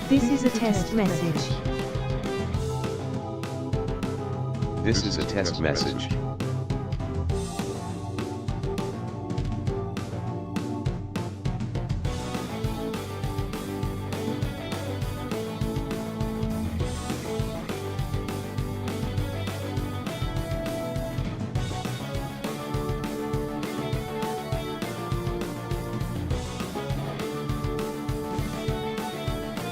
This is a test message. This is a test message.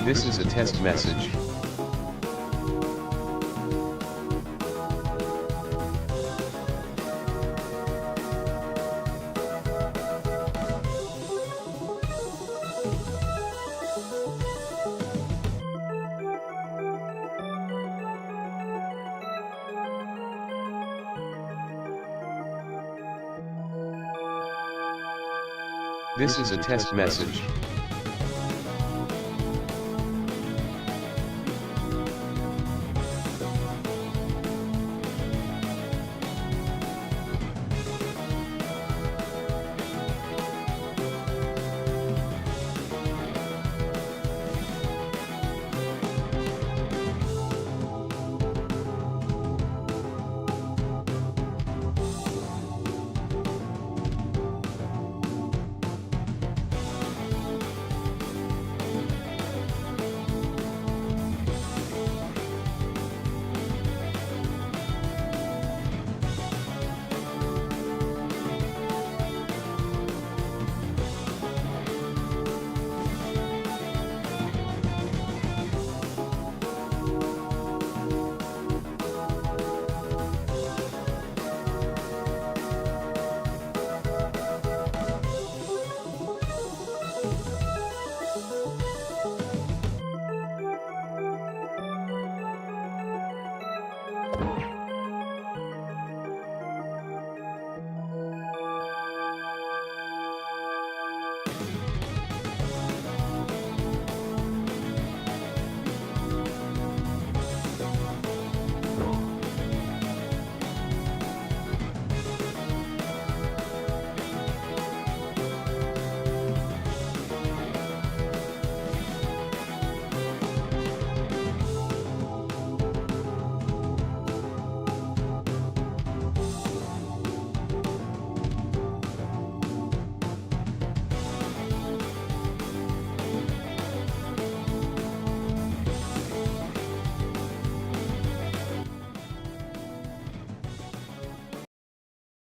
This is a test message. This is a test message.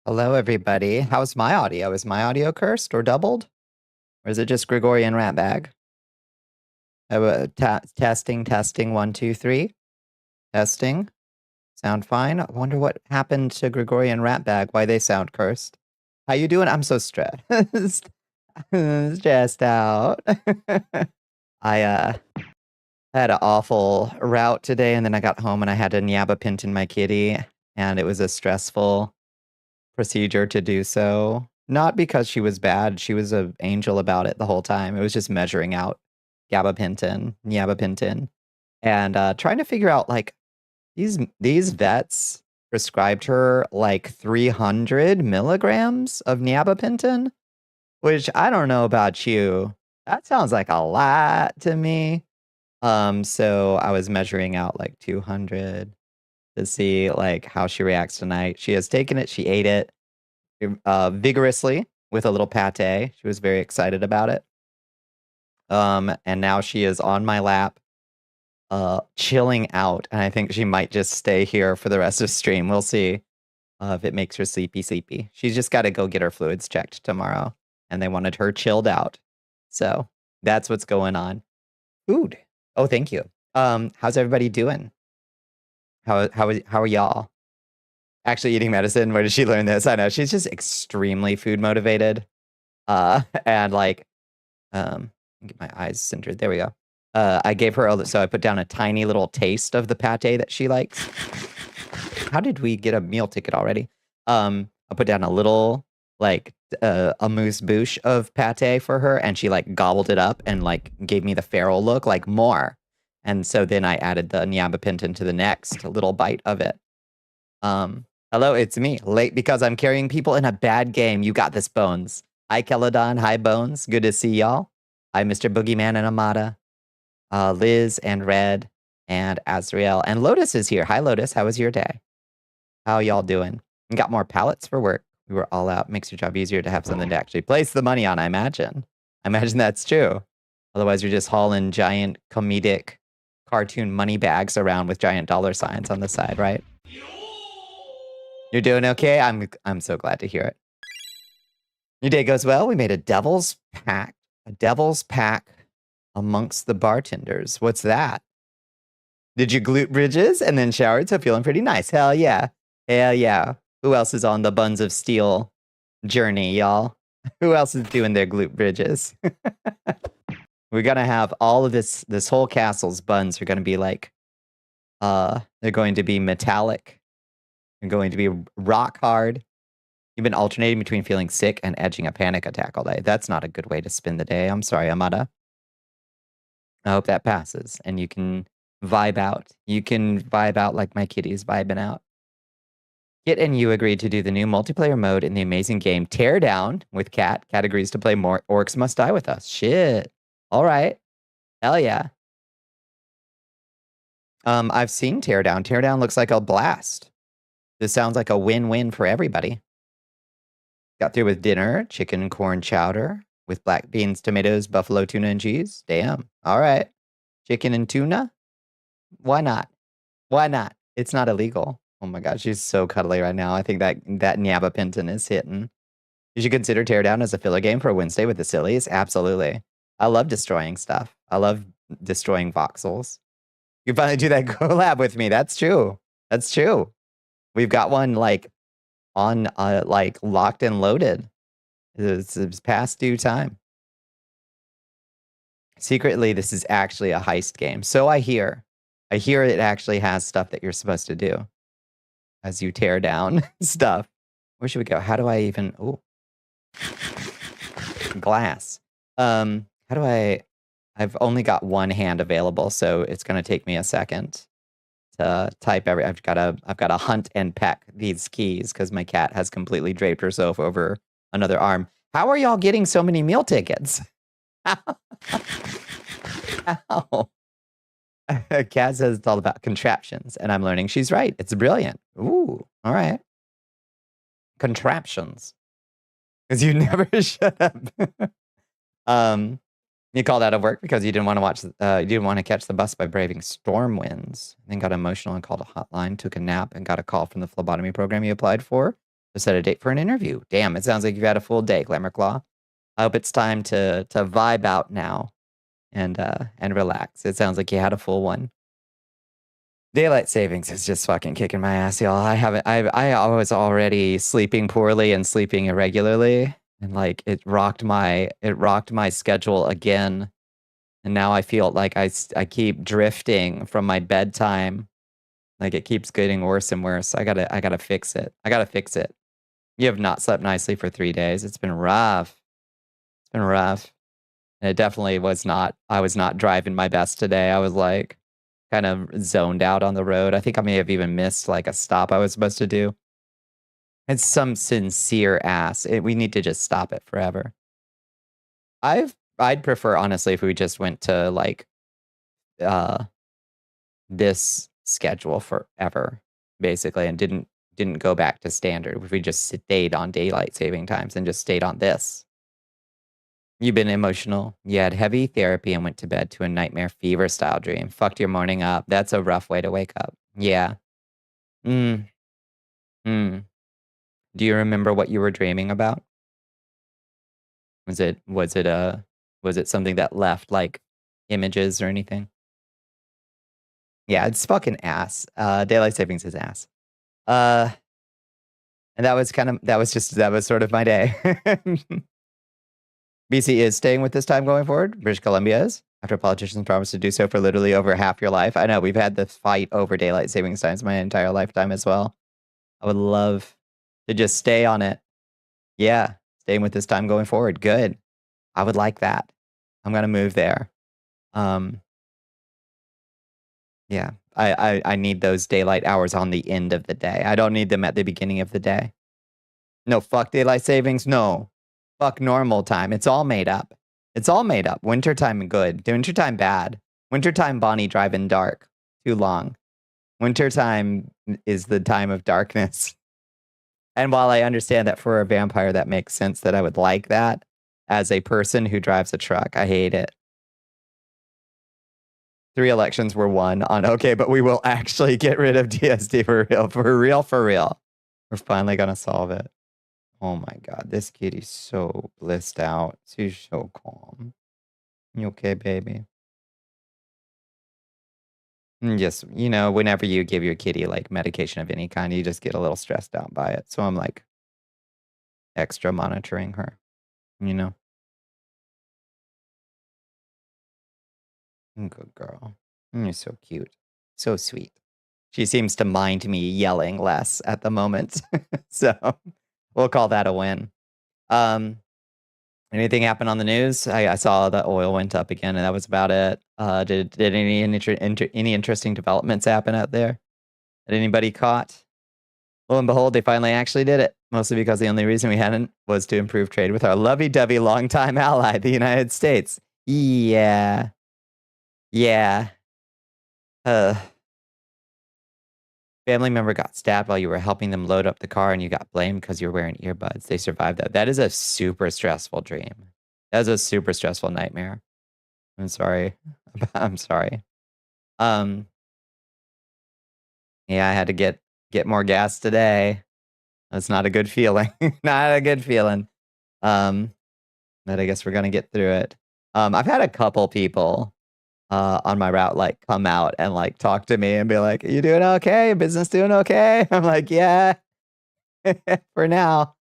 Hello, everybody. How's my audio? Is my audio cursed or doubled? Or is it just Gregorian Ratbag? Testing, 1, 2, 3. Testing. Sound fine? I wonder what happened to Gregorian Ratbag, why they sound cursed. How you doing? I'm so stressed. Stressed out. I had an awful route today, and then I got home and I had to nyabapinton my kitty, and it was a stressful procedure to do so. Not because she was bad, she was an angel about it the whole time. It was just measuring out nyabapinton, and trying to figure out, like, these vets prescribed her like 300 milligrams of nyabapinton, which I don't know about you. That sounds like a lot to me. So I was measuring out like 200 to see like how she reacts tonight. She has taken it, she ate it vigorously with a little pate. She was very excited about it. And now she is on my lap, chilling out, and I think she might just stay here for the rest of stream. We'll see if it makes her sleepy. She's just got to go get her fluids checked tomorrow, and they wanted her chilled out. So that's what's going on. Food. Oh, thank you. How's everybody doing? How are y'all? Actually eating medicine. Where did she learn this? I know she's just extremely food motivated. And like, get my eyes centered. There we go. I gave her so I put down a tiny little taste of the pate that she likes. How did we get a meal ticket already? I put down a little like a moose bouche of pate for her, and she like gobbled it up and like gave me the feral look, like more. And so then I added the nyabapinton to the next little bite of it. Hello, it's me. Late because I'm carrying people in a bad game. You got this, Bones. Hi, Celadon. Hi, Bones. Good to see y'all. Hi, Mr. Boogeyman and Amada. Liz and Red and Azrael. And Lotus is here. Hi, Lotus. How was your day? How y'all doing? You got more pallets for work. We were all out. Makes your job easier to have something to actually place the money on, I imagine. I imagine that's true. Otherwise, you're just hauling giant comedic cartoon money bags around with giant dollar signs on the side, right? You're doing okay? I'm so glad to hear it. Your day goes well. We made a devil's pack. A devil's pack amongst the bartenders. What's that? Did you glute bridges and then showered? So feeling pretty nice. Hell yeah. Hell yeah. Who else is on the Buns of Steel journey, y'all? Who else is doing their glute bridges? We're gonna have all of this whole castle's buns are gonna be like, they're going to be metallic. They're going to be rock hard. You've been alternating between feeling sick and edging a panic attack all day. That's not a good way to spend the day. I'm sorry, Amada. I hope that passes and you can vibe out. You can vibe out like my kitty's vibing out. Kit and you agreed to do the new multiplayer mode in the amazing game Teardown with Cat. Cat agrees to play more Orcs Must Die with us. Shit. All right. Hell yeah. I've seen Teardown. Teardown looks like a blast. This sounds like a win-win for everybody. Got through with dinner, chicken and corn chowder with black beans, tomatoes, buffalo tuna, and cheese. Damn. All right. Chicken and tuna? Why not? Why not? It's not illegal. Oh my god, she's so cuddly right now. I think that nyabapinton is hitting. You should consider Teardown as a filler game for a Wednesday with the sillies. Absolutely. I love destroying stuff. I love destroying voxels. You finally do that collab with me. That's true. That's true. We've got one like on like locked and loaded. It's past due time. Secretly, this is actually a heist game. So I hear. I hear it actually has stuff that you're supposed to do as you tear down stuff. Where should we go? How do I even... Oh. Glass. How do I... I've only got one hand available, so it's going to take me a second to type every... I've got to hunt and peck these keys because my cat has completely draped herself over another arm. How are y'all getting so many meal tickets? How? Kat says it's all about contraptions, and I'm learning she's right. It's brilliant. Ooh, all right. Contraptions. Because you never shut up. You called out of work because you didn't want to watch. You didn't want to catch the bus by braving storm winds. Then got emotional and called a hotline, took a nap, and got a call from the phlebotomy program you applied for to set a date for an interview. Damn, it sounds like you've had a full day, Glamour Claw. I hope it's time to vibe out now and relax. It sounds like you had a full one. Daylight savings is just fucking kicking my ass, y'all. I was already sleeping poorly and sleeping irregularly, and like it rocked my schedule again. And now I feel like I keep drifting from my bedtime. Like it keeps getting worse and worse. I gotta fix it. I gotta fix it. You have not slept nicely for 3 days. It's been rough. It's been rough. And it definitely was not, I was not driving my best today. I was like kind of zoned out on the road. I think I may have even missed like a stop I was supposed to do. It's some sincere ass. We need to just stop it forever. I'd prefer, honestly, if we just went to like this schedule forever, basically, and didn't go back to standard. If we just stayed on daylight saving times and just stayed on this. You've been emotional. You had heavy therapy and went to bed to a nightmare fever style dream. Fucked your morning up. That's a rough way to wake up. Yeah. Do you remember what you were dreaming about? Was it something that left like images or anything? Yeah, it's fucking ass. Daylight savings is ass. And that was sort of my day. BC is staying with this time going forward. British Columbia is, after politicians promised to do so for literally over half your life. I know, we've had this fight over daylight savings times my entire lifetime as well. I would love to just stay on it. Yeah. staying with this time going forward. Good. I would like that. I'm gonna move there. Yeah. I need those daylight hours on the end of the day. I don't need them at the beginning of the day. No, fuck daylight savings. No. Fuck normal time. It's all made up. It's all made up. Wintertime good. Wintertime bad. Wintertime Bonnie driving dark. Too long. Wintertime is the time of darkness. And while I understand that for a vampire that makes sense that I would like that, as a person who drives a truck, I hate it. 3 elections were won on okay, but we will actually get rid of DSD for real, for real, for real. We're finally gonna solve it. Oh my god, this kitty's so blissed out. She's so calm. You okay, baby? Just, you know, whenever you give your kitty like medication of any kind, you just get a little stressed out by it. So I'm like extra monitoring her, you know? Good girl. You're so cute. So sweet. She seems to mind me yelling less at the moment. So we'll call that a win. Um, Anything happen on the news? I saw that oil went up again, and that was about it. Did any interesting developments happen out there? That anybody caught? Lo and behold, they finally actually did it. Mostly because the only reason we hadn't was to improve trade with our lovey-dovey longtime ally, the United States. Yeah. Yeah. Family member got stabbed while you were helping them load up the car and you got blamed because you're wearing earbuds. They survived that. That is a super stressful dream. That is a super stressful nightmare. I'm sorry. I'm sorry. Yeah, I had to get more gas today. That's not a good feeling. Not a good feeling. But I guess we're gonna get through it. I've had a couple people on my route like come out and like talk to me and be like, "You doing okay? Business doing okay?" I'm like, "Yeah." For now.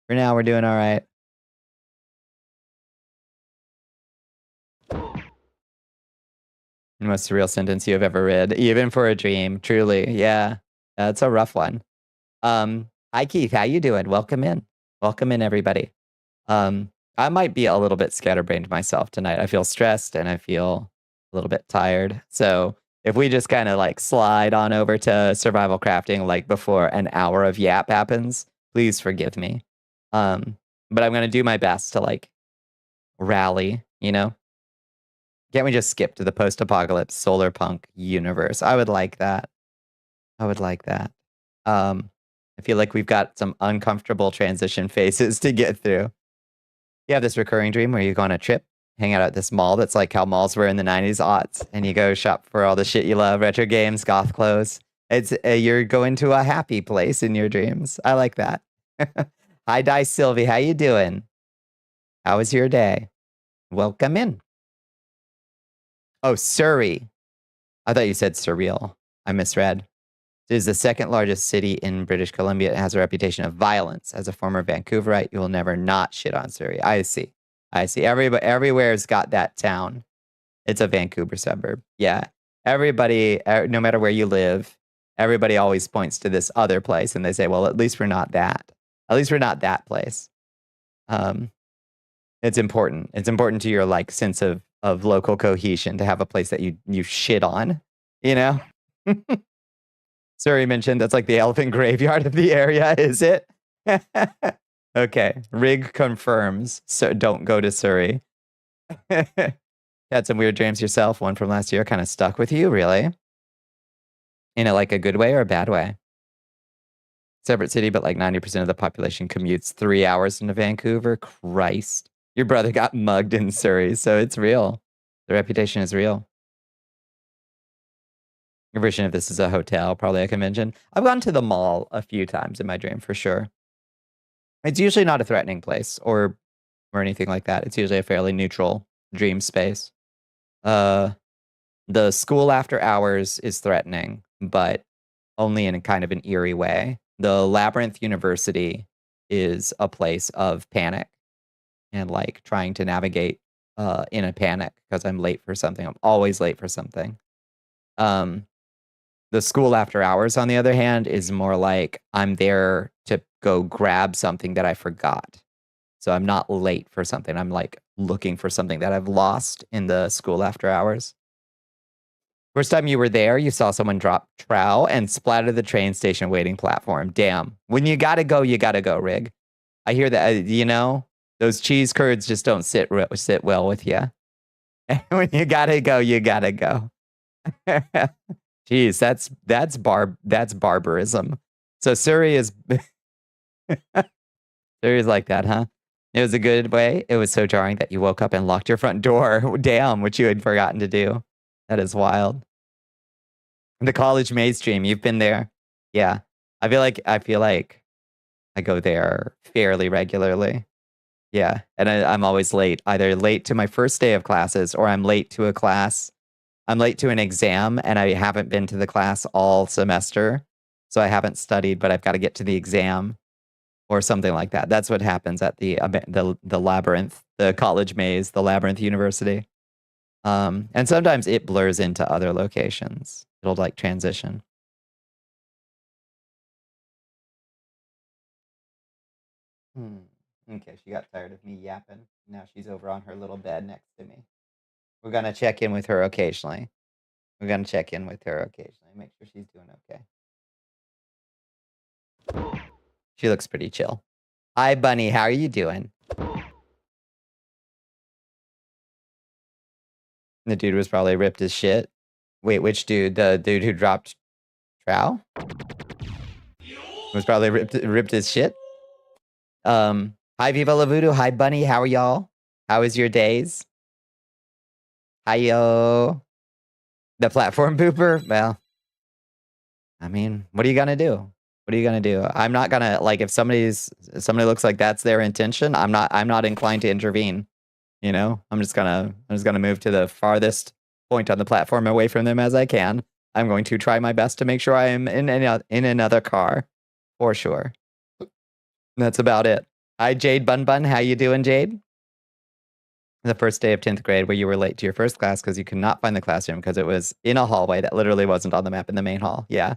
For now, we're doing all right. Most surreal sentence you have ever read, even for a dream. Truly, yeah. That's a rough one. Hi Keith, how you doing? Welcome in. Welcome in, everybody. I might be a little bit scatterbrained myself tonight. I feel stressed and I feel a little bit tired. So if we just kind of like slide on over to survival crafting, like before an hour of yap happens, please forgive me. But I'm gonna do my best to like rally. You know, can't we just skip to the post-apocalypse solar punk universe? I would like that. I would like that. I feel like we've got some uncomfortable transition phases to get through. You have this recurring dream where you go on a trip, hang out at this mall that's like how malls were in the 90s aughts, and you go shop for all the shit you love, retro games, goth clothes. It's you're going to a happy place in your dreams. I like that. Hi, Dice Sylvie. How you doing? How was your day? Welcome in. Oh, Surrey. I thought you said surreal. I misread. It is the second largest city in British Columbia. It has a reputation of violence. As a former Vancouverite, you will never not shit on Surrey. I see. I see. Everywhere's got that town. It's a Vancouver suburb. Yeah. Everybody, no matter where you live, everybody always points to this other place and they say, well, at least we're not that. At least we're not that place. It's important. It's important to your like sense of local cohesion to have a place that you shit on, you know? Surrey mentioned that's like the elephant graveyard of the area, is it? Okay. Rig confirms. So don't go to Surrey. Had some weird dreams yourself. One from last year kind of stuck with you, really? In a like a good way or a bad way? Separate city, but like 90% of the population commutes 3 hours into Vancouver. Christ. Your brother got mugged in Surrey, so it's real. The reputation is real. Your version of this is a hotel, probably a convention. I've gone to the mall a few times in my dream for sure. It's usually not a threatening place or anything like that. It's usually a fairly neutral dream space. The school after hours is threatening, but only in a kind of an eerie way. The Labyrinth University is a place of panic and like trying to navigate in a panic because I'm late for something. I'm always late for something. The school after hours, on the other hand, is more like I'm there to go grab something that I forgot. So I'm not late for something. I'm like looking for something that I've lost in the school after hours. First time you were there, you saw someone drop trow and splatter the train station waiting platform. Damn. When you gotta go, Rig. I hear that, those cheese curds just don't sit well with you. When you gotta go, you gotta go. Jeez, that's barbarism. So Surrey is Surrey's like that, huh? It was a good way. It was so jarring that you woke up and locked your front door. Damn, which you had forgotten to do. That is wild. The college maze stream, you've been there. Yeah. I feel like I go there fairly regularly. Yeah. And I'm always late, either late to my first day of classes or I'm late to a class. I'm late to an exam and I haven't been to the class all semester. So I haven't studied, but I've got to get to the exam or something like that. That's what happens at the labyrinth, the college maze, the labyrinth university. And sometimes it blurs into other locations. It'll like transition. Okay, she got tired of me yapping. Now she's over on her little bed next to me. We're gonna check in with her occasionally. Make sure she's doing okay. She looks pretty chill. Hi, Bunny. How are you doing? The dude was probably ripped as shit. Wait, which dude? The dude who dropped trow? Was probably ripped as shit. Hi, Viva La Voodoo. Hi, Bunny. How are y'all? How is your days? Hi-yo. The platform pooper? Well, I mean, what are you gonna do? What are you gonna do? I'm not gonna like if somebody looks like that's their intention, I'm not inclined to intervene. You know? I'm just gonna move to the farthest point on the platform away from them as I can. I'm going to try my best to make sure I am in another car. For sure. That's about it. Hi, Jade Bun Bun. How you doing, Jade? The first day of 10th grade where you were late to your first class because you could not find the classroom because it was in a hallway that literally wasn't on the map in the main hall. Yeah.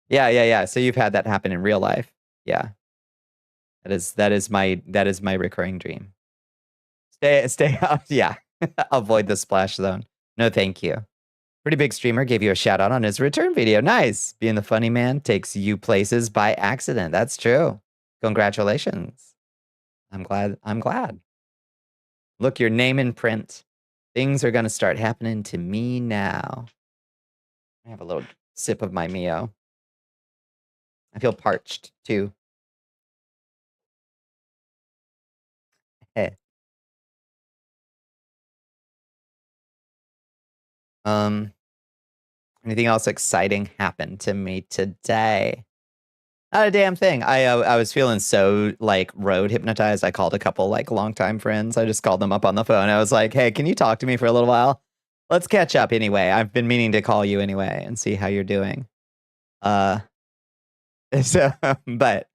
Yeah. So you've had that happen in real life. Yeah. That is my recurring dream. Stay out. Yeah. Avoid the splash zone. No, thank you. Pretty big streamer gave you a shout out on his return video. Nice. Being the funny man takes you places by accident. That's true. Congratulations. I'm glad. Look, your name in print. Things are going to start happening to me now. I have a little sip of my Mio. I feel parched, too. Hey. Anything else exciting happened to me today? Not a damn thing. I was feeling so like road hypnotized. I called a couple like longtime friends. I just called them up on the phone. I was like, "Hey, can you talk to me for a little while? Let's catch up anyway. I've been meaning to call you anyway and see how you're doing." So, but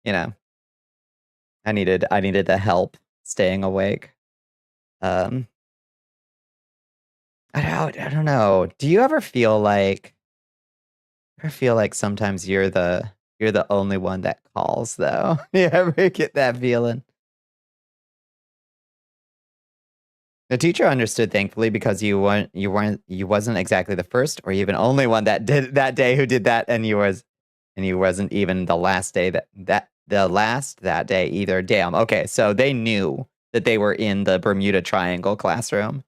you know, I needed the help staying awake. I don't know. Do you ever feel like sometimes you're the only one that calls though? You ever get that feeling? The teacher understood, thankfully, because you wasn't exactly the first or even only one that did that day who did that, and you wasn't even the last day that day either. Damn. Okay, so they knew that they were in the Bermuda Triangle classroom.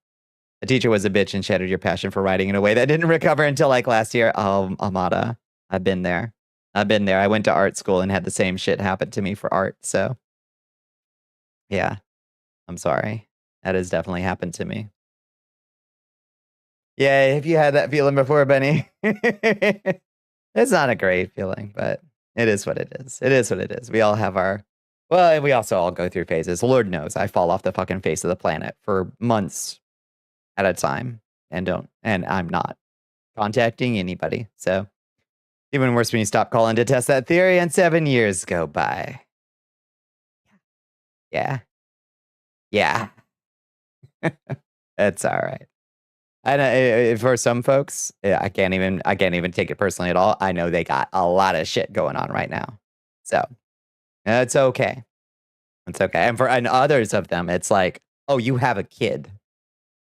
The teacher was a bitch and shattered your passion for writing in a way that didn't recover until like last year. Oh, Amada, I've been there. I went to art school and had the same shit happen to me for art. So, yeah, I'm sorry. That has definitely happened to me. Yeah, have you had that feeling before, Benny? It's not a great feeling, but it is what it is. It is what it is. We all have we also all go through phases. Lord knows I fall off the fucking face of the planet for months at a time and I'm not contacting anybody. So even worse when you stop calling to test that theory and 7 years go by. Yeah. It's all right. I know for some folks, I can't even take it personally at all. I know they got a lot of shit going on right now. So it's okay. It's okay. And others of them, it's like, oh, you have a kid.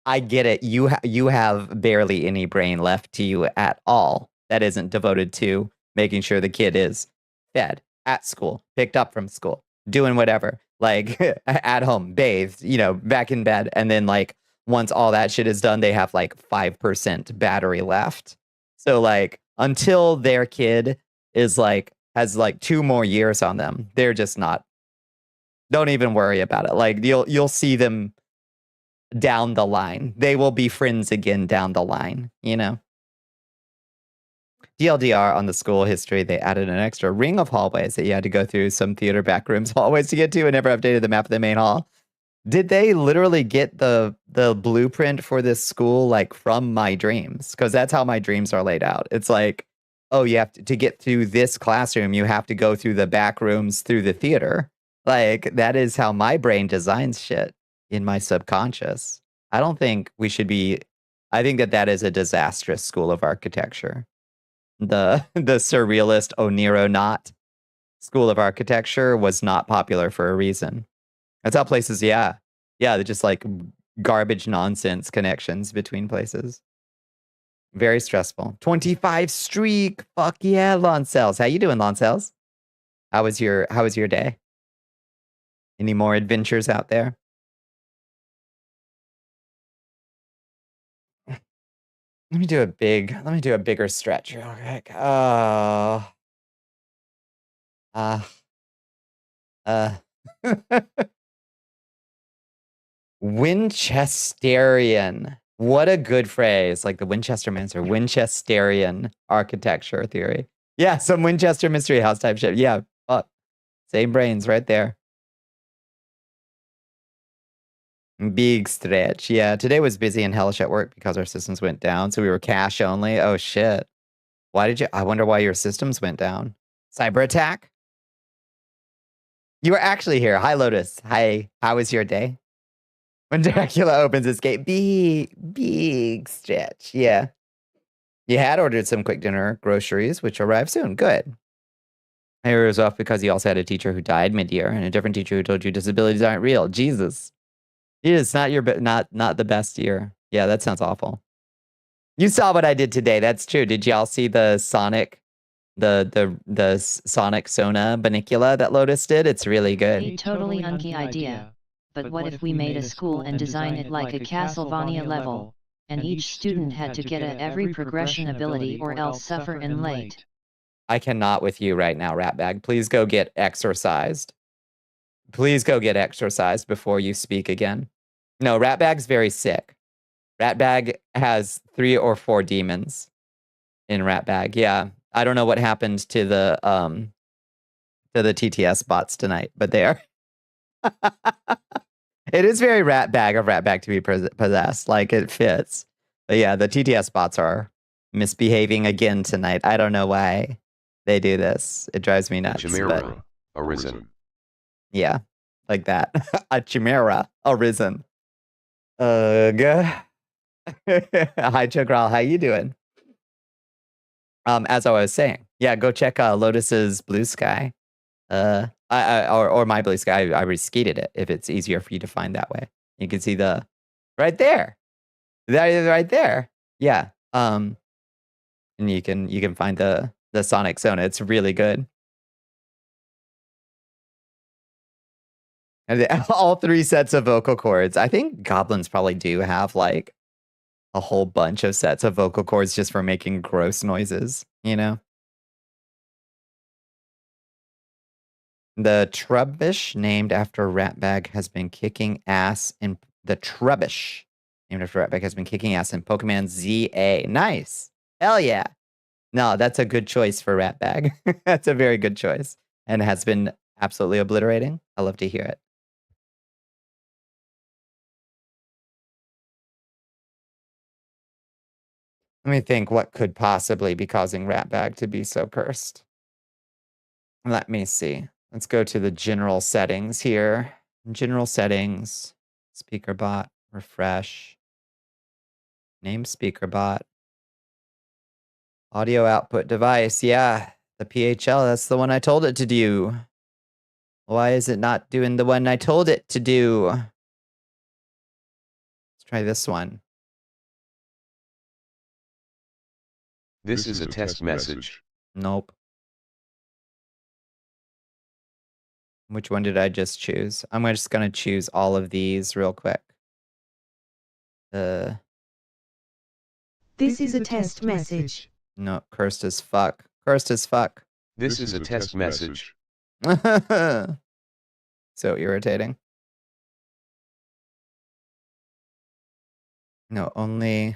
I get it. You have barely any brain left to you at all that isn't devoted to making sure the kid is fed at school, picked up from school, doing whatever, like at home, bathed, back in bed. And then like once all that shit is done, they have like 5% battery left. So like until their kid is like has like 2 more years on them, they're just not, don't even worry about it. Like you'll see them down the line. They will be friends again down the line, DLDR on the school history, they added an extra ring of hallways that you had to go through some theater back rooms hallways to get to and never updated the map of the main hall. Did they literally get the blueprint for this school like from my dreams? Because that's how my dreams are laid out. It's like, oh, you have to get through this classroom, you have to go through the back rooms through the theater. Like that is how my brain designs shit in my subconscious. I don't think we should be. I think that is a disastrous school of architecture. The surrealist Oniro Knot school of architecture was not popular for a reason. That's how places, they're just like garbage nonsense connections between places. Very stressful. 25 streak. Fuck yeah, Loncels. How you doing, Loncels? How was your day? Any more adventures out there? Let me do a bigger stretch real quick. Winchesterian. What a good phrase. Like the Winchester Minster. Winchesterian architecture theory. Yeah, some Winchester Mystery House type shit. Yeah, fuck. Same brains right there. Big stretch. Yeah, today was busy and hellish at work because our systems went down, so we were cash only. Oh, shit. I wonder why your systems went down. Cyber attack? You were actually here. Hi, Lotus. Hi. How was your day? When Dracula opens his gate. Big stretch. Yeah. You had ordered some quick dinner groceries, which arrive soon. Good. I was off because you also had a teacher who died mid-year and a different teacher who told you disabilities aren't real. Jesus. It's not not the best year. Yeah, that sounds awful. You saw what I did today. That's true. Did y'all see the Sonic, the Sonic Sona Bonnicula that Lotus did? It's really good. A totally unky idea. But what if we made a school and design it like a Castlevania level, and each student had to get every progression ability or else suffer in late? I cannot with you right now, Ratbag. Please go get exorcised. Please go get exorcised before you speak again. No, Ratbag's very sick. Ratbag has 3 or 4 demons in Ratbag. Yeah. I don't know what happened to the TTS bots tonight, but they are. It is very Ratbag of Ratbag to be possessed. Like it fits. But yeah, the TTS bots are misbehaving again tonight. I don't know why they do this. It drives me nuts. Chimera arisen. Yeah, like that. A chimera arisen. Hi Chagral, how you doing? As I was saying, yeah, go check Lotus's Blue Sky. Or my Blue Sky. I reskated it if it's easier for you to find that way. You can see the right there. That is right there. Yeah. And you can find the Sonic Sona. It's really good. And all 3 sets of vocal cords. I think goblins probably do have like a whole bunch of sets of vocal cords just for making gross noises, The Trubbish, named after Ratbag, has been kicking ass in the Trubbish, named after Ratbag, has been kicking ass in Pokemon ZA. Nice. Hell yeah. No, that's a good choice for Ratbag. That's a very good choice. And has been absolutely obliterating. I love to hear it. Let me think what could possibly be causing Ratbag to be so cursed. Let me see. Let's go to the general settings here. General settings, speaker bot, refresh, name speaker bot, audio output device. Yeah, the PHL, that's the one I told it to do. Why is it not doing the one I told it to do? Let's try this one. This is a test message. Nope. Which one did I just choose? I'm just going to choose all of these real quick. This is a test message. No, cursed as fuck. Cursed as fuck. This is a test message. So irritating. No, only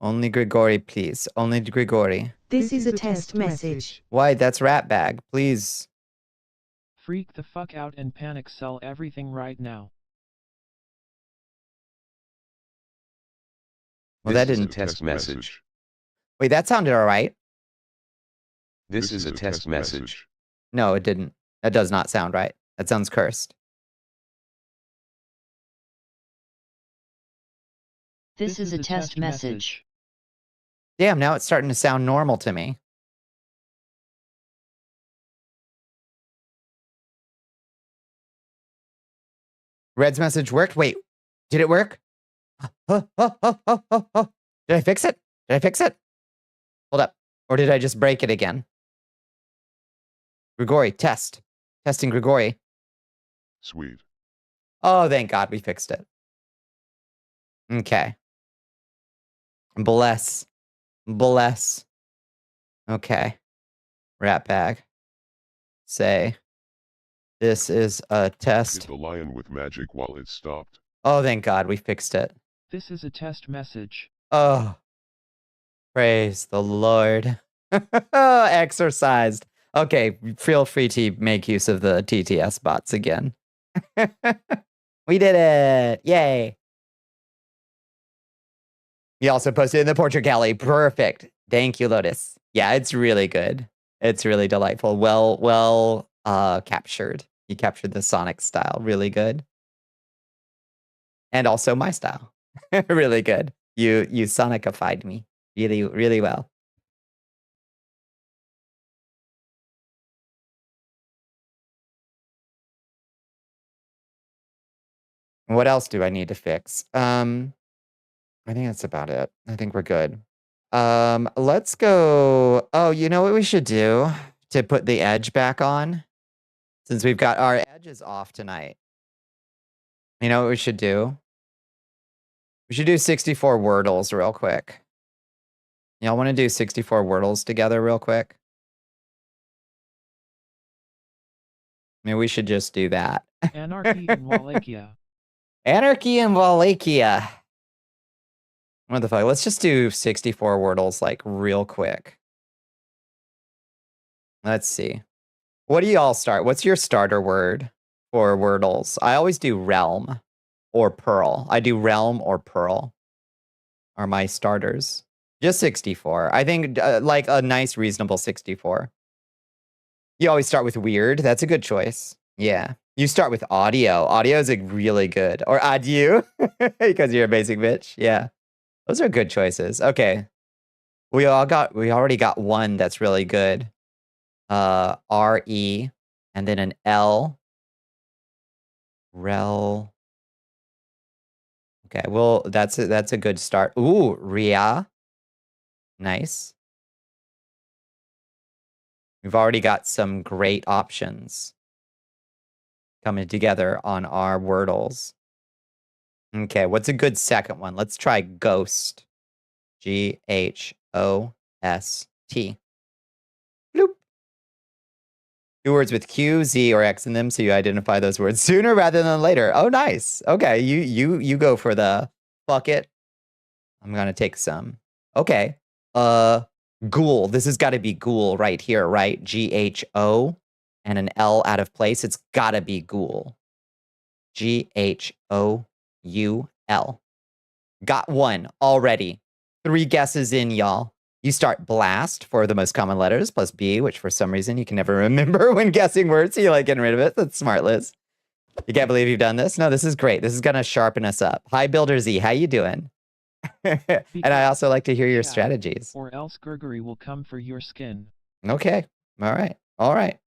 Grigori, please. Only Grigori. This is a test message. Why? That's rat bag. Please. Freak the fuck out and panic sell everything right now. Well, This that is a didn't. test message. Wait, that sounded all right. This is a test message. No, it didn't. That does not sound right. That sounds cursed. This is a test message. Damn, now it's starting to sound normal to me. Red's message worked? Wait, did it work? Did I fix it? Did I fix it? Hold up. Or did I just break it again? Grigori, test. Testing Grigori. Sweet. Oh, thank God we fixed it. Okay. Bless. Bless. Okay. Rat bag. Say. This is a Hit test. the lion with magic while it stopped. Oh, thank God we fixed it. This is a test message. Oh. Praise the Lord. Exercised. Okay, feel free to make use of the TTS bots again. We did it. Yay. You also posted in the portrait gallery. Perfect. Thank you, Lotus. Yeah, it's really good. It's really delightful. Well captured. You captured the Sonic style. Really good. And also my style. Really good. You Sonicified me. Really, really well. What else do I need to fix? I think that's about it. I think we're good. Let's go. Oh, you know what we should do to put the edge back on? Since we've got our edges off tonight. You know what we should do? We should do 64 Wordles real quick. Y'all want to do 64 Wordles together real quick? Maybe we should just do that. Anarchy in Wallachia. Anarchy in Wallachia. What the fuck? Let's just do 64 Wordles like real quick. Let's see. What do y'all start? What's your starter word for Wordles? I always do realm or pearl. I do realm or pearl are my starters. Just 64. I think like a nice, reasonable 64. You always start with weird. That's a good choice. Yeah. You start with audio. Audio is really good. Or audio because you're a basic bitch. Yeah. Those are good choices. Okay. We already got one that's really good. R-E and then an L. Rel. Okay, well, that's a good start. Ooh, Ria. Nice. We've already got some great options coming together on our Wordles. Okay, what's a good second one? Let's try Ghost. Ghost. Bloop. 2 words with Q, Z, or X in them, so you identify those words sooner rather than later. Oh, nice. Okay, you go for the fuck it. I'm gonna take some. Okay. Ghoul. This has got to be ghoul right here, right? Gho and an L out of place. It's gotta be ghoul. Ghoul. Got one already. 3 guesses in, y'all. You start blast for the most common letters plus B, which for some reason you can never remember when guessing words. So you like getting rid of it. That's smart, Liz. You can't believe you've done this? No, this is great. This is going to sharpen us up. Hi, Builder Z. How you doing? And I also like to hear your strategies. Or else Gregory will come for your skin. Okay. All right. All right.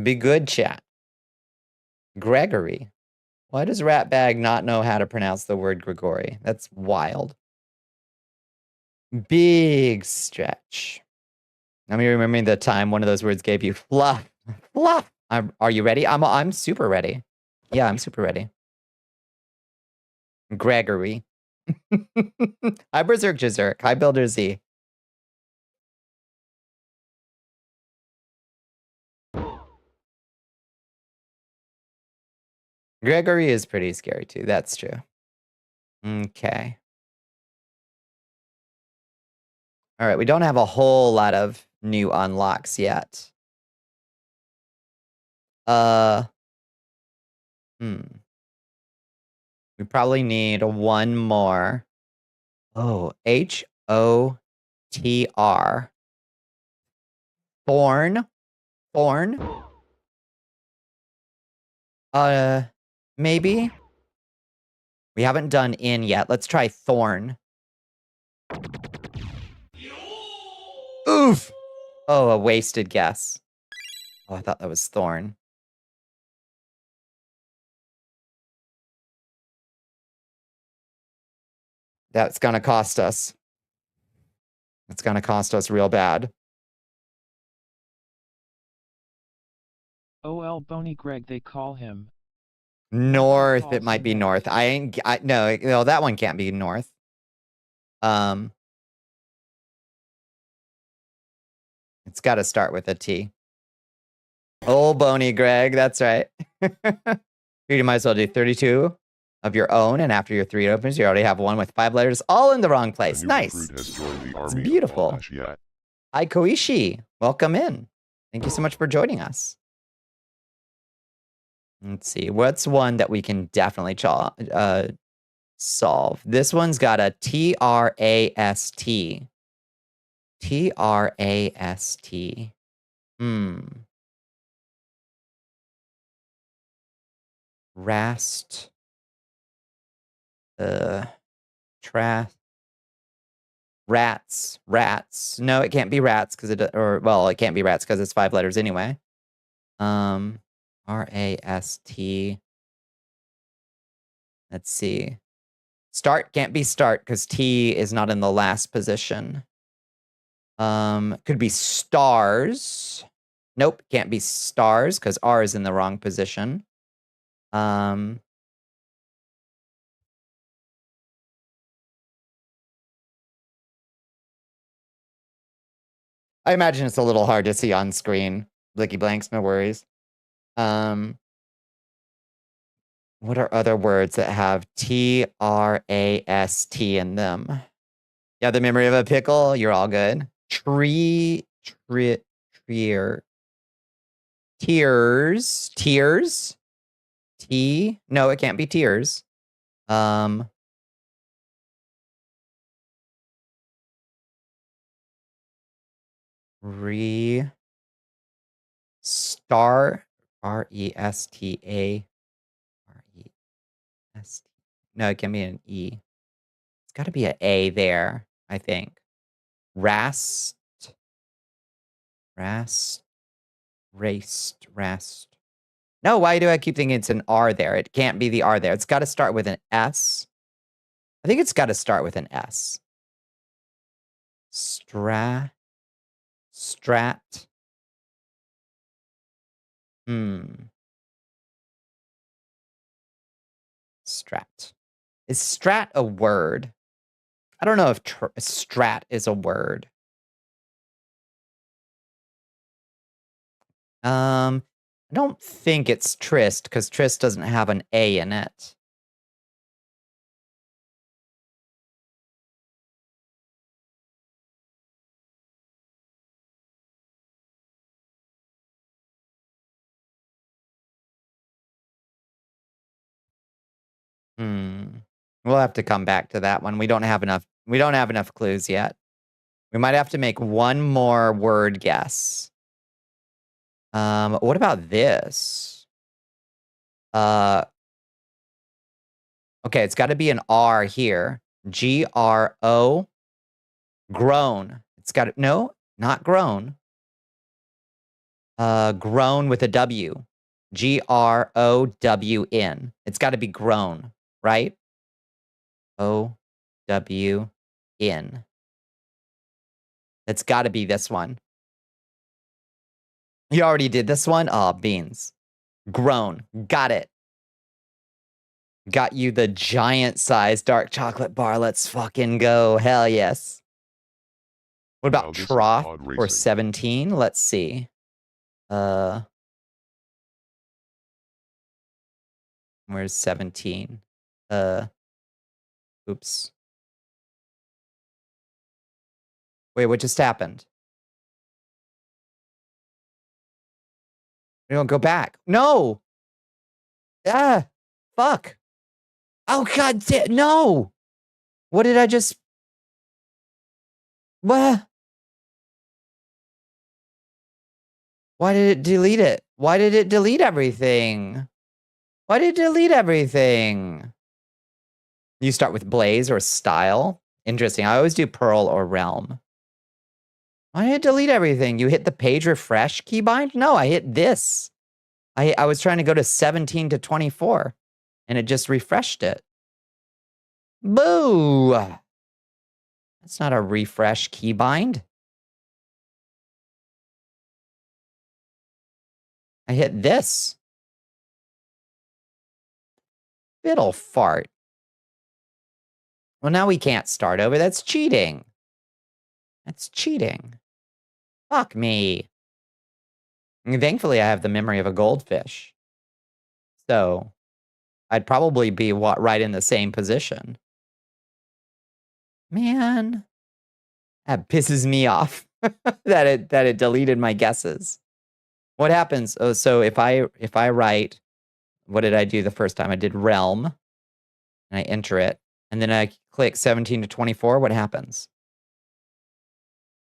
Be good, chat. Gregory. Why does Ratbag not know how to pronounce the word Gregory? That's wild. Big stretch. I'm remembering the time one of those words gave you fluff. Fluff. Are you ready? I'm super ready. Yeah, I'm super ready. Gregory. Hi, Berserk Jizerk. Hi, Builder Z. Gregory is pretty scary too. That's true. Okay. All right. We don't have a whole lot of new unlocks yet. We probably need one more. Oh, H-O-T-R. Thorn. Thorn. Maybe. We haven't done in yet. Let's try Thorn. Oof. Oh, a wasted guess. Oh, I thought that was Thorn. That's gonna cost us. It's gonna cost us real bad. OL Boney Greg they call him. North. It might be north. No, that one can't be north. It's got to start with a T. Oh, Boney Greg, that's right. You might as well do 32 of your own, and after your 3 opens, you already have one with 5 letters, all in the wrong place. Nice. It's beautiful. Hi, Koishi. Welcome in. Thank you so much for joining us. Let's see. What's one that we can definitely solve? This one's got a T-R-A-S-T. T-R-A-S-T. Rast. Rats. Rats. No, it can't be rats because it can't be rats because it's 5 letters anyway. R-A-S-T. Let's see. Start can't be start because T is not in the last position. Could be stars. Nope, can't be stars because R is in the wrong position. I imagine it's a little hard to see on screen. Blicky blanks, no worries. What are other words that have T-R-A-S-T in them? Yeah, the memory of a pickle. You're all good. Tears. T. No, it can't be tears. Star. R-E-S-T-A. R-E-S-T. No, it can be an E. It's got to be an A there, I think. Rast. No, why do I keep thinking it's an R there? It can't be the R there. It's got to start with an S. I think it's got to start with an S. Strat. Strat. Is strat a word? I don't know if strat is a word. I don't think it's Trist because Trist doesn't have an A in it. We'll have to come back to that one. We don't have enough clues yet. We might have to make one more word guess. What about this? Okay, it's got to be an R here. G-R-O. Grown. It's got to, no, not grown. Grown with a W. Grown. It's got to be grown, right? O-W-N. It's got to be this one. You already did this one? Oh, beans. Grown. Got it. Got you the giant size dark chocolate bar. Let's fucking go. Hell yes. What about Now this is trough pod or racing. 17? Let's see. Where's 17? Oops. Wait, what just happened? We don't go back. No! Ah! Fuck! Oh, god damn! No! What did I just... What? Why did it delete it? Why did it delete everything? Why did it delete everything? You start with Blaze or Style? Interesting. I always do Pearl or Realm. Why did it delete everything? You hit the page refresh keybind? No, I hit this. I was trying to go to 17 to 24, and it just refreshed it. Boo! That's not a refresh keybind. I hit this. Fiddle fart. Well, now we can't start over. That's cheating. That's cheating. Fuck me. And thankfully, I have the memory of a goldfish. So, I'd probably be right in the same position. Man. That pisses me off that it deleted my guesses. What happens? Oh, so if I write, what did I do the first time? I did realm, and I enter it, and then I click 17 to 24. What happens?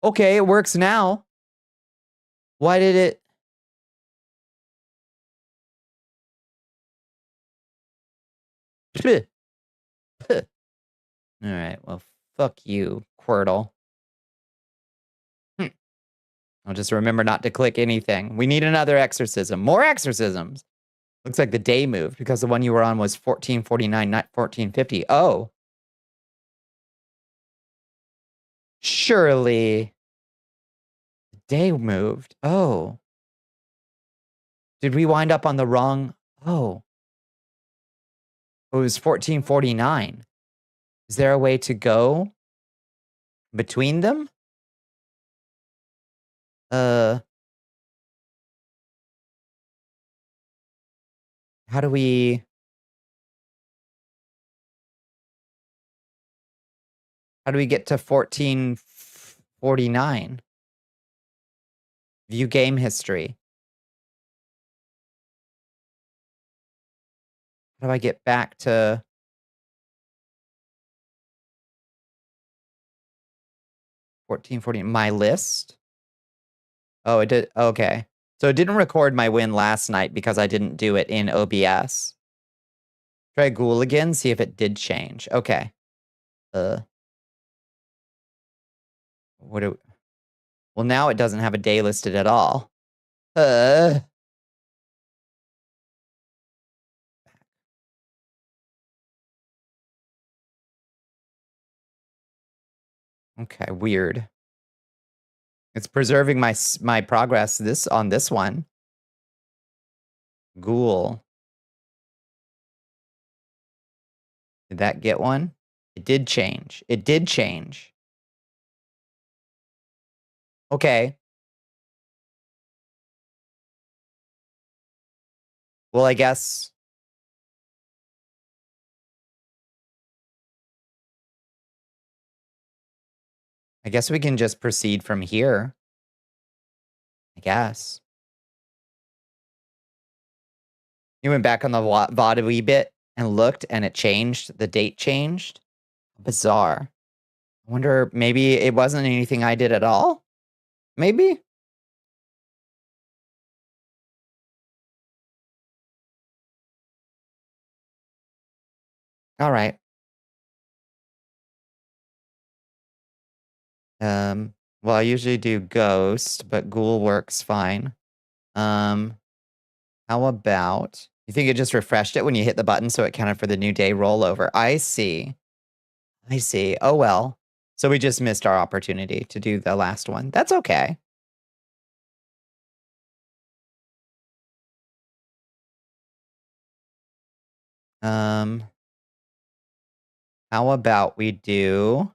Okay, it works now. Why did it? All right, well, fuck you, Quirtle. I'll just remember not to click anything. We need another exorcism. More exorcisms. Looks like the day moved because the one you were on was 1449, not 1450. Oh. Surely. The day moved. Oh. Did we wind up on the wrong? Oh. It was 1449. Is there a way to go between them? How do we get to 1449? View game history. How do I get back to 1440? My list? Oh, it did. Okay. So it didn't record my win last night because I didn't do it in OBS. Try Ghoul again, see if it did change. Okay. Well, now it doesn't have a day listed at all. Okay, weird. It's preserving my progress on this one. Ghoul. Did that get one? It did change. It did change. Okay. Well, I guess we can just proceed from here. I guess. You went back on the VOD a wee bit and looked, and it changed. The date changed. Bizarre. I wonder, maybe it wasn't anything I did at all? Maybe? All right. Well, I usually do Ghost, but Ghoul works fine. How about, you think it just refreshed it when you hit the button so it counted for the new day rollover? I see. I see. Oh, well. So we just missed our opportunity to do the last one. That's okay. How about we do,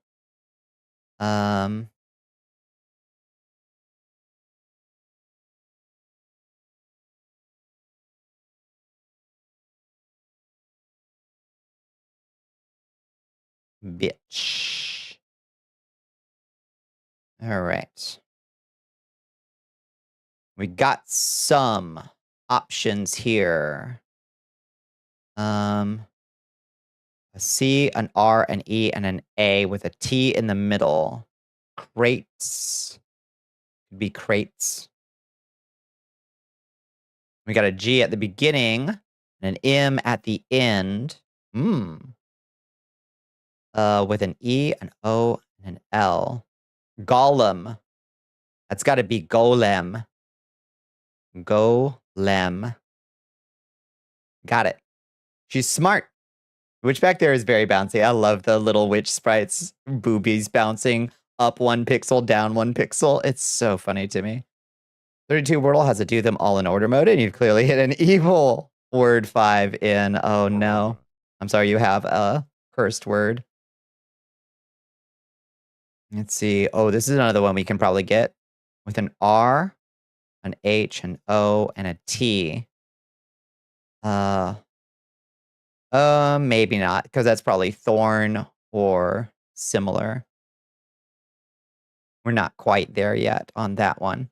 bitch. All right. We got some options here. A C, an R, an E, and an A with a T in the middle. Crates. Could be crates. We got a G at the beginning and an M at the end. With an E, an O, and an L. Golem. That's got to be golem. Golem. Got it. She's smart. Witch back there is very bouncy. I love the little witch sprites, boobies bouncing up 1 pixel, down 1 pixel. It's so funny to me. 32 Wordle has to do them all in order mode, and you've clearly hit an evil word 5 in. Oh no. I'm sorry, you have a cursed word. Let's see. Oh, this is another one we can probably get with an R, an H, an O, and a T. Maybe not, because that's probably thorn or similar. We're not quite there yet on that one.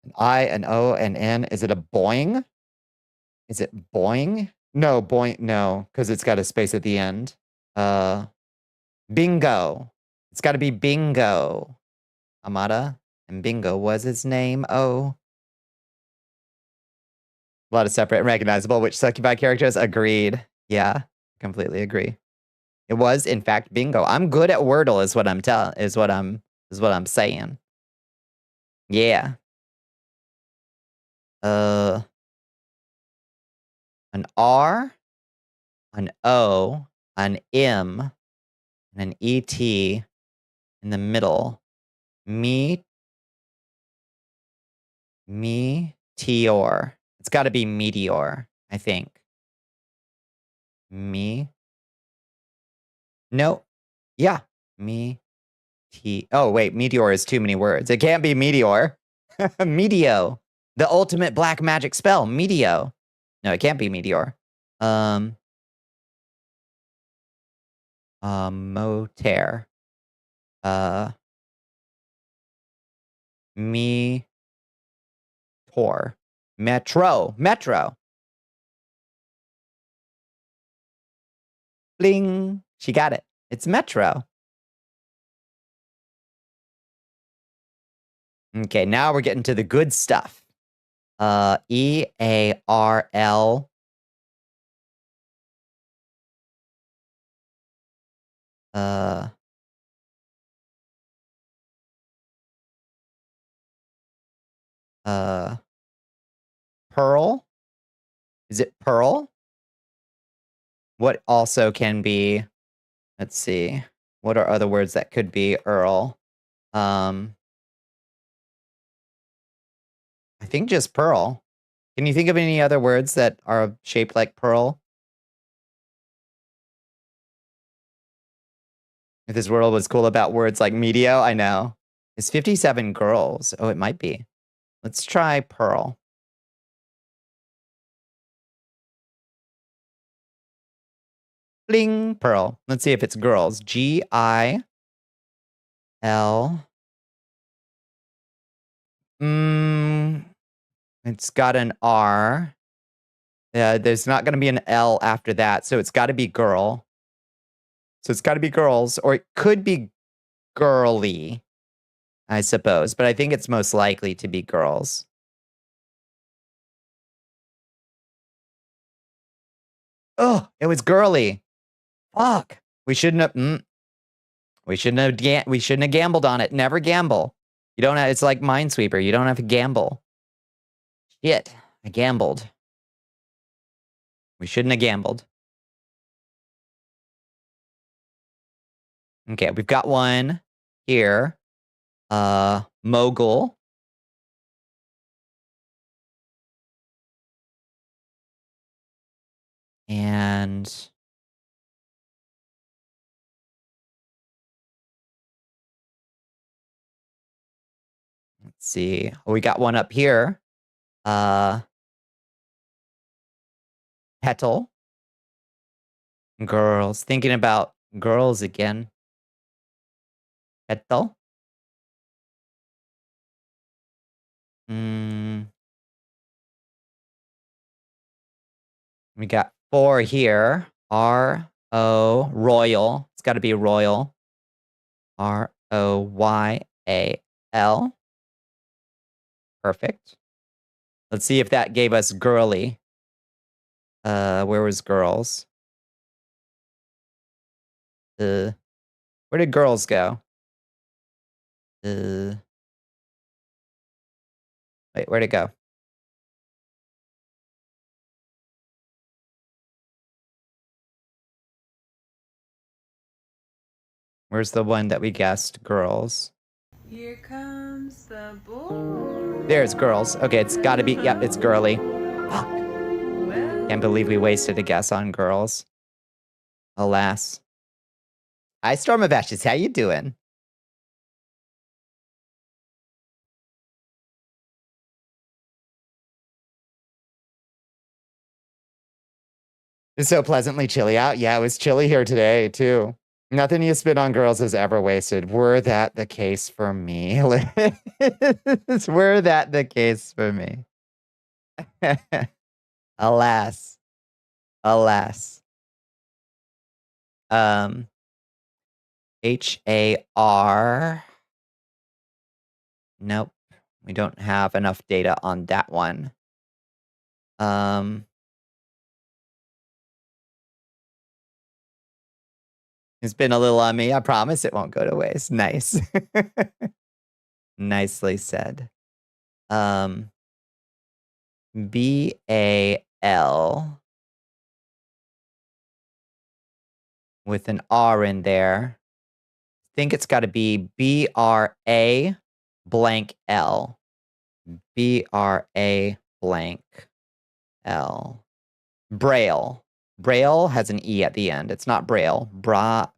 An I, an O, an N. Is it a boing? Is it boing? No, boing. No, because it's got a space at the end. Bingo. It's got to be bingo. Amada. And bingo was his name. Oh. A lot of separate and recognizable witch succubi characters. Agreed. Yeah, completely agree. It was, in fact, bingo. I'm good at Wordle, is what I'm saying. Yeah. An R, an O, an M, and an ET in the middle. Meteor. It's got to be meteor, I think. No. Yeah. Oh, wait. Meteor is too many words. It can't be meteor. Meteo. The ultimate black magic spell. Meteo. No, it can't be meteor. Moter. Metro. Bling. She got it. It's Metro. Okay, now we're getting to the good stuff. EARL. Pearl? Is it pearl? What also can be, let's see. What are other words that could be Earl? I think just pearl. Can you think of any other words that are shaped like pearl? If this world was cool about words like meteo, I know. It's 57 girls. Oh, it might be. Let's try pearl. Bling, pearl. Let's see if it's girls. G-I-L. It's got an R. There's not going to be an L after that, so it's got to be girl. So it's got to be girls, or it could be girly, I suppose. But I think it's most likely to be girls. Oh, it was girly. Fuck. We shouldn't have. We shouldn't have gambled on it. Never gamble. You don't have. It's like Minesweeper. You don't have to gamble. Shit. I gambled. We shouldn't have gambled. Okay, we've got one here. Mogul. And let's see. Oh, we got one up here. Petal. Girls. Thinking about girls again. Petal. We got 4 here. R-O, Royal. It's got to be Royal. R-O-Y-A-L. Perfect. Let's see if that gave us girly. Where was girls? Where did girls go? Wait, where'd it go? Where's the one that we guessed? Girls. Here comes the boy. There's girls. Okay, it's gotta be, yep, it's girly. Fuck. Can't believe we wasted a guess on girls. Alas. Hi, Storm of Ashes, how you doing? It's so pleasantly chilly out. Yeah, it was chilly here today, too. Nothing you spit on girls is ever wasted. Were that the case for me? Were that the case for me? Alas. Alas. H-A-R. Nope. We don't have enough data on that one. It's been a little on me. I promise it won't go to waste. Nice. Nicely said. B-A-L. With an R in there. I think it's got to be B-R-A blank L. B-R-A blank L. Braille. Braille has an E at the end. It's not Braille. Brawl.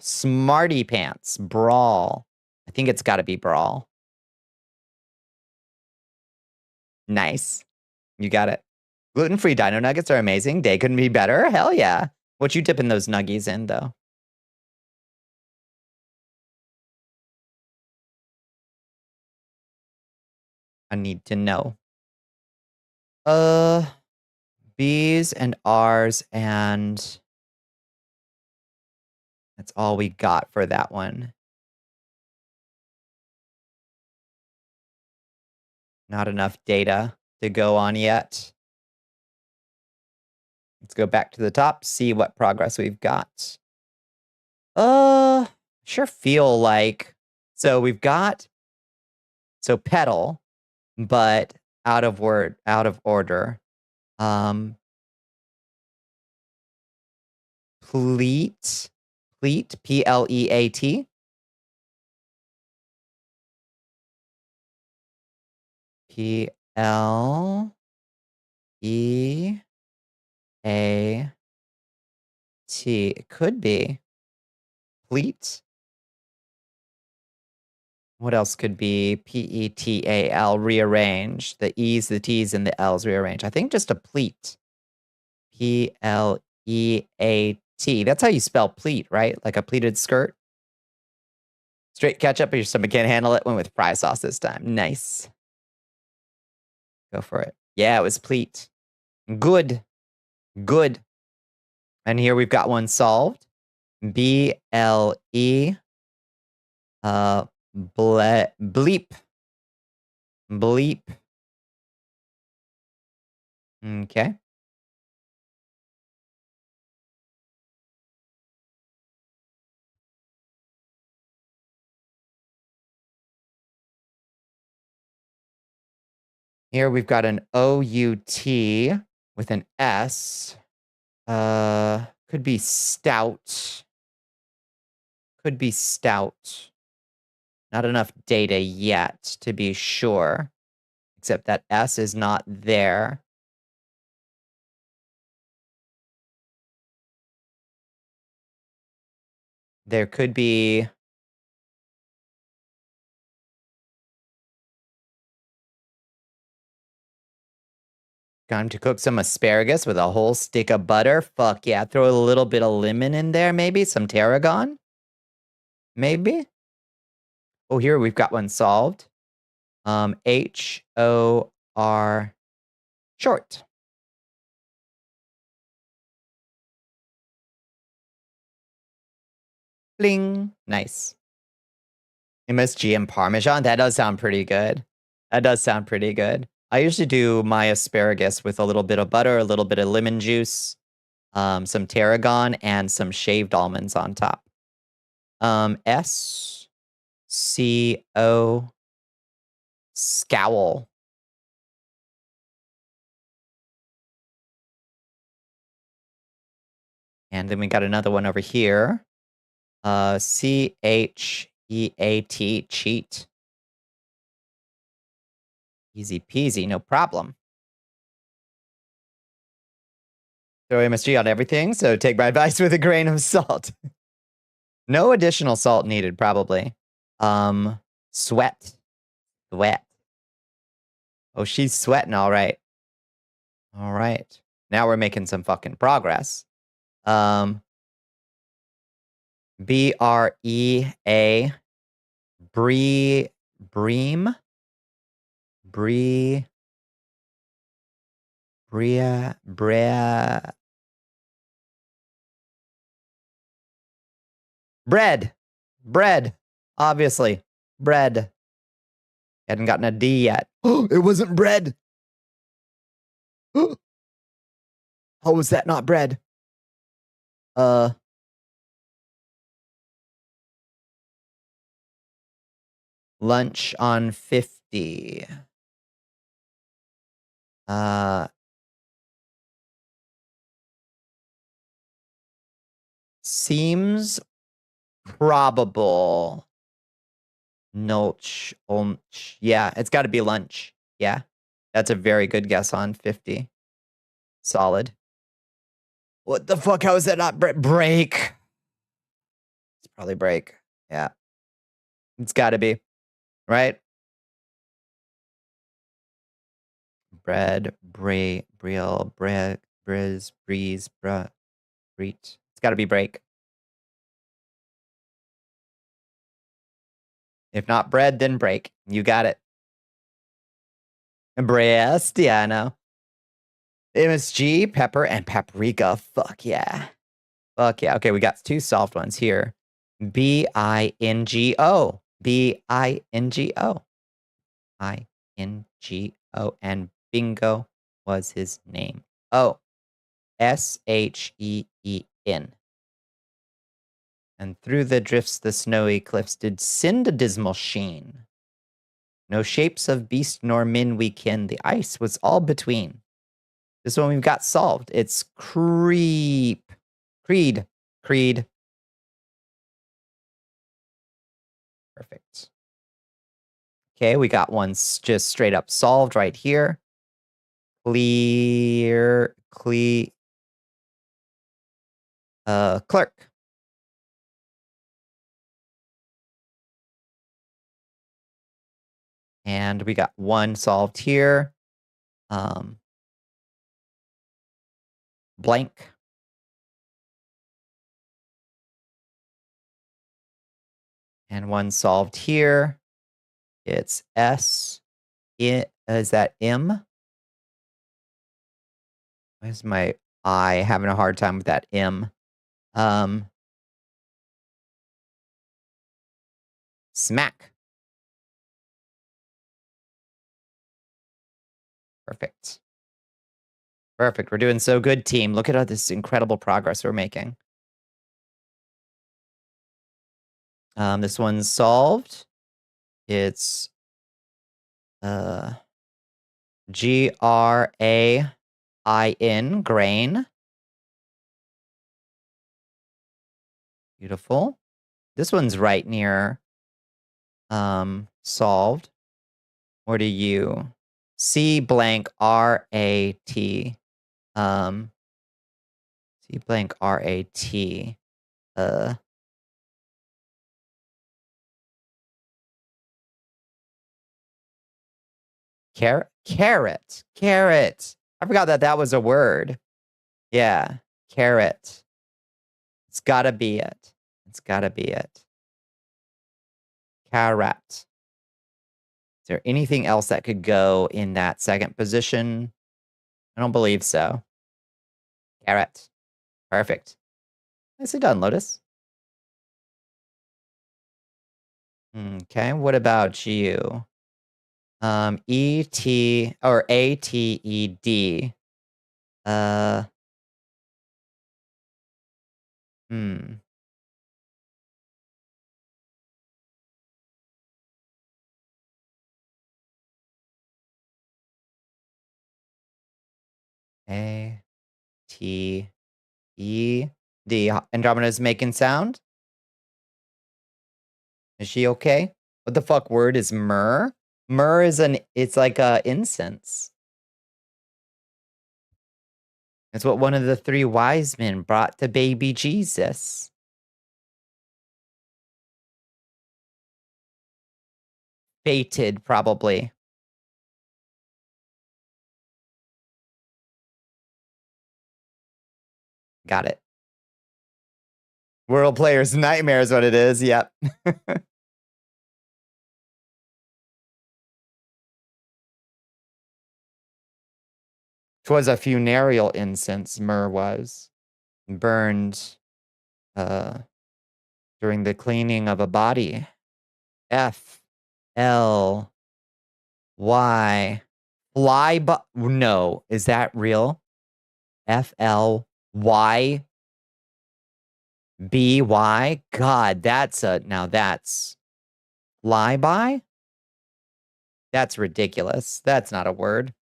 Smarty pants. Brawl. I think it's got to be brawl. Nice. You got it. Gluten-free dino nuggets are amazing. Day couldn't be better. Hell yeah. What you dipping those nuggies in, though? I need to know. B's and R's, and that's all we got for that one. Not enough data to go on yet. Let's go back to the top, see what progress we've got. Sure feel like, so we've got, so petal, but out of order. Pleat, P-L-E-A-T. P-L-E-A-T. It could be. Pleat. What else could be? P-E-T-A-L, rearrange. The E's, the T's, and the L's rearrange. I think just a pleat. P-L-E-A-T. That's how you spell pleat, right? Like a pleated skirt. Straight ketchup, but your stomach can't handle it. Went with fry sauce this time. Nice. Go for it. Yeah, it was pleat. Good. Good. And here we've got one solved. B-L-E. Bleep. Bleep. Okay. Here we've got an O-U-T with an S. Could be stout. Could be stout. Not enough data yet to be sure. Except that S is not there. There could be... Time to cook some asparagus with a whole stick of butter. Fuck yeah. Throw a little bit of lemon in there, maybe. Some tarragon. Maybe. Oh, here we've got one solved. H-O-R short. Bling. Nice. MSG and Parmesan. That does sound pretty good. That does sound pretty good. I usually do my asparagus with a little bit of butter, a little bit of lemon juice, some tarragon, and some shaved almonds on top. S-C-O scowl. And then we got another one over here. C-H-E-A-T, cheat. Easy peasy, no problem. Throw MSG on everything, so take my advice with a grain of salt. No additional salt needed, probably. Sweat. Sweat. Oh, she's sweating, all right. All right. Now we're making some fucking progress. B-R-E-A. Bream. Brea. Bread. Obviously. Bread. Hadn't gotten a D yet. Oh, it wasn't bread. How was that not bread? Lunch on 50. Seems probable. Nulch. Yeah, it's got to be lunch. Yeah, that's a very good guess on 50. Solid. What the fuck? How is that not break? It's probably break. Yeah. It's got to be. Right? Bread, brill, bread, breeze, breet. It's got to be break. If not bread, then break. You got it. Breast, yeah, I know. MSG, pepper, and paprika. Fuck yeah. Fuck yeah. Okay, we got two solved ones here. B-I-N-G-O. B-I-N-G-O. I-N-G-O. And Bingo was his name. Oh. S-H-E-E-N. And through the drifts the snowy cliffs did send a dismal sheen. No shapes of beast nor men we ken. The ice was all between. This one we've got solved. It's Creed. Perfect. Okay, we got one just straight up solved right here. Clerk. And we got one solved here. Blank. And one solved here. It's S. Is that M? Why is my eye having a hard time with that M? Smack. Perfect. Perfect. We're doing so good, team. Look at all this incredible progress we're making. This one's solved. It's Grain, grain. Beautiful. This one's right near solved. Or do you C blank R-A-T? C blank R-A-T. Carrot. I forgot that was a word. Yeah, carrot. It's gotta be it. Carrot. Is there anything else that could go in that second position? I don't believe so. Carrot. Perfect. Nicely done, Lotus. Okay, what about you? E-T or A-T-E-D. A-T-E-D. Andromeda's making sound? Is she okay? What the fuck word is myrrh? Myrrh is it's like a incense. It's what one of the 3 wise men brought to baby Jesus. Fated, probably. Got it. World Player's Nightmare is what it is, yep. Twas a funereal incense, myrrh was. Burned during the cleaning of a body. F-L-Y. Fly, but no, is that real? F-L-Y-B-Y? God, now that's flyby? That's ridiculous. That's not a word.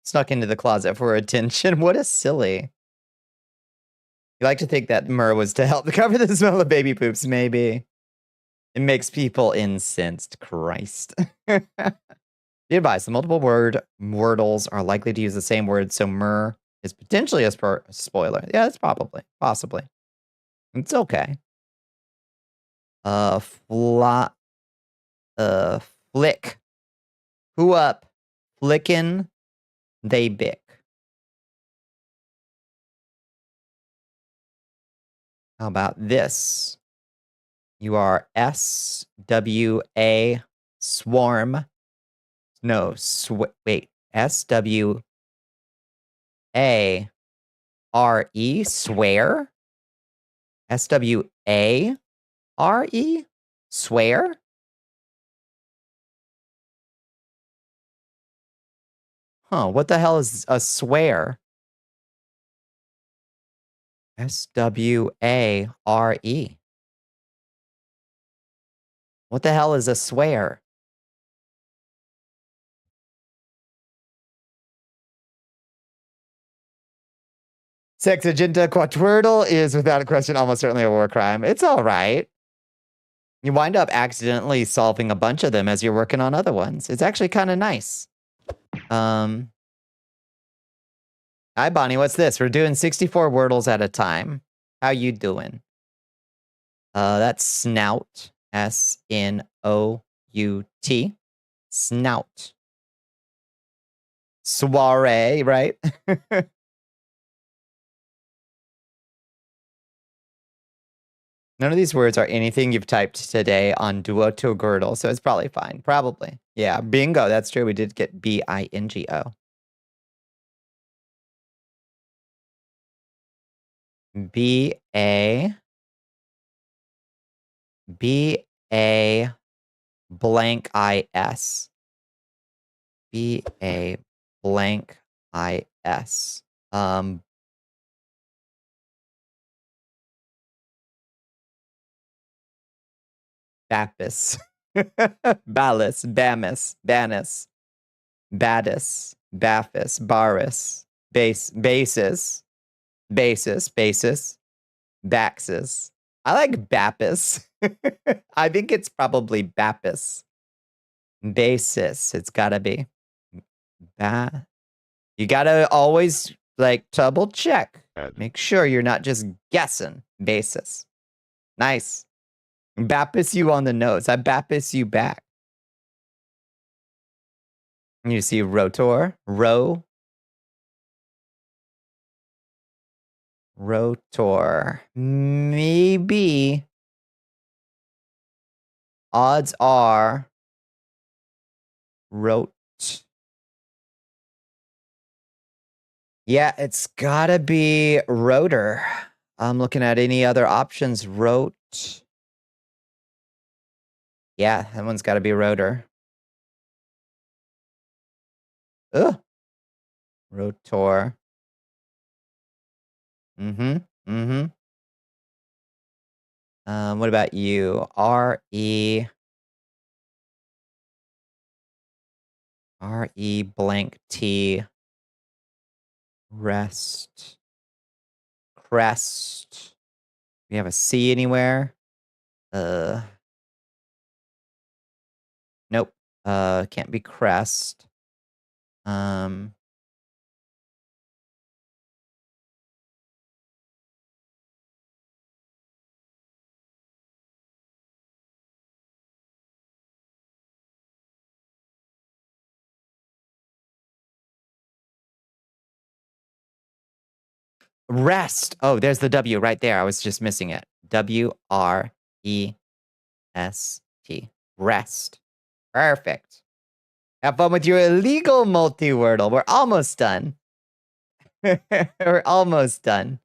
Snuck into the closet for attention. What a silly. You like to think that myrrh was to help cover the smell of baby poops, maybe. It makes people incensed. Christ. Be advised, the multiple word wordles are likely to use the same word, so myrrh is potentially a spoiler. Yeah, it's possibly. It's okay. Flick. Who up? Flickin' they bick. How about this? You are S-W-A swarm. No, wait. S-W-A-R-E swear? S-W-A-R-E swear? Huh, what the hell is a swear? S-W-A-R-E. What the hell is a swear? Sexagenta quattuordle is without a question almost certainly a war crime. It's all right. You wind up accidentally solving a bunch of them as you're working on other ones. It's actually kind of nice. Hi, Bonnie. What's this? We're doing 64 wordles at a time. How you doing? That's snout. S-N-O-U-T. Snout. Soiree, right? None of these words are anything you've typed today on Duo to Girdle, so it's probably fine. Probably. Yeah, bingo. That's true. We did get B-I-N-G-O. B-A blank I-S. B-A blank is. Bapis. Ballis, Bamis, Banis, Badis, Baphis, Baris, Basis, Baxis. I like Bapis. I think it's probably Bapis. Basis, it's gotta be. You gotta always like double check. Add. Make sure you're not just guessing. Basis. Nice. Bapis you on the nose. I Bapis you back. You see rotor, rotor. Maybe odds are rot. Yeah, it's gotta be rotor. I'm looking at any other options. Rot. Yeah, that one's gotta be rotor. Ugh. Rotor. Mm-hmm. What about you? R-E blank T. Rest. Crest. We have a C anywhere? Nope. Can't be crest. Rest. Oh, there's the W right there. I was just missing it. W-R-E-S-T. Rest. Perfect. Have fun with your illegal multi-wordle. We're almost done. We're almost done.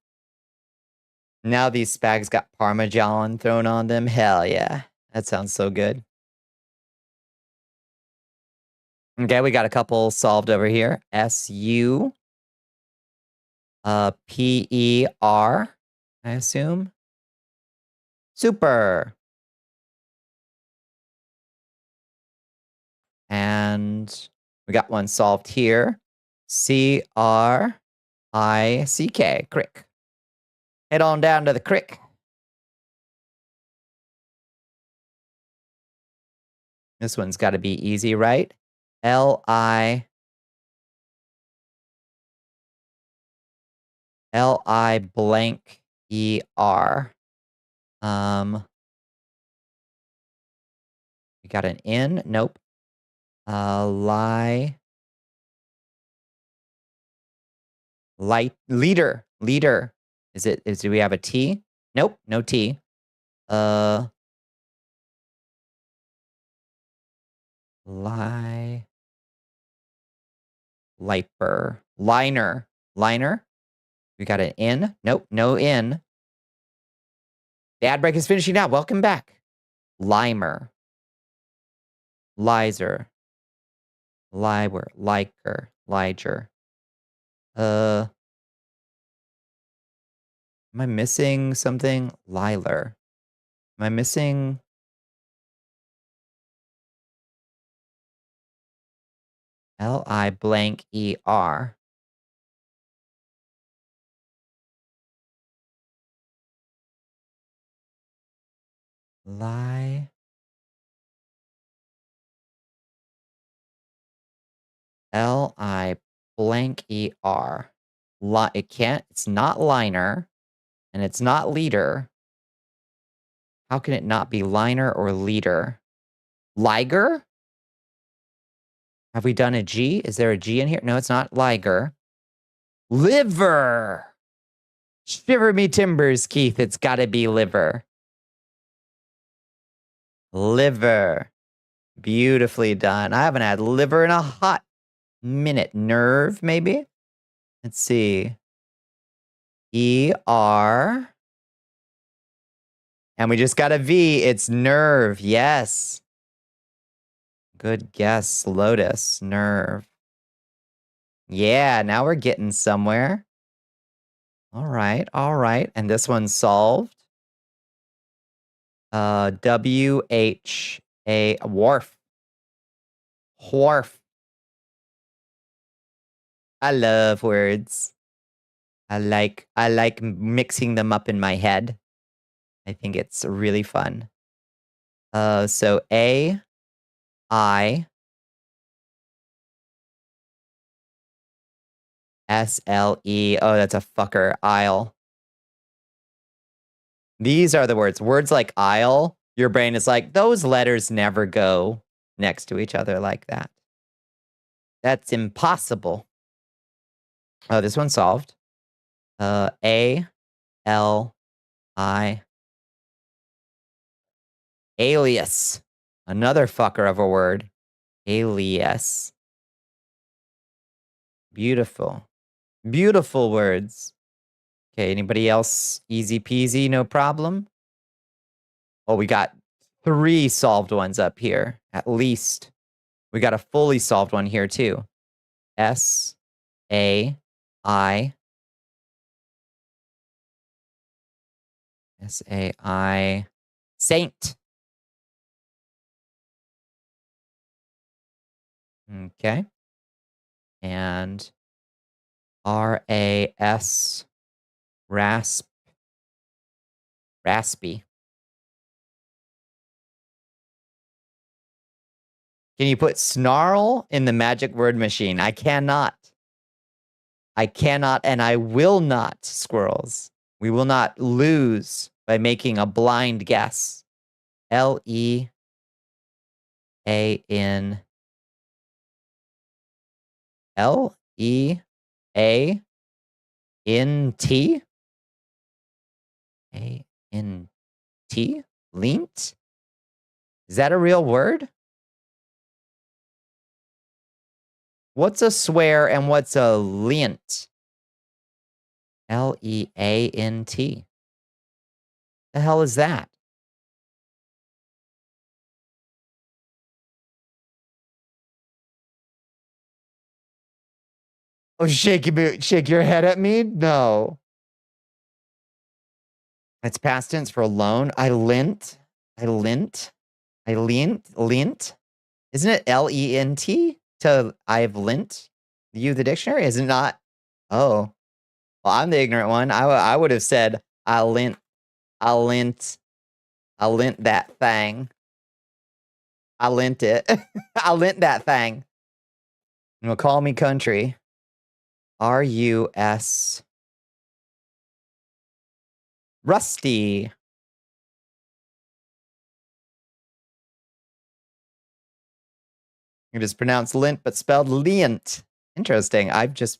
Now these spags got Parmesan thrown on them. Hell yeah. That sounds so good. Okay, we got a couple solved over here. S-U. P-E-R, I assume. Super. And we got one solved here. C-R-I-C-K, crick. Head on down to the crick. This one's got to be easy, right? L-I blank E-R. We got an N? Nope. Leader. Do we have a T? Nope, no T. Liper. Liner. We got an N? Nope, no N. The ad break is finishing now. Welcome back. Limer. Lizer. Liber. Liker. Liger. Am I missing something? Liler. Am I missing? L-I blank E-R. L-I blank E-R. It's not liner, and it's not leader. How can it not be liner or leader? Liger? Have we done a G? Is there a G in here? No, it's not liger. Liver! Shiver me timbers, Keith. It's gotta be liver. Liver. Beautifully done. I haven't had liver in a hot minute. Nerve, maybe? Let's see. E-R. And we just got a V. It's nerve. Yes. Good guess, Lotus. Nerve. Yeah, now we're getting somewhere. All right, all right. And this one's solved. W-H-A, wharf. Wharf. I love words. I like mixing them up in my head. I think it's really fun. So A, I, S-L-E. Oh, that's a fucker. Aisle. These are the words. Words like aisle, your brain is like, those letters never go next to each other like that. That's impossible. Oh, this one's solved. A, L, I. Alias. Another fucker of a word. Alias. Beautiful. Beautiful words. Okay, anybody else? Easy peasy, no problem. Oh, we got 3 solved ones up here, at least. We got a fully solved one here, too. S-A-I. S-A-I. Saint. Okay. And R-A-S. Rasp. Raspy. Can you put snarl in the magic word machine? I cannot. I cannot and I will not, squirrels. We will not lose by making a blind guess. L-E-A-N. L-E-A-N-T? A-N-T? Lint? Is that a real word? What's a swear and what's a lint? L-E-A-N-T. The hell is that? Oh, shake your head at me? No. It's past tense for loan. I lent. Isn't it L-E-N-T? To I've lent you the dictionary? Is it not? Oh. Well, I'm the ignorant one. I would have said I lent that thing. I lent it. I lent that thing. Well, call me country. R-U-S. Rusty. It is pronounced lint, but spelled lient. Interesting. I guess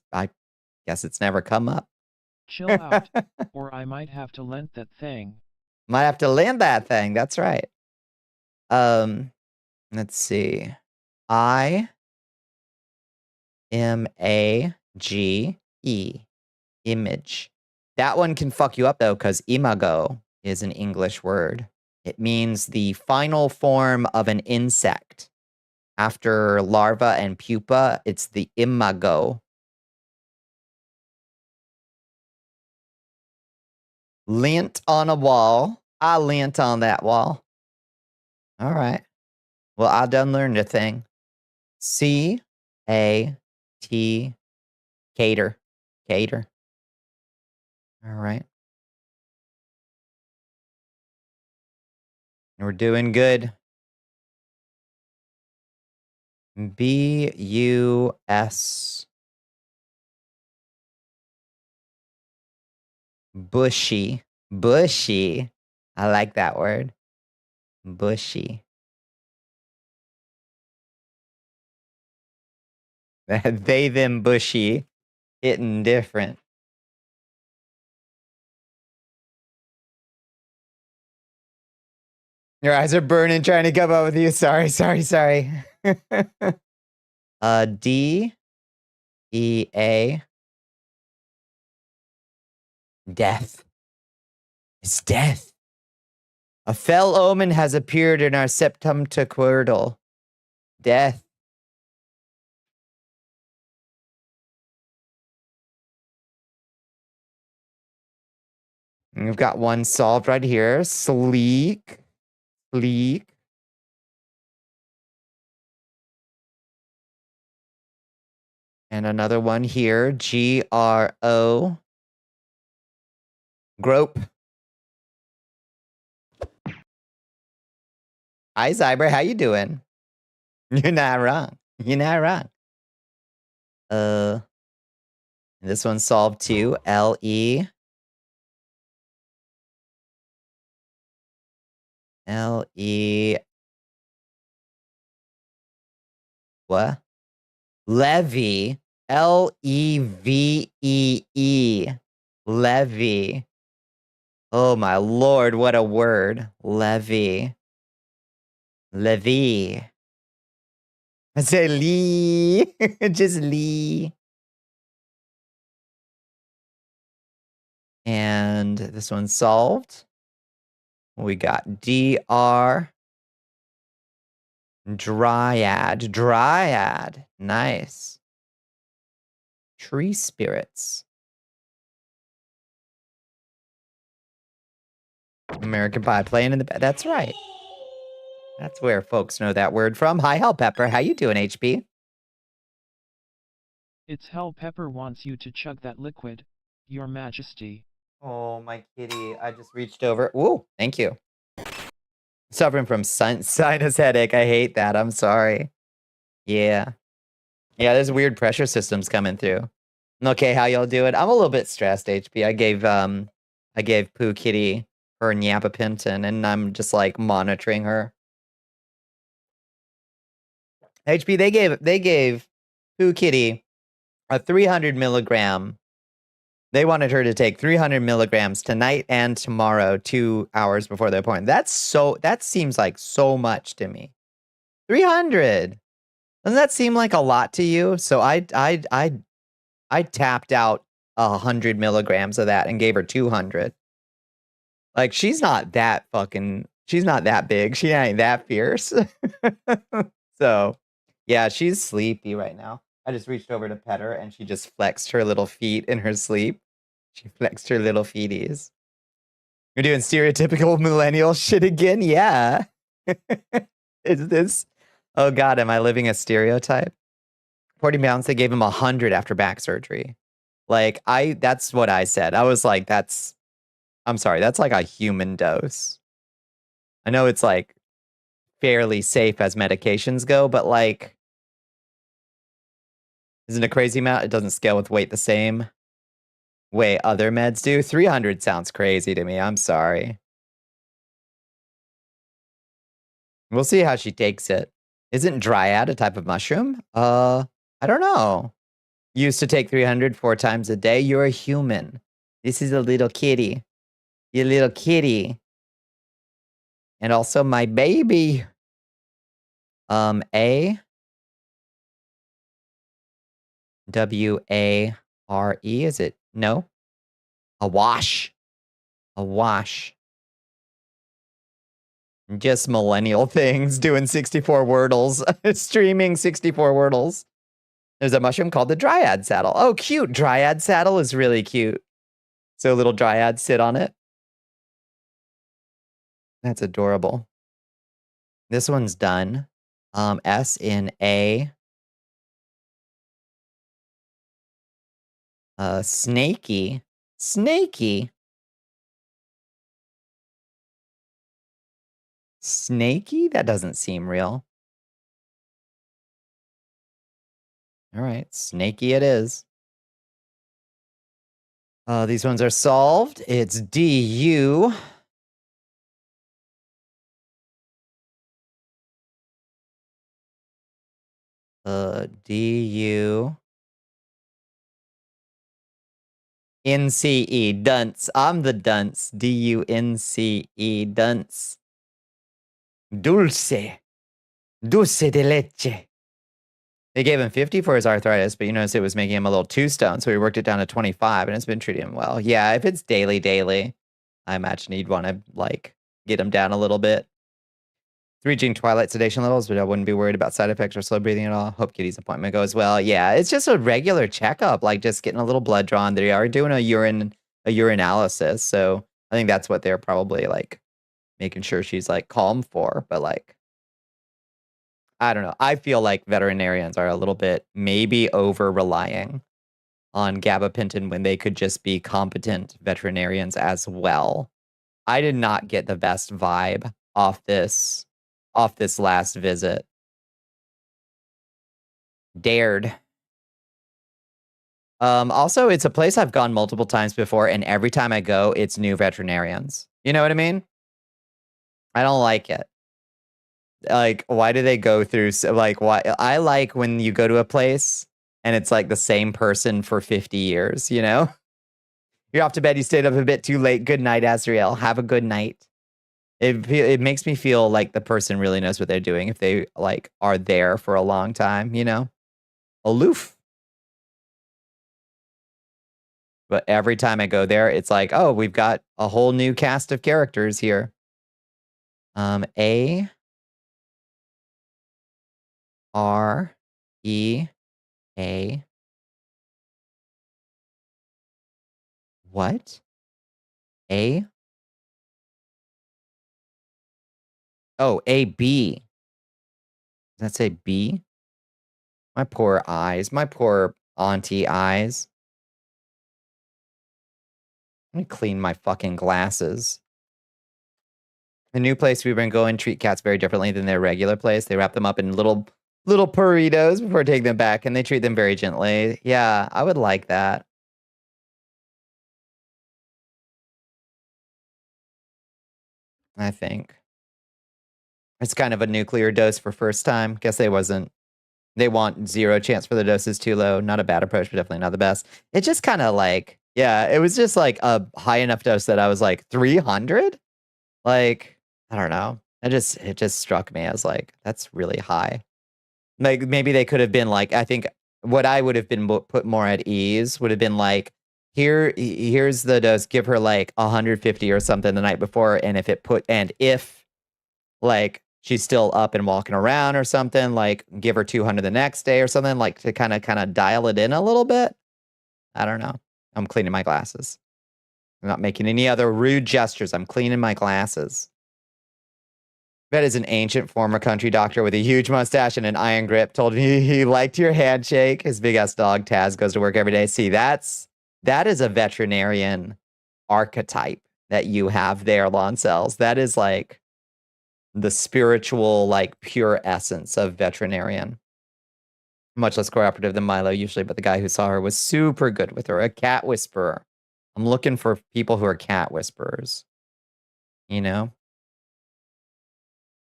it's never come up. Chill out, or I might have to lend that thing. Might have to lend that thing. That's right. Let's see. I-M-A-G-E. Image. That one can fuck you up, though, because imago is an English word. It means the final form of an insect. After larva and pupa, it's the imago. Lint on a wall. I lint on that wall. All right. Well, I done learned a thing. C-A-T. Cater. Cater. All right. We're doing good. B-U-S. Bushy. Bushy. I like that word. Bushy. They, them, bushy. Hitting different. Your eyes are burning trying to come up with you. Sorry. D-E-A. Death. It's death. A fell omen has appeared in our septemquirtle. Death. And we've got one solved right here. Sleek. Sleek. And another one here. G-R-O. Grope. Hi, Zyber. How you doing? You're not wrong. You're not wrong. This one's solved too. L-E. L-E. What? Levy. L-E-V-E-E. Levy. Oh my lord, what a word. Levy. Levy. I say Lee. Just Lee. And this one's solved. We got D-R. Dryad. Dryad. Nice. Tree spirits. American Pie playing in the bed. That's right. That's where folks know that word from. Hi, Hell Pepper. How you doing, HP? It's Hell Pepper wants you to chug that liquid, Your Majesty. Oh, my kitty. I just reached over. Ooh, thank you. Suffering from sinus headache. I hate that. I'm sorry. Yeah. Yeah, there's weird pressure systems coming through. Okay, how y'all doing? I'm a little bit stressed, HP. I gave Pooh Kitty her Nyapapinton, and I'm just like monitoring her. HP, they gave Pooh Kitty a 300 milligram. They wanted her to take 300 milligrams tonight and tomorrow, 2 hours before the appointment. That seems like so much to me. 300. Doesn't that seem like a lot to you? So I tapped out 100 milligrams of that and gave her 200. Like, she's not that big. She ain't that fierce. So, yeah, she's sleepy right now. I just reached over to pet her and she just flexed her little feet in her sleep. She flexed her little feeties. You're doing stereotypical millennial shit again? Yeah. Is this? Oh God, am I living a stereotype? 40 pounds, they gave him 100 after back surgery. Like, that's what I said. I was like, I'm sorry, that's like a human dose. I know it's like fairly safe as medications go, but like, isn't it a crazy amount? It doesn't scale with weight the same way other meds do. 300 sounds crazy to me. I'm sorry. We'll see how she takes it. Isn't Dryad a type of mushroom? I don't know. Used to take 300 4 times a day. You're a human. This is a little kitty. You little kitty. And also my baby. A. W-A-R-E, is it? No. A wash. A wash. Just millennial things, doing 64 wordles. Streaming 64 wordles. There's a mushroom called the Dryad saddle. Oh, cute. Dryad saddle is really cute. So little dryads sit on it. That's adorable. This one's done. S in A. Snaky. Snaky. Snaky? That doesn't seem real. All right, snaky it is. These ones are solved. It's DU. DU. NCE, dunce. I'm the dunce. D-U-N-C-E, dunce. Dulce. Dulce de leche. They gave him 50 for his arthritis, but you notice it was making him a little too stoned, so we worked it down to 25, and it's been treating him well. Yeah, if it's daily, I imagine he'd want to, like, get him down a little bit. It's reaching twilight sedation levels, but I wouldn't be worried about side effects or slow breathing at all. Hope Kitty's appointment goes well. Yeah, it's just a regular checkup, like just getting a little blood drawn. They are doing a urinalysis, so I think that's what they're probably like making sure she's like calm for. But like, I don't know. I feel like veterinarians are a little bit maybe over relying on gabapentin when they could just be competent veterinarians as well. I did not get the best vibe off this last visit. Dared. Also, it's a place I've gone multiple times before, and every time I go, it's new veterinarians. You know what I mean? I don't like it. Like, why do they go through like why I like when you go to a place and it's like the same person for 50 years, you know? You're off to bed, you stayed up a bit too late. Good night, Azriel. Have a good night. It makes me feel like the person really knows what they're doing if they like are there for a long time, you know? Aloof. But every time I go there, it's like, oh, we've got a whole new cast of characters here. A R E A. What? A? Oh, A B. Does that say B? My poor eyes. My poor auntie eyes. Let me clean my fucking glasses. The new place we've been going treat cats very differently than their regular place. They wrap them up in little burritos before taking them back, and they treat them very gently. Yeah, I would like that. I think. It's kind of a nuclear dose for first time. Guess they want 0 chance for the doses too low. Not a bad approach, but definitely not the best. It just kind of like, yeah, it was just like a high enough dose that I was like 300? Like, I don't know. It just struck me as like, that's really high. Like maybe they could have been like, I think what I would have been put more at ease would have been like, here's the dose, give her like 150 or something the night before. And if like she's still up and walking around or something, like give her 200 the next day or something, like to kind of dial it in a little bit. I don't know. I'm cleaning my glasses. I'm not making any other rude gestures. I'm cleaning my glasses. That is an ancient former country doctor with a huge mustache and an iron grip. Told me he liked your handshake. His big ass dog Taz goes to work every day. See, that is a veterinarian archetype that you have there, Loncels. That is like the spiritual, like pure essence of veterinarian. Much less cooperative than Milo usually, but the guy who saw her was super good with her. A cat whisperer. I'm looking for people who are cat whisperers. You know?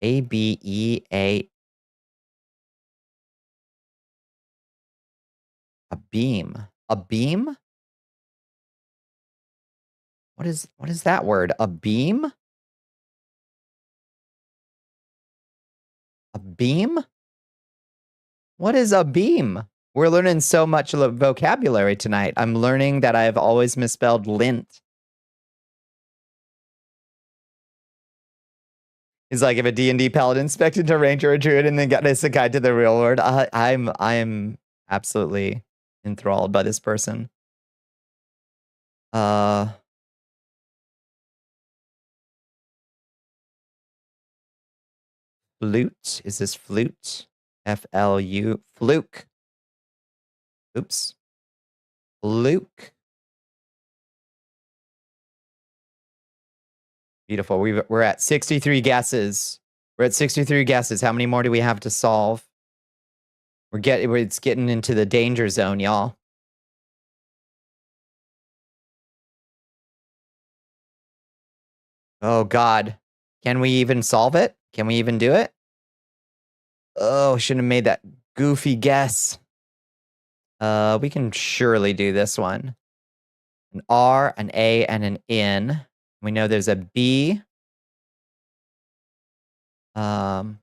A-B-E-A. A beam. A beam? What is that word? A beam? A beam? What is a beam? We're learning so much vocabulary tonight. I'm learning that I've always misspelled lint. It's like if a D&D paladin spec'd into a ranger or a druid and then got us a guide to the real world. I'm absolutely enthralled by this person. Flute? Is this flute? F-L-U. Fluke. Oops. Fluke. Beautiful. We're at 63 guesses. We're at 63 guesses. How many more do we have to solve? It's getting into the danger zone, y'all. Oh God. Can we even solve it? Can we even do it? Oh, shouldn't have made that goofy guess. We can surely do this one. An R, an A, and an N. We know there's a B. Urban.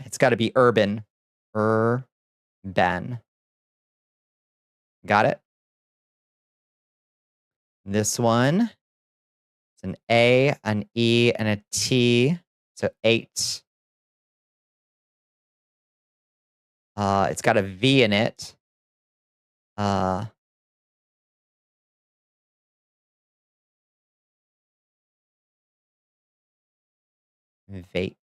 It's got to be urban. Urban. Got it? This one. It's an A, an E, and a T. So 8. It's got a V in it. Vate.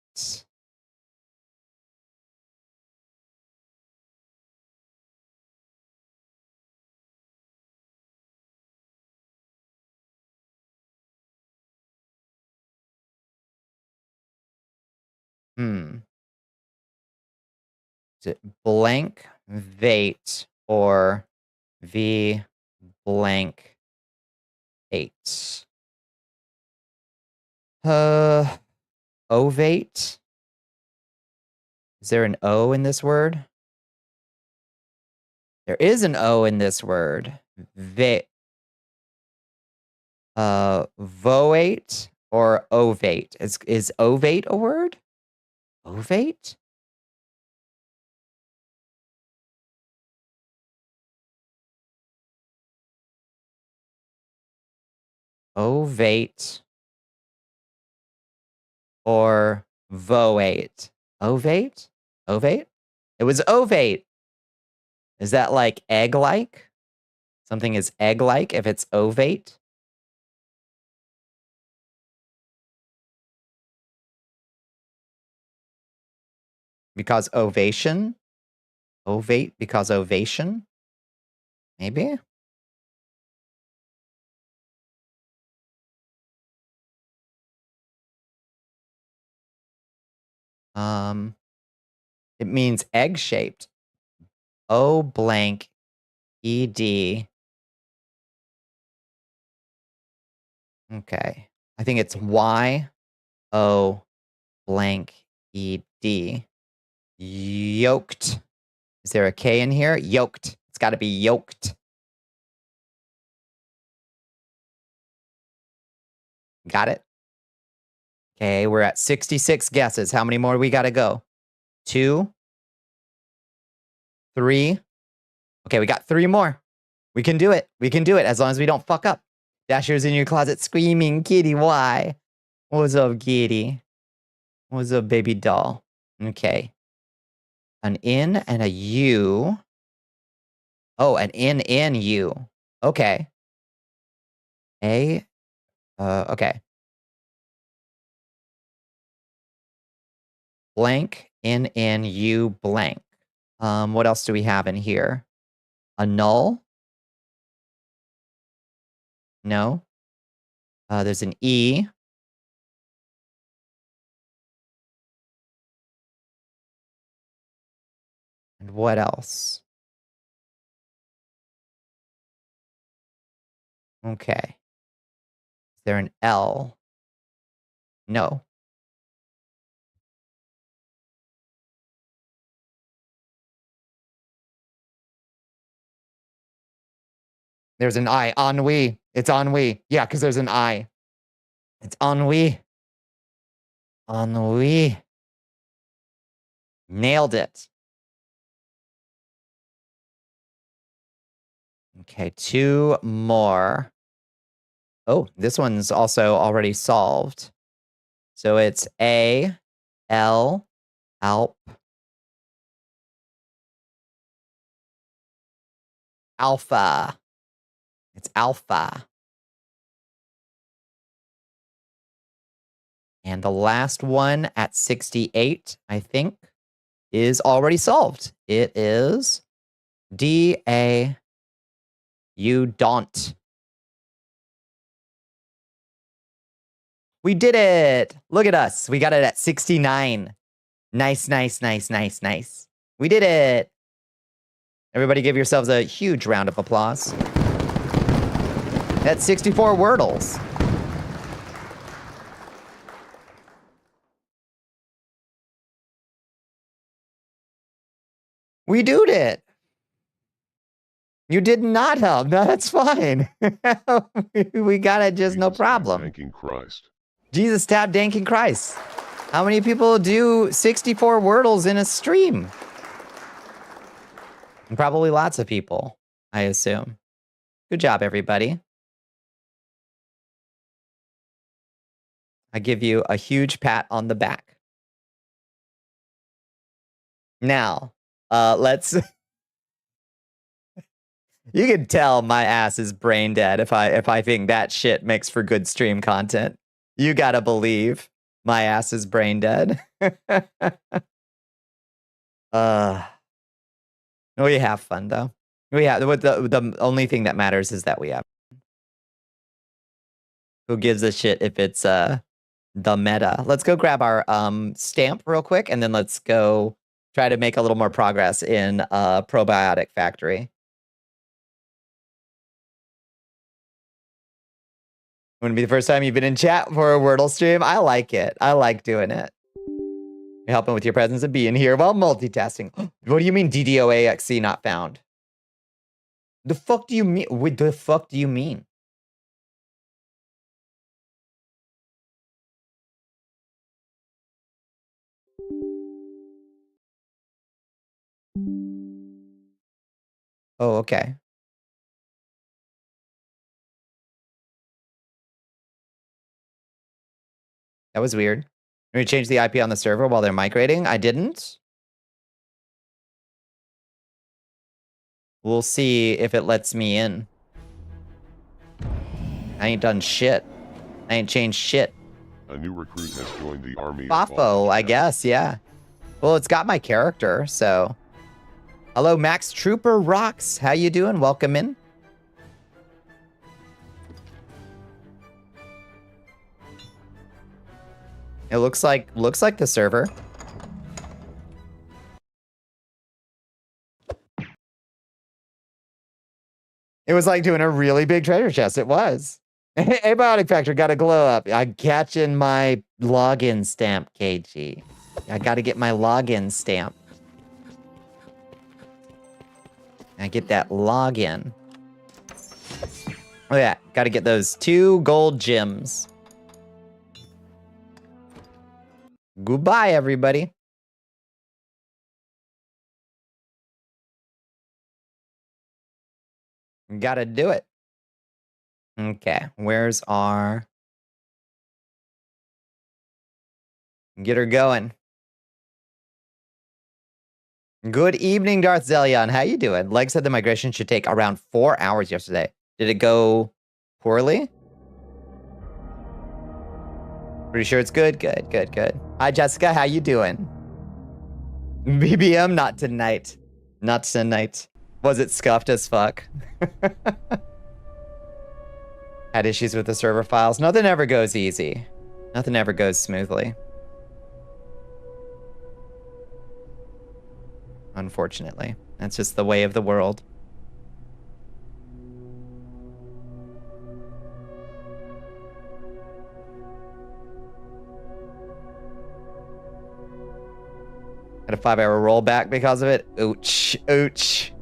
Is it blank vate or v blank 8? Ovate? Is there an O in this word? There is an O in this word. Voate or ovate? Is ovate a word? Ovate? Ovate or voate? Ovate? Ovate? It was ovate. Is that like egg-like? Something is egg-like if it's ovate? Because ovation? Ovate because ovation? Maybe? It means egg-shaped. O blank ED. Okay. I think it's Y O blank ED. Yoked. Is there a K in here? Yoked. It's got to be yoked. Got it? Okay, we're at 66 guesses. How many more we got to go? 2, 3. Okay, we got 3 more. We can do it. We can do it as long as we don't fuck up. Dasher's in your closet screaming, kitty, why? What's up, kitty? What's up, baby doll? Okay. An in and a U. Oh, an in U. Okay. Okay. Blank, in U blank. What else do we have in here? A null? No. There's an E. And what else? Okay. Is there an L? No. There's an I. Ennui. It's ennui. Yeah, because there's an I. It's ennui. Ennui. Nailed it. Okay, 2 more. Oh, this one's also already solved. So it's A, L, alp, alpha. It's alpha. And the last one at 68, I think, is already solved. It is D-A, you don't. We did it. Look at us. We got it at 69. Nice, nice, nice, nice, nice. We did it. Everybody give yourselves a huge round of applause. That's 64 Wordles. We did it. You did not help. No, that's fine. We got it just no problem. Thanking Christ. Jesus tapped danking Christ. How many people do 64 Wordles in a stream? Probably lots of people, I assume. Good job, everybody. I give you a huge pat on the back. Now, let's... You can tell my ass is brain dead if I think that shit makes for good stream content. You gotta believe. My ass is brain dead. We have fun though. The only thing that matters is that we have. Who gives a shit if it's the meta? Let's go grab our stamp real quick, and then let's go try to make a little more progress in Probiotic Factory. Wouldn't be the first time you've been in chat for a Wordle stream. I like it. I like doing it. You're helping with your presence of being here while multitasking. What do you mean DDoAXC not found? The fuck do you mean? What the fuck do you mean? Oh, okay. That was weird. We changed the IP on the server while they're migrating. I didn't. We'll see if it lets me in. I ain't done shit. I ain't changed shit. A new recruit has joined the army. Bafo, I guess, yeah. Well, it's got my character, so. Hello, Max Trooper Rocks. How you doing? Welcome in. It looks like the server. It was like doing a really big treasure chest. It was. Abiotic Factor got to glow up. I'm catching my login stamp, KG. I got to get my login stamp. I get that login. Oh yeah, got to get those 2 gold gems. Goodbye, everybody. Gotta do it. Okay, where's our... Get her going. Good evening, Darth Zelion. How you doing? Leg said the migration should take around 4 hours yesterday. Did it go poorly? Pretty sure it's good. Good. Hi, Jessica. How you doing? BBM, not tonight. Not tonight. Was it scuffed as fuck? Had issues with the server files. Nothing ever goes easy. Nothing ever goes smoothly. Unfortunately. That's just the way of the world. Had a 5-hour rollback because of it. Ouch. Ouch.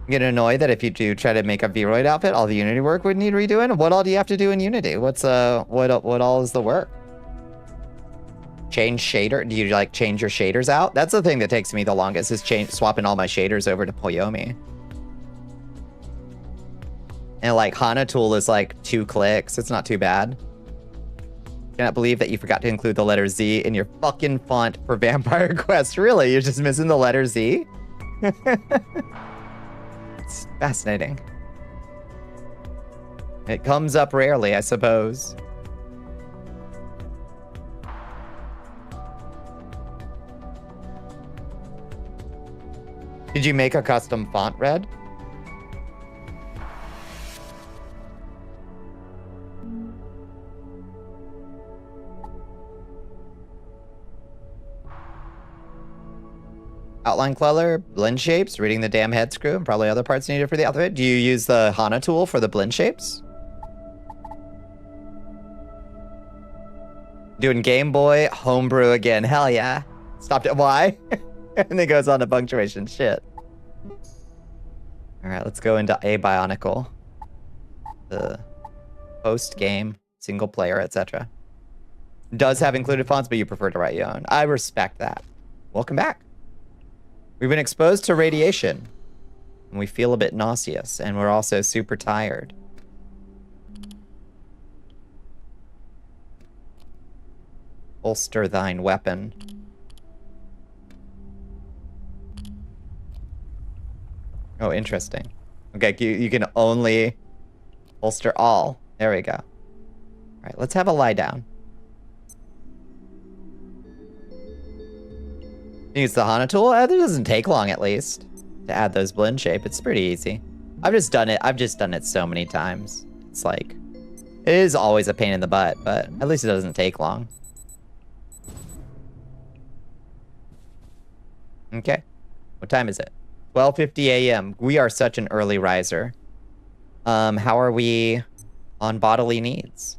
I'm getting annoyed that if you do try to make a Vroid outfit, all the Unity work would need redoing. What all do you have to do in Unity? What's what all is the work? Change shader? Do you like change your shaders out? That's the thing that takes me the longest, is swapping all my shaders over to Poyomi. And like Hana tool is like 2 clicks. It's not too bad. Cannot believe that you forgot to include the letter Z in your fucking font for Vampire Quest. Really? You're just missing the letter Z? It's fascinating. It comes up rarely, I suppose. Did you make a custom font, Red? Outline color, blend shapes, reading the damn head screw, and probably other parts needed for the outfit. Do you use the Hana tool for the blend shapes? Doing Game Boy homebrew again. Hell yeah. Stopped at Y. And then goes on to punctuation. Shit. Alright, let's go into Abionical. The post-game, single player, etc. Does have included fonts, but you prefer to write your own. I respect that. Welcome back. We've been exposed to radiation. And we feel a bit nauseous. And we're also super tired. Holster thine weapon. Oh, interesting. Okay, you can only holster all. There we go. All right, let's have a lie down. Use the Hana tool. That doesn't take long, at least, to add those blend shape. It's pretty easy. I've just done it so many times. It's like, it is always a pain in the butt, but at least it doesn't take long. Okay. What time is it? 12:50 a.m. We are such an early riser. How are we on bodily needs?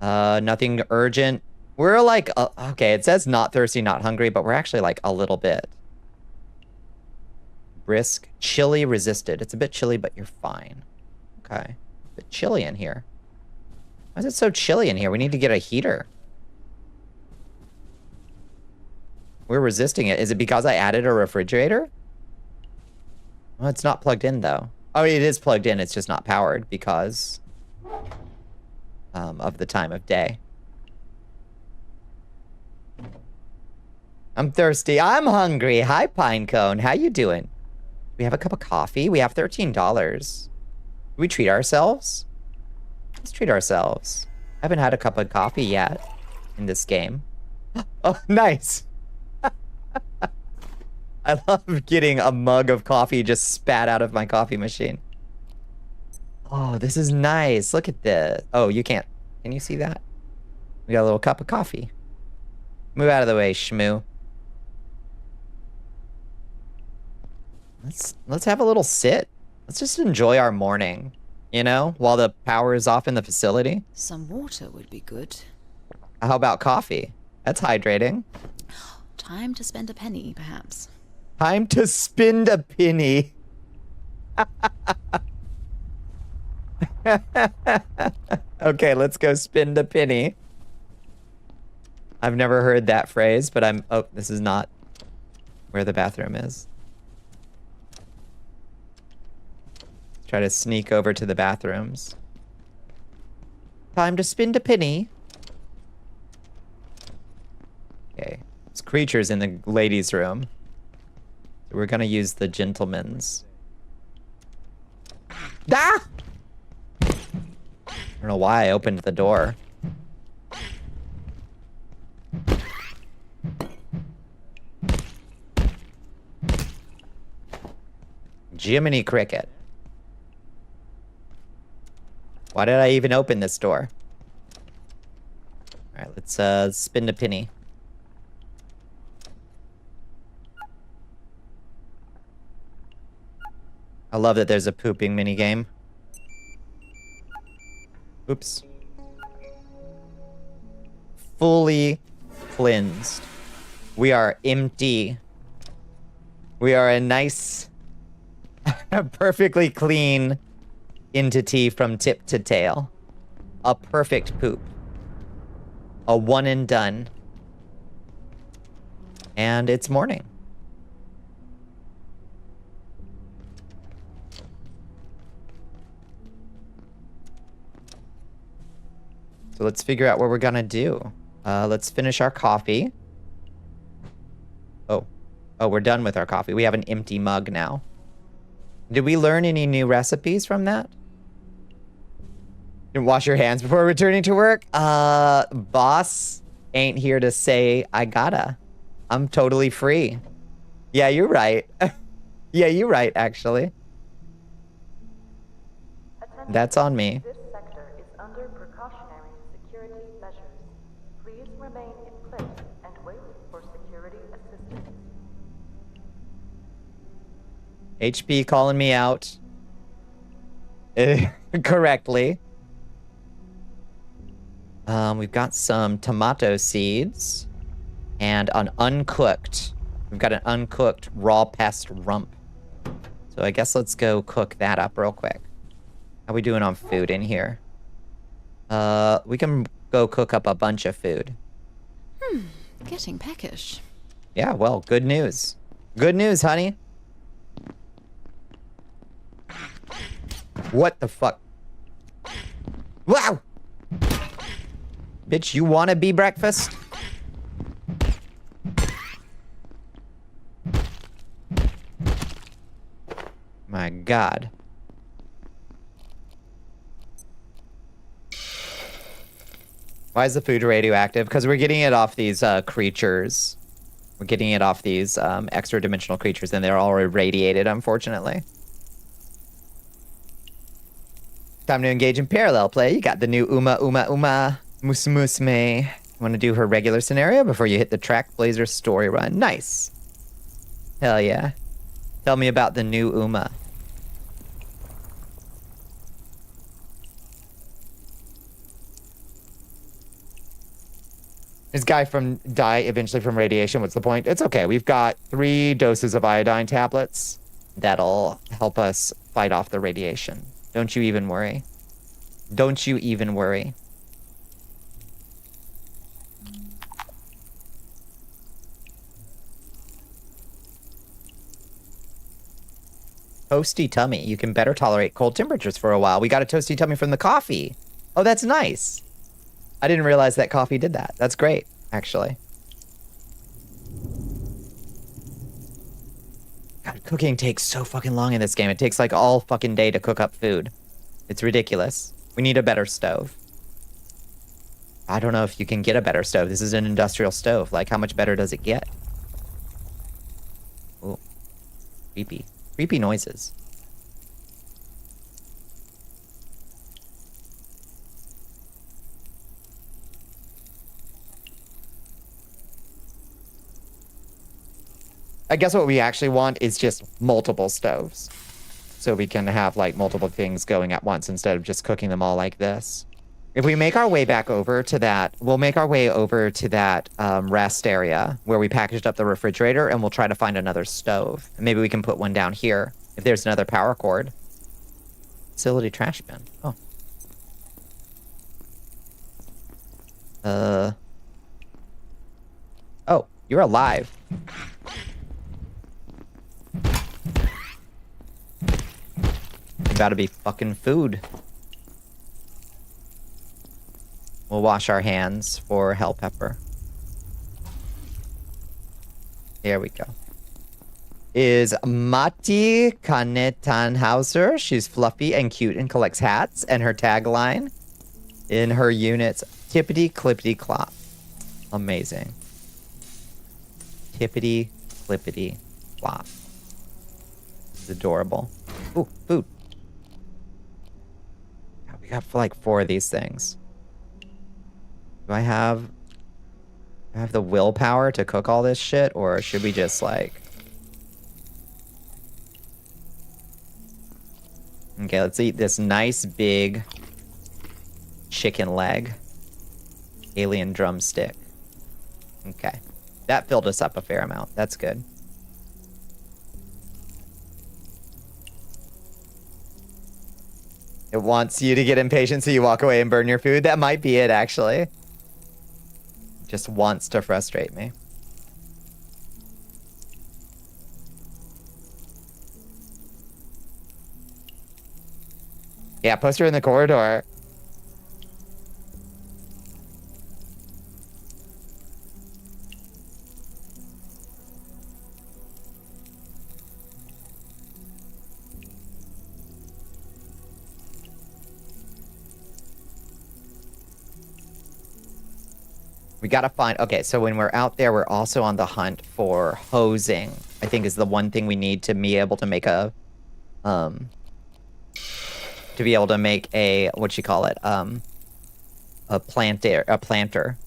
Nothing urgent. We're like, okay, it says not thirsty, not hungry, but we're actually like a little bit. Brisk, chilly, resisted. It's a bit chilly, but you're fine. Okay. A bit chilly in here. Why is it so chilly in here? We need to get a heater. We're resisting it. Is it because I added a refrigerator? Well, it's not plugged in, though. Oh, it is plugged in. It's just not powered because of the time of day. I'm thirsty. I'm hungry. Hi, Pinecone. How you doing? We have a cup of coffee. We have $13. Do we treat ourselves? Let's treat ourselves. I haven't had a cup of coffee yet in this game. Oh, nice. I love getting a mug of coffee just spat out of my coffee machine. Oh, this is nice. Look at this. Oh, you can't. Can you see that? We got a little cup of coffee. Move out of the way, Shmoo. Let's have a little sit. Let's just enjoy our morning, you know, while the power is off in the facility. Some water would be good. How about coffee? That's hydrating. Time to spend a penny, perhaps. Time to spend a penny. Okay, let's go spend a penny. I've never heard that phrase, but oh, this is not where the bathroom is. Try to sneak over to the bathrooms. Time to spend a penny. Okay. There's creatures in the ladies' room. So we're gonna use the gentleman's. Ah! I don't know why I opened the door. Jiminy Cricket. Why did I even open this door? Alright, let's spin a penny. I love that there's a pooping minigame. Oops. Fully cleansed. We are empty. We are a nice, perfectly clean entity from tip to tail. A perfect poop. A one and done. And it's morning. So let's figure out what we're gonna do. Let's finish our coffee. Oh, we're done with our coffee. We have an empty mug now. Did we learn any new recipes from that? Didn't wash your hands before returning to work? Boss ain't here to say I gotta. I'm totally free. Yeah, you're right. Yeah, you're right, actually. That's on me. This sector is under precautionary security measures. Please remain in place and wait for security assistance. HP calling me out. Correctly. We've got some tomato seeds and an uncooked. We've got an uncooked raw pest rump. So I guess let's go cook that up real quick. How we doing on food in here? We can go cook up a bunch of food. Getting peckish. Yeah, well, good news. Good news, honey. What the fuck? Wow! Bitch, you wanna be breakfast? God. Why is the food radioactive? Because we're getting it off these creatures. We're getting it off these extra-dimensional creatures, and they're all irradiated, unfortunately. Time to engage in parallel play. You got the new Uma Musme. Want to do her regular scenario before you hit the Track Blazer story run. Nice. Hell yeah. Tell me about the new Uma. This guy die eventually from radiation. What's the point? It's okay. We've got 3 doses of iodine tablets that'll help us fight off the radiation. Don't you even worry. Don't you even worry. Toasty tummy. You can better tolerate cold temperatures for a while. We got a toasty tummy from the coffee. Oh, that's nice. I didn't realize that coffee did that. That's great, actually. God, cooking takes so fucking long in this game. It takes like all fucking day to cook up food. It's ridiculous. We need a better stove. I don't know if you can get a better stove. This is an industrial stove. Like, how much better does it get? Ooh. Creepy. Creepy noises. I guess what we actually want is just multiple stoves. So we can have like multiple things going at once instead of just cooking them all like this. If we make our way back over to that, we'll make our way over to that rest area where we packaged up the refrigerator, and we'll try to find another stove. And maybe we can put one down here if there's another power cord. Facility trash bin. Oh. Oh, you're alive. About to be fucking food. We'll wash our hands for hell pepper. There we go. Is Mati Kanetanhauser. She's fluffy and cute and collects hats. And her tagline in her unit's tippity clippity clop. Amazing. Tippity clippity flop. It's adorable. Ooh, food. God, we got like 4 of these things. Do I have the willpower to cook all this shit, or should we just like... Okay, let's eat this nice big chicken leg. Alien drumstick. Okay. That filled us up a fair amount. That's good. It wants you to get impatient so you walk away and burn your food. That might be it, actually. It just wants to frustrate me. Yeah, poster in the corridor. We gotta find... Okay, so when we're out there, we're also on the hunt for hosing. I think is the one thing we need to be able to make a... to be able to make a... What you call it? A planter.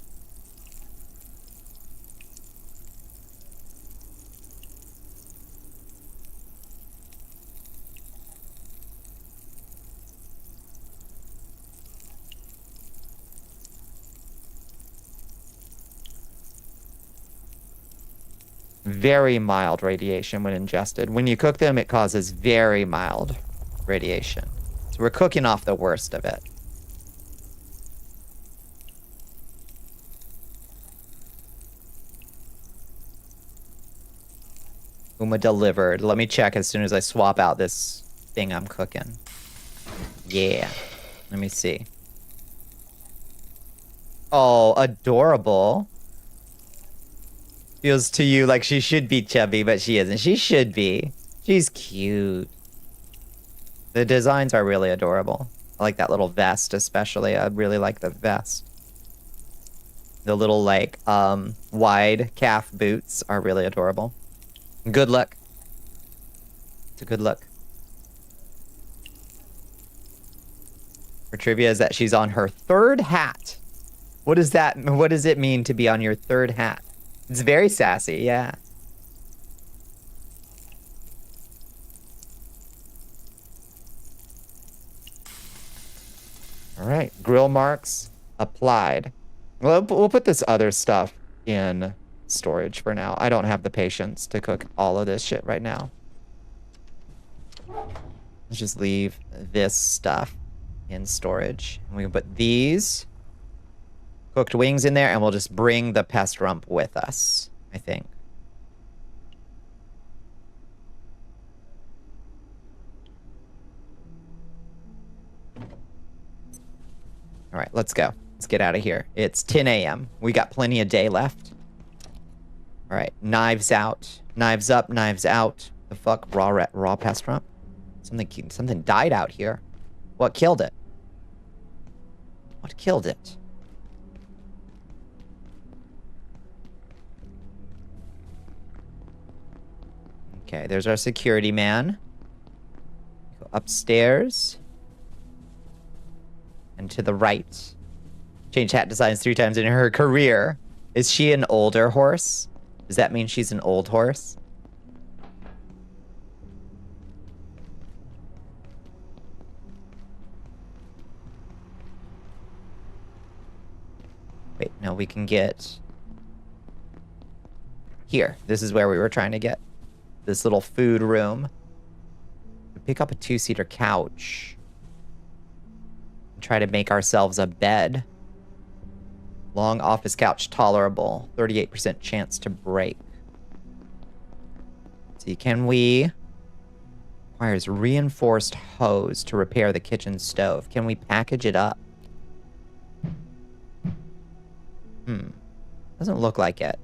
Very mild radiation when ingested. When you cook them, it causes very mild radiation. So we're cooking off the worst of it. Uma delivered. Let me check as soon as I swap out this thing I'm cooking. Yeah. Let me see. Oh, adorable. Feels to you like she should be chubby, but she isn't. She should be. She's cute. The designs are really adorable. I like that little vest especially. I really like the vest. The little, like, wide calf boots are really adorable. Good look. It's a good look. Her trivia is that she's on her third hat. What does it mean to be on your third hat? It's very sassy, yeah. All right, grill marks applied. Well, we'll put this other stuff in storage for now. I don't have the patience to cook all of this shit right now. Let's just leave this stuff in storage. We can put these cooked wings in there, and we'll just bring the pest rump with us, I think. All right, let's go. Let's get out of here. It's 10 a.m. We got plenty of day left. All right, knives out. Knives up, knives out. The fuck? Raw pest rump? Something died out here. What killed it? What killed it? Okay, there's our security man. Go upstairs. And to the right. Changed hat designs 3 times in her career. Is she an older horse? Does that mean she's an old horse? Wait, no, we can get... Here. This is where we were trying to get. This little food room. We pick up a 2-seater couch. And try to make ourselves a bed. Long office couch tolerable. 38% chance to break. Let's see, can we... Requires reinforced hose to repair the kitchen stove. Can we package it up? Doesn't look like it.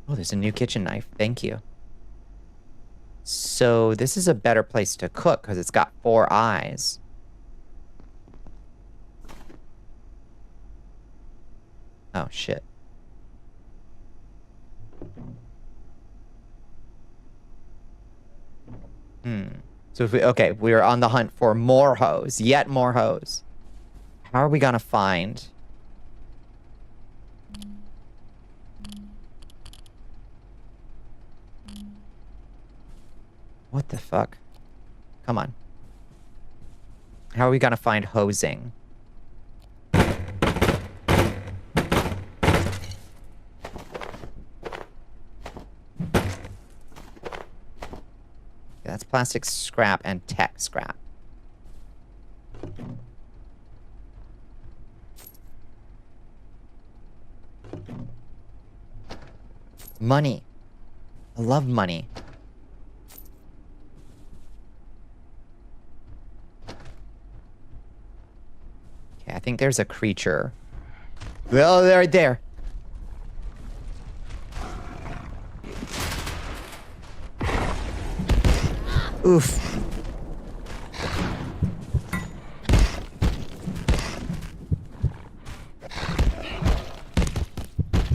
Oh, there's a new kitchen knife. Thank you. So this is a better place to cook because it's got 4 eyes. Oh, shit. So if we... Okay, we are on the hunt for more hose. Yet more hose. How are we gonna find... What the fuck? Come on. How are we gonna find hosing? That's plastic scrap and tech scrap. Money. I love money. Okay, I think there's a creature. Oh, they're right there. Oof.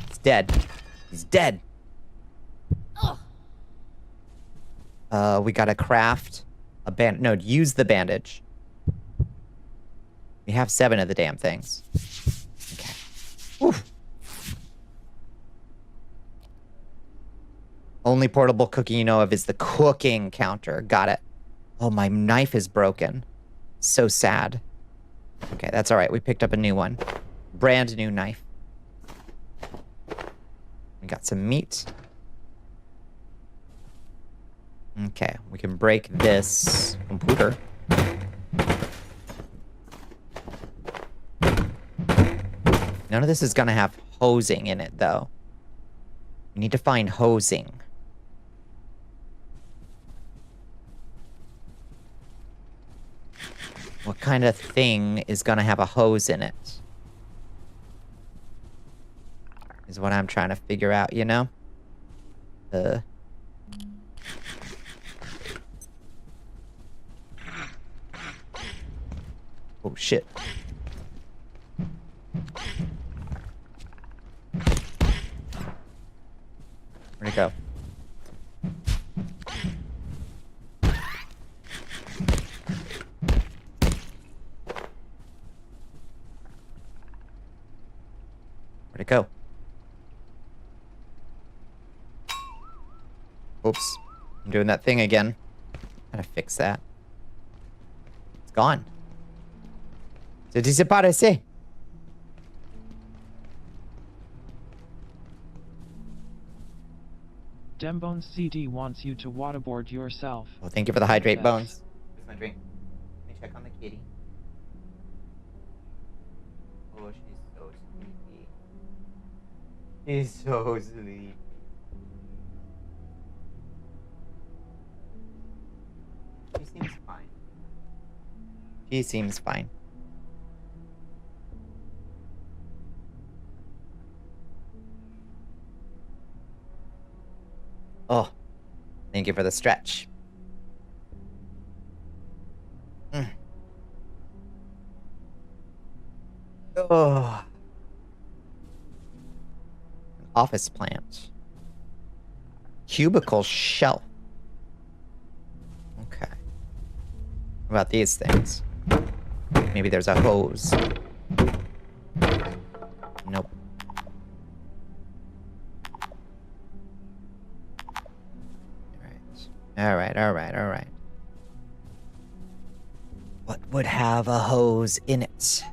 He's dead. He's dead. We gotta craft a band. No, use the bandage. We have 7 of the damn things. Okay. Oof. Only portable cooking you know of is the cooking counter. Got it. Oh, my knife is broken. So sad. Okay, that's all right. We picked up a new one. Brand new knife. We got some meat. Okay, we can break this computer. None of this is gonna have hosing in it, though. We need to find hosing. What kind of thing is gonna have a hose in it? Is what I'm trying to figure out, you know? Oh, shit. Where'd it go? Where'd it go? Oops. I'm doing that thing again. Gotta fix that. It's gone. Se desaparece. Dembones CD wants you to waterboard yourself. Well, thank you for the hydrate, Yes. Bones. Here's my drink. Let me check on the kitty. Oh, she's so sleepy. She's so sleepy. She seems fine. She seems fine. Oh, thank you for the stretch. Oh. An office plant. Cubicle shelf. Okay. What about these things? Maybe there's a hose. Nope. Alright. What would have a hose in it?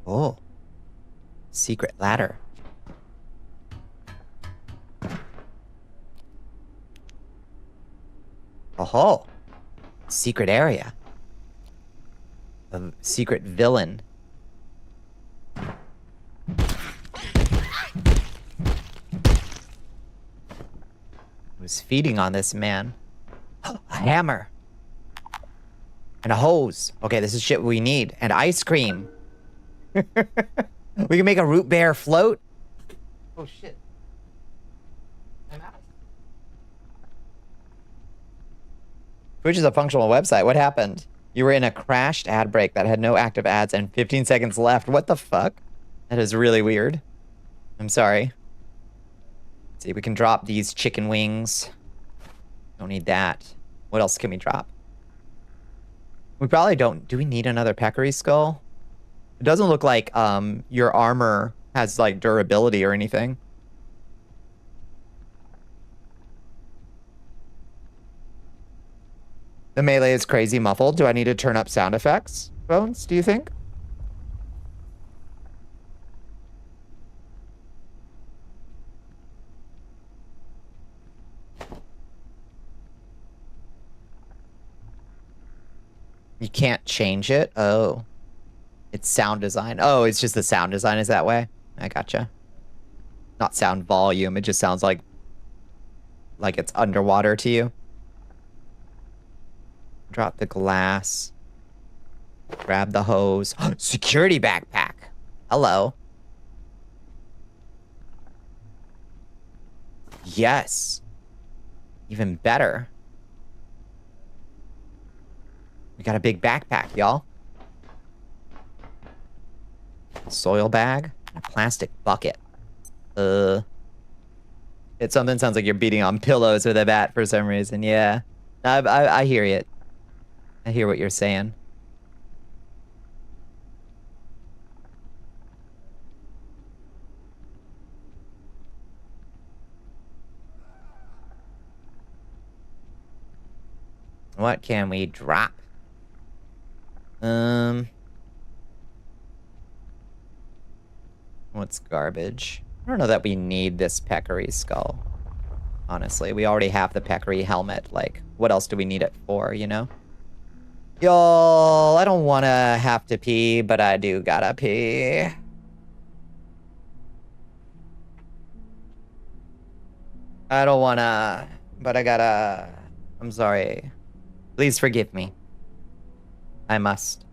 Oh. Secret ladder. Oh. Secret area. A secret villain. Was feeding on this man. A hammer. And a hose. Okay, this is shit we need. And ice cream. We can make a root beer float. Oh shit. I'm out. Twitch is a functional website. What happened? You were in a crashed ad break that had no active ads and 15 seconds left. What the fuck? That is really weird. I'm sorry. Let's see, we can drop these chicken wings. Don't need that. What else can we drop? We probably don't. Do we need another peccary skull? It doesn't look like your armor has like durability or anything. The melee is crazy muffled. Do I need to turn up sound effects, Bones, do you think? You can't change it? Oh. It's sound design. Oh, it's just the sound design is that way? I gotcha. Not sound volume. It just sounds like it's underwater to you. Drop the glass. Grab the hose. Security backpack. Hello. Yes. Even better. We got a big backpack, y'all. Soil bag. A plastic bucket. It something sounds like you're beating on pillows with a bat for some reason. Yeah. I hear it. I hear what you're saying. What can we drop? What's garbage? I don't know that we need this peccary skull. Honestly, we already have the peccary helmet. Like, what else do we need it for, you know? Y'all, I don't want to have to pee, but I do gotta pee. I don't wanna, but I gotta. I'm sorry. Please forgive me. I must.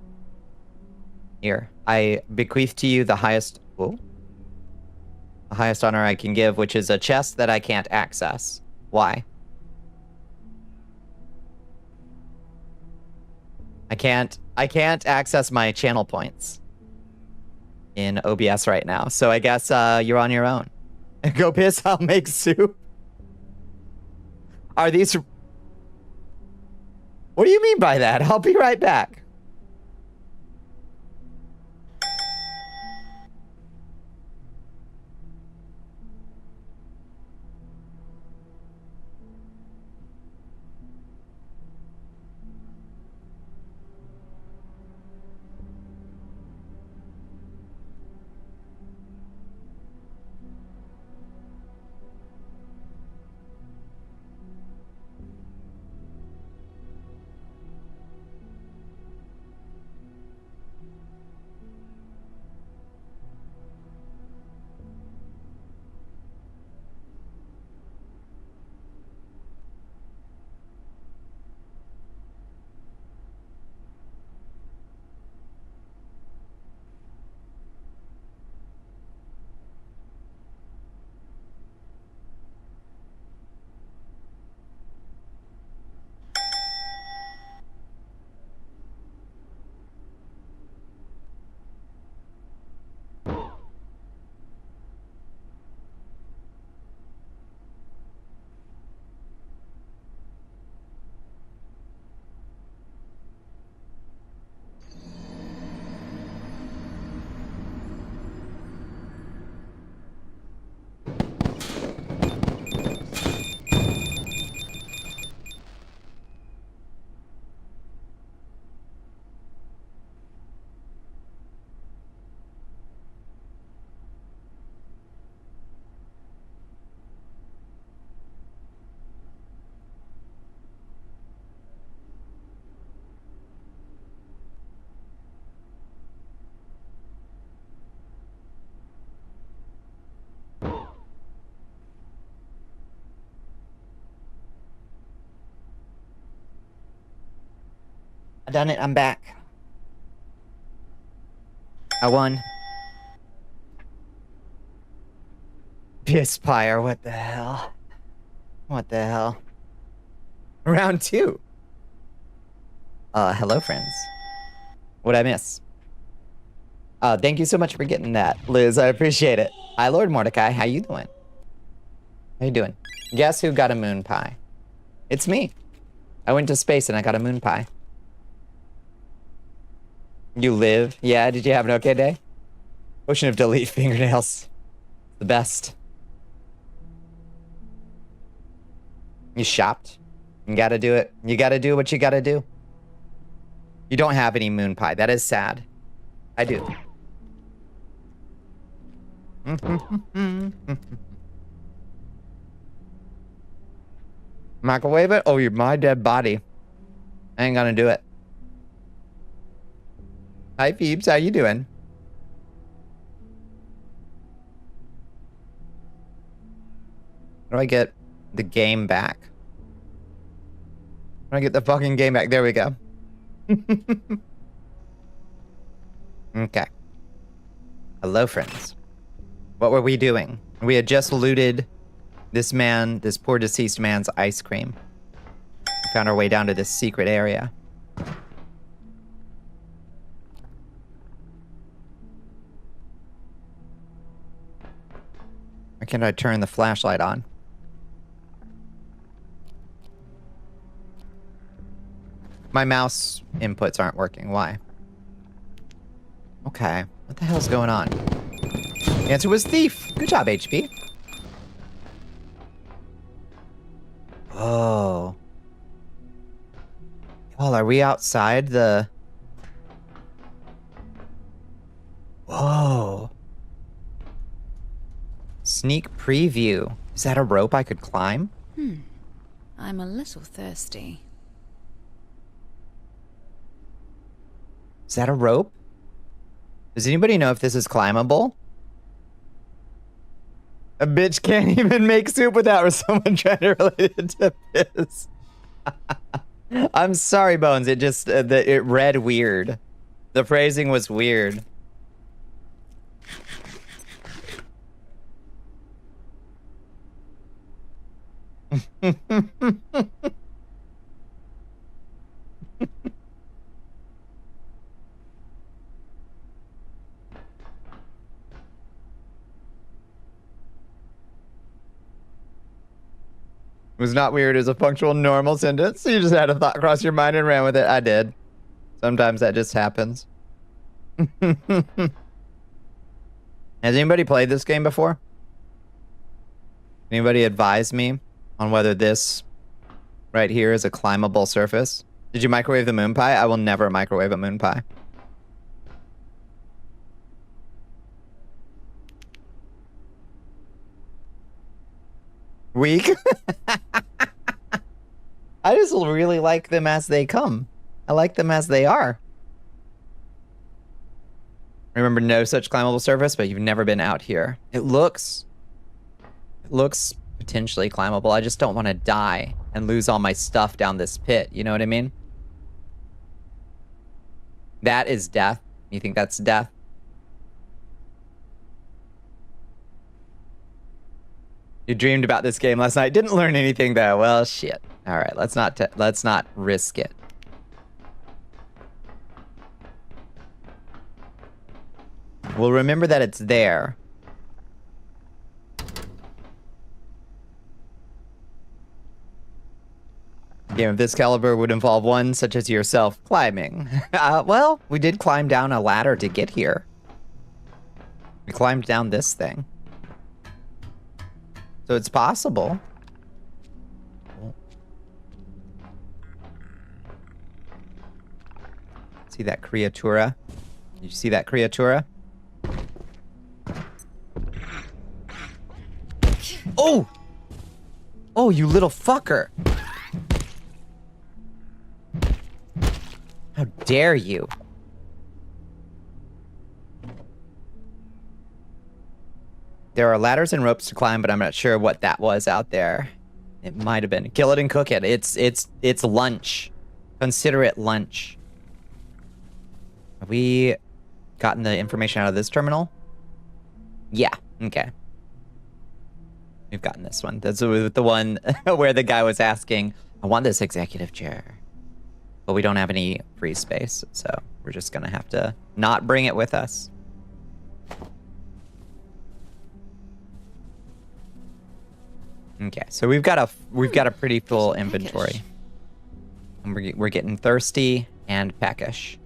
Here, I bequeath to you the highest... Whoa. the highest honor I can give, which is a chest that I can't access. Why? I can't access my channel points in OBS right now. So I guess you're on your own. Go piss, I'll make soup. Are these... What do you mean by that? I'll be right back. I done it. I'm back. I won. Pispire, what the hell? What the hell? Round 2. Hello, friends. What'd I miss? Thank you so much for getting that, Liz. I appreciate it. Hi, Lord Mordecai. How you doing? How you doing? Guess who got a moon pie? It's me. I went to space and I got a moon pie. You live? Yeah, did you have an okay day? Potion of delete fingernails. The best. You shopped? You gotta do it. You gotta do what you gotta do. You don't have any moon pie. That is sad. I do. Microwave it? Oh, you're my dead body. I ain't gonna do it. Hi, Phoebes. How you doing? How do I get the game back? How do I get the fucking game back? There we go. Okay. Hello, friends. What were we doing? We had just looted this poor deceased man's ice cream. We found our way down to this secret area. Why can't I turn the flashlight on? My mouse inputs aren't working. Why? Okay. What the hell's going on? The answer was thief. Good job, HP. Oh. Well, are we outside the... Whoa. Sneak preview. Is that a rope I could climb? I'm a little thirsty. Is that a rope? Does anybody know if this is climbable? A bitch can't even make soup without someone trying to relate it to piss. I'm sorry, Bones. It just, it read weird. The phrasing was weird. Was not weird as a functional normal sentence. You just had a thought cross your mind and ran with it. I did. Sometimes that just happens. Has anybody played this game before? Anybody advise me on whether this right here is a climbable surface? Did you microwave the moon pie? I will never microwave a moon pie. Weak? I just really like them as they come. I like them as they are. Remember, no such climbable surface, but you've never been out here. It looks potentially climbable. I just don't want to die and lose all my stuff down this pit. You know what I mean? That is death. You think that's death? You dreamed about this game last night. Didn't learn anything though. Well, shit. All right, let's not risk it. We'll remember that it's there. A game of this caliber would involve one such as yourself climbing. Well, we did climb down a ladder to get here. We climbed down this thing. So it's possible. See that creatura? You see that creatura? Oh! Oh, you little fucker! How dare you? There are ladders and ropes to climb, but I'm not sure what that was out there. It might have been. Kill it and cook it. It's lunch. Consider it lunch. Have we gotten the information out of this terminal? Yeah. Okay. We've gotten this one. That's the one where the guy was asking, I want this executive chair. But we don't have any free space, so we're just gonna have to not bring it with us. Okay, so we've got a pretty full inventory. And we're getting thirsty and peckish.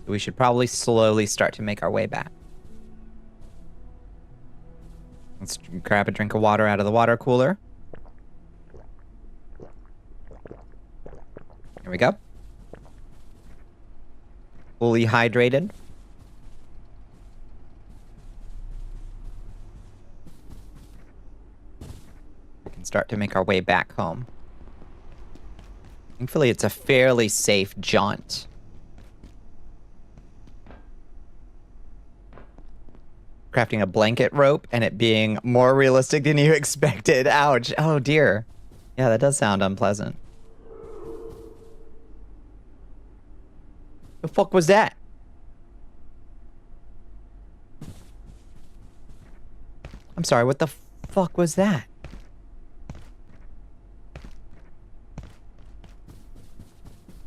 We should probably slowly start to make our way back. Let's grab a drink of water out of the water cooler. Here we go. Fully hydrated. We can start to make our way back home. Thankfully, it's a fairly safe jaunt. Crafting a blanket rope and it being more realistic than you expected. Ouch. Oh, dear. Yeah, that does sound unpleasant. The fuck was that? I'm sorry, what the fuck was that?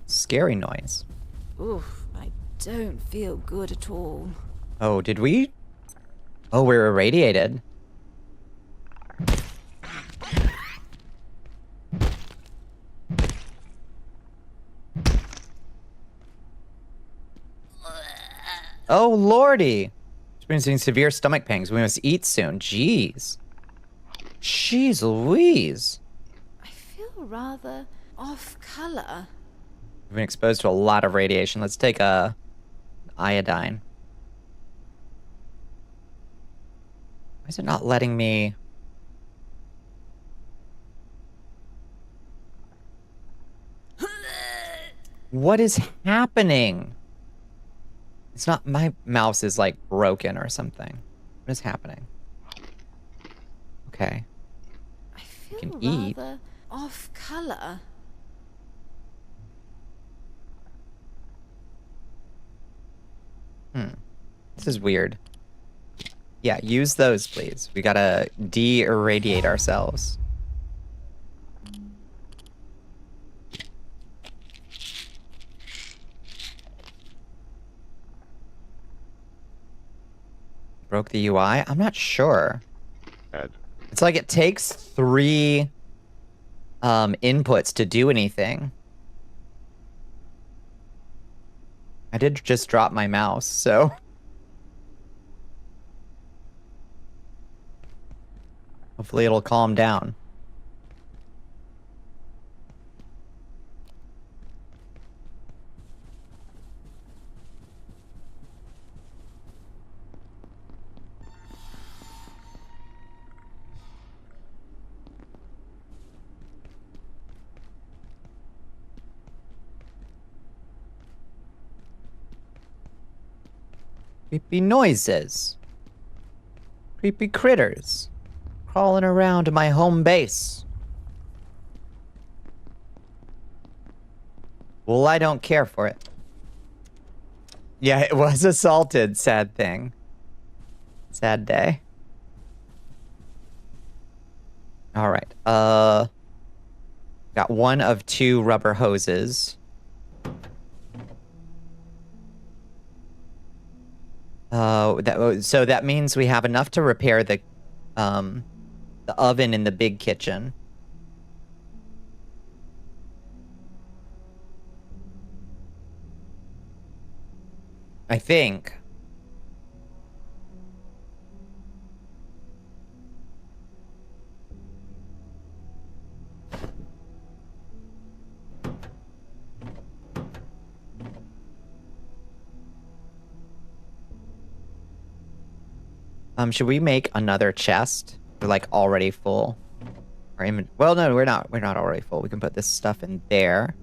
Scary noise. Oof, I don't feel good at all. Oh, did we? Oh, we're irradiated. Oh, lordy. Experiencing severe stomach pangs. We must eat soon. Jeez. Jeez Louise. I feel rather off color. We've been exposed to a lot of radiation. Let's take a iodine. Why is it not letting me? What is happening? It's not, my mouse is like broken or something. What is happening? Okay. I feel can eat. rather off color. This is weird. Yeah, use those, please. We gotta de-irradiate ourselves. Broke the UI? I'm not sure. Add. It's like it takes 3 inputs to do anything. I did just drop my mouse, so... Hopefully it'll calm down. Creepy noises. Creepy critters. Crawling around my home base. Well, I don't care for it. Yeah, it was assaulted. Sad thing. Sad day. Alright, got 1 of 2 rubber hoses. So that means we have enough to repair the oven in the big kitchen. I think. Should we make another chest? We're like already full. Well, no, we're not. We're not already full. We can put this stuff in there.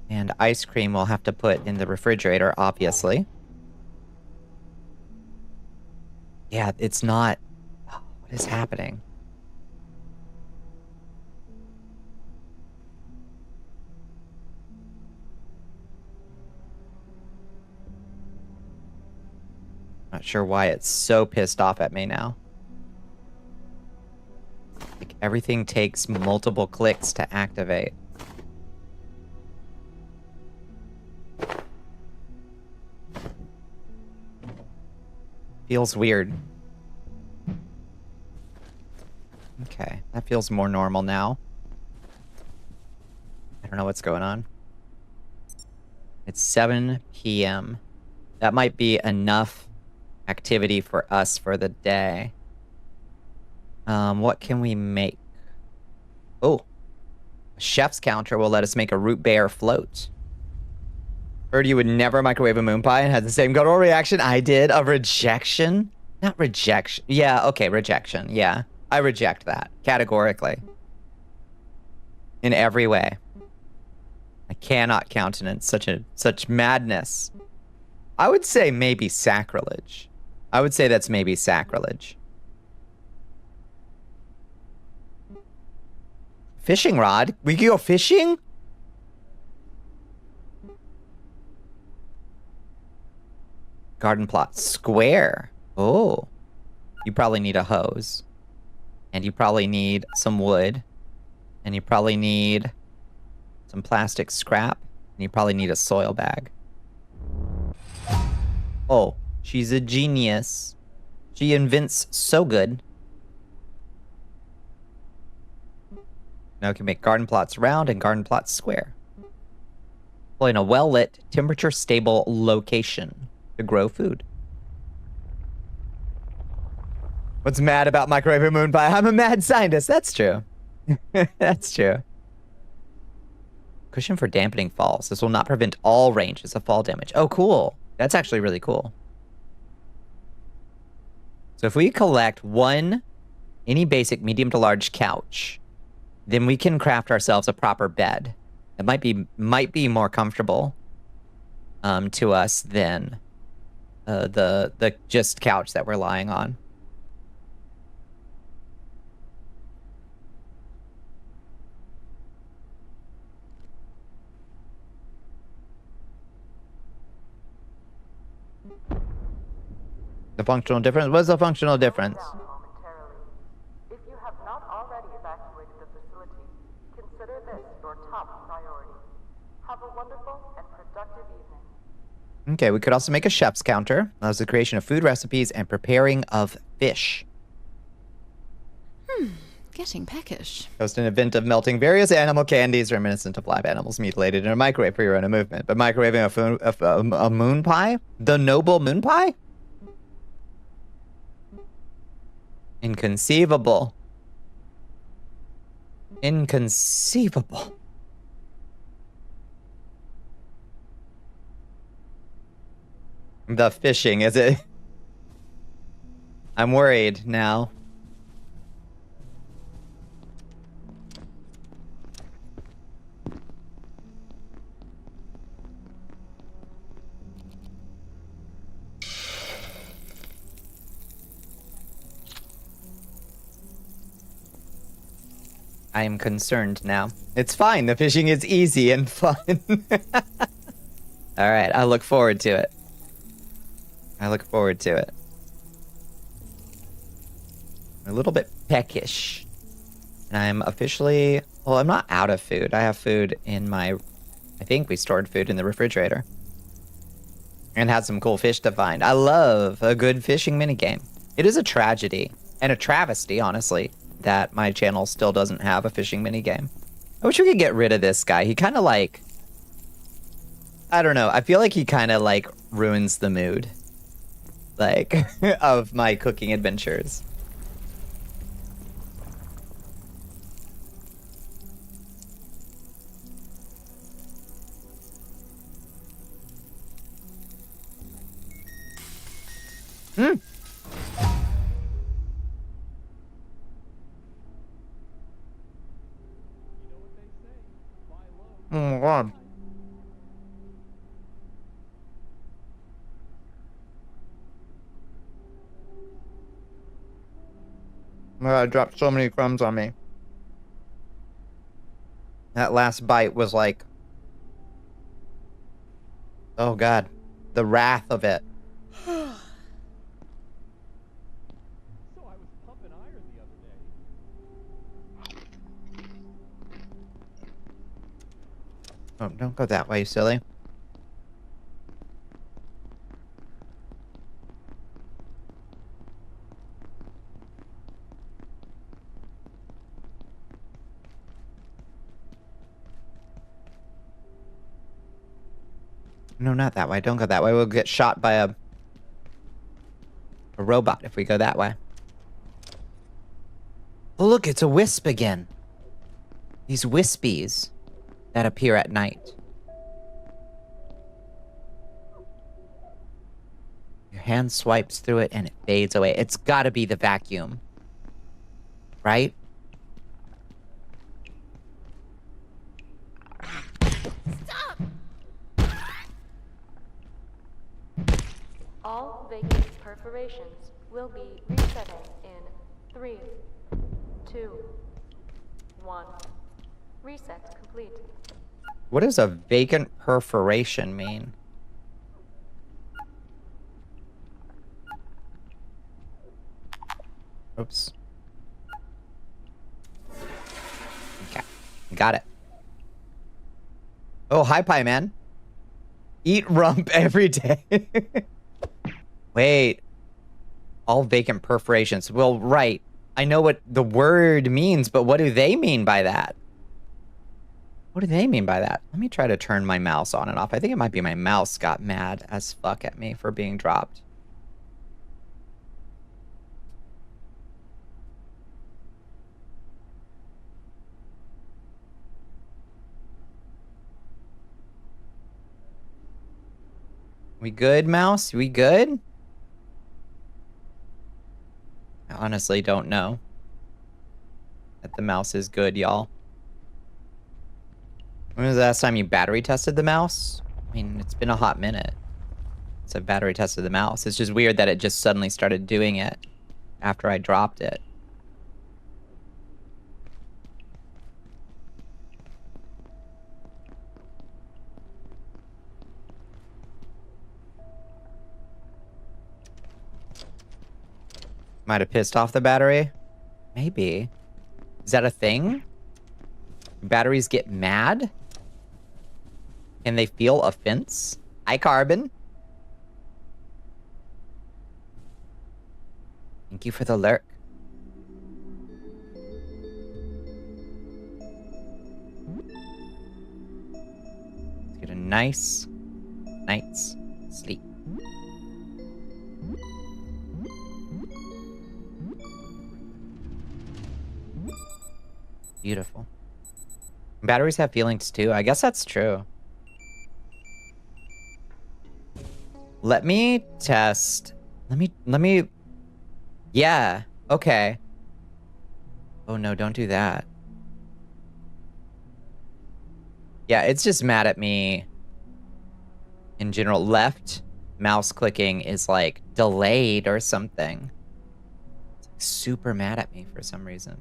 And ice cream we'll have to put in the refrigerator, obviously. Yeah, it's not... Oh, what is happening? Not sure why it's so pissed off at me now. Like, everything takes multiple clicks to activate. Feels weird. Okay, that feels more normal now. I don't know what's going on. It's 7 p.m. That might be enough activity for us for the day. What can we make? Oh, a chef's counter will let us make a root beer float. Heard you would never microwave a moon pie and had the same guttural reaction I did. A rejection? Not rejection. Yeah, okay, rejection. Yeah, I reject that categorically. In every way. I cannot countenance such madness. I would say maybe sacrilege. I would say that's maybe sacrilege. Fishing rod? We can go fishing? Garden plot square. Oh. You probably need a hose. And you probably need some wood. And you probably need some plastic scrap. And you probably need a soil bag. Oh, she's a genius. She invents so good. Now we can make garden plots round and garden plots square. In a well-lit, temperature-stable location to grow food. What's mad about microwave moon pie? I'm a mad scientist. That's true. That's true. Cushion for dampening falls. This will not prevent all ranges of fall damage. Oh, cool. That's actually really cool. So if we collect any basic medium to large couch, then we can craft ourselves a proper bed. It might be more comfortable to us than the just couch that we're lying on. The functional difference? What's the functional difference? If you have not already evacuated the facility, consider this your top priority. Have a wonderful and productive evening. Okay, we could also make a chef's counter. Allows the creation of food recipes and preparing of fish. Getting peckish. Host an event of melting various animal candies reminiscent of live animals mutilated in a microwave for your own movement. But microwaving a moon pie? The noble moon pie? Inconceivable. Inconceivable. The fishing, is it? I'm worried now. I am concerned now. It's fine. The fishing is easy and fun. All right. I look forward to it. I look forward to it. A little bit peckish. And I'm officially... Well, I'm not out of food. I have food in my... I think we stored food in the refrigerator. And had some cool fish to find. I love a good fishing minigame. It is a tragedy. And a travesty, honestly, that my channel still doesn't have a fishing minigame. I wish we could get rid of this guy. He kind of like... I don't know. I feel like he kind of like ruins the mood. Like, of my cooking adventures. Oh my god. Oh my god, I dropped so many crumbs on me. That last bite was like... Oh god. The wrath of it. Oh, don't go that way, you silly. No, not that way. Don't go that way. We'll get shot by a robot if we go that way. Oh, look, it's a wisp again. These wispies that appear at night. Your hand swipes through it and it fades away. It's gotta be the vacuum. Right? Stop! All vacant perforations will be resetting in 3, 2, 1. Reset complete. What does a vacant perforation mean? Oops. Okay. Got it. Oh, hi, Pie Man. Eat rump every day. Wait. All vacant perforations. Well, right. I know what the word means, but what do they mean by that? What do they mean by that? Let me try to turn my mouse on and off. I think it might be my mouse got mad as fuck at me for being dropped. We good, mouse? We good? I honestly don't know that the mouse is good, y'all. When was the last time you battery tested the mouse? I mean, it's been a hot minute since I battery tested the mouse. It's just weird that it just suddenly started doing it after I dropped it. Might have pissed off the battery. Maybe. Is that a thing? Batteries get mad? Can they feel offense? Hi, Carbon. Thank you for the lurk. Let's get a nice night's sleep. Beautiful. Batteries have feelings too. I guess that's true. Let me test. Let me. Yeah. Okay. Oh no, don't do that. Yeah, it's just mad at me in general. Left mouse clicking is like delayed or something. It's like super mad at me for some reason.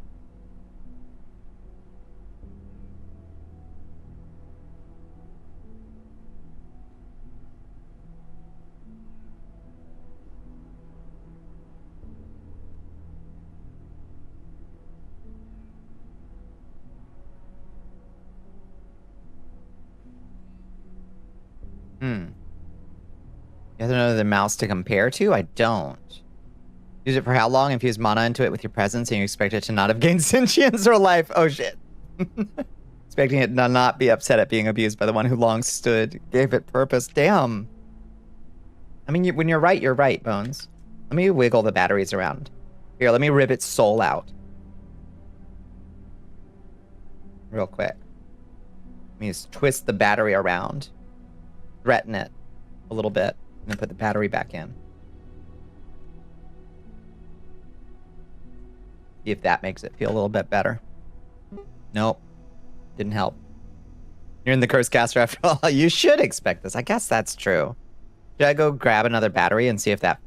You have another mouse to compare to? I don't. Use it for how long? Infuse mana into it with your presence and you expect it to not have gained sentience or life. Oh shit. Expecting it to not be upset at being abused by the one who long stood, gave it purpose. Damn. I mean, when you're right, Bones. Let me wiggle the batteries around. Here, let me rip its soul out. Real quick. Let me just twist the battery around. Threaten it a little bit. And then put the battery back in. See if that makes it feel a little bit better. Nope. Didn't help. You're in the curse caster after all. You should expect this. I guess that's true. Should I go grab another battery and see if that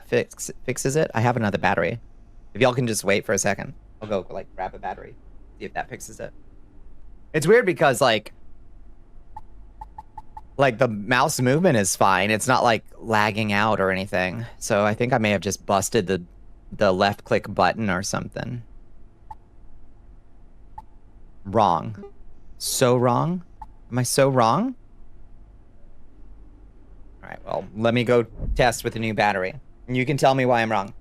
fixes it? I have another battery. If y'all can just wait for a second. I'll go like grab a battery. See if that fixes it. It's weird because like the mouse movement is fine. It's not like lagging out or anything. So I think I may have just busted the left click button or something. Wrong. So wrong? Am I so wrong? All right, well, let me go test with a new battery. And you can tell me why I'm wrong.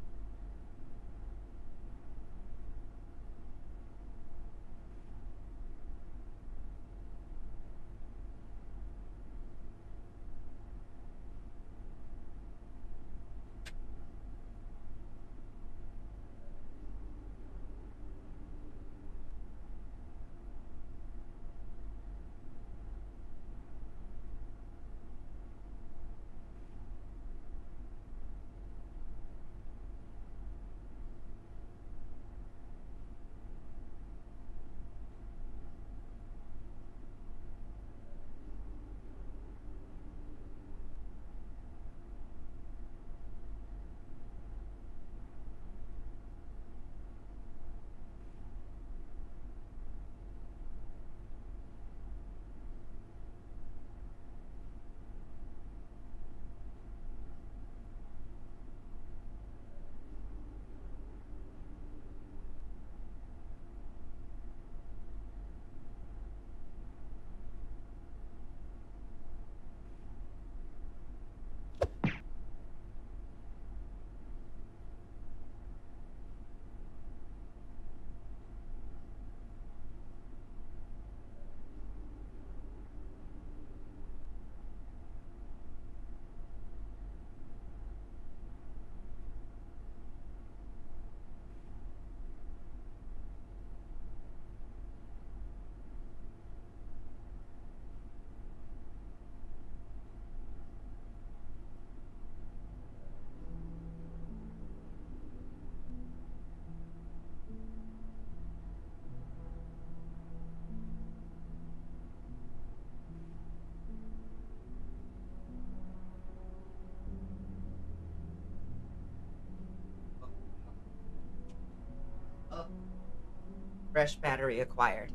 Fresh battery acquired.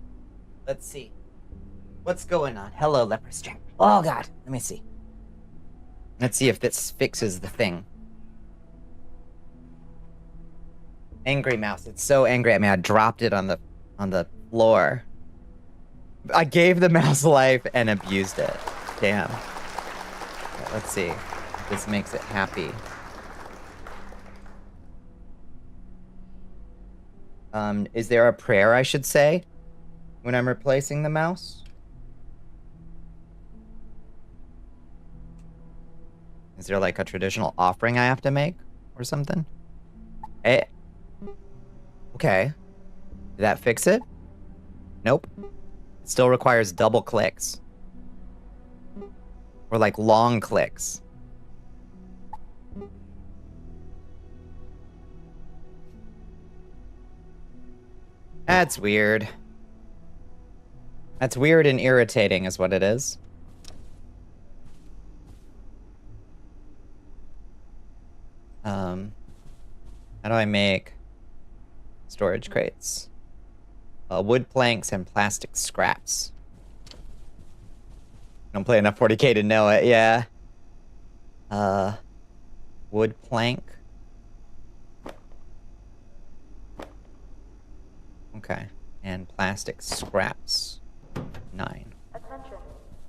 Let's see. What's going on? Hello, leper strap. Oh god, let me see. Let's see if this fixes the thing. Angry mouse. It's so angry at me. I dropped it on the floor. I gave the mouse life and abused it. Damn. Okay, let's see if this makes it happy. Is there a prayer I should say when I'm replacing the mouse? Is there like a traditional offering I have to make or something? Eh. Okay. Did that fix it? Nope. It still requires double clicks. Or like long clicks. That's weird. That's weird and irritating is what it is. How do I make storage crates? Wood planks and plastic scraps. Don't play enough 40K to know it, yeah. Wood plank. Okay. And plastic scraps. 9. Attention.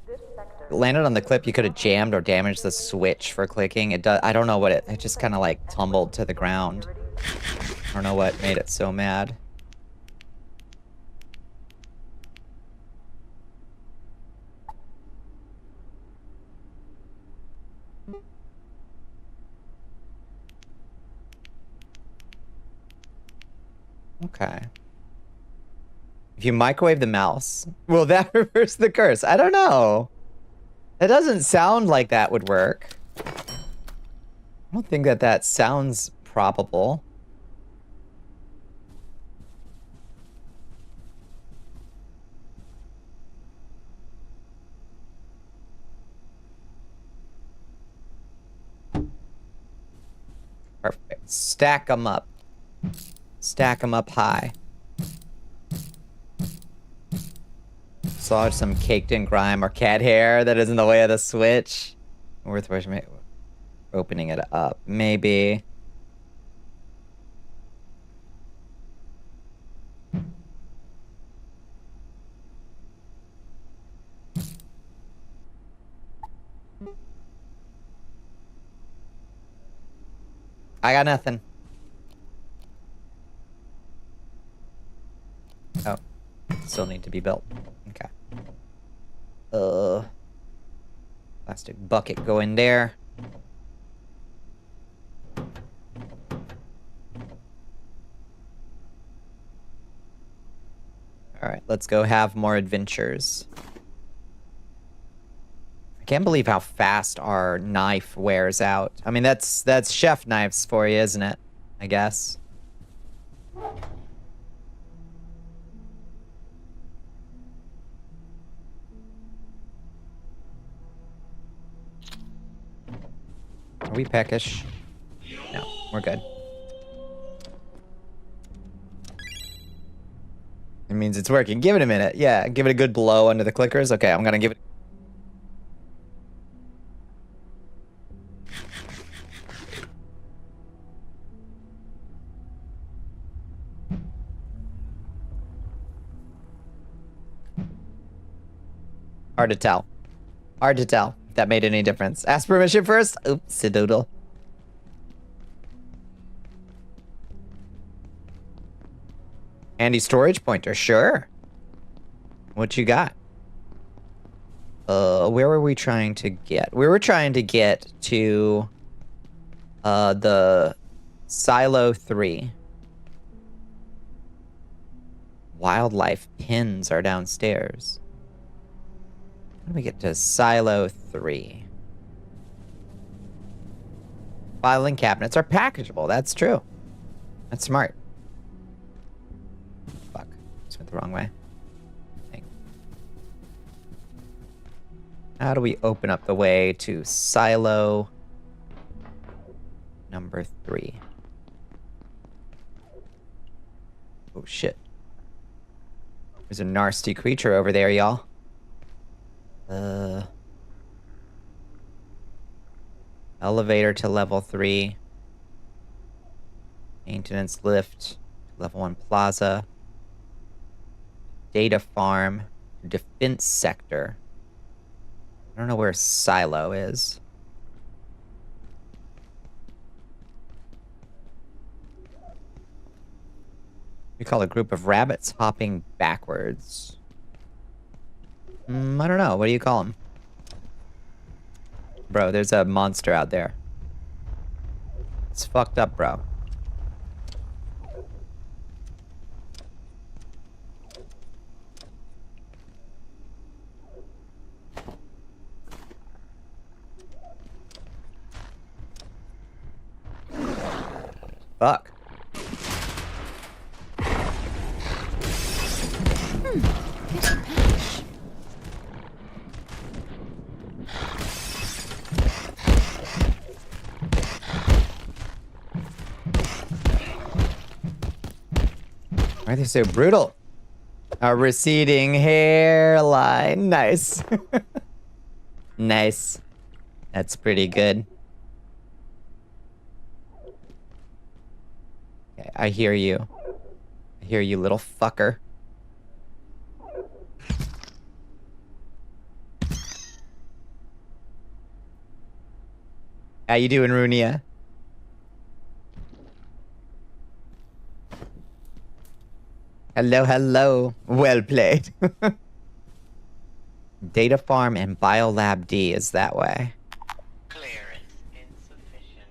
This sector. It landed on the clip, you could have jammed or damaged the switch for clicking. I don't know what it just kind of like tumbled to the ground. I don't know what made it so mad. Okay. If you microwave the mouse, will that reverse the curse? I don't know. That doesn't sound like that would work. I don't think that sounds probable. Perfect. Stack them up. Stack them up high. Saw some caked in grime or cat hair that is in the way of the switch. Worth opening it up. Maybe. I got nothing. Oh. Still need to be built. Okay. Plastic bucket go in there. Alright, let's go have more adventures. I can't believe how fast our knife wears out. I mean, that's chef knives for you, isn't it? I guess. Are we peckish? No, we're good. It means it's working. Give it a minute. Yeah, give it a good blow under the clickers. Okay, I'm gonna give it... Hard to tell. Hard to tell if that made any difference. Ask permission first. Oops, a doodle. Handy storage pointer, sure. What you got? Where were we trying to get? We were trying to get to the Silo 3. Wildlife pins are downstairs. How do we get to Silo 3? Filing cabinets are packageable. That's true. That's smart. Fuck. Just went the wrong way. Dang. How do we open up the way to Silo number 3? Oh, shit. There's a nasty creature over there, y'all. Elevator to level 3. Maintenance lift. Level 1 plaza. Data farm. Defense sector. I don't know where Silo is. We call a group of rabbits hopping backwards. I don't know. What do you call them? Bro, there's a monster out there. It's fucked up, bro. Fuck. Why are they so brutal? A receding hairline. Nice. Nice. That's pretty good. Okay, I hear you. I hear you, little fucker. How you doing, Runia? Hello, hello. Well played. Data farm and biolab D is that way. Clearance insufficient.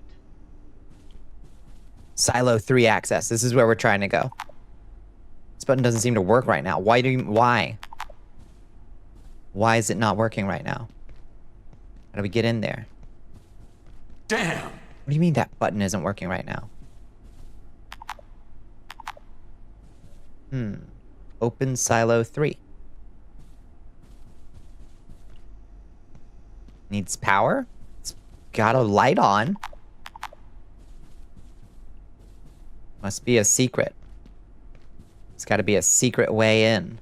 Silo 3 access. This is where we're trying to go. This button doesn't seem to work right now. Why? Why is it not working right now? How do we get in there? Damn! What do you mean that button isn't working right now? Open silo 3. Needs power? It's got a light on. Must be a secret. It's got to be a secret way in.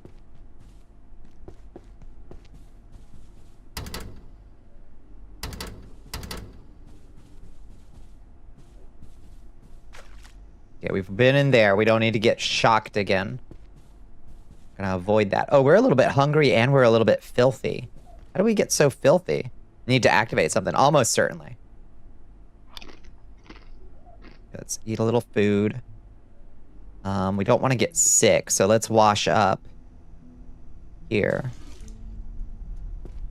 Okay, we've been in there. We don't need to get shocked again. Gonna avoid that. Oh, we're a little bit hungry and we're a little bit filthy. How do we get so filthy? Need to activate something. Almost certainly. Let's eat a little food. We don't want to get sick, so let's wash up here.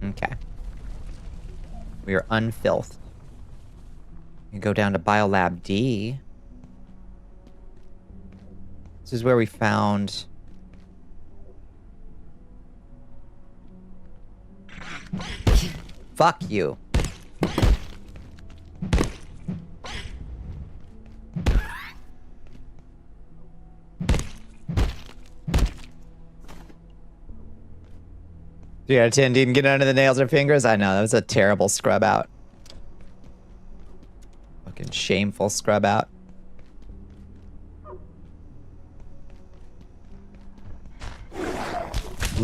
Okay. We are unfilthed. We go down to Biolab D. This is where we found... Fuck you. Yeah, 10 didn't get under the nails or fingers. I know, that was a terrible scrub out. Fucking shameful scrub out.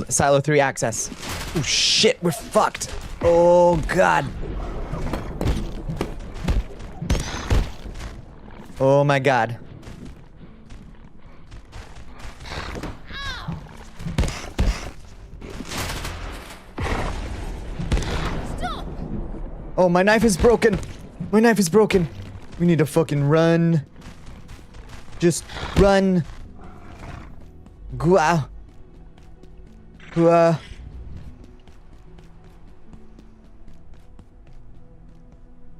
Silo 3 access. Oh shit, we're fucked. Oh god. Oh my god. Stop! Oh, my knife is broken. My knife is broken. We need to fucking run. Just run. Gua. Gua.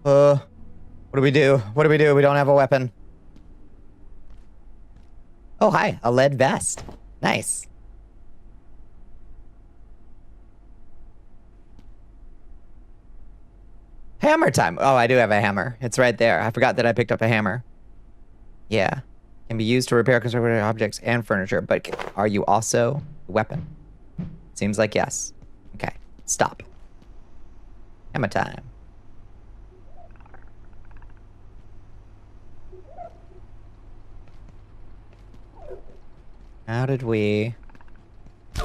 What do we do? What do we do? We don't have a weapon. Oh, hi. A lead vest. Nice. Hammer time. Oh, I do have a hammer. It's right there. I forgot that I picked up a hammer. Yeah. Can be used to repair constructed objects and furniture, but are you also a weapon? Seems like yes. Okay. Stop. Hammer time. How did we... I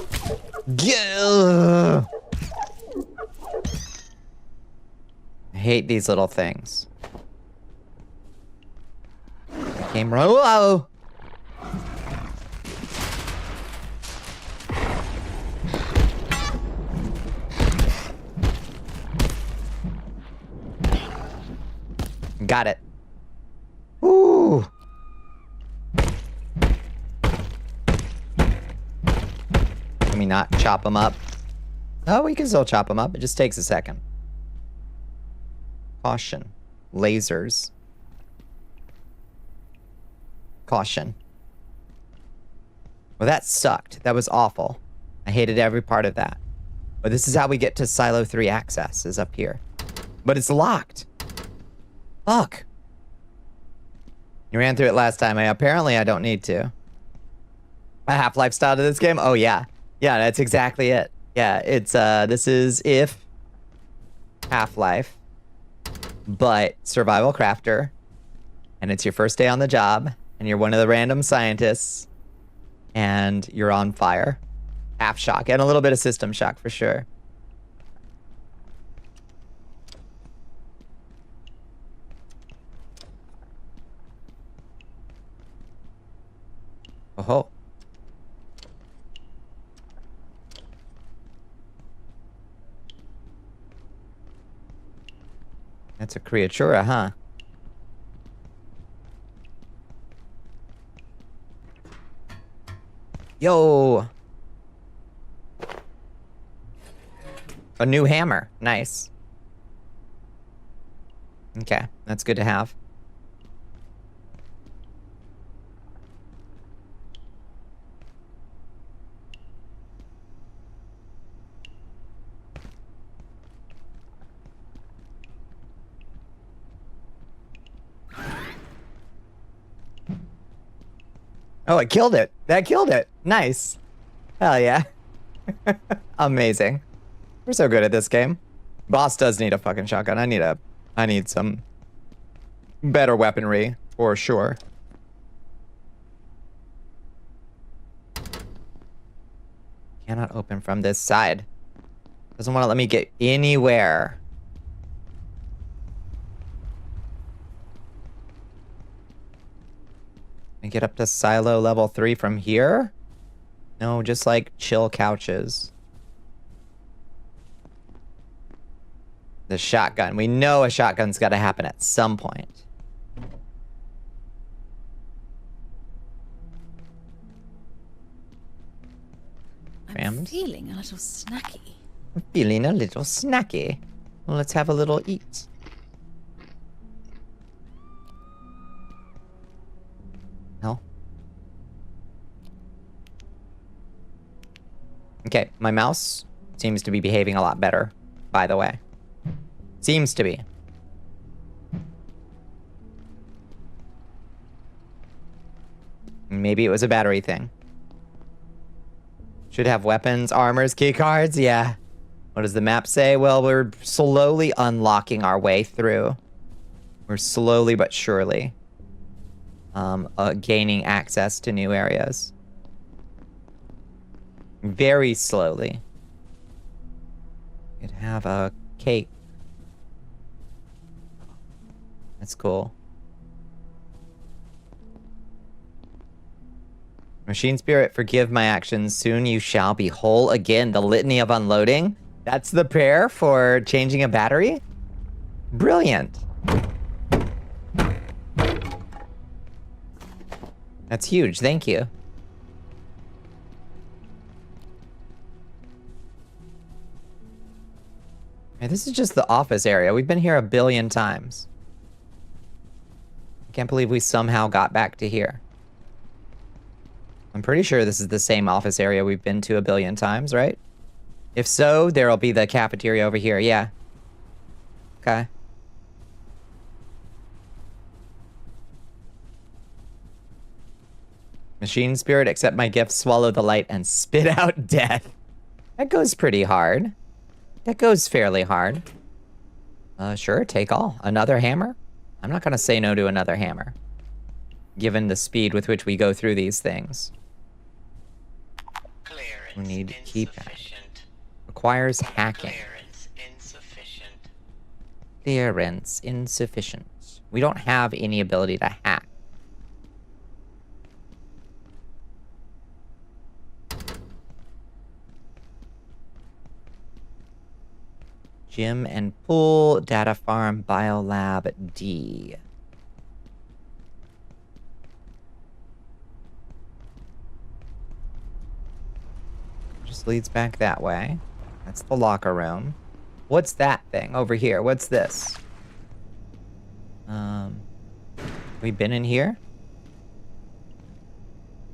hate these little things. Came right. Whoa! Got it. Ooh. me not chop them up? Oh, we can still chop them up. It just takes a second. Caution. Lasers. Caution. Well, that sucked. That was awful. I hated every part of that. But this is how we get to Silo 3 access, is up here. But it's locked. Fuck. You ran through it last time. Apparently I don't need to. A Half-Life style to this game? Oh, yeah. Yeah, that's exactly it. Yeah, it's, this is if Half-Life, but survival crafter, and it's your first day on the job, and you're one of the random scientists, and you're on fire. Half shock, and a little bit of system shock for sure. Oh. That's a creatura, huh? Yo! A new hammer. Nice. Okay, that's good to have. Oh, it killed it. That killed it. Nice. Hell yeah. Amazing. We're so good at this game. Boss does need a fucking shotgun. I need some better weaponry for sure. Cannot open from this side. Doesn't want to let me get anywhere. And get up to Silo level 3 from here? No, just like chill couches. The shotgun. We know a shotgun's got to happen at some point. I'm feeling a little snacky. I'm feeling a little snacky. Well, let's have a little eat. No. Okay, my mouse seems to be behaving a lot better, by the way. Seems to be. Maybe it was a battery thing. Should have weapons, armors, key cards. Yeah. What does the map say? Well, we're slowly unlocking our way through. We're slowly but surely gaining access to new areas. Very slowly. Could have a cake. That's cool. Machine Spirit, forgive my actions. Soon you shall be whole again. The litany of unloading. That's the prayer for changing a battery? Brilliant. That's huge. Thank you. Hey, this is just the office area. We've been here a billion times. I can't believe we somehow got back to here. I'm pretty sure this is the same office area we've been to a billion times, right? If so, there'll be the cafeteria over here. Yeah. Okay. Machine Spirit, accept my gift, swallow the light, and spit out death. That goes pretty hard. That goes fairly hard. Sure, take all. Another hammer? I'm not gonna say no to another hammer. Given the speed with which we go through these things. We need keypad. Requires hacking. Clearance insufficient. We don't have any ability to hack. Gym and pool, data farm, biolab D. just leads back that way. That's the locker room. What's that thing over here? What's this? We been in here?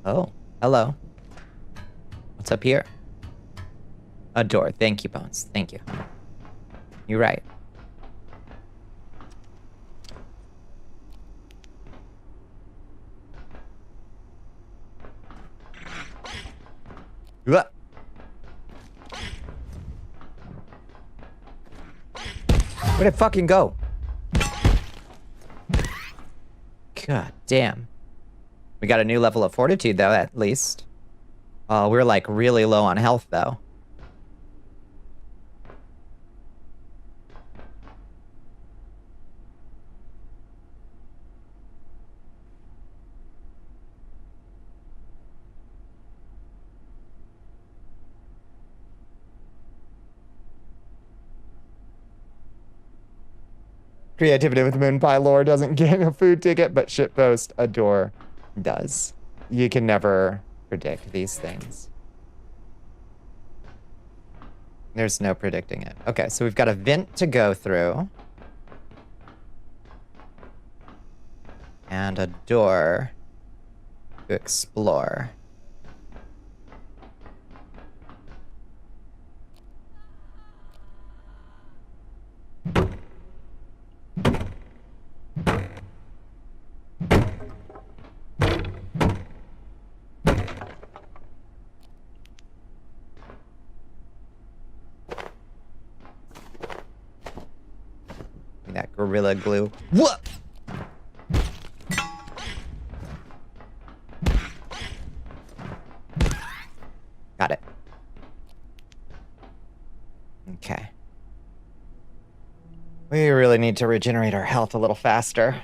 Oh, hello. What's up here? A door. Thank you, Bones. Thank you. You're right. Where'd it fucking go? God damn. We got a new level of fortitude, though, at least. We're, like, really low on health, though. Creativity with Moon Pie lore doesn't get a food ticket, but shitpost a door does. You can never predict these things. There's no predicting it. Okay, so we've got a vent to go through. And a door to explore. That gorilla glue. What? Got it. Okay. We really need to regenerate our health a little faster.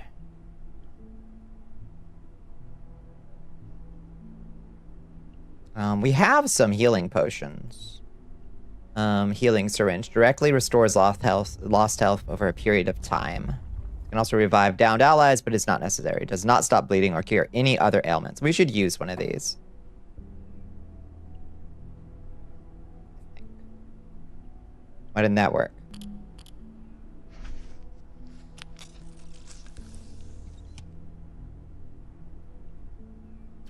We have some healing potions. Healing syringe directly restores lost health over a period of time. Can also revive downed allies, but it's not necessary. Does not stop bleeding or cure any other ailments. We should use one of these. Why didn't that work?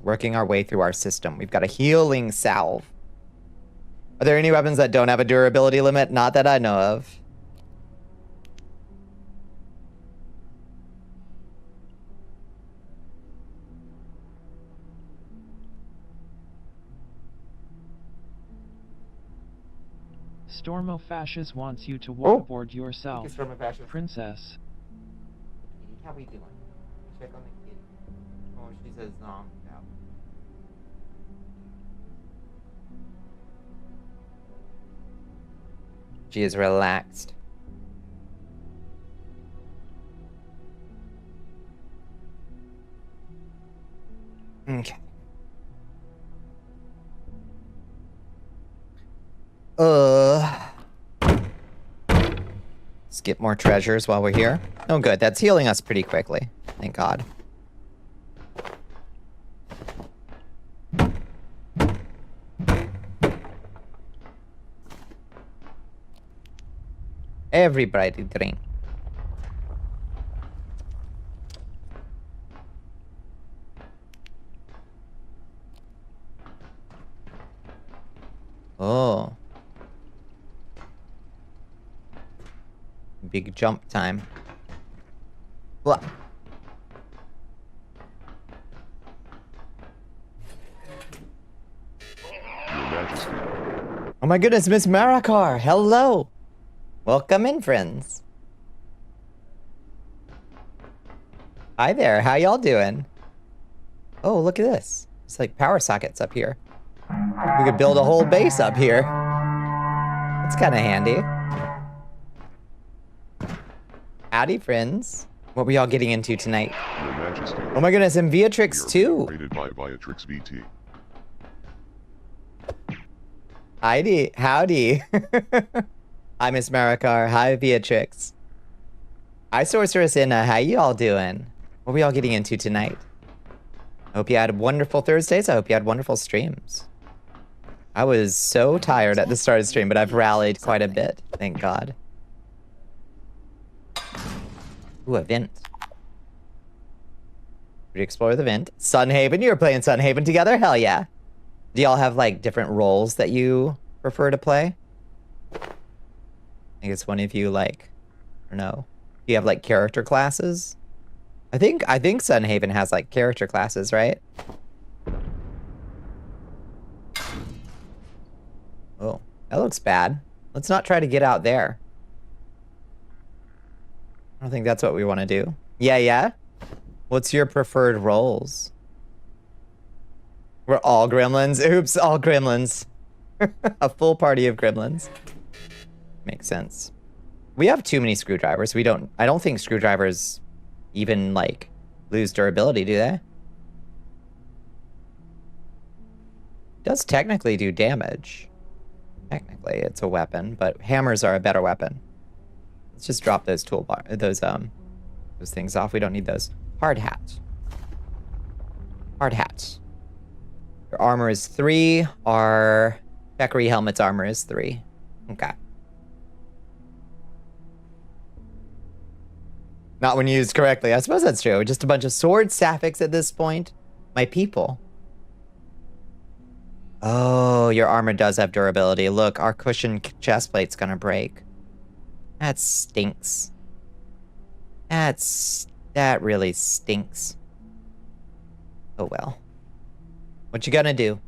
Working our way through our system. We've got a healing salve. Are there any weapons that don't have a durability limit? Not that I know of. Stormofascius wants you to waterboard yourself. Princess. How we doing? Check on the kid. Oh, she says no. She is relaxed. Okay. Let's get more treasures while we're here. Oh, good. That's healing us pretty quickly. Thank God. Everybody drink. Oh. Big jump time. Blah. Oh my goodness, Miss Marakar, hello. Welcome in, friends. Hi there, how y'all doing? Oh, look at this. It's like power sockets up here. We could build a whole base up here. That's kind of handy. Howdy, friends. What were y'all getting into tonight? Your Majesty. Oh my goodness, and Beatrix too. Rated by Beatrix VT. Howdy. Howdy. Hi, Miss Marakar. Hi, Beatrix. Hi, Sorceress Inna. How you all doing? What were y'all getting into tonight? I hope you had wonderful Thursdays. I hope you had wonderful streams. I was so tired at the start of the stream, but I've rallied quite a bit. Thank God. Ooh, a vent. We explore the vent. Sunhaven, you were playing Sunhaven together? Hell yeah. Do y'all have like different roles that you prefer to play? I think it's one of you like, I don't know. Do you have like character classes? I think Sunhaven has like character classes, right? Oh, that looks bad. Let's not try to get out there. I don't think that's what we want to do. Yeah? What's your preferred roles? We're all gremlins. Oops, all gremlins. A full party of gremlins. Makes sense. We have too many screwdrivers. I don't think screwdrivers even, like, lose durability, do they? Does technically do damage. Technically, it's a weapon, but hammers are a better weapon. Let's just drop those those things off. We don't need those. Hard hat. Hard hat. Your armor is 3. Our Thackeray helmet's armor is 3. Okay. Not when used correctly. I suppose that's true. Just a bunch of sword sapphics at this point. My people. Oh, your armor does have durability. Look, our cushion chest plate's gonna break. That stinks. That really stinks. Oh well. What you gonna do?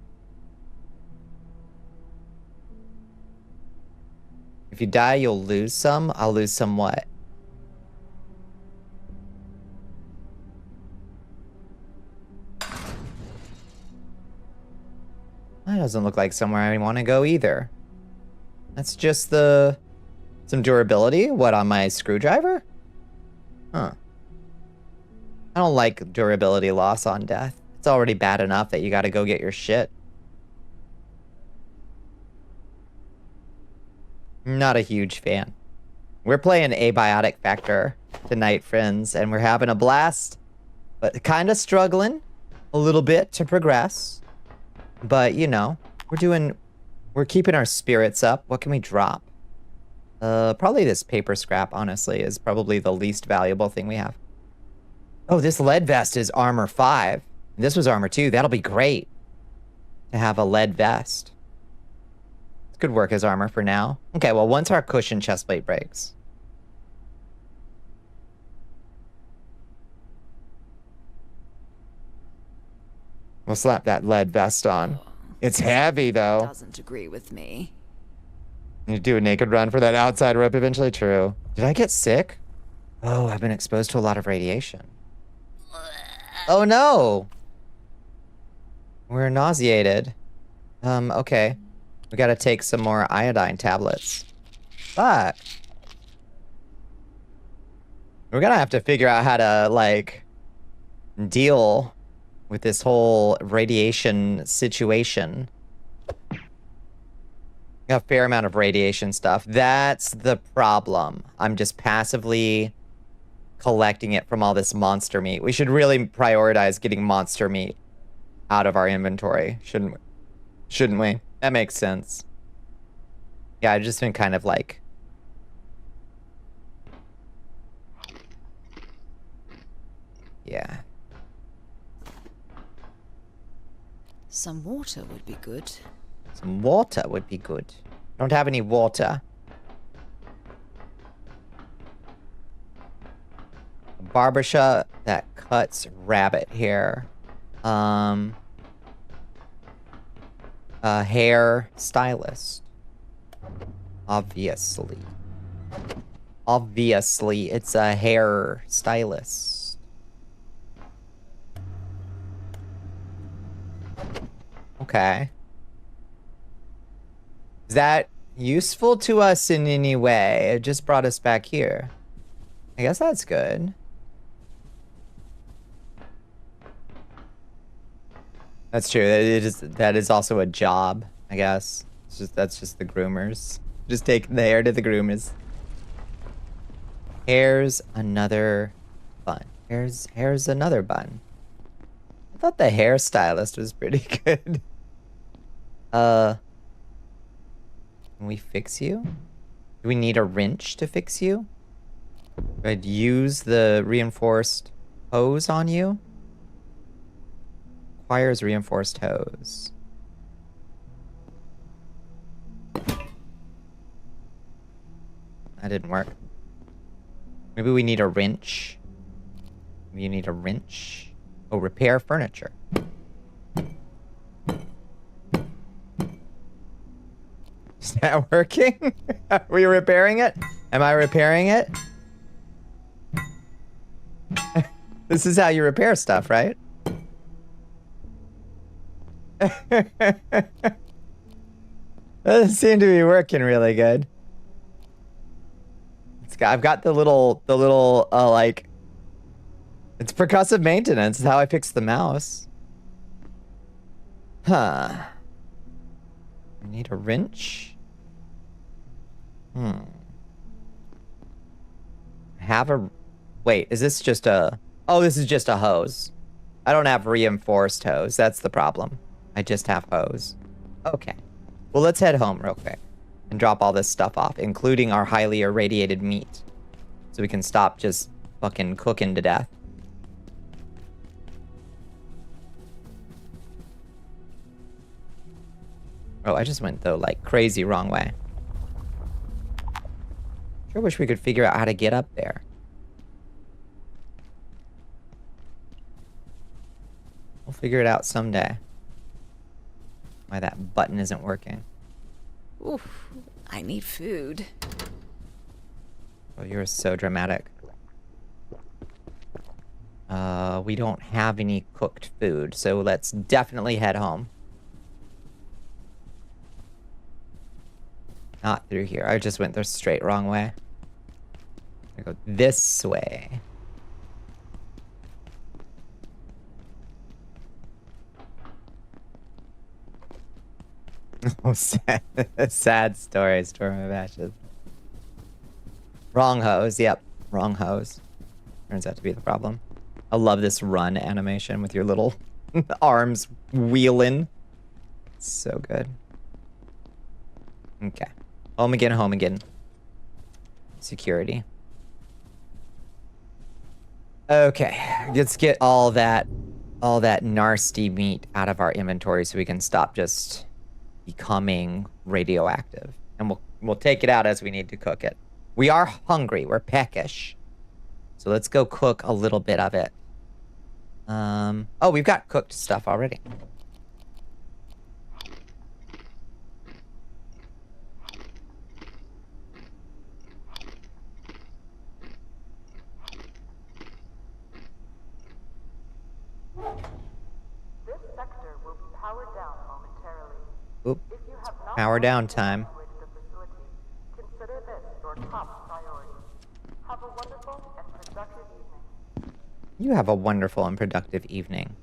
If you die, you'll lose some. I'll lose some what? That doesn't look like somewhere I want to go either. That's just some durability? What, on my screwdriver? Huh. I don't like durability loss on death. It's already bad enough that you gotta go get your shit. Not a huge fan. We're playing Abiotic Factor tonight, friends, and we're having a blast, but kind of struggling a little bit to progress. But, you know, we're keeping our spirits up. What can we drop? Probably this paper scrap, honestly, is probably the least valuable thing we have. Oh, this lead vest is armor 5. This was armor 2. That'll be great to have a lead vest. It could work as armor for now. Okay, well, once our cushion chestplate breaks. We'll slap that lead vest on. It's heavy, though. Doesn't agree with me. You do a naked run for that outside rope eventually? True. Did I get sick? Oh, I've been exposed to a lot of radiation. Oh, no! We're nauseated. Okay. We gotta take some more iodine tablets. Fuck. We're gonna have to figure out how to, like, deal with this whole radiation situation. A fair amount of radiation stuff. That's the problem. I'm just passively collecting it from all this monster meat. We should really prioritize getting monster meat out of our inventory, shouldn't we? Shouldn't we? That makes sense. Yeah, I've just been kind of like... Yeah. Some water would be good. Some water would be good. Don't have any water. A barbershop that cuts rabbit hair. A hair stylist. Obviously. Obviously, it's a hair stylist. Okay. Is that useful to us in any way? It just brought us back here. I guess that's good. That's true. That is also a job, I guess. That's just the groomers. Just taking the hair to the groomers. Here's another bun. Here's another bun. I thought the hairstylist was pretty good. Can we fix you? Do we need a wrench to fix you? I'd use the reinforced hose on you. Requires reinforced hose. That didn't work. Maybe we need a wrench. Maybe you need a wrench. Oh, repair furniture. Is that working? Are we repairing it? Am I repairing it? This is how you repair stuff, right? Doesn't seem to be working really good. I've got the little, like, it's percussive maintenance. It's how I fix the mouse. Huh. I need a wrench. Wait, is this just a... Oh, this is just a hose. I don't have reinforced hose. That's the problem. I just have hose. Okay. Well, let's head home real quick and drop all this stuff off, including our highly irradiated meat, so we can stop just fucking cooking to death. Oh, I just went, though, like, crazy wrong way. Sure wish we could figure out how to get up there. We'll figure it out someday. Why that button isn't working. Oof, I need food. Oh, you're so dramatic. We don't have any cooked food, so let's definitely head home. Not through here. I just went the straight wrong way. I go this way. Oh, sad story. Storm of Ashes. Wrong hose. Yep. Wrong hose. Turns out to be the problem. I love this run animation with your little arms wheeling. So good. Okay. Home again, home again. Security. Okay. Let's get all that nasty meat out of our inventory so we can stop just becoming radioactive. And we'll take it out as we need to cook it. We are hungry. We're peckish. So let's go cook a little bit of it. Oh, we've got cooked stuff already. This sector will be powered down momentarily. Oop. If you have not Power down time. evacuated the facility, consider this your top priority. Have a wonderful and productive evening. You have a wonderful and productive evening.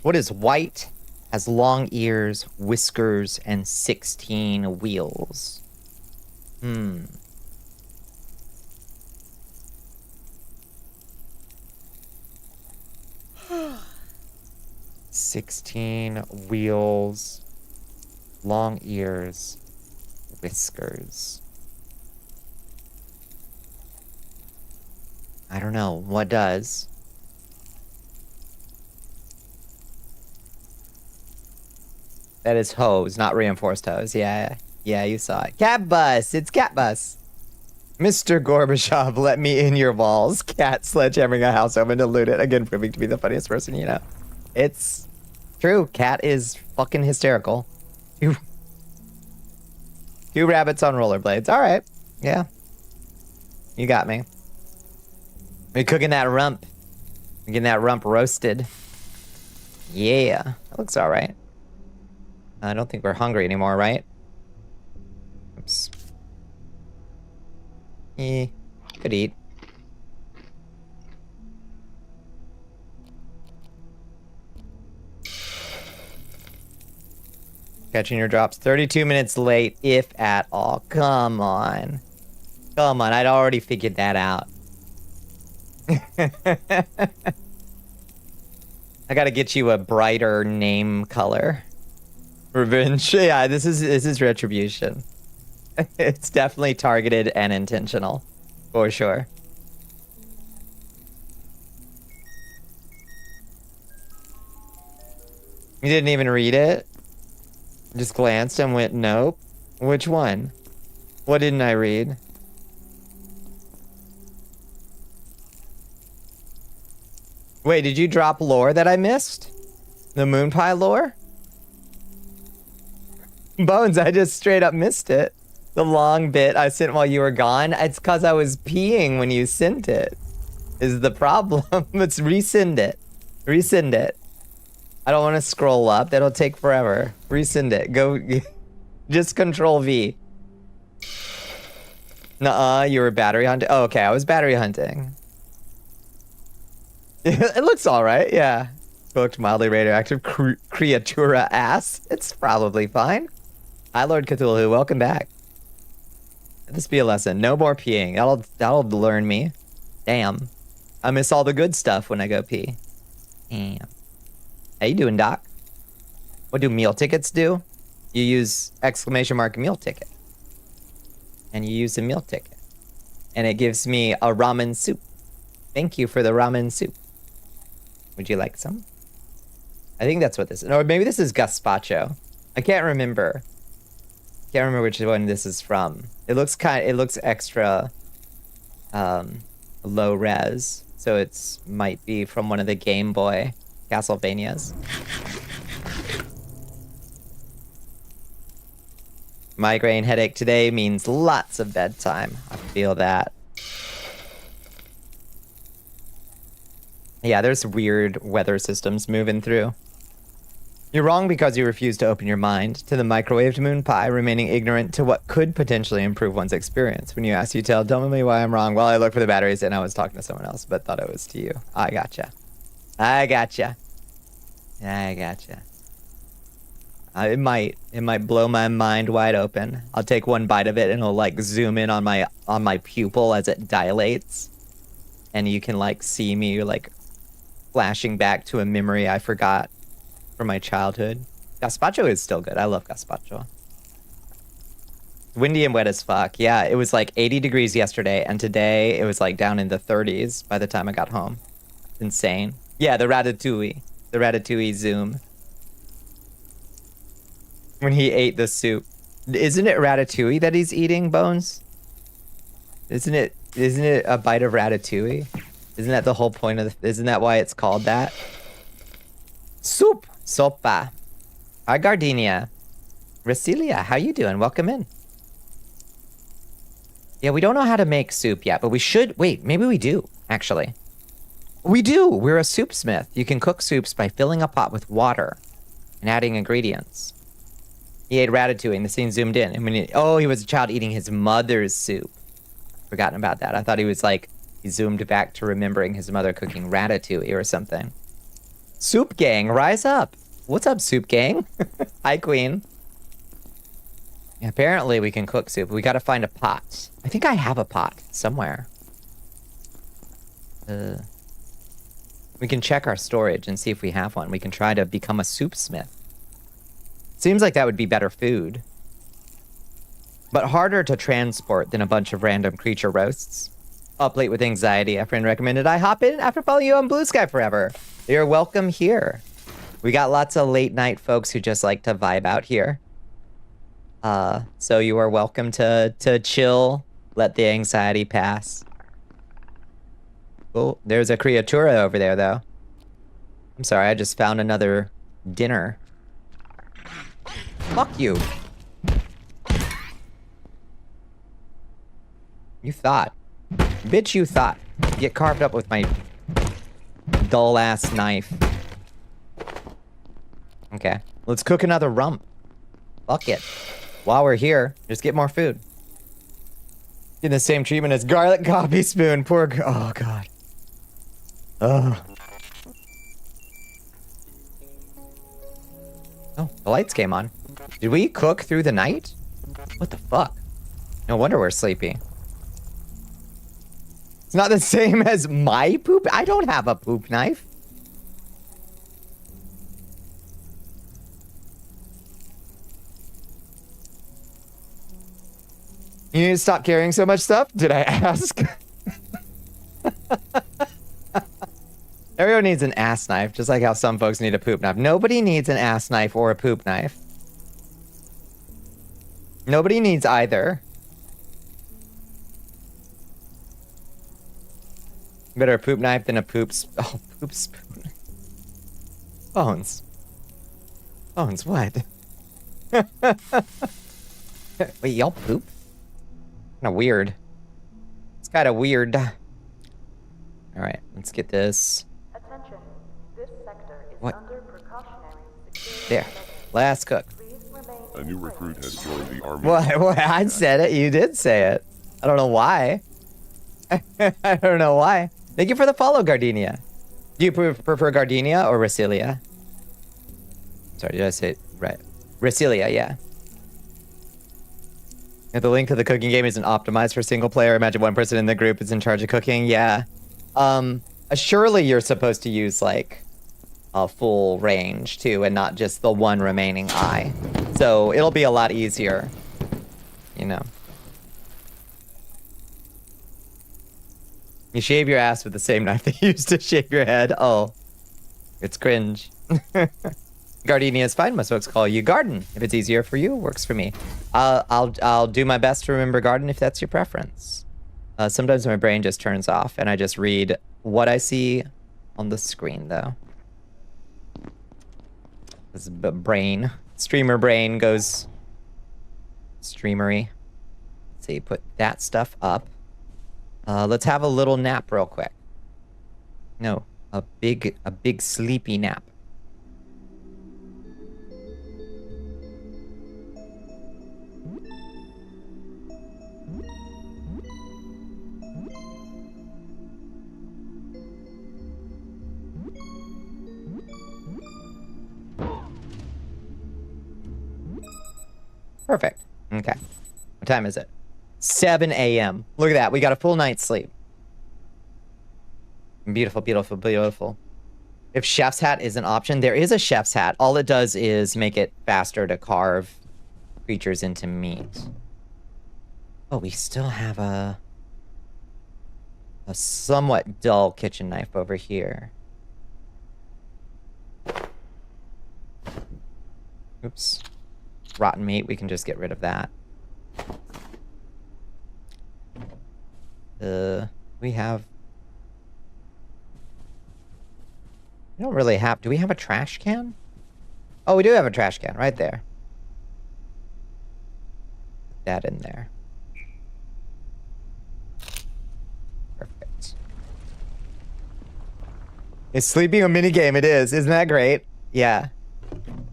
What is white, has long ears, whiskers, and 16 wheels? 16 wheels, long ears, whiskers. I don't know. What does? That is hose, not reinforced hose. Yeah, you saw it. Cat bus! It's cat bus! Mr. Gorbachev, let me in your walls. Cat sledgehammering a house open to loot it. Again, proving to be the funniest person you know. It's true. Cat is fucking hysterical. Two rabbits on rollerblades. All right. Yeah. You got me. We're cooking that rump. We're getting that rump roasted. Yeah. That looks all right. I don't think we're hungry anymore, right? Oops. Could eat. Catching your drops 32 minutes late, if at all. Come on. Come on, I'd already figured that out. I gotta get you a brighter name color. Revenge. Yeah, this is retribution. It's definitely targeted and intentional. For sure. You didn't even read it? Just glanced and went, nope. Which one? What didn't I read? Wait, did you drop lore that I missed? The moon pie lore? Bones, I just straight up missed it. The long bit I sent while you were gone. It's because I was peeing when you sent it. Is the problem. Let's resend it. Resend it. I don't want to scroll up. That'll take forever. Resend it. Go. Just control V. Nuh-uh, you were battery hunting. Oh, okay, I was battery hunting. It looks alright, yeah. Cooked mildly radioactive creatura ass. It's probably fine. Hi, Lord Cthulhu. Welcome back. Let this be a lesson. No more peeing. That'll learn me. Damn. I miss all the good stuff when I go pee. Damn. How you doing, Doc? What do meal tickets do? You use exclamation mark meal ticket. And you use a meal ticket. And it gives me a ramen soup. Thank you for the ramen soup. Would you like some? I think that's what this is. Or maybe this is gazpacho. I can't remember. Can't remember which one this is from. It looks extra low res. So it's might be from one of the Game Boy Castlevanias. Migraine headache today means lots of bedtime. I feel that. Yeah, there's weird weather systems moving through. You're wrong because you refuse to open your mind to the microwaved moon pie, remaining ignorant to what could potentially improve one's experience. When you ask, you tell me why I'm wrong. Well, I looked for the batteries and I was talking to someone else, but thought it was to you. I gotcha. I gotcha. I gotcha. It might blow my mind wide open. I'll take one bite of it and it'll like zoom in on my pupil as it dilates. And you can like see me like flashing back to a memory I forgot from my childhood. Gazpacho is still good. I love gazpacho. Windy and wet as fuck. Yeah, it was like 80 degrees yesterday, and today it was like down in the 30s by the time I got home. Insane. Yeah, the ratatouille. The ratatouille zoom. When he ate the soup. Isn't it ratatouille that he's eating, Bones? Isn't it a bite of ratatouille? Isn't that the whole point of isn't that why it's called that? Soup. Sopa. Hi, Gardenia. Rasilia, how you doing? Welcome in. Yeah, we don't know how to make soup yet, but we should. Wait, maybe we do, actually. We do. We're a soup smith. You can cook soups by filling a pot with water and adding ingredients. He ate ratatouille and the scene zoomed in. And when he was a child eating his mother's soup. Forgotten about that. I thought he was like, he zoomed back to remembering his mother cooking ratatouille or something. Soup gang, rise up. What's up, soup gang? Hi, queen. Yeah, apparently we can cook soup. We gotta find a pot. I think I have a pot somewhere. We can check our storage and see if we have one. We can try to become a soup smith. Seems like that would be better food. But harder to transport than a bunch of random creature roasts. Up late with anxiety, a friend recommended I hop in after following you on Blue Sky forever. You're welcome here. We got lots of late night folks who just like to vibe out here. So you are welcome to chill, let the anxiety pass. Oh, there's a creatura over there, though. I'm sorry, I just found another dinner. Fuck you. You thought. Bitch, you thought. Get carved up with my dull-ass knife. Okay, let's cook another rump. Fuck it. While we're here, just get more food. Get the same treatment as garlic coffee spoon. Poor oh, God. Ugh. Oh, the lights came on. Did we cook through the night? What the fuck? No wonder we're sleepy. It's not the same as my poop. I don't have a poop knife. You need to stop carrying so much stuff? Did I ask? Everyone needs an ass knife, just like how some folks need a poop knife. Nobody needs an ass knife or a poop knife. Nobody needs either. Better a poop knife than a poop spoon. Bones. Bones, what? Wait, y'all poop? Kinda weird. It's kinda weird. Alright, let's get this. Attention. This sector is What? under precautionary security There. measures. Last cook. Please remain A in new place. recruit has joined the army. What? I said it. You did say it. I don't know why. I don't know why. Thank you for the follow, Gardenia. Do you prefer Gardenia or Rasilia? Sorry, did I say it right? Rasilia, yeah. If the link to the cooking game isn't optimized for single player, imagine one person in the group is in charge of cooking. Yeah. Surely you're supposed to use like a full range too, and not just the one remaining eye. So it'll be a lot easier, you know. You shave your ass with the same knife they used to shave your head. Oh, it's cringe. Gardenia is fine. Most folks call you Garden. If it's easier for you, it works for me. I'll do my best to remember Garden if that's your preference. Sometimes my brain just turns off and I just read what I see on the screen, though. This brain, streamer brain goes streamery. Let's see, put that stuff up. Let's have a little nap real quick. No, a big sleepy nap. Perfect. Okay. What time is it? 7 a.m. Look at that. We got a full night's sleep. Beautiful, beautiful, beautiful. If chef's hat is an option, there is a chef's hat. All it does is make it faster to carve creatures into meat. Oh, we still have a somewhat dull kitchen knife over here. Oops. Rotten meat, we can just get rid of that. We don't really have, do we have a trash can? Oh, we do have a trash can right there. Put that in there. Perfect. Is sleeping a minigame? It is. Isn't that great? Yeah.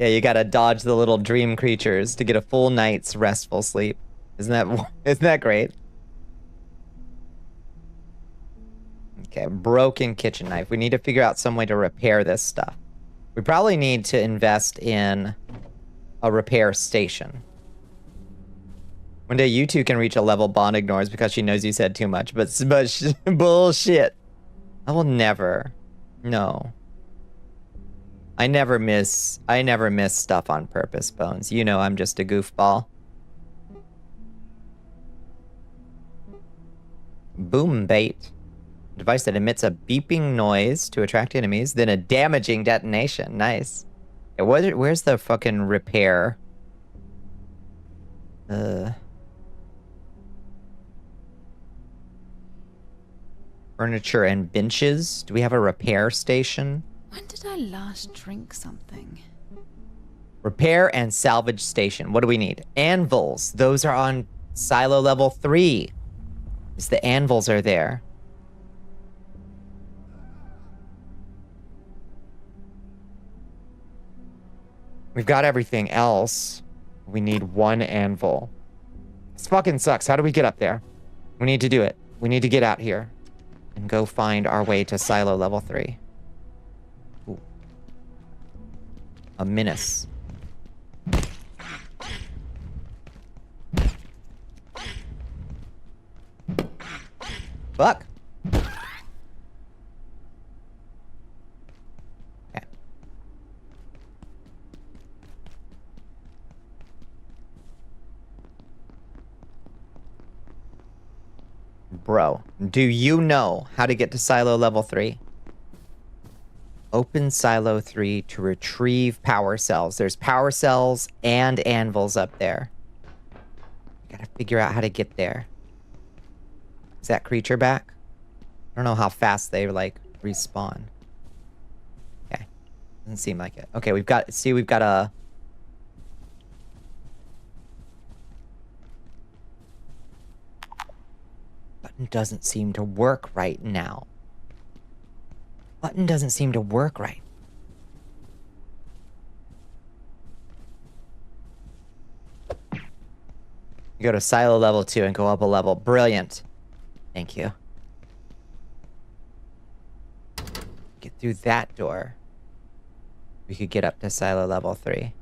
Yeah, you gotta dodge the little dream creatures to get a full night's restful sleep. Isn't that great? Okay, broken kitchen knife. We need to figure out some way to repair this stuff. We probably need to invest in a repair station. One day you two can reach a level Bond ignores because she knows you said too much, but bullshit. I will never. No. I never miss stuff on purpose, Bones. You know I'm just a goofball. Boom bait. Device that emits a beeping noise to attract enemies, then a damaging detonation. Nice. Yeah, where's the fucking repair? Furniture and benches. Do we have a repair station? When did I last drink something? Repair and salvage station. What do we need? Anvils. Those are on silo level 3. Because the anvils are there. We've got everything else. We need one anvil. This fucking sucks. How do we get up there? We need to do it. We need to get out here and go find our way to silo level 3. Ooh. A menace. Fuck. Okay. Bro, do you know how to get to silo level 3? Open silo 3 to retrieve power cells. There's power cells and anvils up there. Gotta figure out how to get there. Is that creature back? I don't know how fast they, like, respawn. Okay. Doesn't seem like it. Okay, we've got a... Button doesn't seem to work right now. Button doesn't seem to work right. You go to silo level 2 and go up a level. Brilliant. Thank you. Get through that door. We could get up to silo level 3.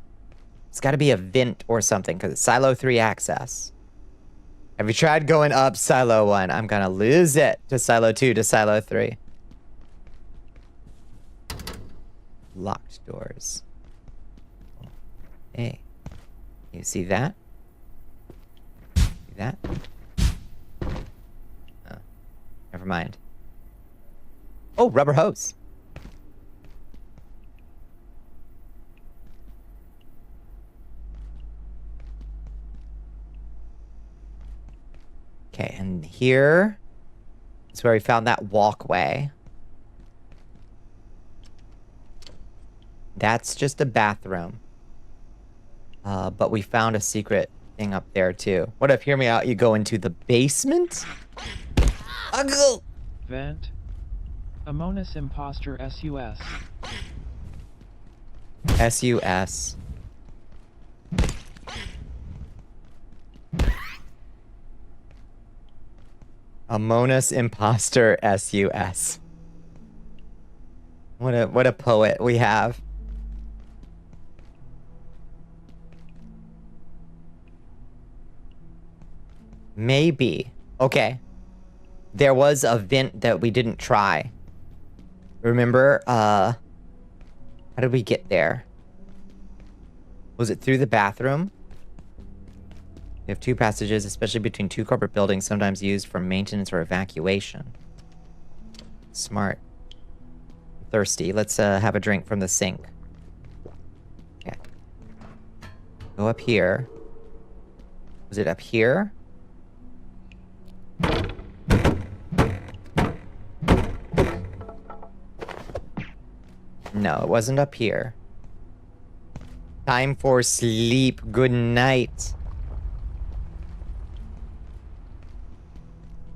It's got to be a vent or something, because it's silo 3 access. Have you tried going up silo 1? I'm going to lose it to silo 2 to silo 3. Locked doors. Hey. You see that? See that? Oh. Never mind. Oh, rubber hose. Okay, and here is where we found that walkway. That's just a bathroom. But we found a secret thing up there too. What if, hear me out, you go into the basement? Ugh. Vent. Amonis Imposter SUS. SUS. Amonis Imposter SUS. What a poet we have. Maybe. Okay. There was a vent that we didn't try. Remember, how did we get there? Was it through the bathroom? We have 2 passages, especially between 2 corporate buildings, sometimes used for maintenance or evacuation. Smart. I'm thirsty. Let's have a drink from the sink. Okay. Go up here. Was it up here? No, it wasn't up here. Time for sleep. Good night.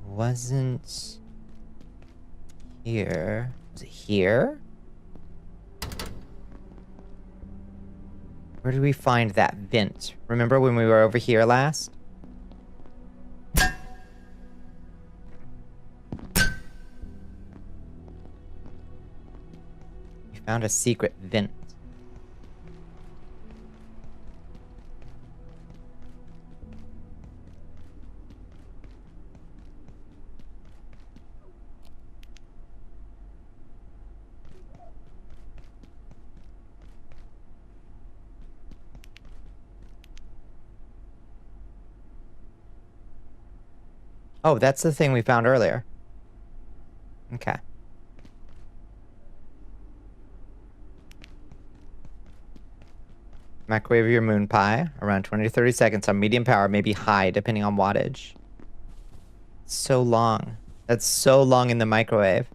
Wasn't here. Was it here? Where did we find that vent? Remember when we were over here last? We found a secret vent. Oh, that's the thing we found earlier. Okay. Microwave your moon pie. Around 20 to 30 seconds on medium power, maybe high, depending on wattage. So long. That's so long in the microwave.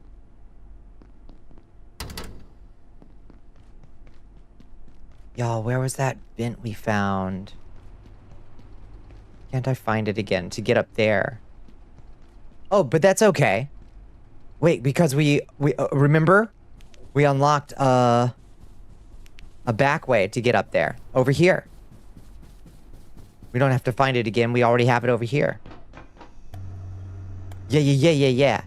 Y'all, where was that vent we found? Can't I find it again to get up there? Oh, but that's okay. Wait, because we remember? We unlocked a back way to get up there. Over here. We don't have to find it again. We already have it over here. Yeah.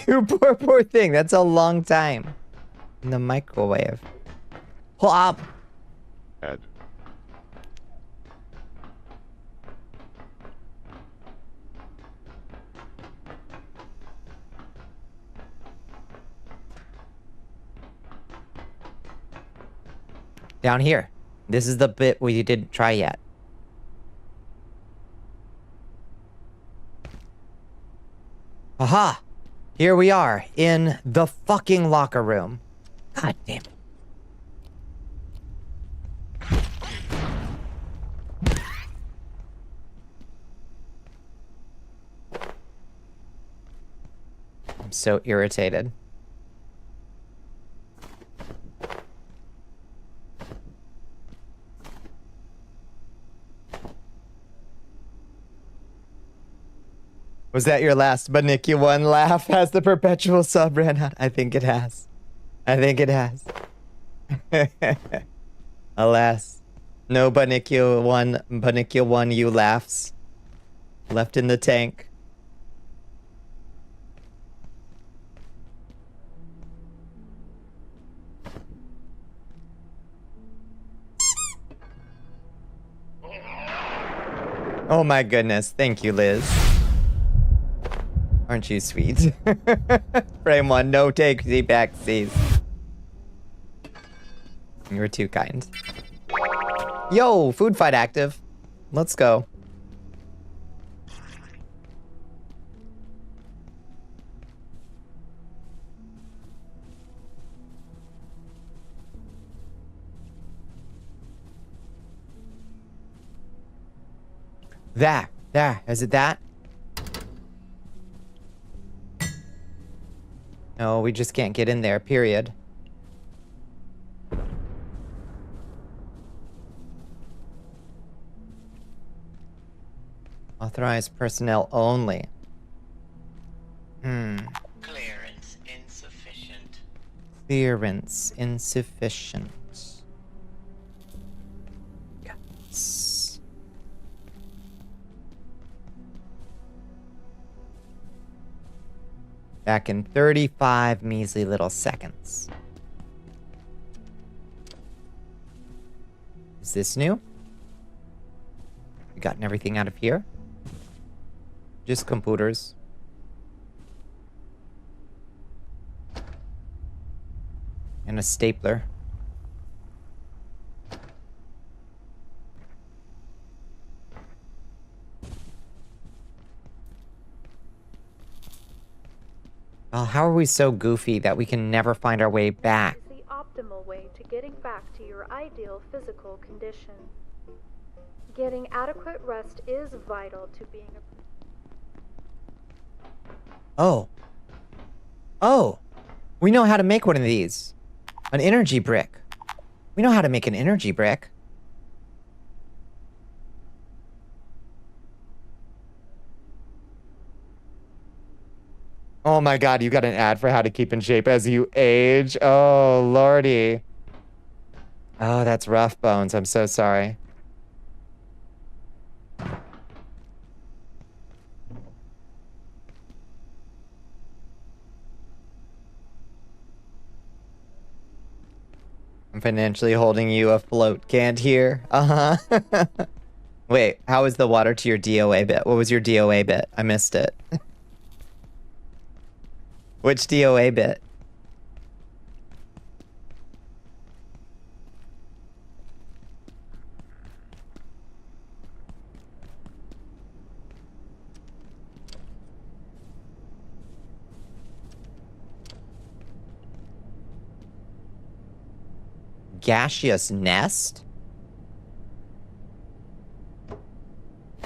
You poor thing. That's a long time. In the microwave. Plop. Add. Down here. This is the bit we didn't try yet. Aha! Here we are in the fucking locker room. God damn it. I'm so irritated. Was that your last Bonnicula laugh? Has the perpetual sub ran out? I think it has. I think it has. Alas. No Bonnicula 1 you laughs. Left in the tank. Oh my goodness. Thank you, Liz. Aren't you sweet? Frame 1, no takesy backsies. You were too kind. Yo, food fight active. Let's go. There, is it that? No, we just can't get in there, period. Authorized personnel only. Clearance insufficient. Clearance insufficient. Yes. Back in 35 measly little seconds. Is this new? We gotten everything out of here? Just computers. And a stapler. Well, how are we so goofy that we can never find our way back? The optimal way to getting back to your ideal physical condition. Getting adequate rest is vital to being Oh. Oh. We know how to make one of these. An energy brick. We know how to make an energy brick. Oh my god, you got an ad for how to keep in shape as you age. Oh, lordy. Oh, that's rough, Bones. I'm so sorry. I'm financially holding you afloat. Can't hear. Uh-huh. Wait, how was the water to your DOA bit? What was your DOA bit? I missed it. Which DOA bit? Gaseous nest? What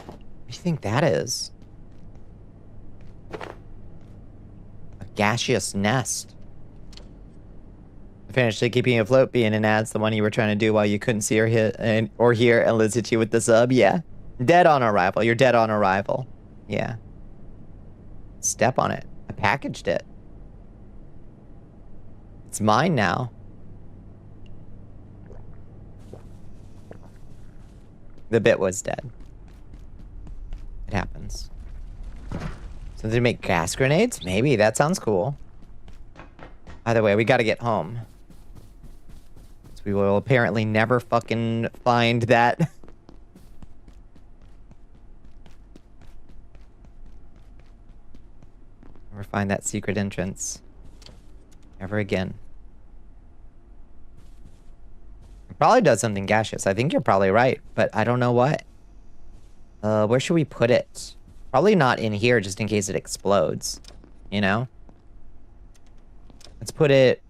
do you think that is? Gaseous nest. Financially keeping you afloat, being an ad's the one you were trying to do while you couldn't see or hear and Liz hit you with the sub. Yeah. Dead on arrival. You're dead on arrival. Yeah. Step on it. I packaged it. It's mine now. The bit was dead. It happens. So they make gas grenades? Maybe. That sounds cool. Either way, we gotta get home. So we will apparently never fucking find that. Never find that secret entrance. Ever again. Probably does something gaseous. I think you're probably right, but I don't know what. Where should we put it? Probably not in here, just in case it explodes. You know? Let's put it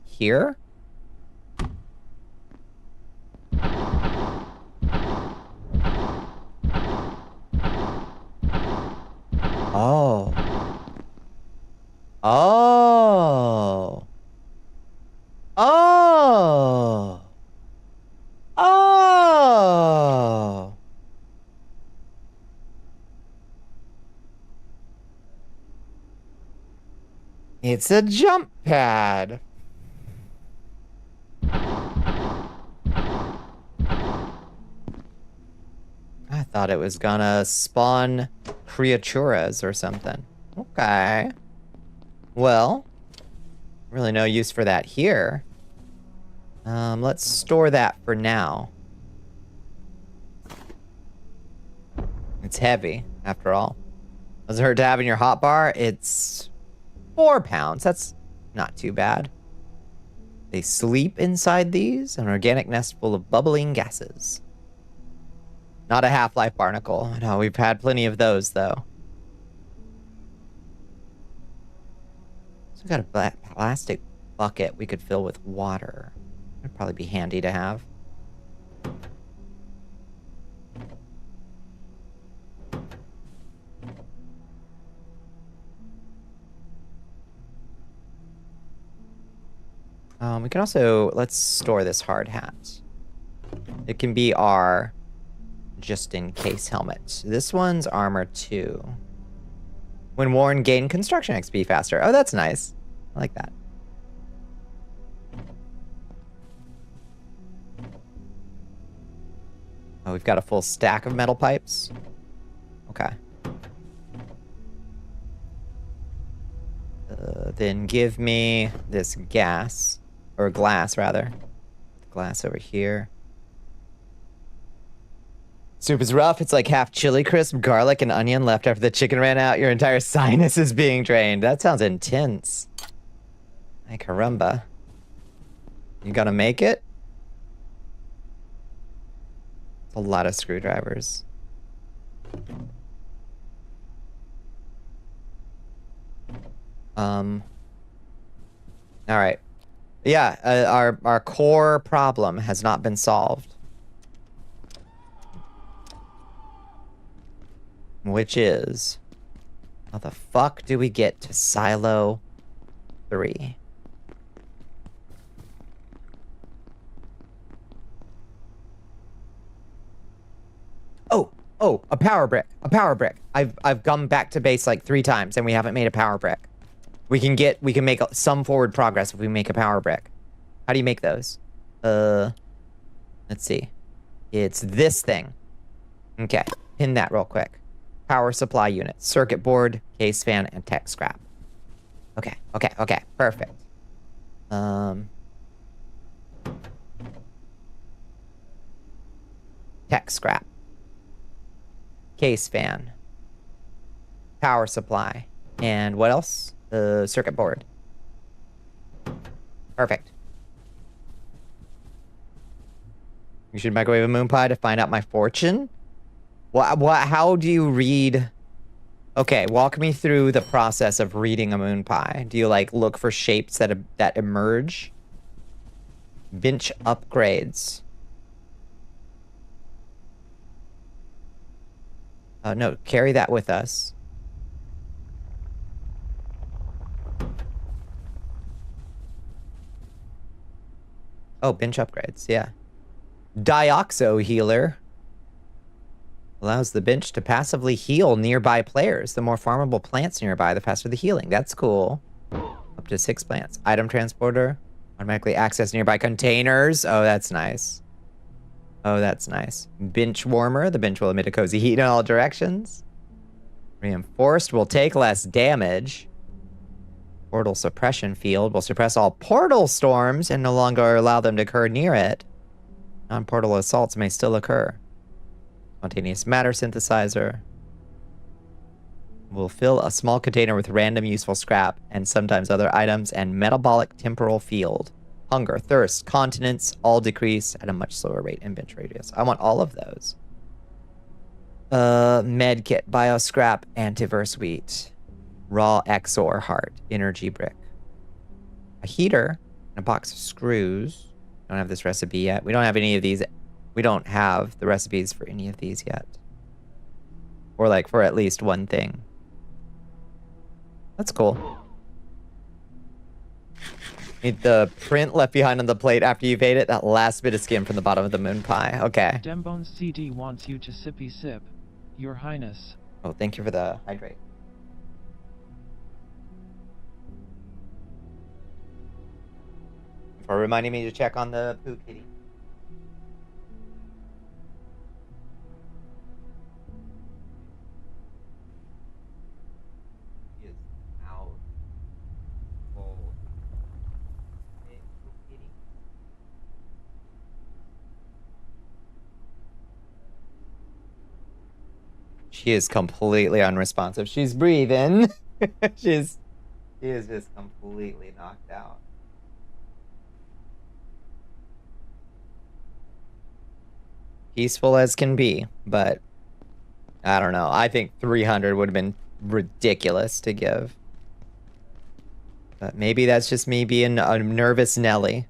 here. Oh. Oh. Oh. Oh. It's a jump pad. I thought it was gonna spawn creaturas or something. Okay. Well, really no use for that here. Let's store that for now. It's heavy, after all. Doesn't hurt to have in your hotbar. It's 4 pounds. That's not too bad. They sleep inside these, an organic nest full of bubbling gases. Not a half-life barnacle. No, we've had plenty of those, though. So we've got a plastic bucket we could fill with water. That'd probably be handy to have. We can also, let's store this hard hat. It can be our just-in-case helmet. This one's armor 2. When worn, gain construction XP faster. Oh, that's nice. I like that. Oh, we've got a full stack of metal pipes. Okay. Then give me this gas. Or glass, rather. Glass over here. Soup is rough. It's like half chili crisp, garlic, and onion left after the chicken ran out. Your entire sinus is being drained. That sounds intense. Ay caramba. You gonna make it? A lot of screwdrivers. Alright. Yeah, our core problem has not been solved. Which is... how the fuck do we get to Silo 3? Oh, a power brick. A power brick. I've come back to base like 3 times and we haven't made a power brick. We can make some forward progress if we make a power brick. How do you make those? Let's see. It's this thing. Okay, pin that real quick. Power supply unit, circuit board, case fan, and tech scrap. Okay, perfect. Tech scrap. Case fan. Power supply. And what else? The circuit board. Perfect. You should microwave a moon pie to find out my fortune? How do you read? Okay, walk me through the process of reading a moon pie. Do you like look for shapes that emerge? Bench upgrades. No, carry that with us. Oh, bench upgrades, yeah. Dioxo healer. Allows the bench to passively heal nearby players. The more farmable plants nearby, the faster the healing. That's cool. Up to 6 plants. Item transporter. Automatically access nearby containers. Oh, that's nice. Oh, that's nice. Bench warmer. The bench will emit a cozy heat in all directions. Reinforced will take less damage. Portal suppression field will suppress all portal storms and no longer allow them to occur near it. Non-portal assaults may still occur. Spontaneous matter synthesizer. Will fill a small container with random useful scrap and sometimes other items and metabolic temporal field. hunger, thirst, continence, all decrease at a much slower rate in bench radius. I want all of those. Med kit, bio scrap, antiverse wheat, raw XOR heart, energy brick, a heater, and a box of screws. Don't have this recipe yet. We don't have any of these. We don't have the recipes for any of these yet. Or like for at least one thing. That's cool. Need the print left behind on the plate after you've ate it. That last bit of skin from the bottom of the moon pie. Okay. Dembones CD wants you to sippy sip. Your Highness. Oh, thank you for the hydrate. For reminding me to check on the poo kitty. He is out. Cold. Hey, poo kitty. She is completely unresponsive. She's breathing. She is just completely knocked out. Peaceful as can be, but I don't know. I think 300 would have been ridiculous to give. But maybe that's just me being a nervous Nelly.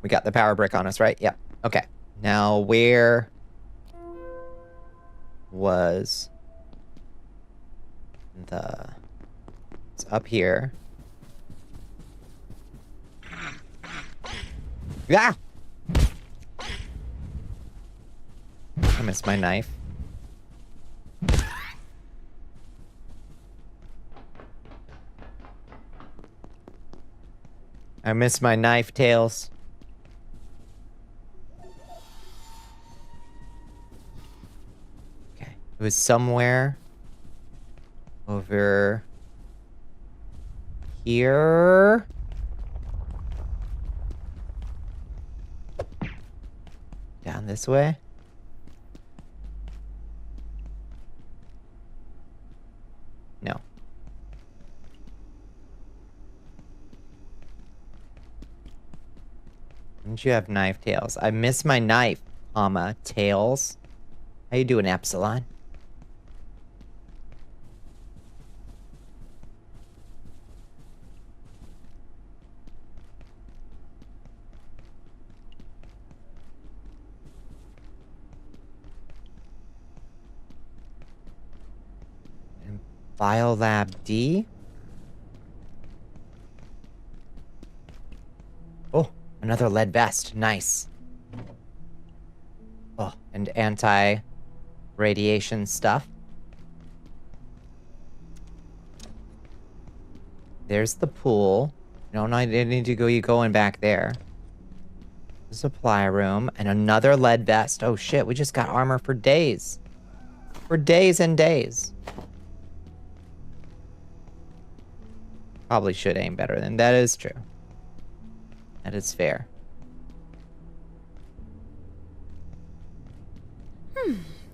We got the power brick on us, right? Yep. Okay. Now where was the... It's up here. Ah! I missed my knife. I missed my knife, Tails. Okay. It was somewhere over here. Down this way? No. Didn't you have knife, Tails? I miss my knife, comma, Tails. How you doing, Epsilon? Biolab D. Oh, another lead vest. Nice. Oh, and anti-radiation stuff. There's the pool. No, I didn't need to go. You going back there. The supply room and another lead vest. Oh shit, we just got armor for days. For days and days. Probably should aim better than that. Is true. That is fair.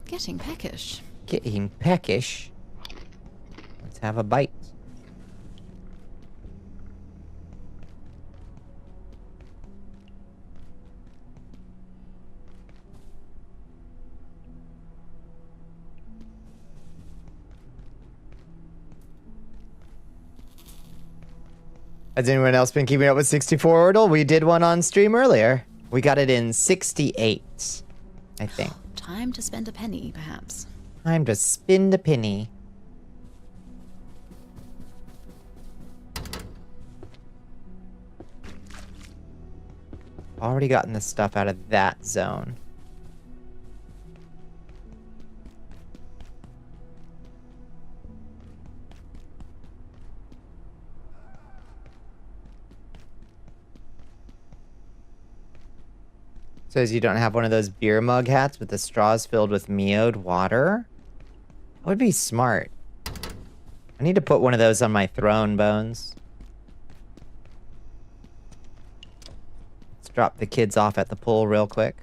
Getting peckish. Getting peckish. Let's have a bite. Has anyone else been keeping up with 64 Orbital? We did one on stream earlier. We got it in 68, I think. Time to spend a penny, perhaps. Time to spend a penny. Already gotten the stuff out of that zone. Says you don't have one of those beer mug hats with the straws filled with meowed water? That would be smart. I need to put one of those on my throne, Bones. Let's drop the kids off at the pool real quick.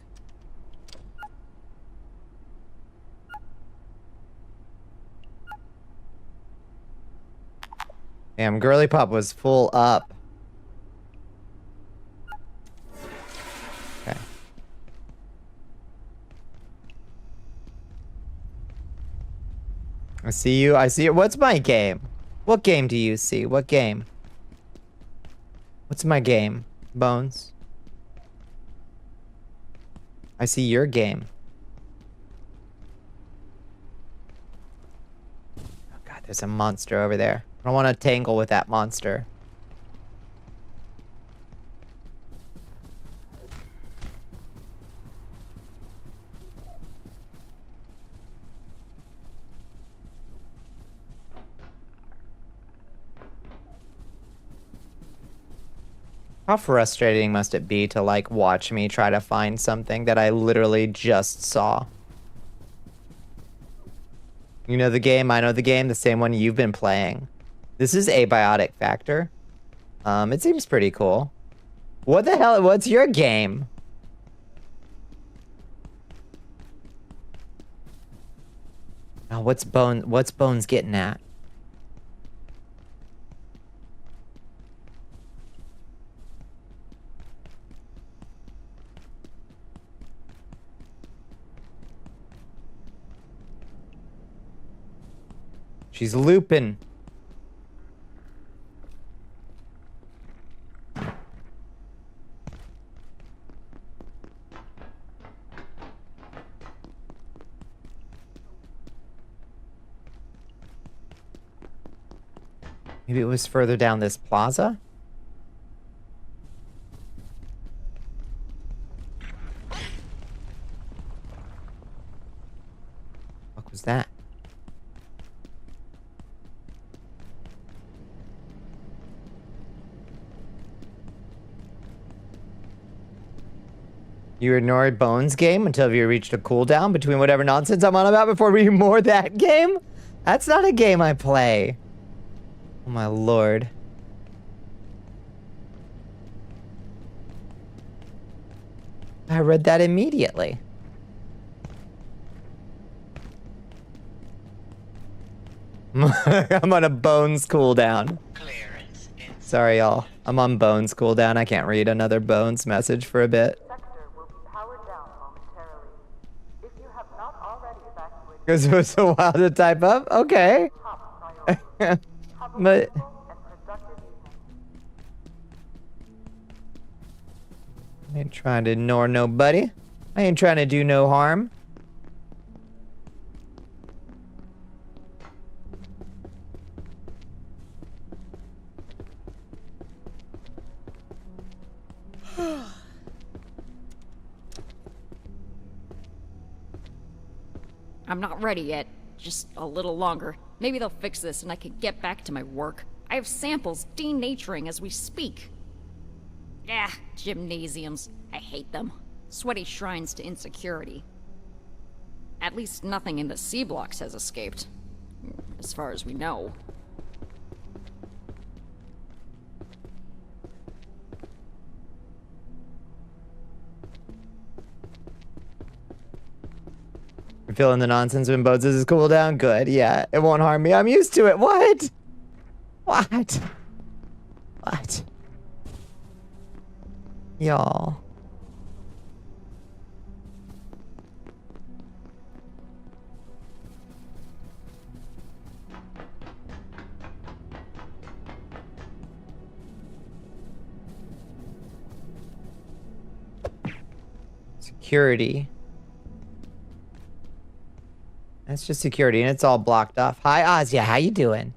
Damn, Girly Pop was full up. Okay. I see you. I see you. What's my game? What game do you see? What game? What's my game? Bones. I see your game. Oh god, there's a monster over there. I don't want to tangle with that monster. How frustrating must it be to, like, watch me try to find something that I literally just saw? You know the game, I know the game, the same one you've been playing. This is Abiotic Factor. It seems pretty cool. What the hell, what's your game? Oh, what's Bones getting at? She's looping. Maybe it was further down this plaza? What was that? You ignored Bones' game until you reached a cooldown between whatever nonsense I'm on about before reading more of that game? That's not a game I play. Oh my lord. I read that immediately. I'm on a Bones cooldown. Sorry, y'all. I'm on Bones cooldown. I can't read another Bones message for a bit. Because it was so wild to type up? Okay. But... I ain't trying to ignore nobody. I ain't trying to do no harm. I'm not ready yet. Just a little longer. Maybe they'll fix this and I can get back to my work. I have samples denaturing as we speak. Ah, gymnasiums. I hate them. Sweaty shrines to insecurity. At least nothing in the C blocks has escaped. As far as we know. You're feeling the nonsense when Bones is cooldown? Good, yeah. It won't harm me. I'm used to it. What? What? What? Y'all. Security. That's just security, and it's all blocked off. Hi, Ozia. How you doing?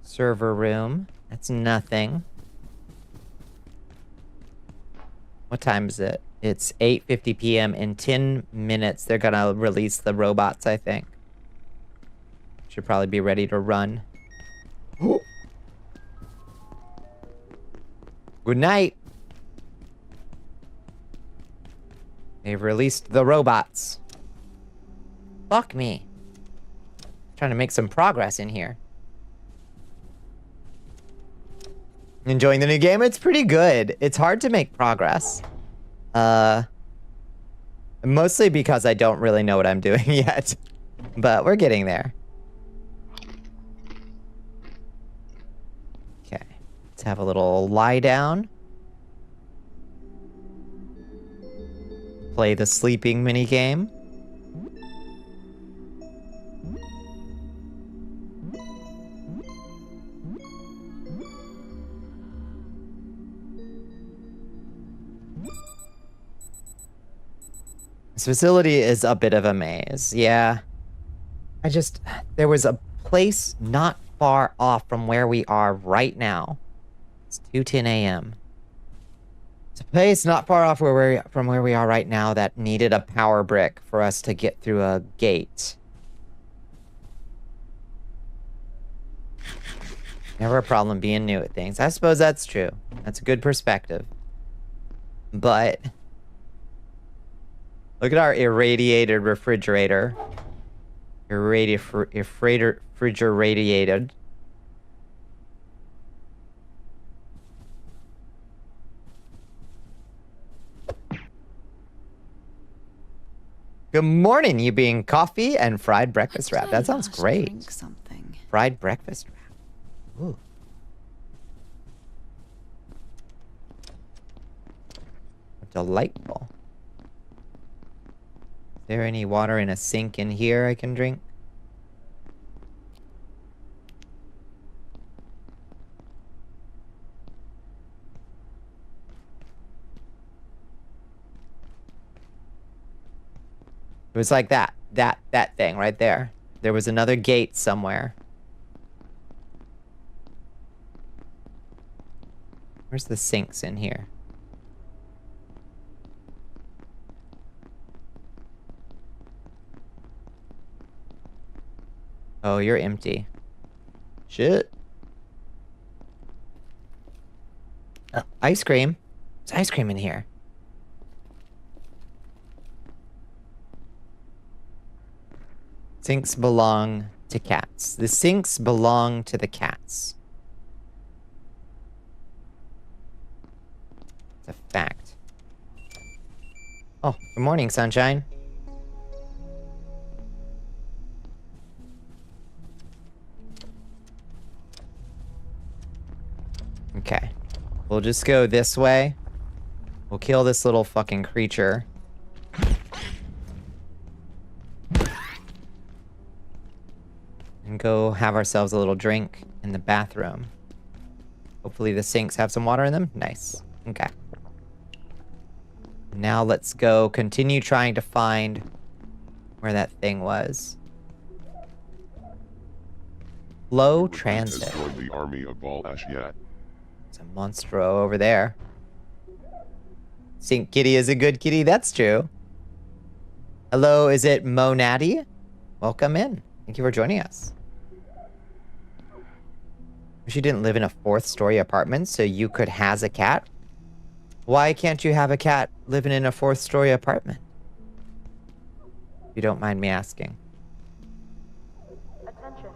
Server room. That's nothing. What time is it? It's 8:50 p.m. In 10 minutes, they're gonna release the robots, I think. Should probably be ready to run. Good night. They've released the robots. Fuck me. Trying to make some progress in here. Enjoying the new game? It's pretty good. It's hard to make progress. Mostly because I don't really know what I'm doing yet. But we're getting there. Okay. Let's have a little lie down. Play the sleeping minigame. This facility is a bit of a maze. Yeah. There was a place not far off from where we are right now. It's 2:10 a.m. It's a place not far off from where we are right now that needed a power brick for us to get through a gate. Never a problem being new at things. I suppose that's true. That's a good perspective. But look at our irradiated refrigerator. Refrigerated. Good morning, you being coffee and fried breakfast wrap. That sounds great. Something. Fried breakfast wrap. Ooh. Delightful. Is there any water in a sink in here I can drink? It was like that thing right there. There was another gate somewhere. Where's the sinks in here? Oh, you're empty. Shit. Ice cream. There's ice cream in here. Sinks belong to cats. The sinks belong to the cats. It's a fact. Oh, good morning, sunshine. Okay. We'll just go this way. We'll kill this little fucking creature. And go have ourselves a little drink in the bathroom. Hopefully the sinks have some water in them. Nice. Okay. Now let's go continue trying to find where that thing was. Low transit. Joined the army of Balash yet. There's a monstro over there. Sink kitty is a good kitty. That's true. Hello, is it Monaddy? Welcome in. Thank you for joining us. Wish you didn't live in a 4th-story apartment so you could has a cat. Why can't you have a cat living in a 4th-story apartment? If you don't mind me asking. Attention.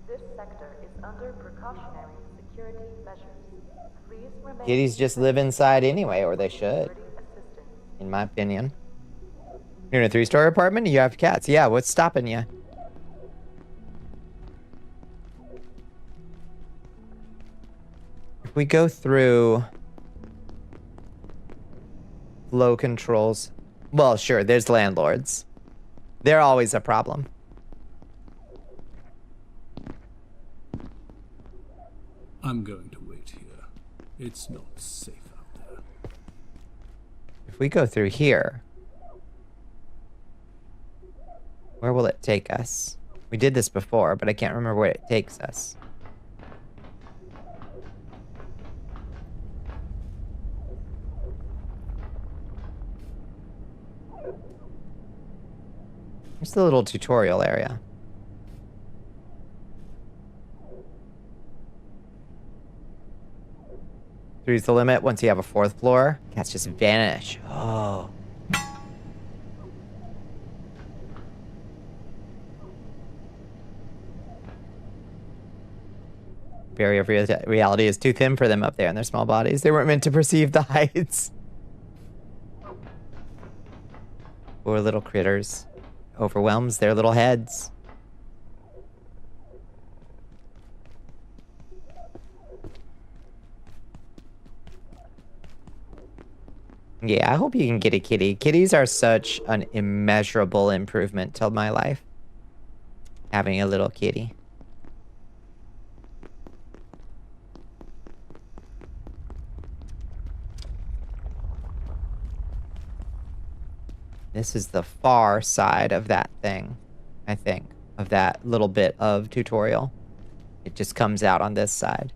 This sector is under precautionary security measures. Please remain... Kitties just live inside anyway, or they should. In my opinion. You're in a 3-story apartment and you have cats. Yeah, what's stopping you? If we go through flow controls, well, sure, there's landlords. They're always a problem. I'm going to wait here. It's not safe out there. If we go through here, where will it take us? We did this before, but I can't remember where it takes us. Here's the little tutorial area. Three's the limit. Once you have a 4th floor, cats just vanish. Oh. Barrier of reality is too thin for them up there in their small bodies. They weren't meant to perceive the heights. Poor little critters. Overwhelms their little heads. Yeah, I hope you can get a kitty. Kitties are such an immeasurable improvement to my life. Having a little kitty. This is the far side of that thing, I think, of that little bit of tutorial. It just comes out on this side.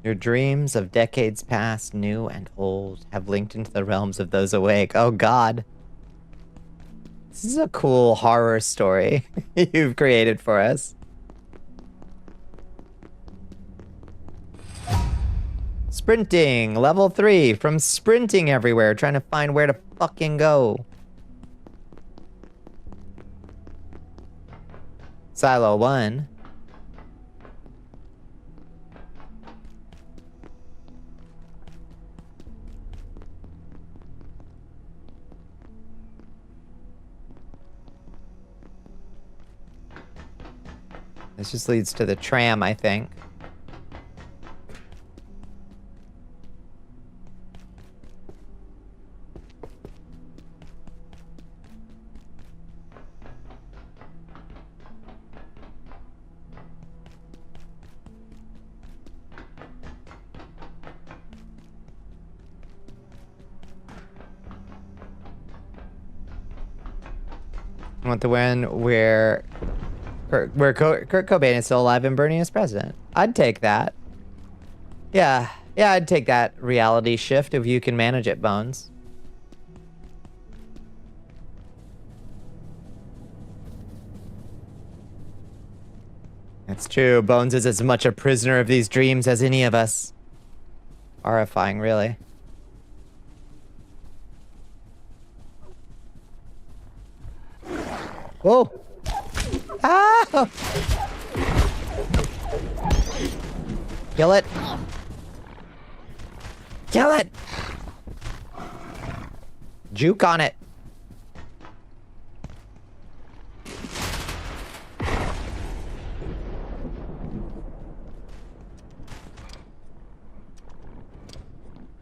Your dreams of decades past, new and old, have linked into the realms of those awake. Oh god. This is a cool horror story you've created for us. Sprinting, level 3, from sprinting everywhere, trying to find where to fucking go. Silo 1. This just leads to the tram, I think. I want the one where Kurt Cobain is still alive and Bernie is president. I'd take that. Yeah, I'd take that reality shift if you can manage it, Bones. That's true. Bones is as much a prisoner of these dreams as any of us. Horrifying, really. Whoa! Ah! Kill it! Kill it! Juke on it!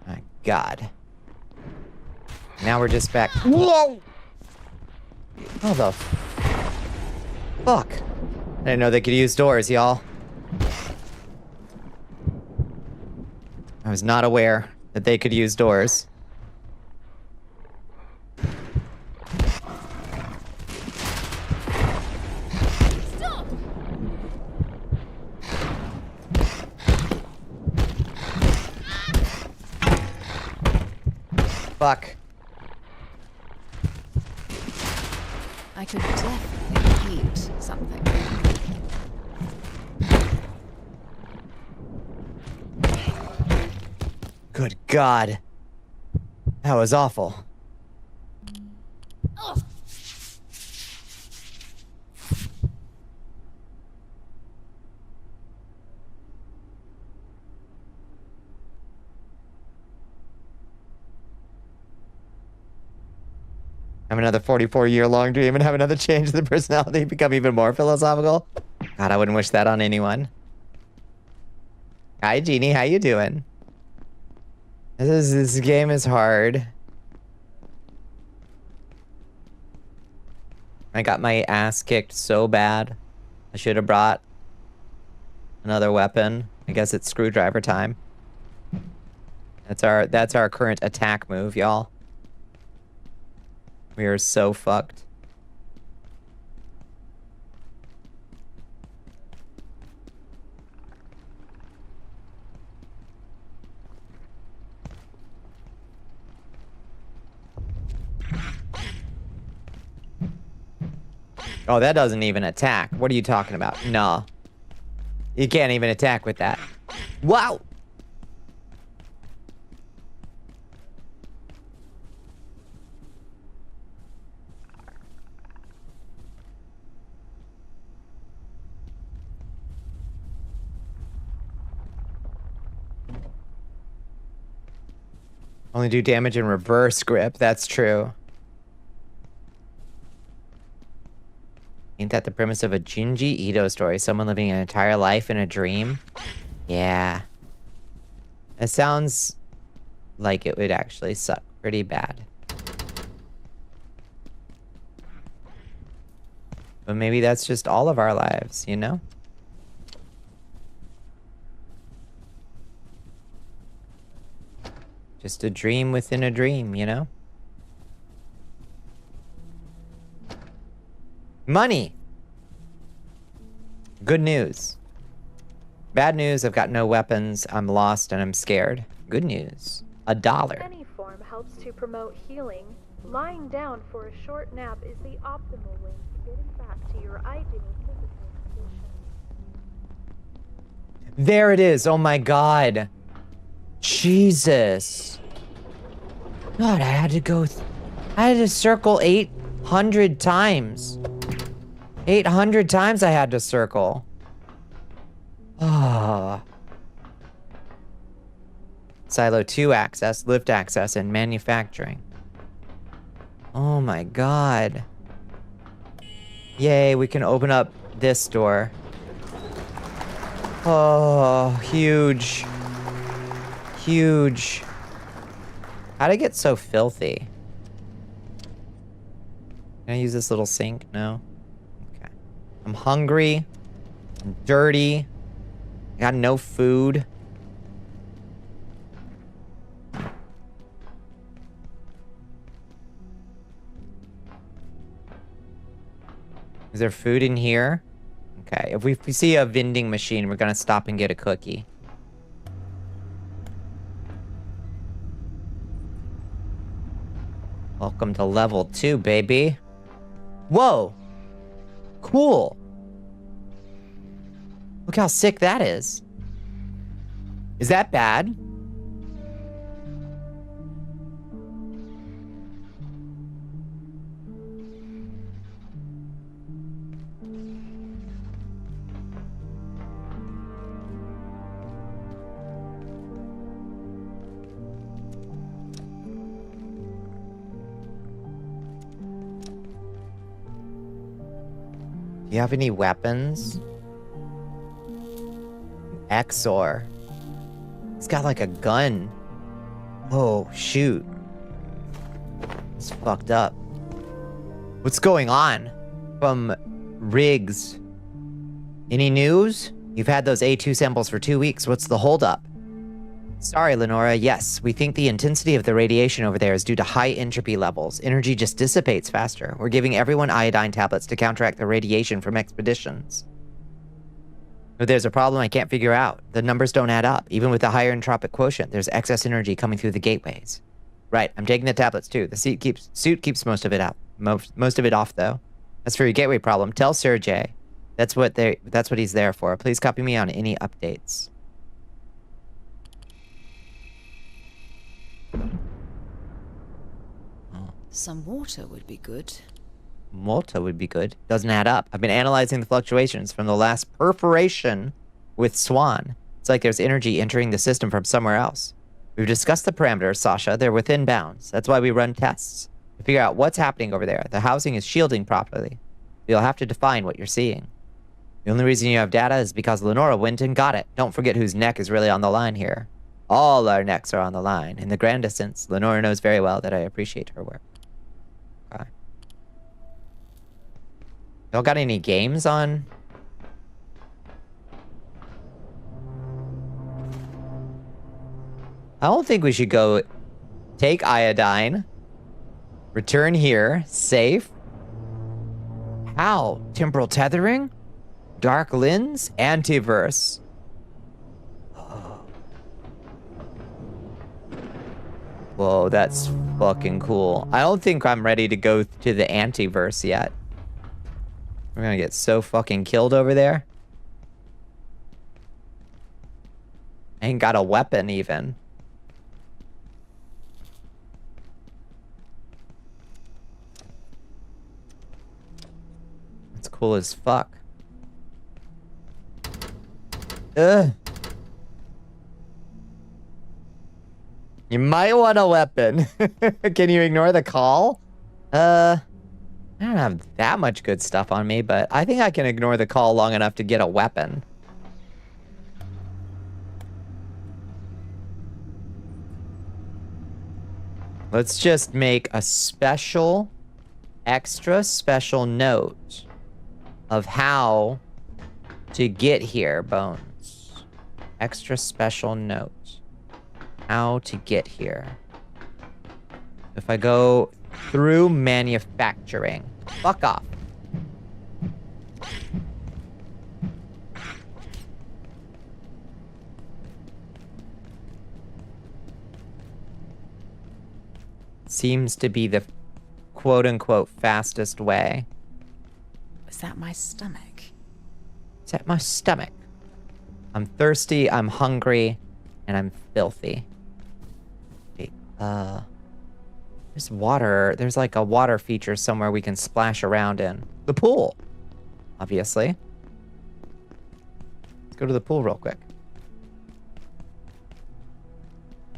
My God. Now we're just back. Whoa! How the fuck? I didn't know they could use doors, y'all. I was not aware that they could use doors. Stop! Fuck. I could definitely heat something. Good God. That was awful. Ugh. Have another 44-year-long dream and have another change in the personality, become even more philosophical. God, I wouldn't wish that on anyone. Hi, Jeannie. How you doing? This game is hard. I got my ass kicked so bad. I should have brought another weapon. I guess it's screwdriver time. That's our current attack move, y'all. We are so fucked. Oh, that doesn't even attack. What are you talking about? No. You can't even attack with that. Wow! Only do damage in reverse grip. That's true. Ain't that the premise of a Junji Ito story? Someone living an entire life in a dream? Yeah. It sounds like it would actually suck pretty bad. But maybe that's just all of our lives, you know? Just a dream within a dream, you know? Money! Good news. Bad news, I've got no weapons, I'm lost, and I'm scared. Good news. $1. Any form helps to promote healing. Lying down for a short nap is the optimal way to getting back to your ideal physical condition. There it is. Oh my god. Jesus. God, I had to circle 800 times. 800 times I had to circle. Ah. Silo 2 access, lift access, and manufacturing. Oh my god. Yay, we can open up this door. Oh, huge. Huge. How'd I get so filthy? Can I use this little sink? No? Okay. I'm hungry. I'm dirty. I got no food. Is there food in here? Okay, if we see a vending machine, we're gonna stop and get a cookie. Welcome to level 2, baby. Whoa! Cool! Look how sick that is. Is that bad? Do you have any weapons? Exor. He's got like a gun. Oh, shoot. It's fucked up. What's going on? From Riggs. Any news? You've had those A2 samples for 2 weeks. What's the holdup? Sorry, Lenora. Yes, we think the intensity of the radiation over there is due to high entropy levels. Energy just dissipates faster. We're giving everyone iodine tablets to counteract the radiation from expeditions. But there's a problem I can't figure out. The numbers don't add up. Even with the higher entropic quotient, there's excess energy coming through the gateways. Right, I'm taking the tablets too. The suit keeps most of it out. Most of it off though. As for your gateway problem, tell Sergey. That's what he's there for. Please copy me on any updates. Some water would be good. Water would be good. Doesn't add up. I've been analyzing the fluctuations from the last perforation with Swan. It's like there's energy entering the system from somewhere else. We've discussed the parameters, Sasha. They're within bounds. That's why we run tests. To figure out what's happening over there. The housing is shielding properly. You'll have to define what you're seeing. The only reason you have data is because Lenora went and got it. Don't forget whose neck is really on the line here. All our necks are on the line. In the grandest sense, Lenora knows very well that I appreciate her work. Okay. Y'all got any games on? I don't think we should go take iodine. Return here. Safe. How? Temporal tethering? Dark lens? Antiverse. Whoa, that's fucking cool. I don't think I'm ready to go to the antiverse yet. We're gonna get so fucking killed over there. I ain't got a weapon even. That's cool as fuck. Ugh. You might want a weapon. Can you ignore the call? I don't have that much good stuff on me, but I think I can ignore the call long enough to get a weapon. Let's just make a special, extra special note of how to get here, Bones. Extra special note. How to get here. If I go through manufacturing. Fuck off. Seems to be the quote-unquote fastest way. Is that my stomach? Is that my stomach? I'm thirsty, I'm hungry, and I'm filthy. Wait, there's water. There's like a water feature somewhere we can splash around in. The pool, obviously. Let's go to the pool real quick.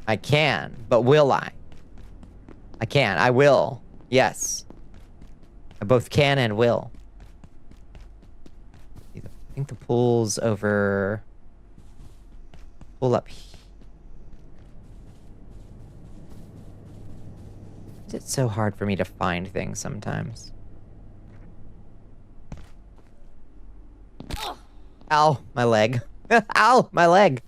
I can, but will I? I can. I will. Yes. I both can and will. I think the pool's over... Pull up here. It's so hard for me to find things sometimes. Ow, my leg. Ow, my leg.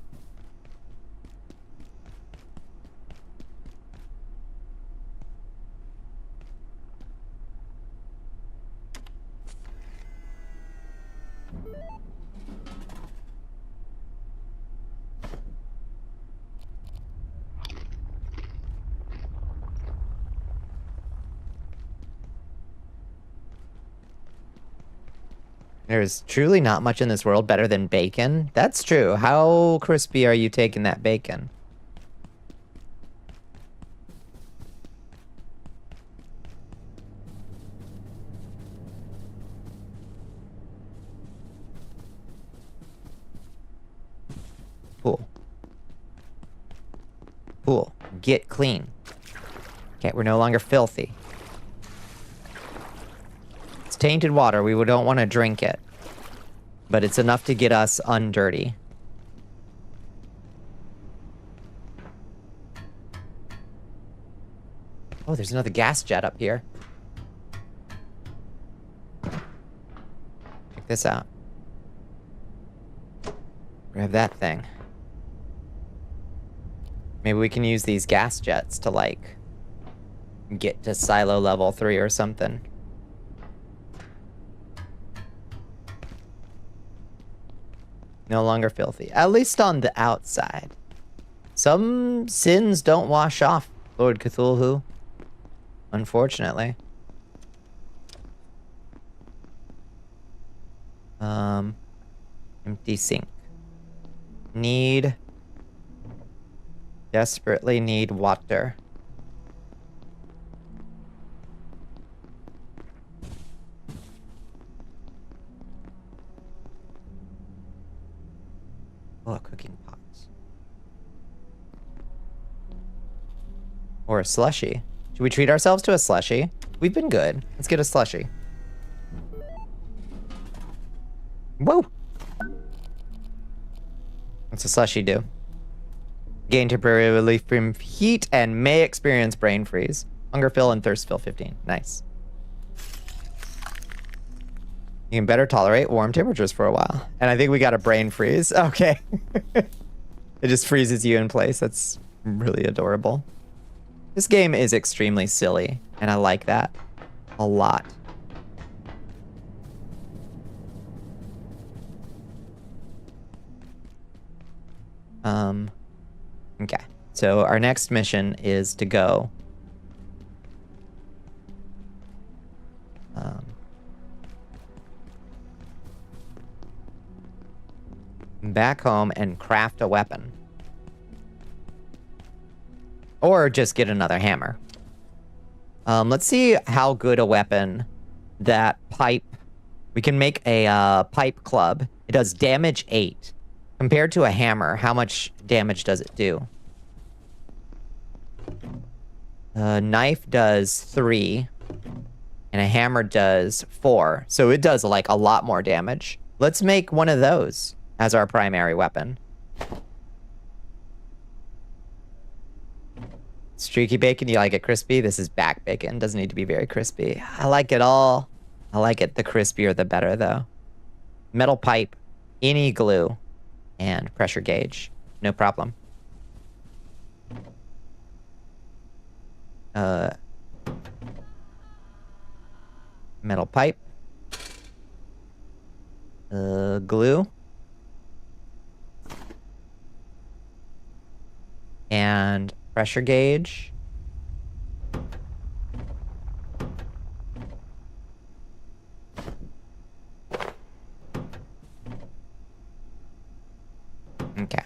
There's truly not much in this world better than bacon. That's true. How crispy are you taking that bacon? Pool. Pool. Get clean. Okay, we're no longer filthy. It's tainted water. We don't want to drink it. But it's enough to get us undirty. Oh, there's another gas jet up here. Check this out. Grab that thing. Maybe we can use these gas jets to, like, get to silo level 3 or something. No longer filthy. At least on the outside. Some sins don't wash off, Lord Cthulhu. Unfortunately. Empty sink. Desperately need water. Oh, cooking pots. Or a slushie. Should we treat ourselves to a slushie? We've been good. Let's get a slushie. Whoa! What's a slushie do? Gain temporary relief from heat and may experience brain freeze. Hunger fill and thirst fill 15. Nice. You can better tolerate warm temperatures for a while. And I think we got a brain freeze. Okay. It just freezes you in place. That's really adorable. This game is extremely silly, and I like that a lot. Okay. So our next mission is to go back home and craft a weapon. Or just get another hammer. Let's see how good a weapon that pipe... We can make a pipe club. It does damage 8. Compared to a hammer, how much damage does it do? A knife does 3. And a hammer does 4. So it does, like, a lot more damage. Let's make one of those as our primary weapon. Streaky bacon, you like it crispy? This is back bacon. Doesn't need to be very crispy. I like it all. I like it the crispier the better, though. Metal pipe, any glue, and pressure gauge. No problem. Metal pipe. Glue. And pressure gauge. Okay.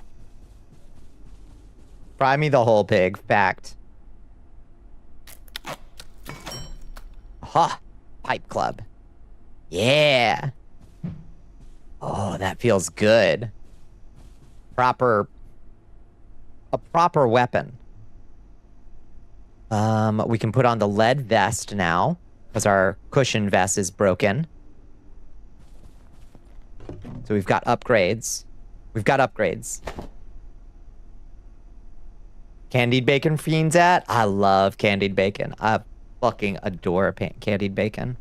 Fry me the whole pig. Fact. Ha! Pipe club. Yeah! Oh, that feels good. A proper weapon. We can put on the lead vest now, because our cushion vest is broken. So we've got upgrades. We've got upgrades. Candied bacon fiends at? I love candied bacon. I fucking adore candied bacon.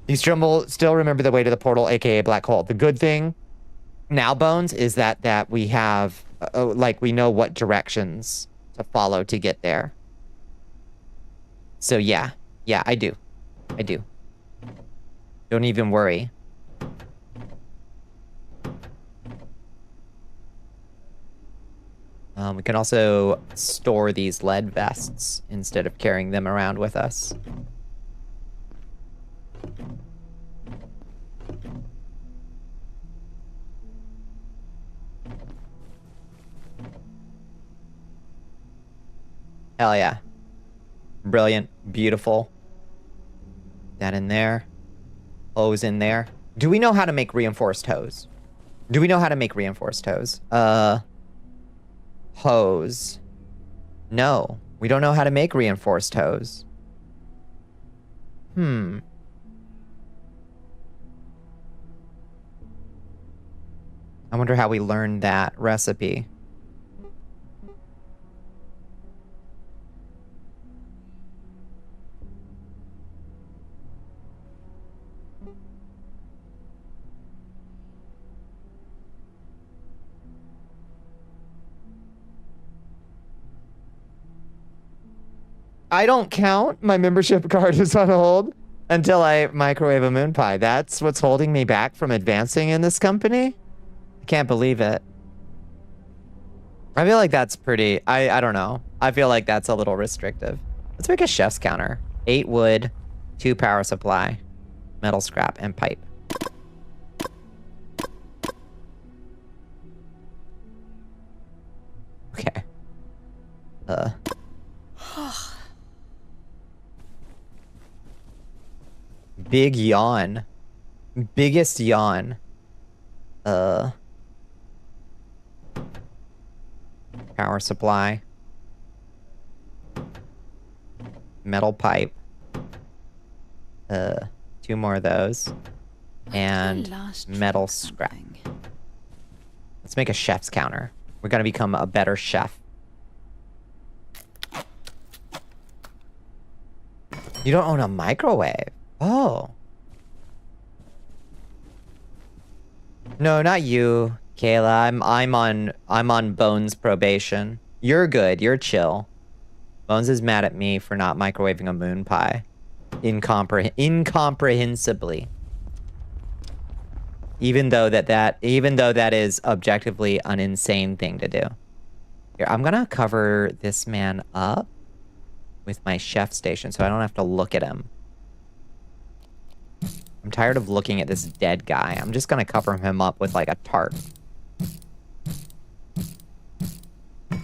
You still remember the way to the portal, aka black hole. The good thing now, Bones, is that we have, like, we know what directions to follow to get there. So yeah, I do. Don't even worry. We can also store these lead vests instead of carrying them around with us. Hell yeah. Brilliant. Beautiful. That in there. Hose in there. Do we know how to make reinforced hose? Hose. No. We don't know how to make reinforced hose. I wonder how we learned that recipe. I don't count. My membership card is on hold until I microwave a moon pie. That's what's holding me back from advancing in this company? I can't believe it. I feel like that's pretty... I don't know. I feel like that's a little restrictive. Let's make a chef's counter. 8 wood, 2 power supply, metal scrap, and pipe. Okay. Big yawn. Biggest yawn. Power supply. Metal pipe. 2 more of those. And metal scrap. Let's make a chef's counter. We're gonna become a better chef. You don't own a microwave? Oh. No, not you, Kayla. I'm on Bones probation. You're good. You're chill. Bones is mad at me for not microwaving a moon pie. Incomprehensibly. Even though that is objectively an insane thing to do. Here, I'm gonna cover this man up with my chef station so I don't have to look at him. I'm tired of looking at this dead guy. I'm just gonna cover him up with like a tarp. Wait,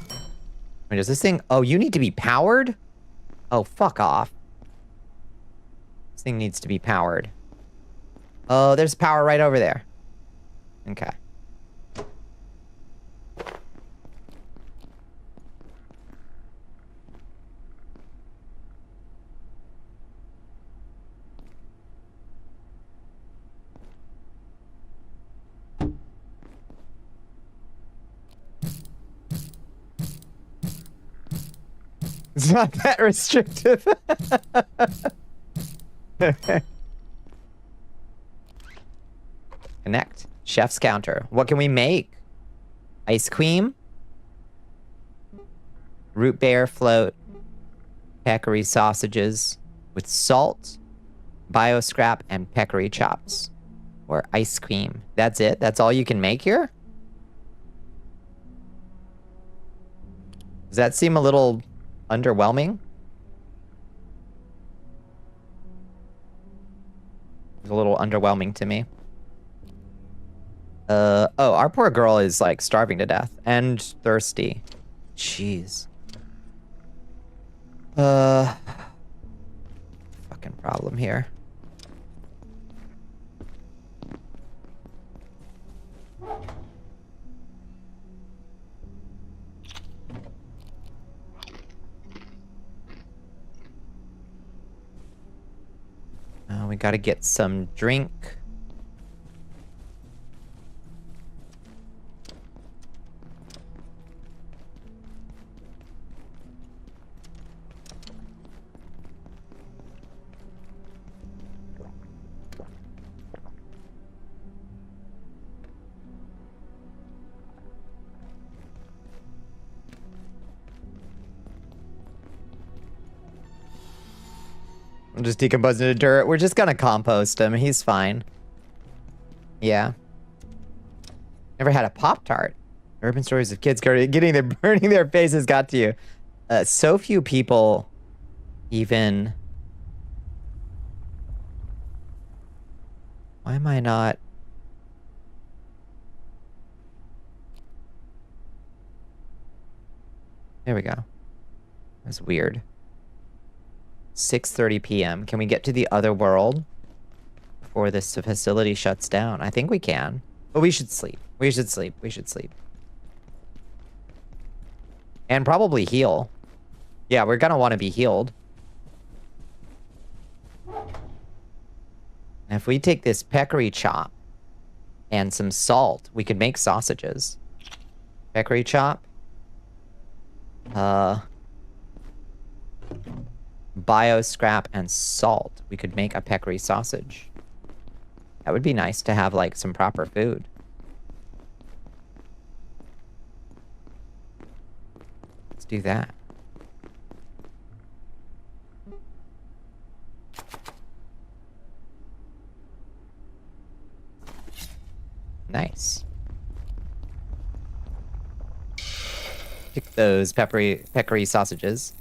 does this thing... Oh, you need to be powered? Oh, fuck off. This thing needs to be powered. Oh, there's power right over there. Okay. It's not that restrictive. Connect. Chef's counter. What can we make? Ice cream? Root beer float. Peccary sausages with salt, bio scrap, and peccary chops. Or ice cream. That's it? That's all you can make here? Does that seem a little underwhelming? It's a little underwhelming to me. Oh, our poor girl is like starving to death and thirsty. Jeez. Fucking problem here. We gotta get some drink. I'm just decomposing the dirt. We're just gonna compost him. He's fine. Yeah. Never had a Pop-Tart. Urban stories of kids getting their burning their faces got to you. So few people even... Why am I not... There we go. That's weird. 6:30 p.m. Can we get to the other world before this facility shuts down? I think we can. But we should sleep. We should sleep. We should sleep. And probably heal. Yeah, we're gonna want to be healed. And if we take this peccary chop and some salt, we could make sausages. Peccary chop. Bio scrap and salt. We could make a peccary sausage. That would be nice to have like some proper food. Let's do that. Nice. Pick those peccary sausages.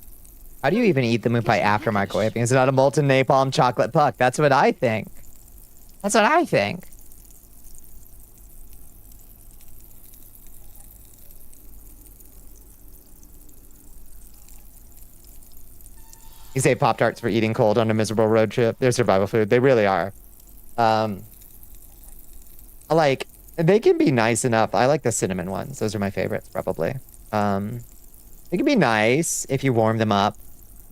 How do you even eat the moon pie after microwaving? Is it not a molten napalm chocolate puck? That's what I think. That's what I think. You say Pop-Tarts for eating cold on a miserable road trip. They're survival food. They really are. Like, they can be nice enough. I like the cinnamon ones. Those are my favorites, probably. They can be nice if you warm them up.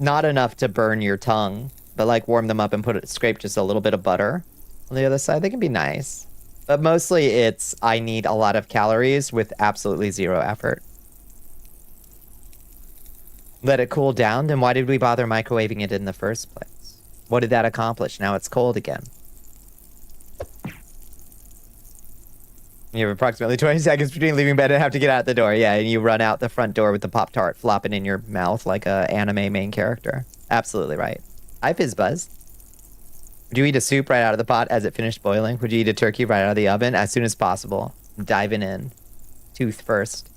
Not enough to burn your tongue, but like warm them up and scrape just a little bit of butter on the other side. They can be nice. But mostly it's, I need a lot of calories with absolutely zero effort. Let it cool down, then why did we bother microwaving it in the first place? What did that accomplish? Now it's cold again. You have approximately 20 seconds between leaving bed and have to get out the door. Yeah, and you run out the front door with the Pop-Tart flopping in your mouth like a anime main character. Absolutely right. Hi, Fizzbuzz. Would you eat a soup right out of the pot as it finished boiling? Would you eat a turkey right out of the oven? As soon as possible. I'm diving in. Tooth first.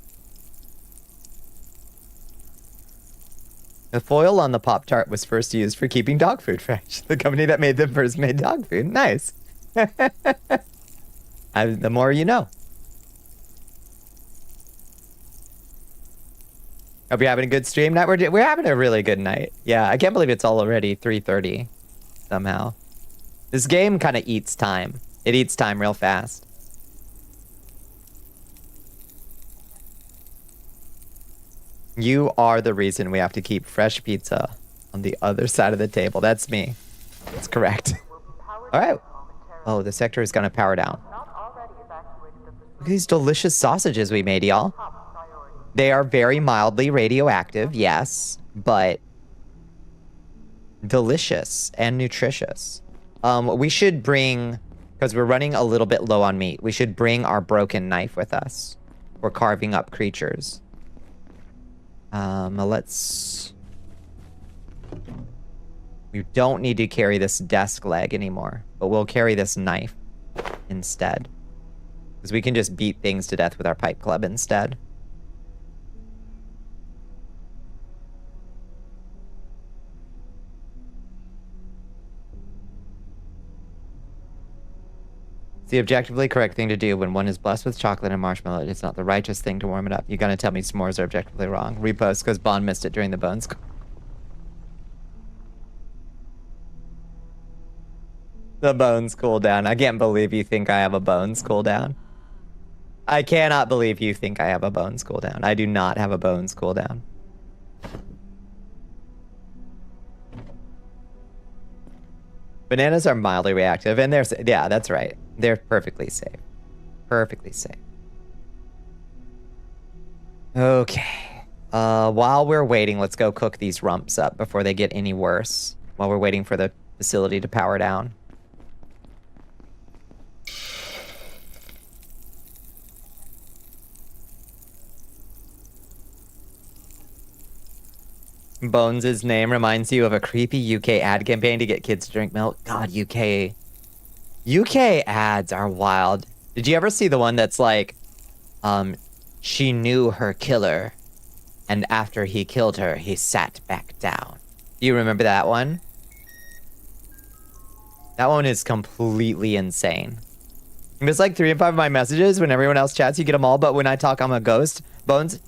The foil on the Pop-Tart was first used for keeping dog food fresh. The company that made them first made dog food. Nice. The more you know. Hope you're having a good stream night. We're having a really good night. Yeah, I can't believe it's already 3:30 somehow. This game kind of eats time. It eats time real fast. You are the reason we have to keep fresh pizza on the other side of the table. That's me. That's correct. All right. Oh, the sector is going to power down. Look at these delicious sausages we made, y'all. They are very mildly radioactive, yes. but delicious and nutritious. We should bring, because we're running a little bit low on meat, we should bring our broken knife with us. We're carving up creatures. Let's... We don't need to carry this desk leg anymore, but we'll carry this knife instead. Because we can just beat things to death with our pipe club instead. It's the objectively correct thing to do when one is blessed with chocolate and marshmallow. It's not the righteous thing to warm it up. You're gonna tell me s'mores are objectively wrong. Repost because Bond missed it during the bones. The bones cooldown. I can't believe you think I have a bones cooldown. I cannot believe you think I have a bones cooldown. I do not have a bones cooldown. Bananas are mildly reactive, and they're... Yeah, that's right. They're perfectly safe. Perfectly safe. Okay. While we're waiting, let's go cook these rumps up before they get any worse. While we're waiting for the facility to power down. Bones' name reminds you of a creepy UK ad campaign to get kids to drink milk. God, UK ads are wild. Did you ever see the one that's like, she knew her killer, and after he killed her, he sat back down? Do you remember that one? That one is completely insane. It's like 3 and 5 of my messages. When everyone else chats, you get them all, but when I talk, I'm a ghost. Bones,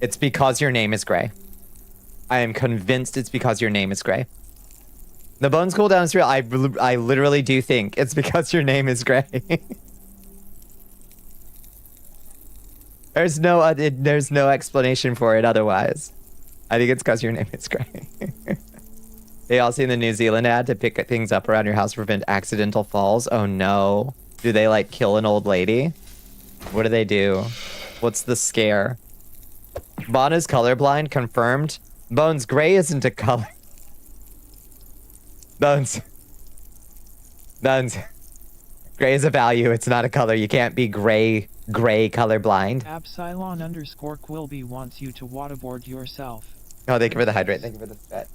it's because your name is Gray. I am convinced it's because your name is Gray. The bones cooldown is real. I literally do think it's because your name is Gray. There's no explanation for it otherwise. I think it's because your name is Gray. They all seen the New Zealand ad to pick things up around your house to prevent accidental falls. Oh no. Do they like kill an old lady? What do they do? What's the scare? Bon is colorblind, confirmed. Bones, gray isn't a color. Bones. Gray is a value, it's not a color. You can't be gray colorblind. Absilon_Quilby wants you to waterboard yourself. Oh, thank you for the hydrate. Thank you for the sweat.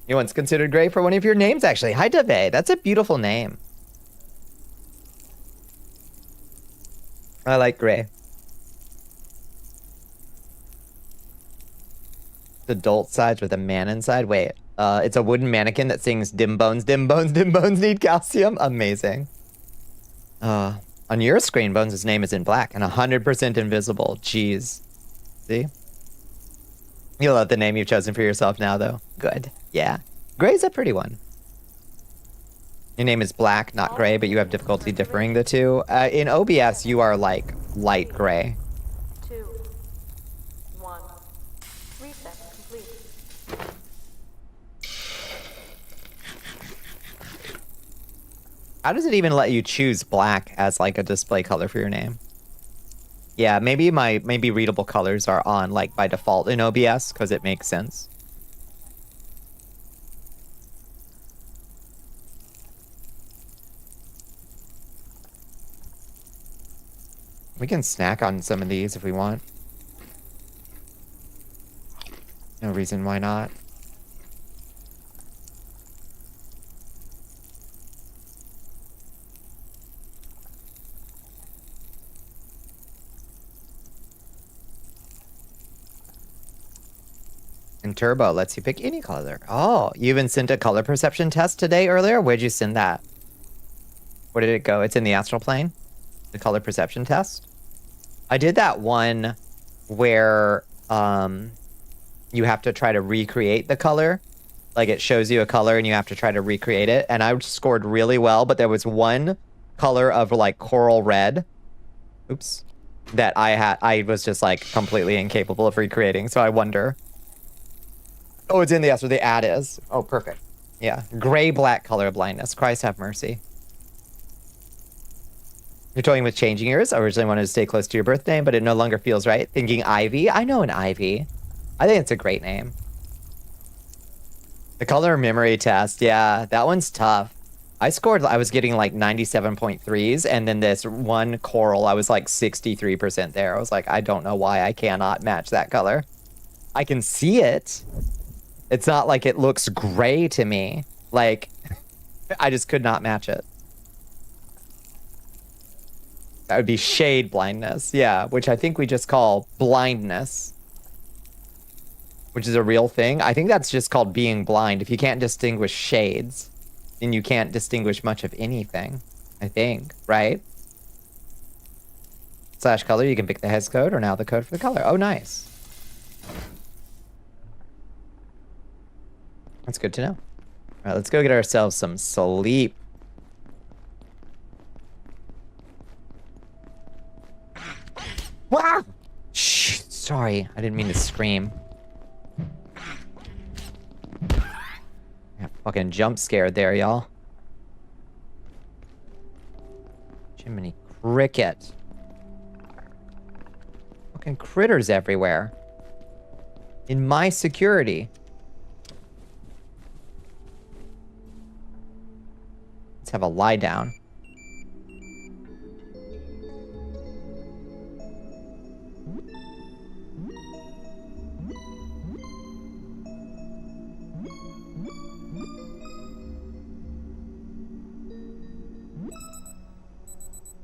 You once considered Gray for one of your names, actually. Hi, Dave. That's a beautiful name. I like Gray. Adult size with a man inside. Wait, it's a wooden mannequin that sings dim bones, dim bones, dim bones need calcium. Amazing. On your screen, Bones' name is in black and 100% invisible. Jeez. See? You love the name you've chosen for yourself now, though. Good. Yeah. Gray's a pretty one. Your name is black, not gray, but you have difficulty differing the two. In OBS, you are like light gray. 2, 1. Reset complete. How does it even let you choose black as like a display color for your name? Yeah, maybe readable colors are on like by default in OBS because it makes sense. We can snack on some of these if we want. No reason why not. And Turbo lets you pick any color. Oh, you even sent a color perception test today earlier? Where'd you send that? Where did it go? It's in the astral plane? The color perception test? I did that one where you have to try to recreate the color. Like it shows you a color and you have to try to recreate it. And I scored really well, but there was one color of like coral red. Oops. That I was just like completely incapable of recreating. So I wonder. Oh, it's in the astral. The ad is. Oh, perfect. Yeah. Gray-black color blindness. Christ have mercy. You're toying with changing yours. I originally wanted to stay close to your birth name, but it no longer feels right. Thinking Ivy. I know an Ivy. I think it's a great name. The color memory test. Yeah, that one's tough. I was getting like 97.3s, and then this one coral, I was like 63% there. I was like, I don't know why I cannot match that color. I can see it. It's not like it looks gray to me. Like, I just could not match it. That would be shade blindness. Yeah, which I think we just call blindness. Which is a real thing. I think that's just called being blind. If you can't distinguish shades, then you can't distinguish much of anything. I think, right? / color, you can pick the hex code or now the code for the color. Oh, nice. That's good to know. All right, let's go get ourselves some sleep. Wow! Shh, sorry, I didn't mean to scream. Got fucking jump scared there, y'all. Jiminy cricket. Fucking critters everywhere. In my security. Let's have a lie down.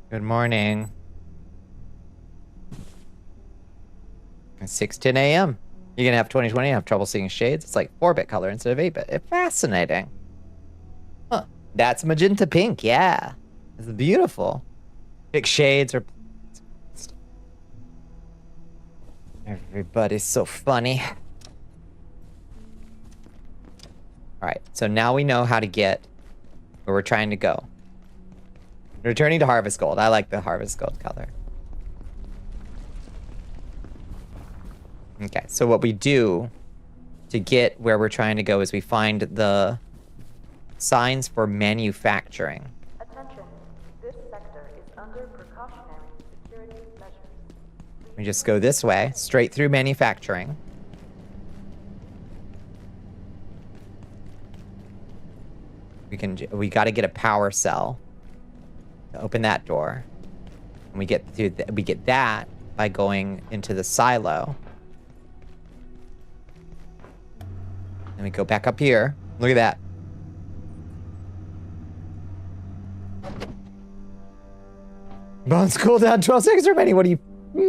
Good morning. It's 6:10 a.m. You're gonna have 2020 have trouble seeing shades. It's like 4-bit color instead of 8-bit. Fascinating. Huh. That's magenta pink. Yeah. It's beautiful. Pick shades or... Everybody's so funny. Alright, so now we know how to get where we're trying to go. Returning to Harvest Gold. I like the Harvest Gold color. Okay, so what we do to get where we're trying to go is we find the signs for manufacturing. Attention, this sector is under precautionary security measures. We just go this way, straight through manufacturing. We got to get a power cell to open that door. And we get that by going into the silo. Then we go back up here. Look at that. Bones cool down 12 seconds remaining. What are you... What are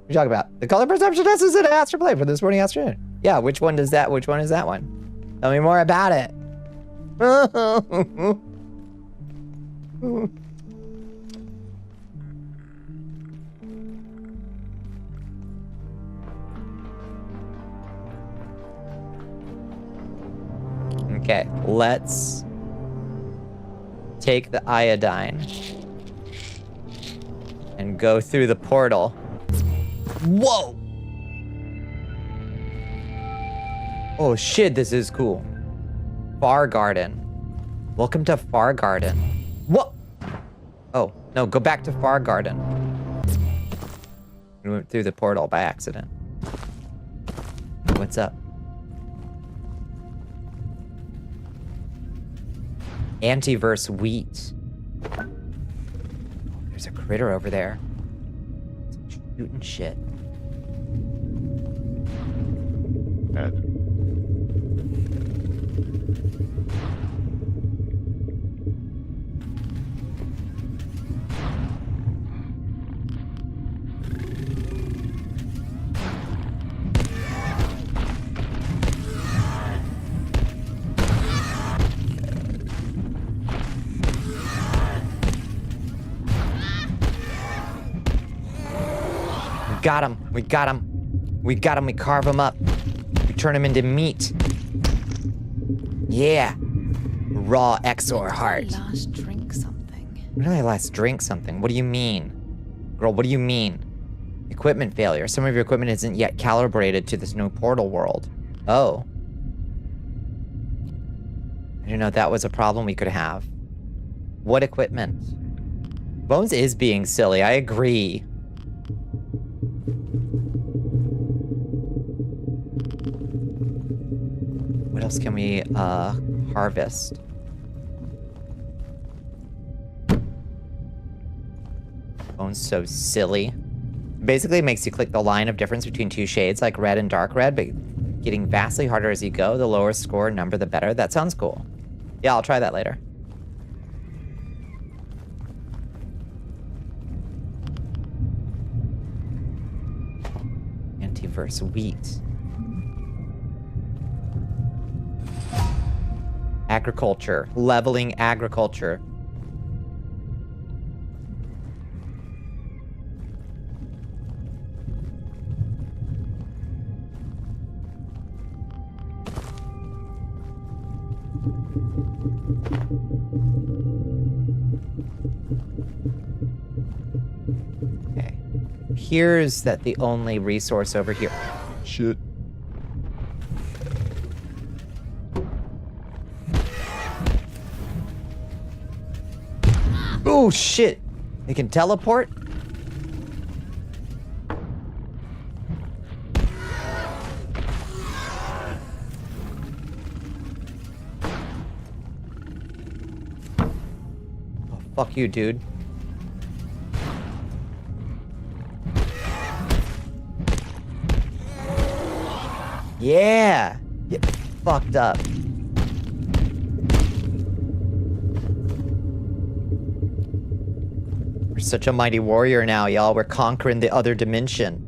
you talking about? The color perception test is an Astro Play for this morning afternoon. Yeah, which one is that one? Tell me more about it. Okay, let's take the iodine and go through the portal. Whoa! Oh shit, this is cool. Far Garden. Welcome to Far Garden. What? Oh, no, go back to Far Garden. We went through the portal by accident. What's up? Antiverse wheat. There's a critter over there. It's shooting shit. Ed. We got him. We carve him up. We turn him into meat. Yeah. Raw Exor heart. Last drink something. When did I last drink something? What do you mean? Girl, what do you mean? Equipment failure. Some of your equipment isn't yet calibrated to this new portal world. Oh. I didn't know that was a problem we could have. What equipment? Bones is being silly, I agree. What else can we harvest? Bones so silly. Basically it makes you click the line of difference between two shades, like red and dark red, but getting vastly harder as you go. The lower score number, the better. That sounds cool. Yeah, I'll try that later. Antiverse wheat. Agriculture. Leveling agriculture. Okay. Appears that the only resource over here. Shit. Oh shit! They can teleport? Oh, fuck you, dude. Yeah! Get fucked up. We're such a mighty warrior now, y'all. We're conquering the other dimension.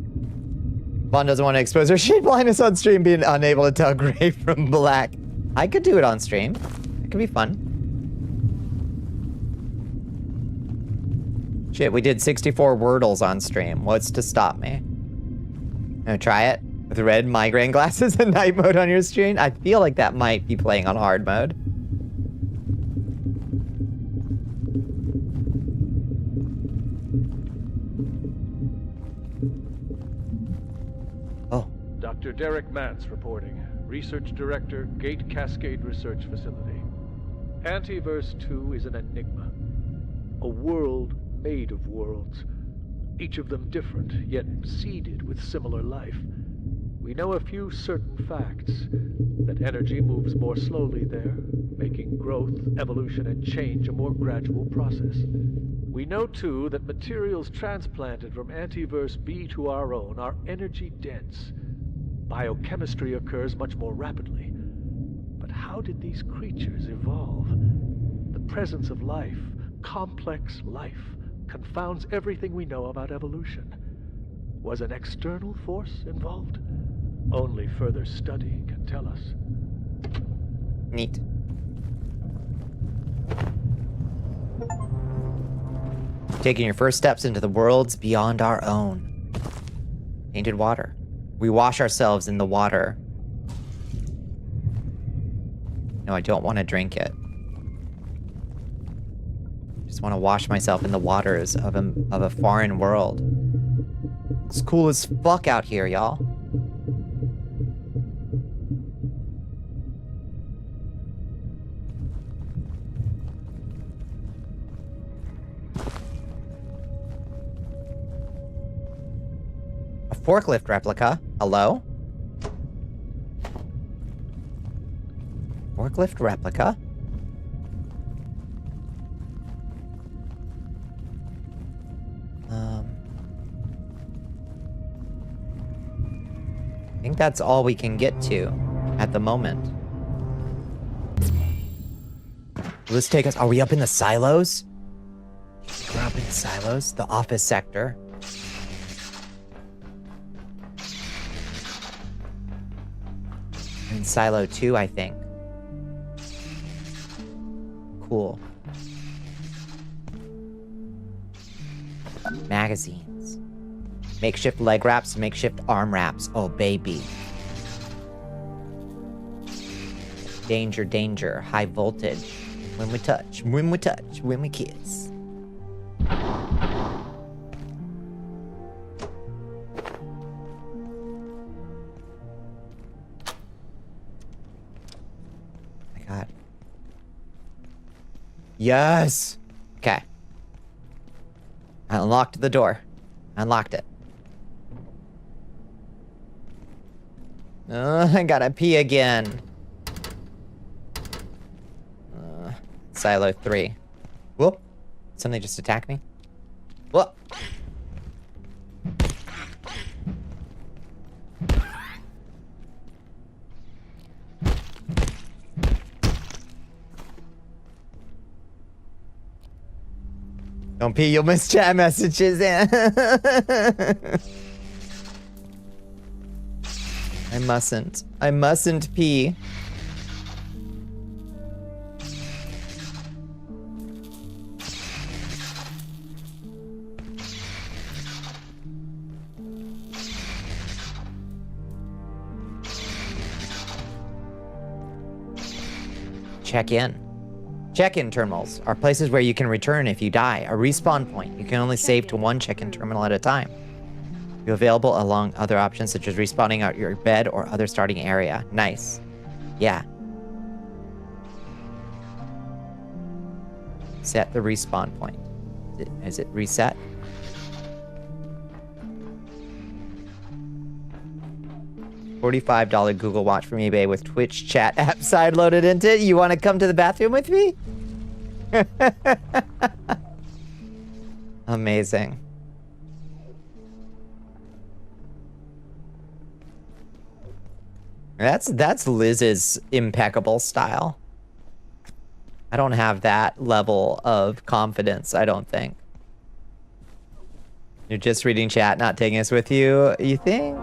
Vaughn doesn't want to expose her shade blindness on stream, being unable to tell gray from black. I could do it on stream. It could be fun. Shit, we did 64 Wordles on stream. What's to stop me? Gonna try it with red migraine glasses and night mode on your screen? I feel like that might be playing on hard mode. Oh. Dr. Derek Mance reporting. Research Director, Gate Cascade Research Facility. Antiverse 2 is an enigma. A world made of worlds. Each of them different, yet seeded with similar life. We know a few certain facts. That energy moves more slowly there, making growth, evolution, and change a more gradual process. We know, too, that materials transplanted from Antiverse B to our own are energy-dense. Biochemistry occurs much more rapidly. But how did these creatures evolve? The presence of life, complex life, confounds everything we know about evolution. Was an external force involved? Only further study can tell us. Neat. Taking your first steps into the worlds beyond our own. Tainted water. We wash ourselves in the water. No, I don't want to drink it. I just want to wash myself in the waters of a foreign world. It's cool as fuck out here, y'all. A forklift replica. Hello? Forklift replica? I think that's all we can get to at the moment. Will this take us? Are we up in the silos? We're up in the silos, the office sector. We're in silo 2, I think. Cool. Magazines. Makeshift leg wraps, makeshift arm wraps. Oh, baby. Danger, danger. High voltage. When we touch, when we touch, when we kiss. My God. Yes! Okay. I unlocked the door. I unlocked it. I gotta pee again. Silo 3. Whoop. Something just attacked me. Whoop. Don't pee, you'll miss chat messages. I mustn't. I mustn't pee. Check in. Check-in terminals are places where you can return if you die. A respawn point. You can only save to one check-in terminal at a time. You're available along other options such as respawning at your bed or other starting area. Nice. Yeah. Set the respawn point. Is it reset? $45 Google Watch from eBay with Twitch chat app side loaded into it. You want to come to the bathroom with me? Amazing. That's Liz's impeccable style. I don't have that level of confidence, I don't think. You're just reading chat, not taking us with you, you think?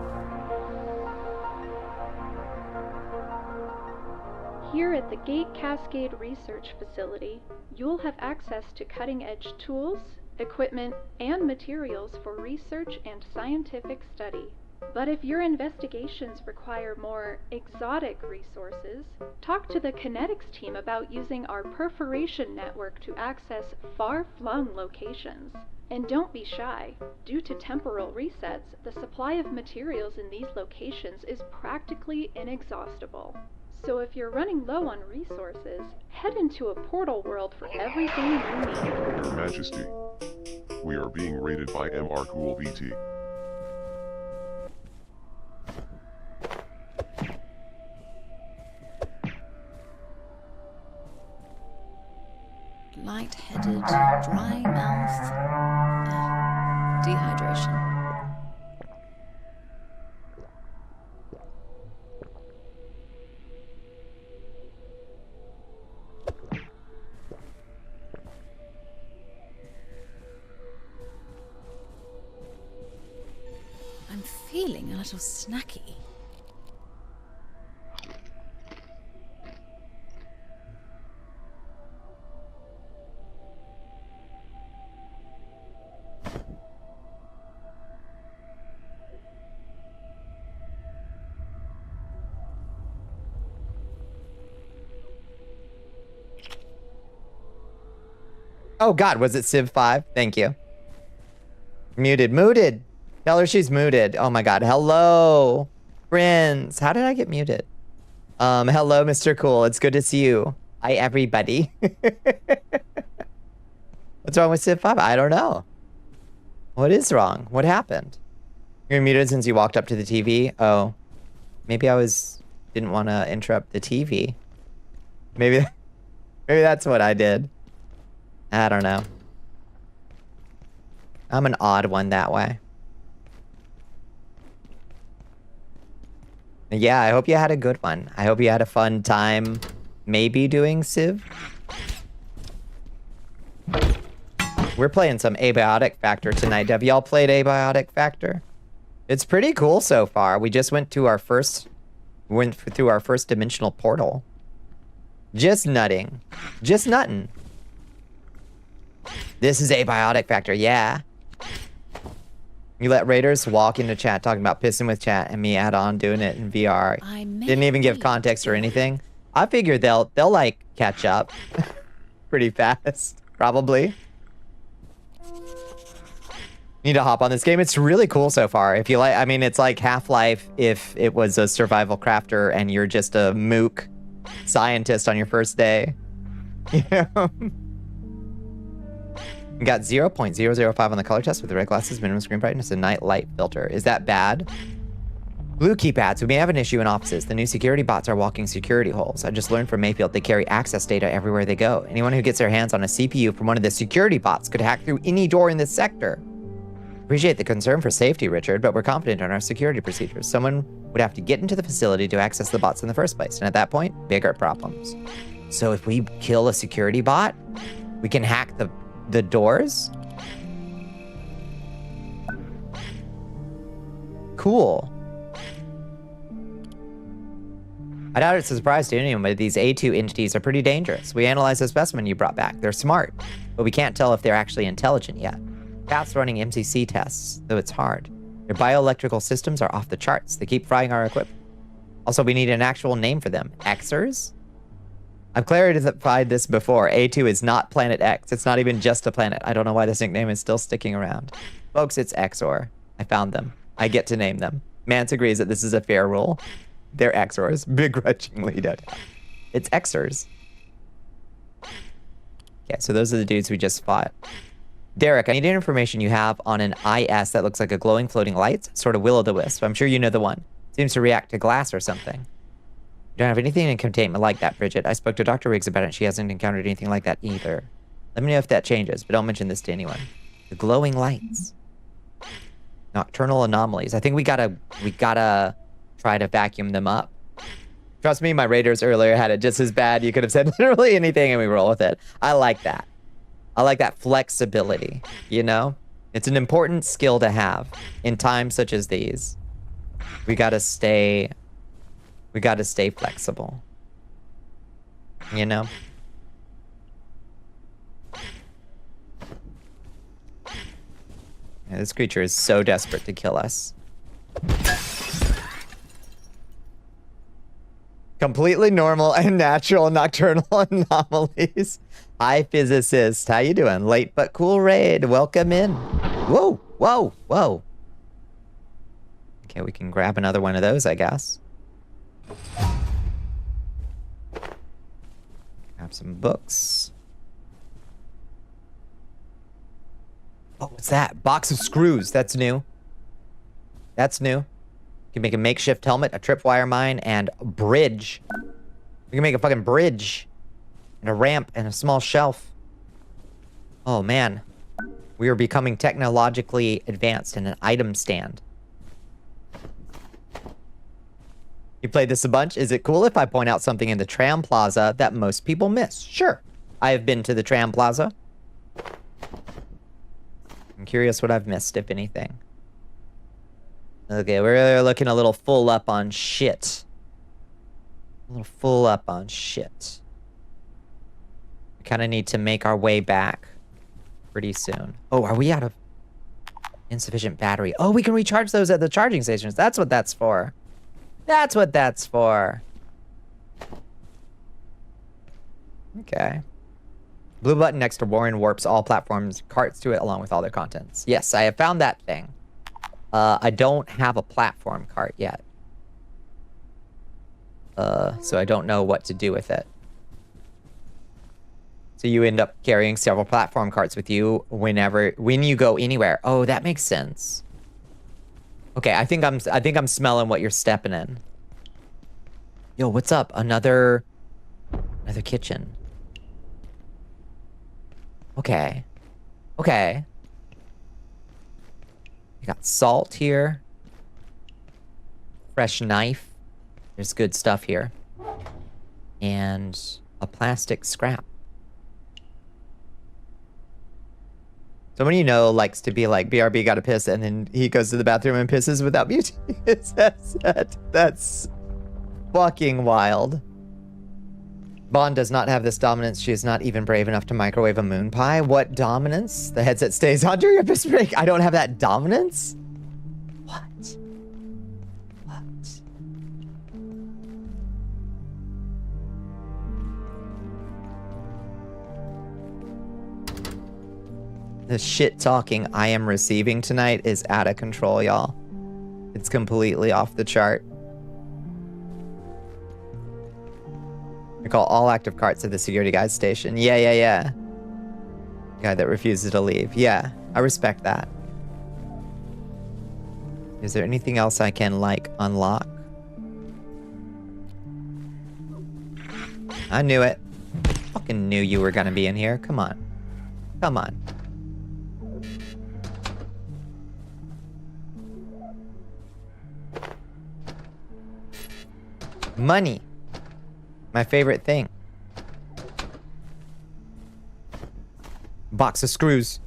Here at the Gate Cascade Research Facility, you'll have access to cutting-edge tools, equipment, and materials for research and scientific study. But if your investigations require more exotic resources, talk to the kinetics team about using our perforation network to access far-flung locations. And don't be shy. Due to temporal resets, the supply of materials in these locations is practically inexhaustible. So if you're running low on resources, head into a portal world for everything you need. Your Majesty, we are being raided by MR Cool VT. Light-headed, dry mouth, dehydration. I'm feeling a little snacky. Oh God, was it Civ 5? Thank you. Muted, muted. Tell her she's muted. Oh my God, hello, friends. How did I get muted? Hello, Mr. Cool. It's good to see you. Hi, everybody. What's wrong with Civ 5? I don't know. What is wrong? What happened? You're muted since you walked up to the TV? Oh, maybe I didn't want to interrupt the TV. Maybe that's what I did. I don't know. I'm an odd one that way. Yeah, I hope you had a good one. I hope you had a fun time maybe doing Civ. We're playing some Abiotic Factor tonight. Have y'all played Abiotic Factor? It's pretty cool so far. We just went through our first dimensional portal. Just nutting. Just nutting. This is Abiotic Factor, yeah. You let raiders walk into chat talking about pissing with chat and me add on doing it in VR. Didn't even give context or anything. I figured they'll like catch up pretty fast, probably. Need to hop on this game. It's really cool so far. If you like, I mean, it's like Half-Life if it was a survival crafter and you're just a mook scientist on your first day. You know? We got 0.005 on the color test with the red glasses, minimum screen brightness, and night light filter. Is that bad? Blue keypads. We may have an issue in offices. The new security bots are walking security holes. I just learned from Mayfield they carry access data everywhere they go. Anyone who gets their hands on a CPU from one of the security bots could hack through any door in this sector. Appreciate the concern for safety, Richard, but we're confident in our security procedures. Someone would have to get into the facility to access the bots in the first place. And at that point, bigger problems. So if we kill a security bot, we can hack the doors? Cool. I doubt it's a surprise to anyone, but these A2 entities are pretty dangerous. We analyzed the specimen you brought back. They're smart, but we can't tell if they're actually intelligent yet. Path's running MCC tests, though it's hard. Their bioelectrical systems are off the charts. They keep frying our equipment. Also, we need an actual name for them. Xers? I've clarified this before. A2 is not Planet X. It's not even just a planet. I don't know why this nickname is still sticking around. Folks, it's Xor. I found them. I get to name them. Mance agrees that this is a fair rule. They're Xors. Begrudgingly dead. It's Xers. Okay, so those are the dudes we just fought. Derek, I need information you have on an IS that looks like a glowing floating light, sort of will-o'-the-wisp. I'm sure you know the one. Seems to react to glass or something. Don't have anything in containment like that, Bridget. I spoke to Dr. Riggs about it, and she hasn't encountered anything like that either. Let me know if that changes, but don't mention this to anyone. The glowing lights. Nocturnal anomalies. I think we gotta try to vacuum them up. Trust me, my raiders earlier had it just as bad. You could have said literally anything and we roll with it. I like that. I like that flexibility, you know? It's an important skill to have in times such as these. We gotta stay flexible. You know? Yeah, this creature is so desperate to kill us. Completely normal and natural nocturnal anomalies. Hi, physicist. How you doing? Late but cool raid. Welcome in. Whoa, whoa, whoa. Okay, we can grab another one of those, I guess. Grab some books. Oh, what's that? Box of screws. That's new. That's new. We can make a makeshift helmet, a tripwire mine, and a bridge. We can make a fucking bridge. And a ramp and a small shelf. Oh, man. We are becoming technologically advanced in an item stand. You played this a bunch? Is it cool if I point out something in the tram plaza that most people miss? Sure. I have been to the tram plaza. I'm curious what I've missed, if anything. Okay, we're looking a little full up on shit. A little full up on shit. We kind of need to make our way back pretty soon. Oh, are we out of insufficient battery? Oh, we can recharge those at the charging stations. That's what that's for. That's what that's for. Okay. Blue button next to Warren warps all platforms carts to it along with all their contents. Yes, I have found that thing. I don't have a platform cart yet. So I don't know what to do with it. So you end up carrying several platform carts with you when you go anywhere. Oh, that makes sense. Okay, I think I'm smelling what you're stepping in. Yo, what's up? Another kitchen. Okay. Okay. You got salt here. Fresh knife. There's good stuff here. And a plastic scrap. Someone you know likes to be like, BRB gotta piss, and then he goes to the bathroom and pisses without muting his headset. That's fucking wild. Bond does not have this dominance. She is not even brave enough to microwave a moon pie. What dominance? The headset stays on during a piss break. I don't have that dominance? What? What? The shit talking I am receiving tonight is out of control, y'all. It's completely off the chart. We call all active carts at the security guard station. Yeah. Guy that refuses to leave. Yeah, I respect that. Is there anything else I can, like, unlock? I knew it. Fucking knew you were gonna be in here. Come on. Come on. Money. My favorite thing. Box of screws.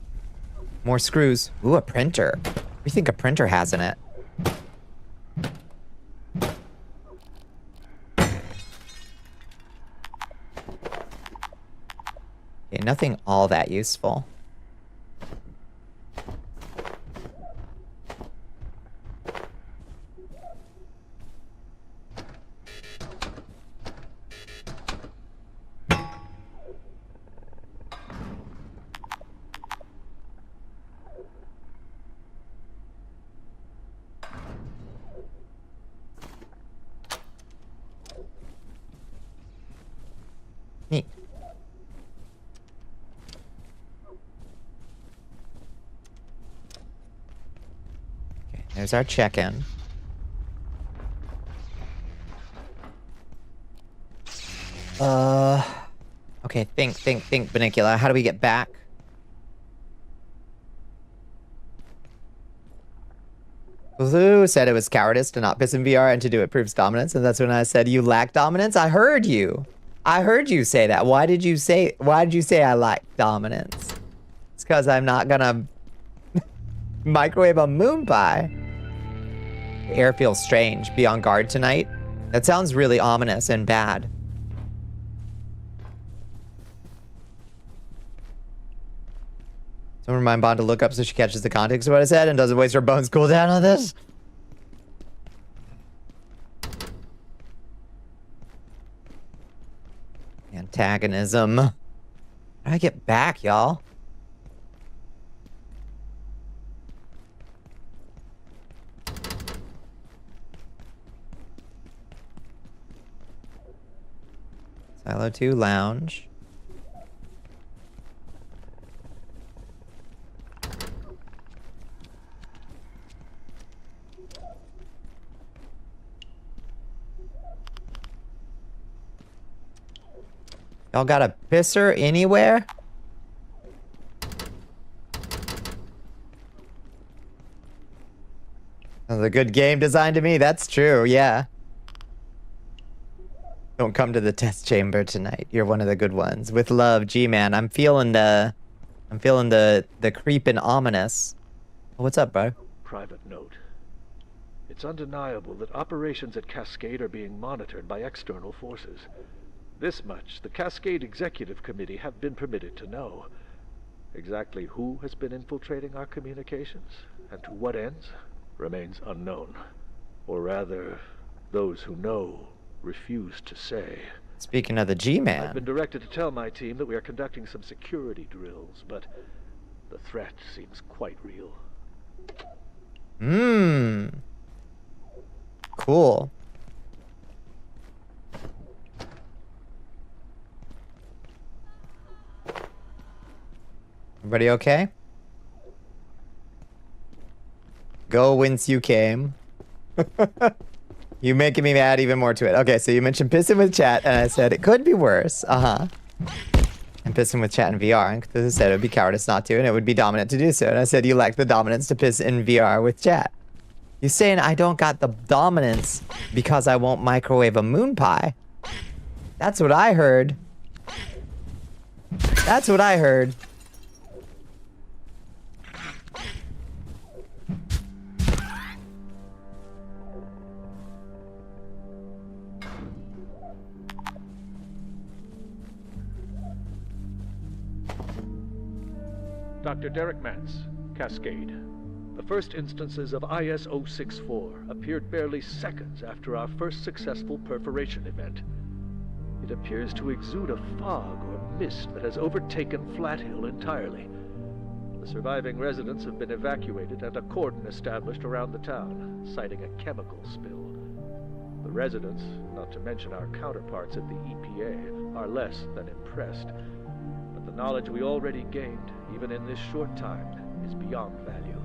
More screws. Ooh, a printer. What do you think a printer has in it? Okay, nothing all that useful. Neat. Okay, there's our check-in. Okay, think, Bonnicula. How do we get back? Blue said it was cowardice to not piss in VR and to do it proves dominance, and that's when I said you lack dominance. I heard you. I heard you say that. Why did you say I lack dominance? It's because I'm not gonna microwave a moon pie. The air feels strange. Be on guard tonight. That sounds really ominous and bad. Someone remind Bond to look up so she catches the context of what I said and doesn't waste her bones cooldown on this. Antagonism. How do I get back, y'all? Silo 2 lounge. Y'all got a pisser anywhere? That was a good game design to me. That's true, yeah. Don't come to the test chamber tonight. You're one of the good ones. With love, G-Man. I'm feeling the creepin' ominous. Oh, what's up, bro? Private note. It's undeniable that operations at Cascade are being monitored by external forces. This much the Cascade Executive Committee have been permitted to know. Exactly who has been infiltrating our communications, and to what ends, remains unknown. Or rather, those who know refuse to say. Speaking of the G-Man. I've been directed to tell my team that we are conducting some security drills, but the threat seems quite real. Cool. Everybody okay? Go whence you came. You making me mad even more to it. Okay, so you mentioned pissing with chat, and I said it could be worse. And pissing with chat in VR, and I said it would be cowardice not to, and it would be dominant to do so. And I said you lack the dominance to piss in VR with chat. You saying I don't got the dominance because I won't microwave a moon pie? That's what I heard. That's what I heard. Dr. Derek Mance, Cascade. The first instances of IS-064 appeared barely seconds after our first successful perforation event. It appears to exude a fog or mist that has overtaken Flat Hill entirely. The surviving residents have been evacuated and a cordon established around the town, citing a chemical spill. The residents, not to mention our counterparts at the EPA, are less than impressed. But the knowledge we already gained, even in this short time, is beyond value.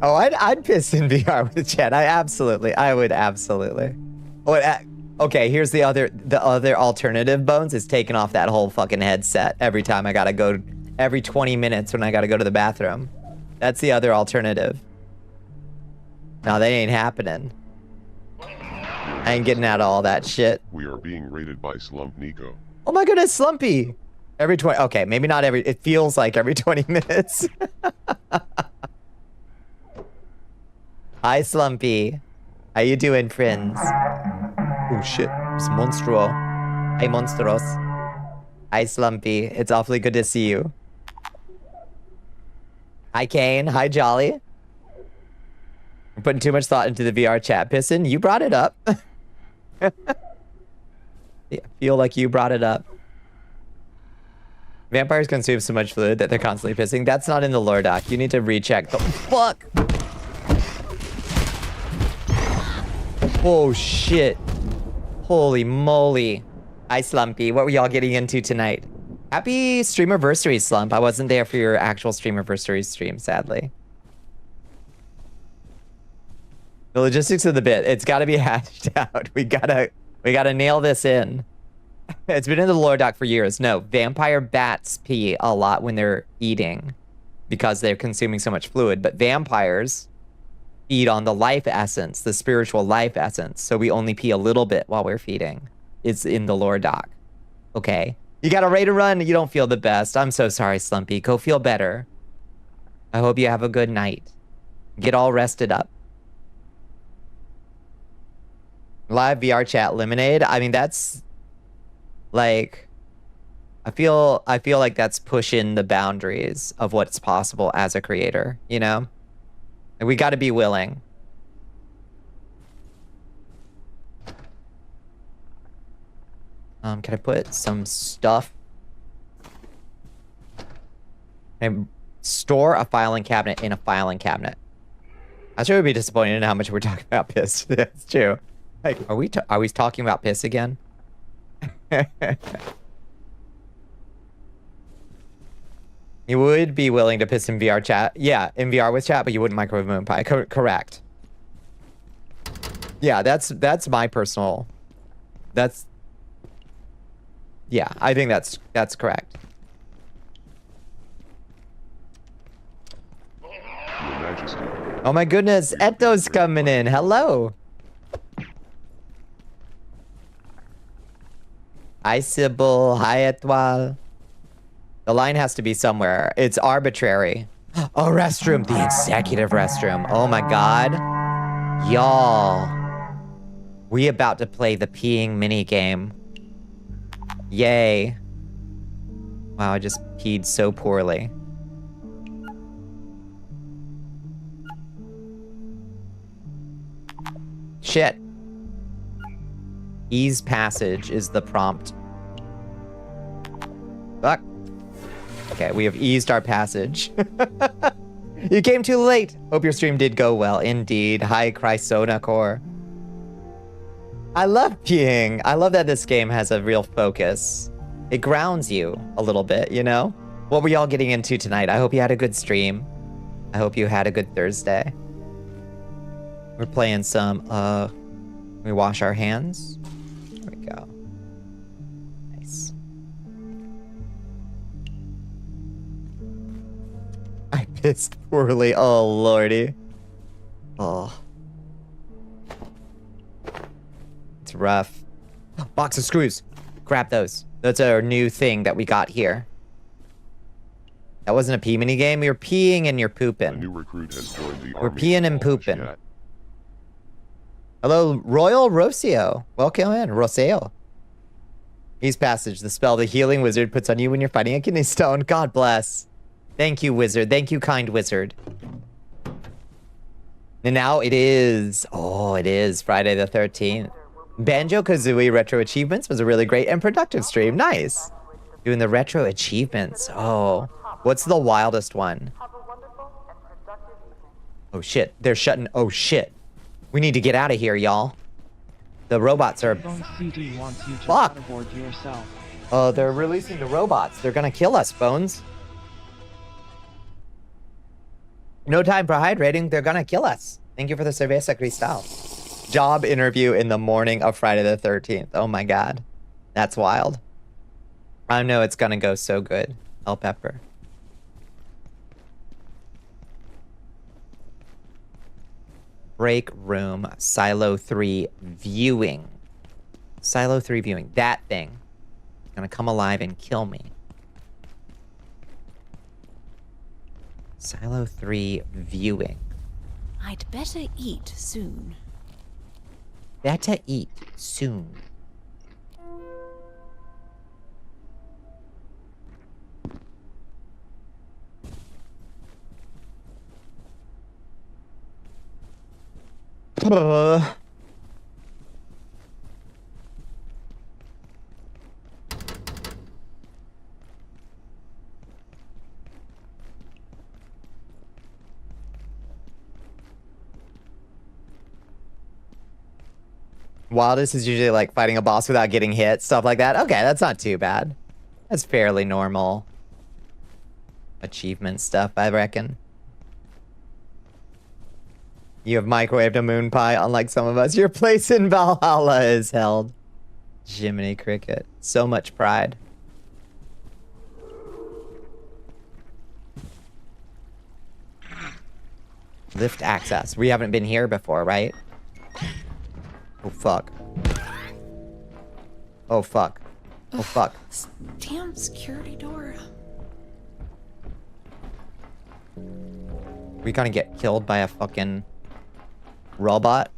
Oh, I'd piss in VR with chat. I would absolutely. Okay, here's the other alternative, Bones, is taking off that whole fucking headset every time I gotta go, every 20 minutes when I gotta go to the bathroom. That's the other alternative. No, that ain't happening. I ain't getting out of all that shit. We are being rated by Slump Nico. Oh my goodness, Slumpy! Every 20, okay, maybe not every, it feels like every 20 minutes. Hi, Slumpy. How you doing, friends? Oh shit, it's Monstro. Hi, Monstros. Hi, Slumpy. It's awfully good to see you. Hi, Kane. Hi, Jolly. I'm putting too much thought into the VR chat. Pissin, you brought it up. I feel like you brought it up. Vampires consume so much fluid that they're constantly pissing. That's not in the lore doc. You need to recheck. The fuck? Oh, shit. Holy moly. Hi, Slumpy. What were y'all getting into tonight? Happy Streamerversary, Slump. I wasn't there for your actual Streamerversary stream, sadly. The logistics of the bit. It's got to be hashed out. We gotta nail this in. It's been in the lore doc for years. No, vampire bats pee a lot when they're eating because they're consuming so much fluid. But vampires feed on the life essence, the spiritual life essence. So we only pee a little bit while we're feeding. It's in the lore doc. Okay. You got a ready to run. You don't feel the best. I'm so sorry, Slumpy. Go feel better. I hope you have a good night. Get all rested up. Live VR chat lemonade. I mean, that's like, I feel like that's pushing the boundaries of what's possible as a creator, you know? And we got to be willing. Can I put some stuff? And store a filing cabinet in a filing cabinet. I sure would be disappointed in how much we're talking about piss. That's true. Like, are we talking about piss again? You would be willing to piss in VR chat. Yeah, in VR with chat, but you wouldn't microwave moon pie. Correct. Yeah, that's my personal. Yeah, I think that's correct. Your Majesty. Oh my goodness, Eto's coming in. Hello. Hi, Sybil. Hi, Etoile. The line has to be somewhere. It's arbitrary. Oh, restroom. The executive restroom. Oh my god. Y'all. We about to play the peeing minigame. Yay. Wow, I just peed so poorly. Shit. Ease passage is the prompt. Fuck. Okay, we have eased our passage. You came too late. Hope your stream did go well. Indeed. Hi, Chrysona Core. I love peeing. I love that this game has a real focus. It grounds you a little bit, you know? What were y'all getting into tonight? I hope you had a good stream. I hope you had a good Thursday. We're playing some, we wash our hands. There we go. Nice. I pissed poorly. Oh, lordy. Oh. It's rough. Box of screws. Grab those. That's our new thing that we got here. That wasn't a pee mini game. You're peeing and you're pooping. A new recruit has joined the We're army. peeing and pooping. Hello, Royal Rocio. Welcome in, Rocio. Ease passage, the spell the healing wizard puts on you when you're fighting a kidney stone. God bless. Thank you, wizard. Thank you, kind wizard. And now it is. Oh, it is Friday the 13th. Banjo-Kazooie Retro Achievements was a really great and productive stream. Nice. Doing the retro achievements. Oh, what's the wildest one? Oh, shit. They're shutting. Oh, shit. We need to get out of here, y'all. The robots are... Phone CD wants you to Fuck. waterboard yourself. Oh, they're releasing the robots. They're gonna kill us, Bones. No time for hydrating. They're gonna kill us. Thank you for the cerveza cristal. Job interview in the morning of Friday the 13th. Oh my god. That's wild. I know it's gonna go so good. El Pepper. Break room. Silo 3 viewing. Silo 3 viewing. That thing is gonna come alive and kill me. Silo 3 viewing. I'd better eat soon. Better eat soon. Wildest is usually like fighting a boss without getting hit, stuff like that. Okay, that's not too bad. That's fairly normal achievement stuff, I reckon. You have microwaved a moon pie, unlike some of us. Your place in Valhalla is held. Jiminy Cricket. So much pride. Lift access. We haven't been here before, right? Oh, fuck. Oh, fuck. Oh, fuck. This damn security door. We gonna get killed by a fucking robot?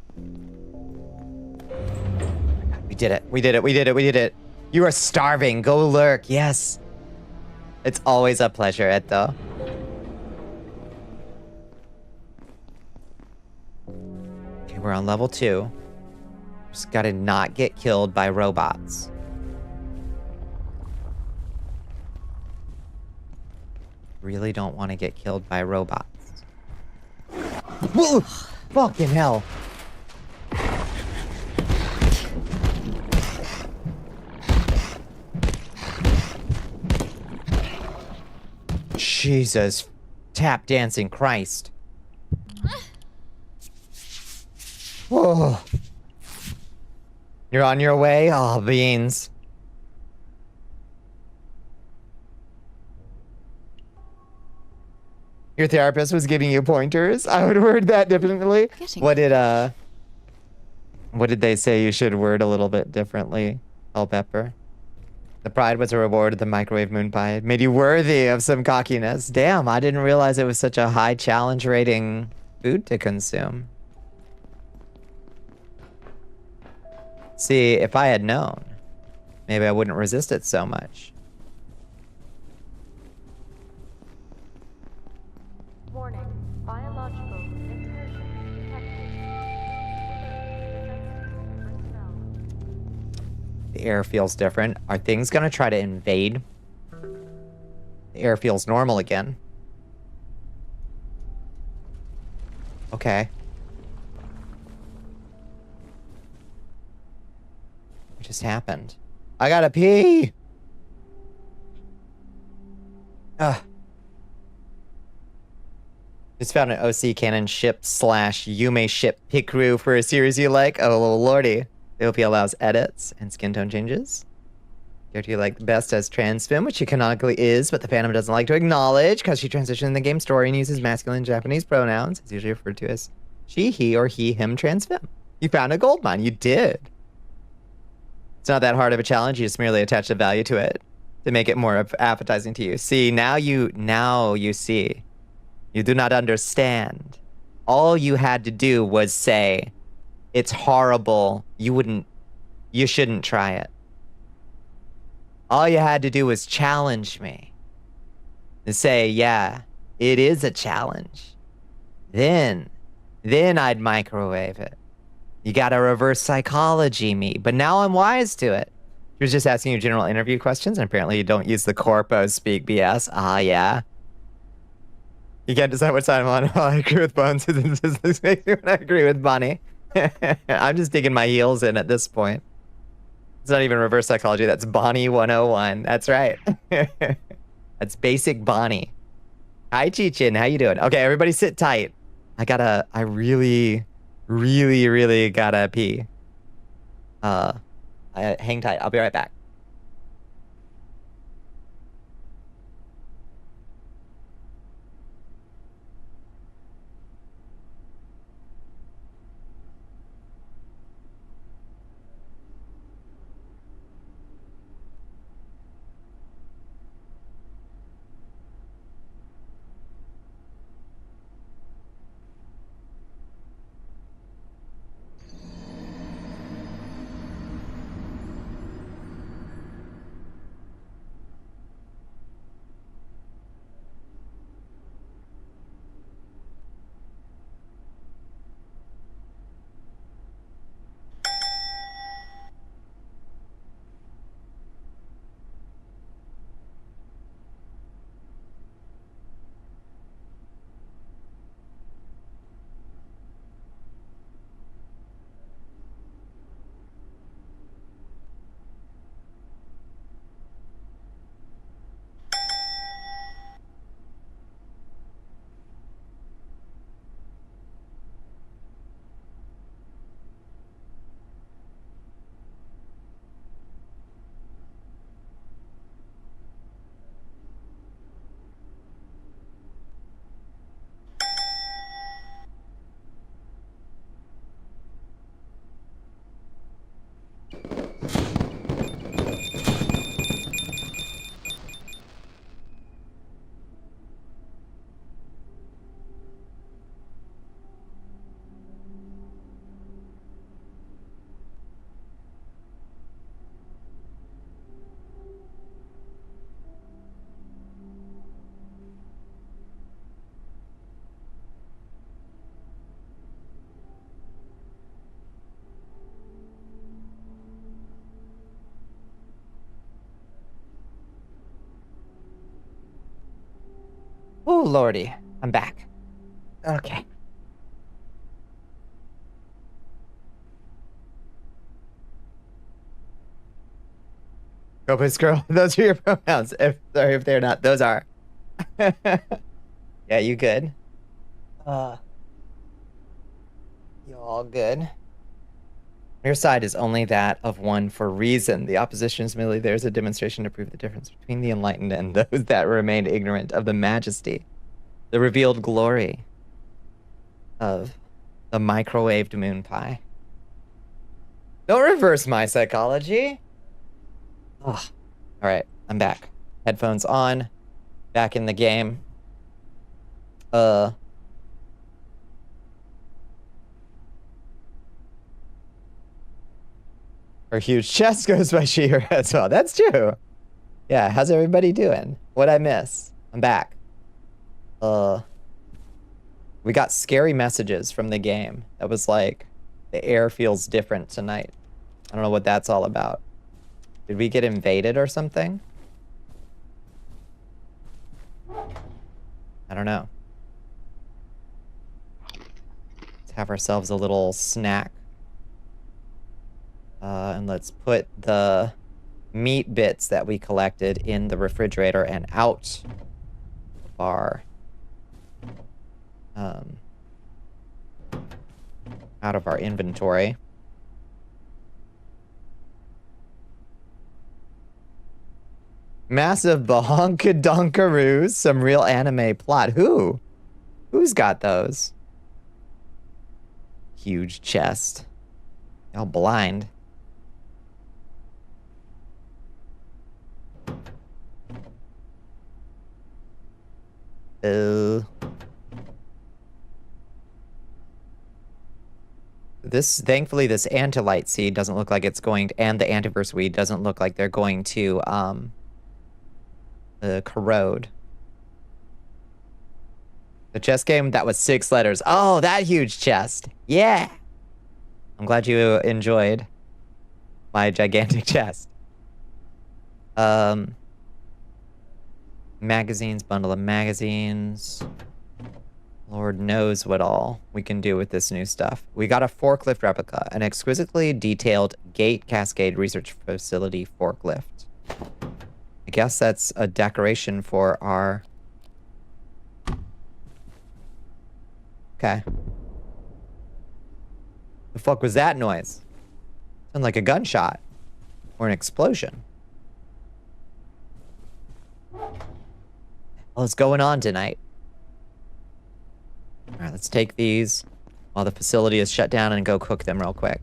We did it. We did it. We did it. We did it. You are starving. Go lurk. Yes. It's always a pleasure, Eto. Okay, we're on level 2. Just gotta not get killed by robots. Really don't want to get killed by robots. Whoa! Fucking hell. Jesus. Tap dancing Christ. Whoa. You're on your way? Oh, beans. Your therapist was giving you pointers? I would word that differently. What did they say you should word a little bit differently, El Pepper? The pride was a reward of the microwave moon pie. It made you worthy of some cockiness. Damn, I didn't realize it was such a high challenge rating food to consume. See, if I had known, maybe I wouldn't resist it so much. Warning. Biological incursion detected. The air feels different. Are things gonna try to invade? The air feels normal again. Okay. What just happened? I gotta pee! Ugh. Just found an OC cannon ship / Yume ship pick crew for a series you like. Oh, lordy. The OP allows edits and skin tone changes. Character you like the best as Transfem, which she canonically is, but the fandom doesn't like to acknowledge because she transitioned in the game story and uses masculine Japanese pronouns. It's usually referred to as she, he, or he, him Transfem. You found a gold mine. You did. It's not that hard of a challenge. You just merely attach a value to it to make it more appetizing to you. See, now you see. You do not understand. All you had to do was say, it's horrible. You shouldn't try it. All you had to do was challenge me. And say, yeah, it is a challenge. Then I'd microwave it. You gotta reverse psychology me. But now I'm wise to it. She was just asking you general interview questions, and apparently you don't use the corpo speak BS. Ah, yeah. You can't decide what side I'm on. Oh, I agree with Bones. This makes me when I agree with Bonnie. I'm just digging my heels in at this point. It's not even reverse psychology. That's Bonnie 101. That's right. That's basic Bonnie. Hi, Chichin. How you doing? Okay, everybody sit tight. I really gotta pee. Hang tight. I'll be right back. Oh, lordy. I'm back. Okay. Go piss girl. Those are your pronouns. Sorry if they're not. Those are. Yeah, you good? You all good? Your side is only that of one for reason. The opposition is merely there as a demonstration to prove the difference between the enlightened and those that remained ignorant of the majesty, the revealed glory of the microwaved moon pie. Don't reverse my psychology. Oh, all right, I'm back. Headphones on, back in the game. Her huge chest goes by She-Her as well. That's true. Yeah, how's everybody doing? What'd I miss? I'm back. We got scary messages from the game. That was like, the air feels different tonight. I don't know what that's all about. Did we get invaded or something? I don't know. Let's have ourselves a little snack. And let's put the meat bits that we collected in the refrigerator and out of our inventory. Massive bahonkadonkaroos, some real anime plot. Who's got those? Huge chest. Y'all blind. Thankfully, this Antolite seed doesn't look like it's going to, and the antiverse weed doesn't look like they're going to, corrode. The chest game, that was 6 letters. Oh, that huge chest. Yeah. I'm glad you enjoyed my gigantic chest. Magazines, bundle of magazines. Lord knows what all we can do with this new stuff. We got a forklift replica, an exquisitely detailed Gate Cascade Research Facility forklift. I guess that's a decoration for our... Okay. The fuck was that noise? Sounded like a gunshot. Or an explosion. What's going on tonight? Alright, let's take these while the facility is shut down and go cook them real quick.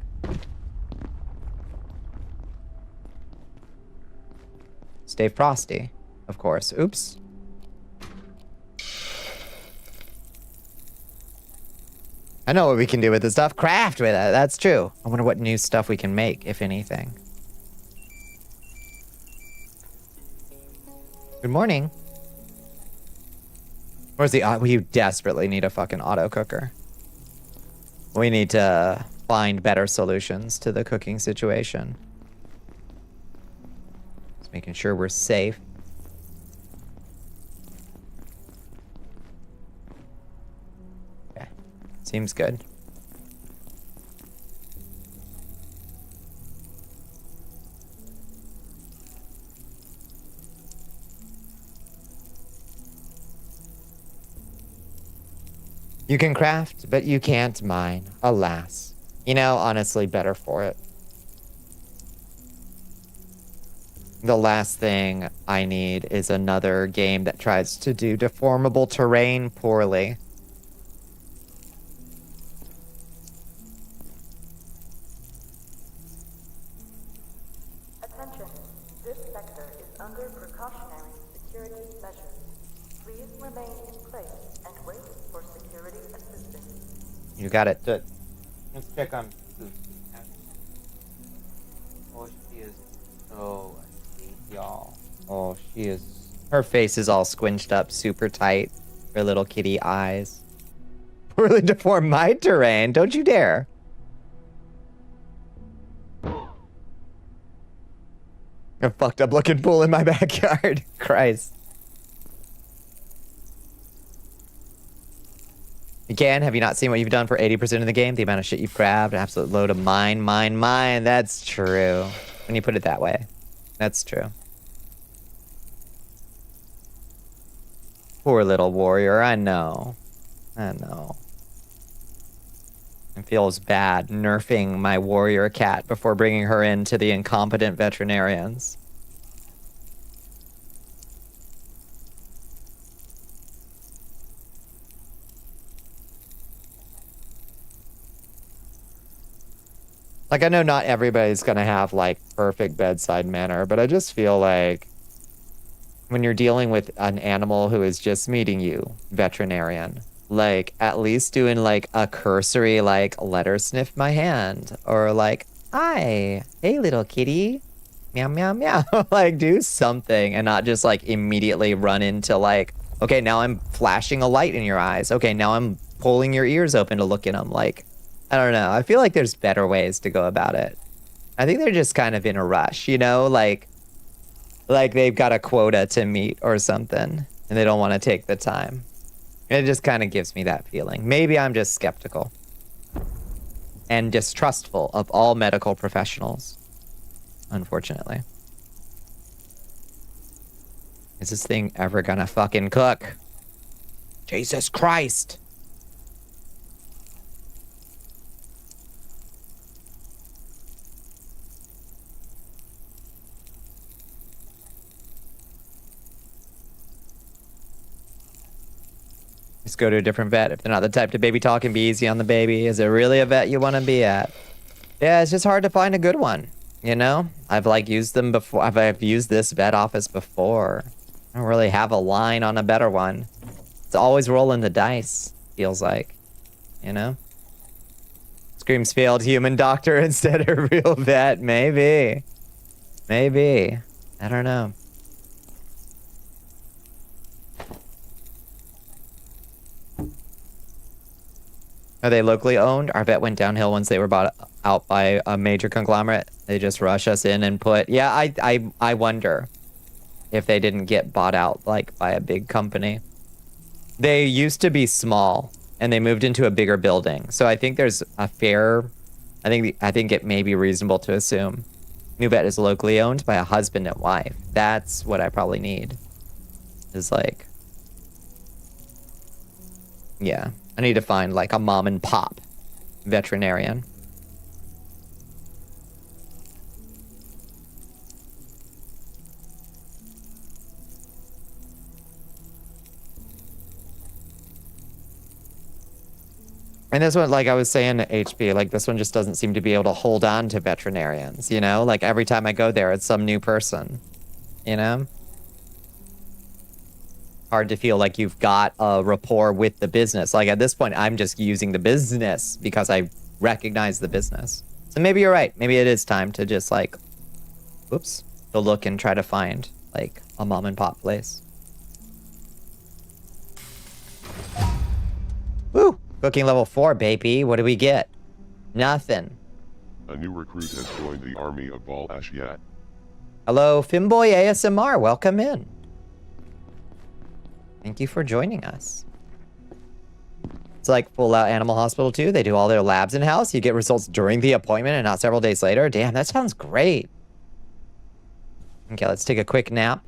Stay frosty, of course. Oops. I know what we can do with this stuff. Craft with it. That's true. I wonder what new stuff we can make, if anything. Good morning. Where's the... we desperately need a fucking auto cooker. We need to find better solutions to the cooking situation. Just making sure we're safe. Okay. Seems good. You can craft, but you can't mine. Alas. You know, honestly, better for it. The last thing I need is another game that tries to do deformable terrain poorly. Attention. This sector is under precautionary security measures. Please remain in place and wait for security assistance. You got it. Good. Let's check on food. Oh, she is so asleep, y'all. Oh, she is... Her face is all squinched up super tight. Her little kitty eyes. Poorly deformed my terrain. Don't you dare. A fucked up looking pool in my backyard. Christ. Again, have you not seen what you've done for 80% of the game? The amount of shit you've grabbed, an absolute load of mine. That's true. When you put it that way. That's true. Poor little warrior, I know. I know. It feels bad nerfing my warrior cat before bringing her in to the incompetent veterinarians. Like, I know not everybody's gonna have, like, perfect bedside manner, but I just feel like when you're dealing with an animal who is just meeting you, veterinarian, like, at least doing, like, a cursory, like, let her sniff my hand, or, like, hi, hey, little kitty, meow, meow, meow. Like, do something and not just, like, immediately run into, like, okay, now I'm flashing a light in your eyes. Okay, now I'm pulling your ears open to look in them, like... I don't know. I feel like there's better ways to go about it. I think they're just kind of in a rush, you know? Like they've got a quota to meet or something, and they don't want to take the time. It just kind of gives me that feeling. Maybe I'm just skeptical. And distrustful of all medical professionals. Unfortunately. Is this thing ever gonna fucking cook? Jesus Christ! Just go to a different vet. If they're not the type to baby talk and be easy on the baby, is it really a vet you want to be at? Yeah, it's just hard to find a good one, you know? I've, like, used them before. I've used this vet office before. I don't really have a line on a better one. It's always rolling the dice, feels like, you know? Screams failed human doctor instead of real vet. Maybe. Maybe. I don't know. Are they locally owned? Our vet went downhill once they were bought out by a major conglomerate. They just rush us in and put... Yeah, I wonder if they didn't get bought out, like, by a big company. They used to be small, and they moved into a bigger building. So I think there's a fair... I think it may be reasonable to assume new vet is locally owned by a husband and wife. That's what I probably need. Is like... Yeah. I need to find like a mom and pop veterinarian. And this one, like I was saying to HP, like this one just doesn't seem to be able to hold on to veterinarians, you know? Like every time I go there, it's some new person, you know? Hard to feel like you've got a rapport with the business. Like at this point, I'm just using the business because I recognize the business. So maybe you're right. Maybe it is time to just like, whoops, to look and try to find like a mom and pop place. Woo! Cooking level 4, baby. What do we get? Nothing. A new recruit has joined the army of Bal Ashiat. Hello, Fimboy ASMR. Welcome in. Thank you for joining us. It's like full out animal hospital too. They do all their labs in-house. You get results during the appointment and not several days later. Damn, that sounds great. Okay, let's take a quick nap.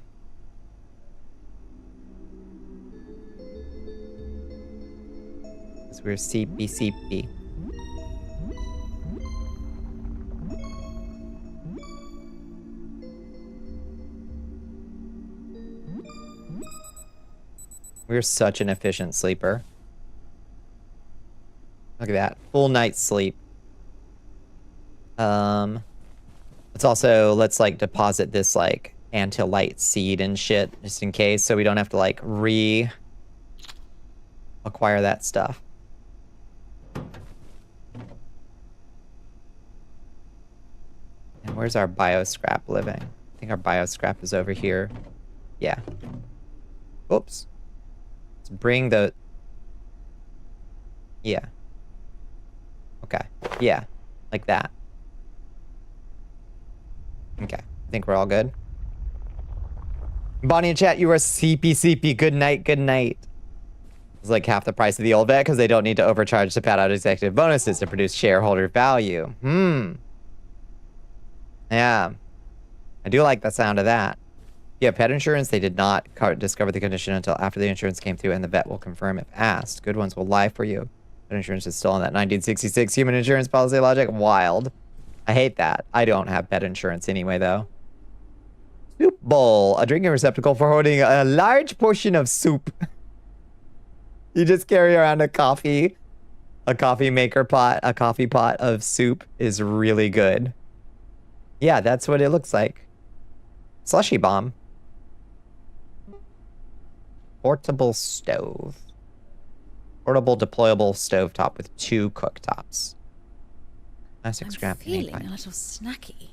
We're CP. We're such an efficient sleeper. Look at that. Full night's sleep. Let's like deposit this like anti-light seed and shit just in case so we don't have to like acquire that stuff. And where's our bioscrap living? I think our bioscrap is over here. Yeah. Oops. Let's bring the... Yeah. Okay. Yeah. Like that. Okay. I think we're all good. Bonnie in chat, you are CP. Good night, good night. It's like half the price of the old vet because they don't need to overcharge to pad out executive bonuses to produce shareholder value. Yeah. I do like the sound of that. Yeah, pet insurance, they did not discover the condition until after the insurance came through, and the vet will confirm if asked. Good ones will lie for you. Pet insurance is still on that 1966 human insurance policy logic. Wild. I hate that. I don't have pet insurance anyway, though. Soup bowl. A drinking receptacle for holding a large portion of soup. You just carry around a coffee maker pot. A coffee pot of soup is really good. Yeah, that's what it looks like. Slushy bomb. Portable stove. Portable deployable stovetop with 2 cooktops. Plastic scrap. Feeling a little snacky.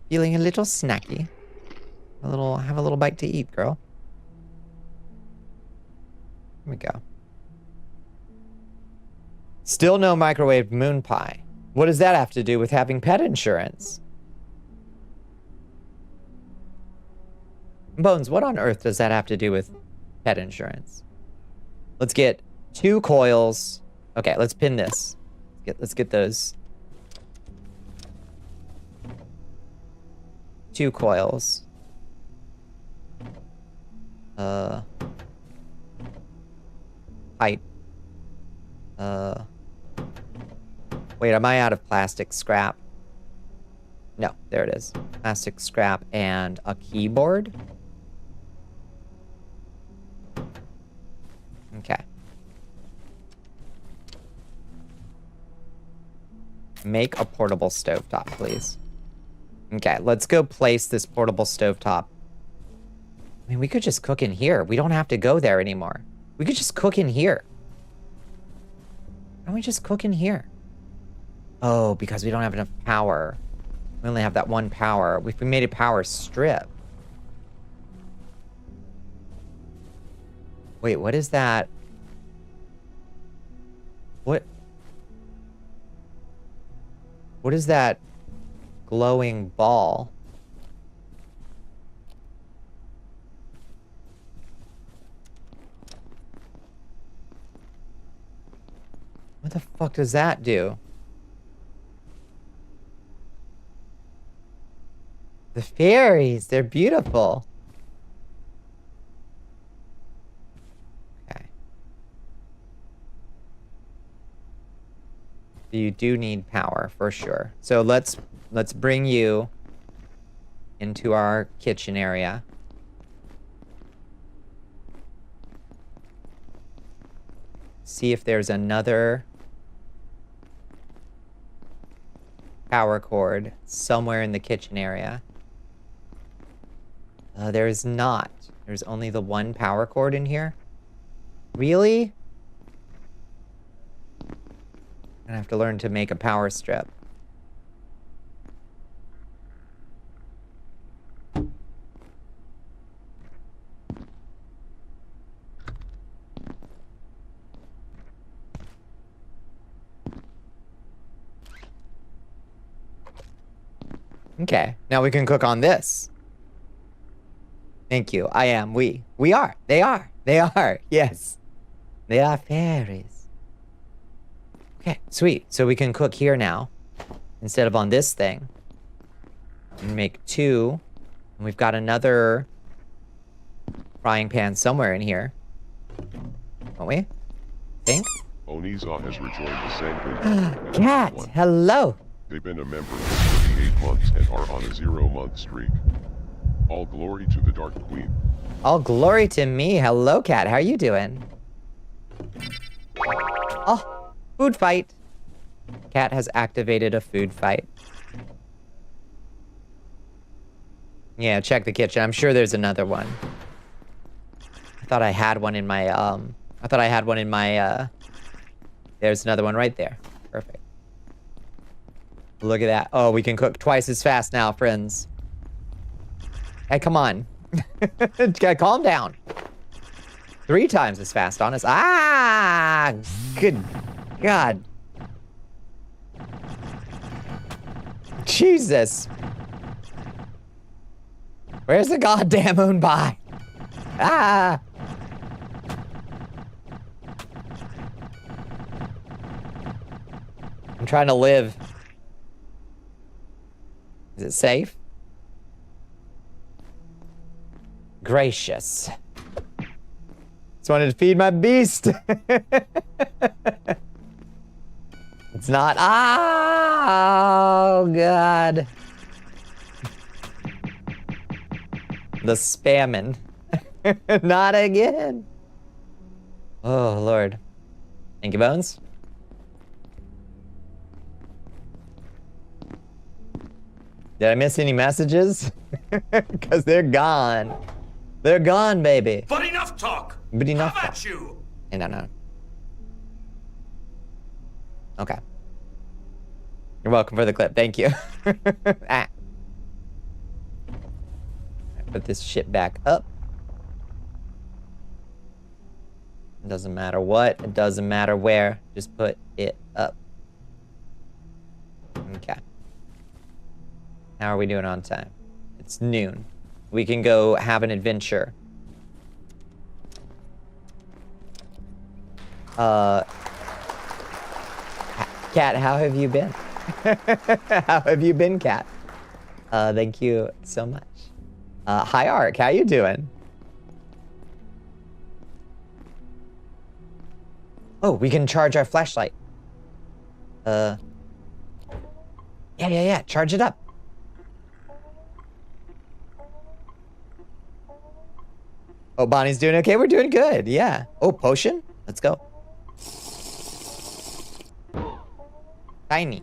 Feeling a little snacky. Have a little bite to eat, girl. Here we go. Still no microwave moon pie. What does that have to do with having pet insurance? Bones, what on earth does that have to do with pet insurance? Let's get 2 coils. Okay, let's pin this. Let's get those. 2 coils. Pipe. Wait, am I out of plastic scrap? No, there it is. Plastic scrap and a keyboard. Okay. Make a portable stovetop, please. Okay, let's go place this portable stovetop. I mean, we could just cook in here. We don't have to go there anymore. We could just cook in here. Why don't we just cook in here? Oh, because we don't have enough power. We only have that 1 power. If we made a power strip. Wait, what is that? What is that glowing ball? the fuck does that do? The fairies, they're beautiful. Okay. You do need power for sure. So let's bring you into our kitchen area. See if there's another power cord somewhere in the kitchen area. There is not. There's only the one power cord in here. Really? I'm gonna have to learn to make a power strip. Okay, now we can cook on this. Thank you. I am. We are. They are. They are. Yes. They are fairies. Okay, sweet. So we can cook here now. Instead of on this thing. And make two. And we've got another frying pan somewhere in here. Don't we? Think? Oniza has rejoined the Sanguine. Cat, hello. They've been a member for 38 months and are on a 0-month streak. All glory to the Dark Queen. All glory to me. Hello, Cat. How are you doing? Oh, food fight. Cat has activated a food fight. Yeah, check the kitchen. I'm sure there's another one. I thought I had one in my, there's another one right there. Perfect. Look at that. Oh, we can cook twice as fast now, friends. Hey, come on. Calm down. 3 times as fast, honest. Ah! Good God. Jesus. Where's the goddamn moon pie? Ah! I'm trying to live. Is it safe? Gracious. Just wanted to feed my beast. It's not. Oh, God. The spamming. Not again. Oh, Lord. Thank you, Bones. Did I miss any messages? Because they're gone. They're gone, baby. But enough talk. But enough How about talk. you? No. Okay. You're welcome for the clip. Thank you. Ah. Put this shit back up. It doesn't matter what. It doesn't matter where. Just put it up. Okay. How are we doing on time? It's noon. We can go have an adventure. Cat, how have you been? How have you been, Cat? Thank you so much. Hi, Ark. How you doing? Oh, we can charge our flashlight. Yeah. Charge it up. Oh, Bonnie's doing okay. We're doing good. Yeah. Oh, potion? Let's go. Tiny.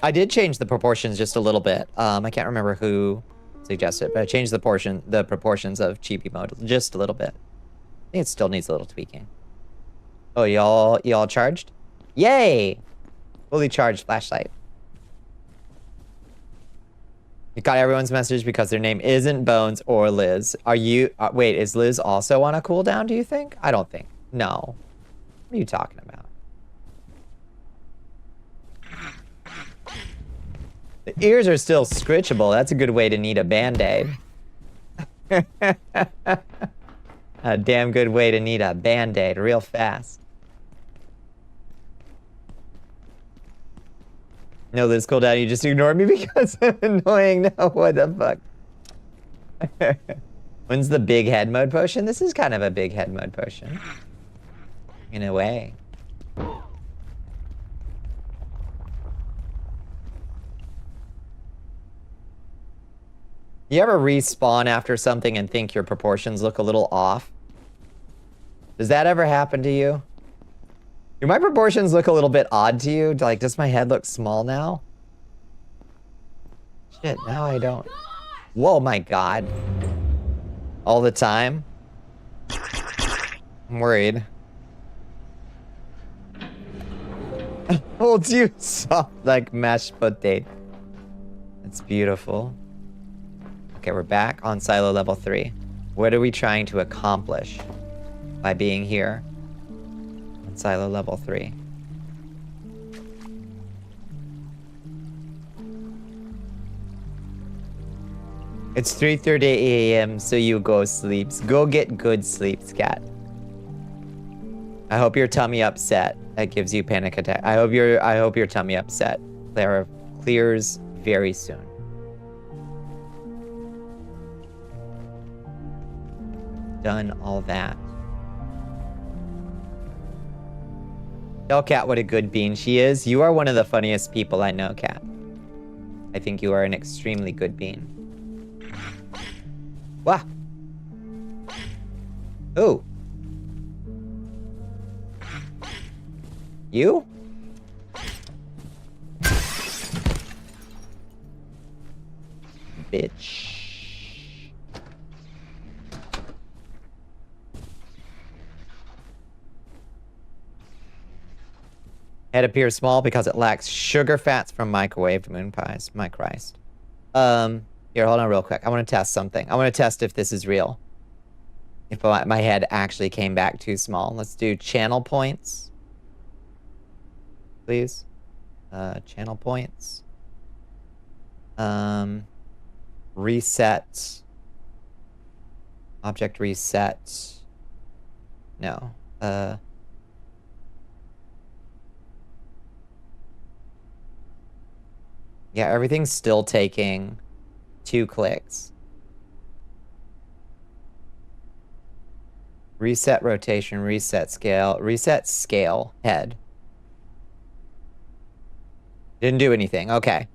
I did change the proportions just a little bit. I can't remember who suggested it, but I changed the proportions of chibi mode just a little bit. I think it still needs a little tweaking. Oh, y'all charged? Yay! Fully charged flashlight. You got everyone's message because their name isn't Bones or Liz. Are you... wait, is Liz also on a cooldown, do you think? I don't think. No. What are you talking about? The ears are still scritchable. That's a good way to need a band-aid. A damn good way to need a band-aid real fast. No, Liz, cool down. You just ignored me because I'm annoying. No, what the fuck? When's the big head mode potion? This is kind of a big head mode potion. In a way. You ever respawn after something and think your proportions look a little off? Does that ever happen to you? Do my proportions look a little bit odd to you? Like, does my head look small now? Shit, now I don't. Whoa, my God. All the time? I'm worried. Hold you soft like mashed potato. That's beautiful. Okay, we're back on silo level 3. What are we trying to accomplish by being here on silo level 3? It's 3:30 a.m. so you go sleeps. Go get good sleeps, cat. I hope your tummy upset. That gives you panic attack. I hope your tummy upset. Clears very soon. Done all that. Tell Cat what a good bean she is. You are one of the funniest people I know, Cat. I think you are an extremely good bean. Wow. Ooh. You? Bitch. Head appears small because it lacks sugar fats from microwaved moon pies. My Christ. Here, hold on real quick. I want to test something. I want to test if this is real. If my head actually came back too small. Let's do channel points. Please. Channel points. Reset. Object reset. No. Yeah, everything's still taking 2 clicks. Reset rotation, reset scale, head. Didn't do anything, okay.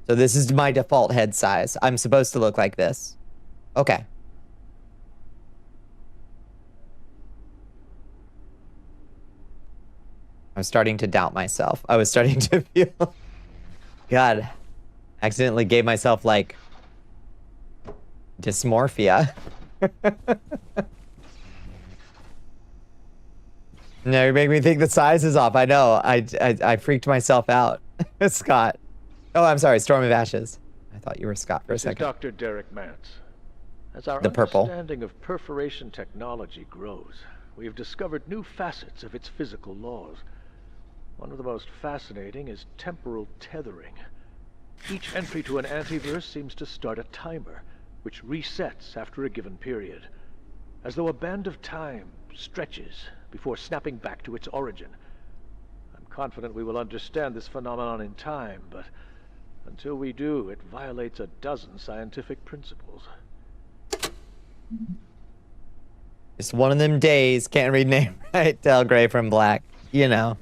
So this is my default head size. I'm supposed to look like this. Okay. I'm starting to doubt myself. I was starting to feel... God, accidentally gave myself, like, dysmorphia. No, you make me think the size is off. I know. I freaked myself out. Scott. Oh, I'm sorry. Storm of Ashes. I thought you were Scott for a second. This is Dr. Derek Mance. As our The purple. understanding of perforation technology grows, we have discovered new facets of its physical laws. One of the most fascinating is temporal tethering. Each entry to an antiverse seems to start a timer, which resets after a given period, as though a band of time stretches before snapping back to its origin. I'm confident we will understand this phenomenon in time, but until we do, it violates a dozen scientific principles. It's one of them days, can't read name right, tell gray from black, you know.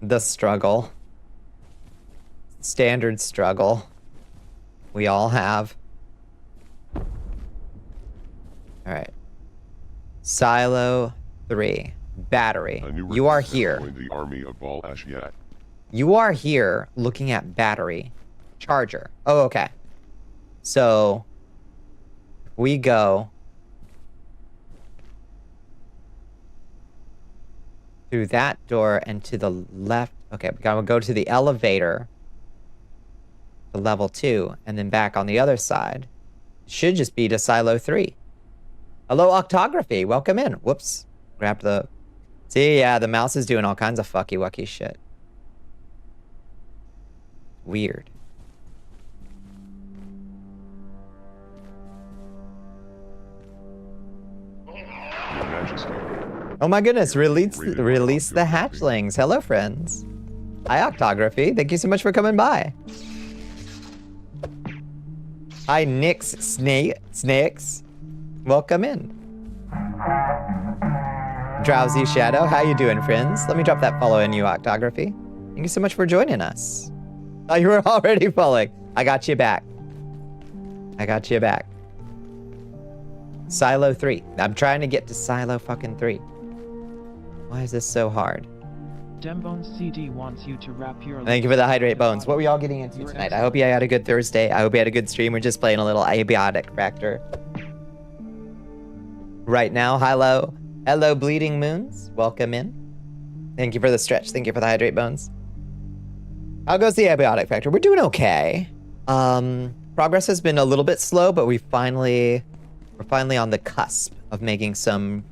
The struggle. Standard struggle. We all have. Alright. Silo 3. Battery. You are here. The army of Bal Ashiat. You are here looking at battery. Charger. Oh, okay. So, we go through that door and to the left. Okay, we gotta go to the elevator to level 2 and then back on the other side. Should just be to silo 3. Hello, Octography. Welcome in. Whoops. Grab the... See, yeah, the mouse is doing all kinds of fucky-wucky shit. Weird. Your Majesty, Oh my goodness, release the hatchlings. Hello, friends. Hi, Octography. Thank you so much for coming by. Hi, Snakes. Welcome in. Drowsy Shadow, how you doing, friends? Let me drop that follow in you, Octography. Thank you so much for joining us. Oh, you were already following. I got you back. Silo 3. I'm trying to get to Silo fucking 3. Why is this so hard? Dembones CD wants you to wrap your... Thank you for the hydrate bones. What were y'all getting into tonight? I hope you had a good Thursday. I hope you had a good stream. We're just playing a little Abiotic Factor right now. Hello, Bleeding Moons. Welcome in. Thank you for the stretch. Thank you for the hydrate bones. How goes the Abiotic Factor? We're doing okay. Progress has been a little bit slow, but we're finally on the cusp of making some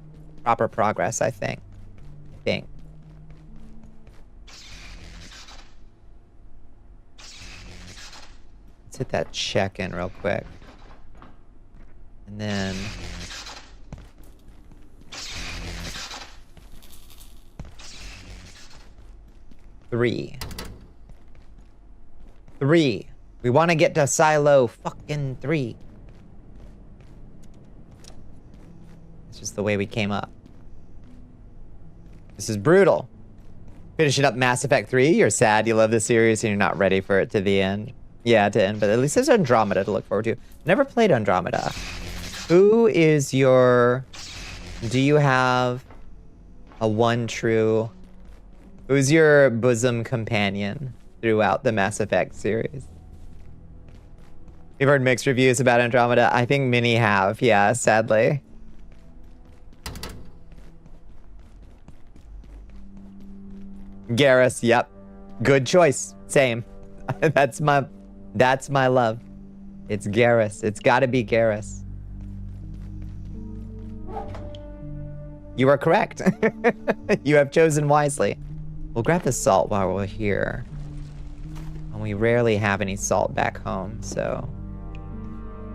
proper progress, I think. Let's hit that check-in real quick. And then... Three. We want to get to Silo fucking 3. It's just the way we came up. This is brutal. Finishing up Mass Effect 3, you're sad you love the series and you're not ready for it to the end. Yeah, to end, but at least there's Andromeda to look forward to. Never played Andromeda. Who is your... Do you have a one true... Who's your bosom companion throughout the Mass Effect series? We've heard mixed reviews about Andromeda. I think many have, yeah, sadly. Garrus, yep. Good choice. Same. That's my love. It's Garrus. It's gotta be Garrus. You are correct. You have chosen wisely. We'll grab the salt while we're here. And we rarely have any salt back home, so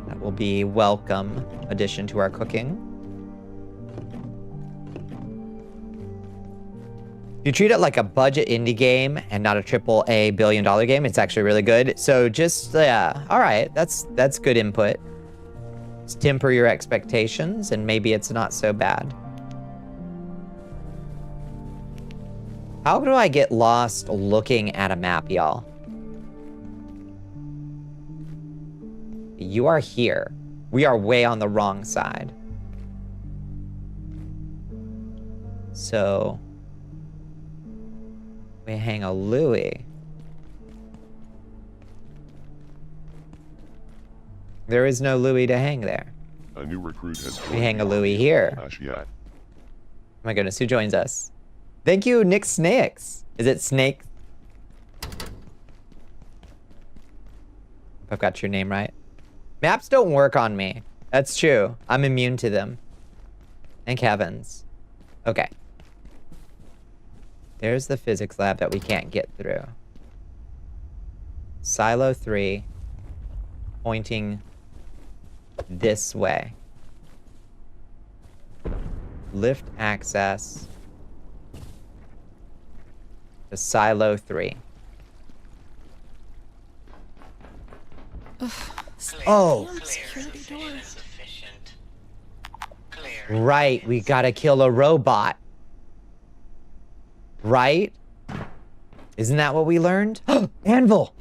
that will be welcome addition to our cooking. If you treat it like a budget indie game and not a AAA billion-dollar game, it's actually really good. So just, yeah, all right, that's good input. Just temper your expectations and maybe it's not so bad. How do I get lost looking at a map, y'all? You are here. We are way on the wrong side. So... we hang a Louis. There is no Louis to hang there. A new recruit has we hang a Louis here. Ashiat. Oh my goodness, who joins us? Thank you, Nick Snakes. Is it Snake? I've got your name right. Maps don't work on me. That's true. I'm immune to them. Thank heavens. Okay. There's the physics lab that we can't get through. Silo 3, pointing this way. Lift access to Silo 3. Oh! Right, we gotta kill a robot. Right? Isn't that what we learned? Anvil!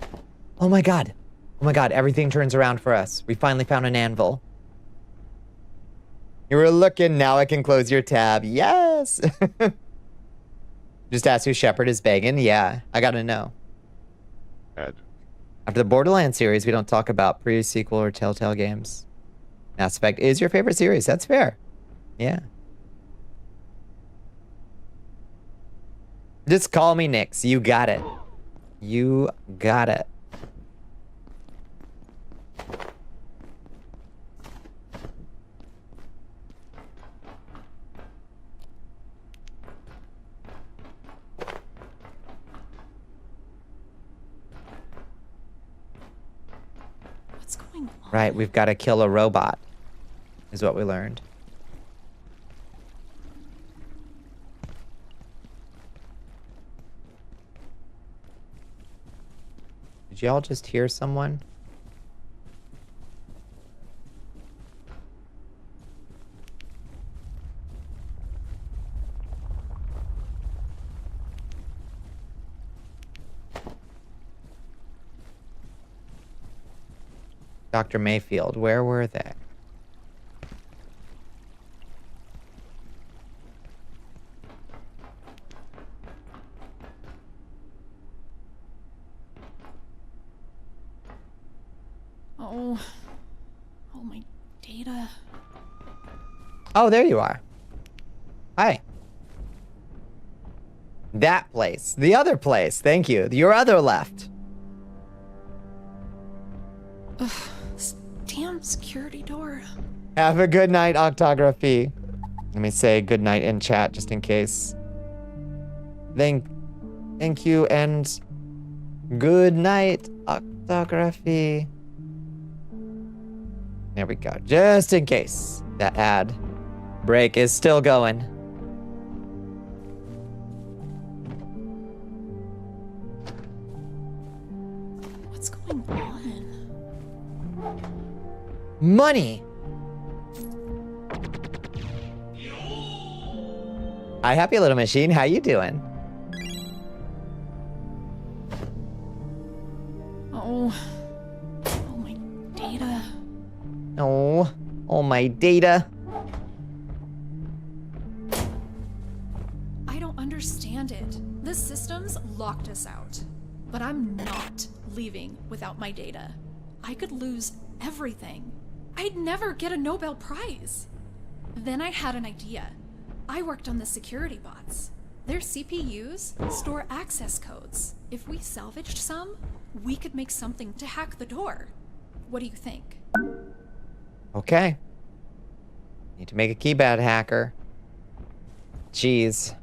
Oh my god. Oh my god, everything turns around for us. We finally found an anvil. You were looking, now I can close your tab. Yes! Just ask who Shepard is begging. Yeah, I gotta know. Ed. After the Borderlands series, we don't talk about pre-sequel or Telltale games. Mass Effect is your favorite series. That's fair. Yeah. Just call me Nix. You got it. You got it. What's going on? Right, we've got to kill a robot, is what we learned. Did y'all just hear someone? Dr. Mayfield, where were they? Oh, my data. Oh, there you are. Hi. That place. The other place. Thank you. Your other left. Ugh, this damn security door. Have a good night, Octography. Let me say good night in chat just in case. Thank you and good night, Octography. There we go. Just in case that ad break is still going. What's going on? Money. Hi, happy little machine. How you doing? Oh, my data. Oh, my data. I don't understand it. The system's locked us out. But I'm not leaving without my data. I could lose everything. I'd never get a Nobel Prize. Then I had an idea. I worked on the security bots. Their CPUs store access codes. If we salvaged some, we could make something to hack the door. What do you think? Okay. Need to make a keypad hacker. Jeez.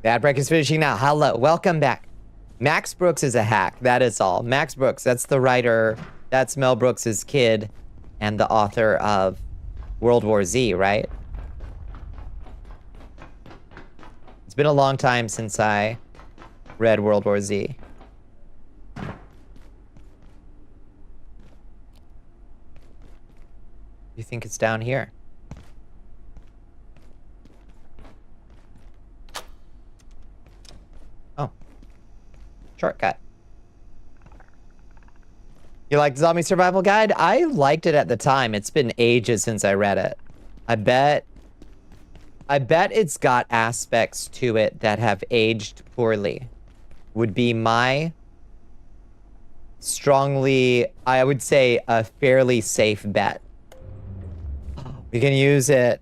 Ad break is finishing now. Hello, welcome back. Max Brooks is a hack, that is all. Max Brooks, that's the writer, that's Mel Brooks's kid and the author of World War Z, right? It's been a long time since I read World War Z. You think it's down here? Oh. Shortcut. You liked Zombie Survival Guide? I liked it at the time. It's been ages since I read it. I bet it's got aspects to it that have aged poorly. Would be my strongly, I would say, a fairly safe bet. We can use it.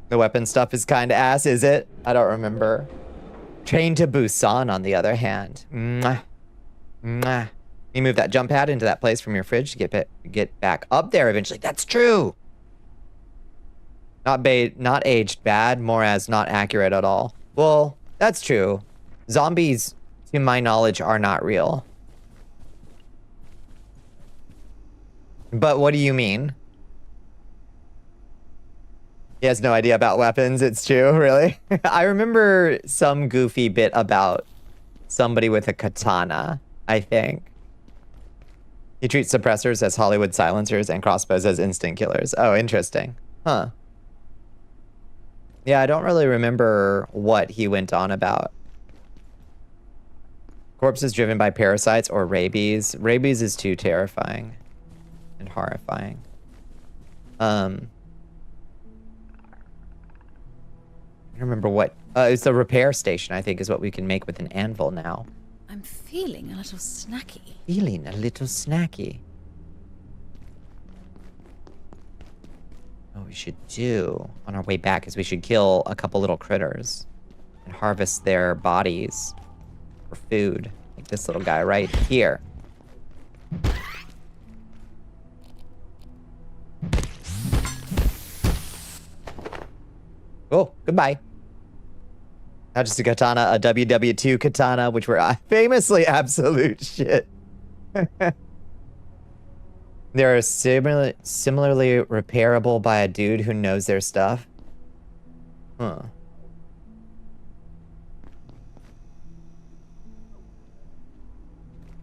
The weapon stuff is kind of ass, is it? I don't remember. Train to Busan, on the other hand. Mwah. Mwah. You move that jump pad into that place from your fridge to get back up there eventually. That's true. Not aged bad, more as not accurate at all. Well, that's true. Zombies, to my knowledge, are not real. But what do you mean? He has no idea about weapons, it's true, really? I remember some goofy bit about somebody with a katana, I think. He treats suppressors as Hollywood silencers and crossbows as instant killers. Oh, interesting. Huh. Yeah, I don't really remember what he went on about. Corpses driven by parasites or rabies. Rabies is too terrifying and horrifying. I don't remember what. It's a repair station, I think, is what we can make with an anvil now. I'm feeling a little snacky. Feeling a little snacky. What we should do on our way back is we should kill a couple little critters and harvest their bodies for food. Like this little guy right here. Oh, goodbye. Not just a katana, a WW2 katana, which were famously absolute shit. They're similarly repairable by a dude who knows their stuff. Huh.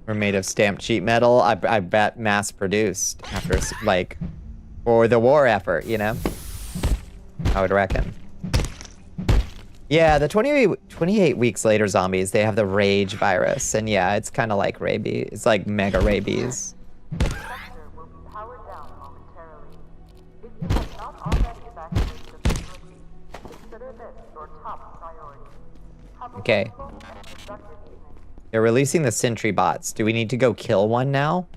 We're made of stamped sheet metal. I bet mass produced after, like, for the war effort, you know? I would reckon. Yeah, the 28 weeks later zombies, they have the rage virus. And yeah, it's kind of like rabies. It's like mega rabies. The sector will be powered down momentarily. If you have not already evacuated the facility, consider this your top priority. Have a Okay. wonderful and productive evening. They're releasing the sentry bots. Do we need to go kill one now?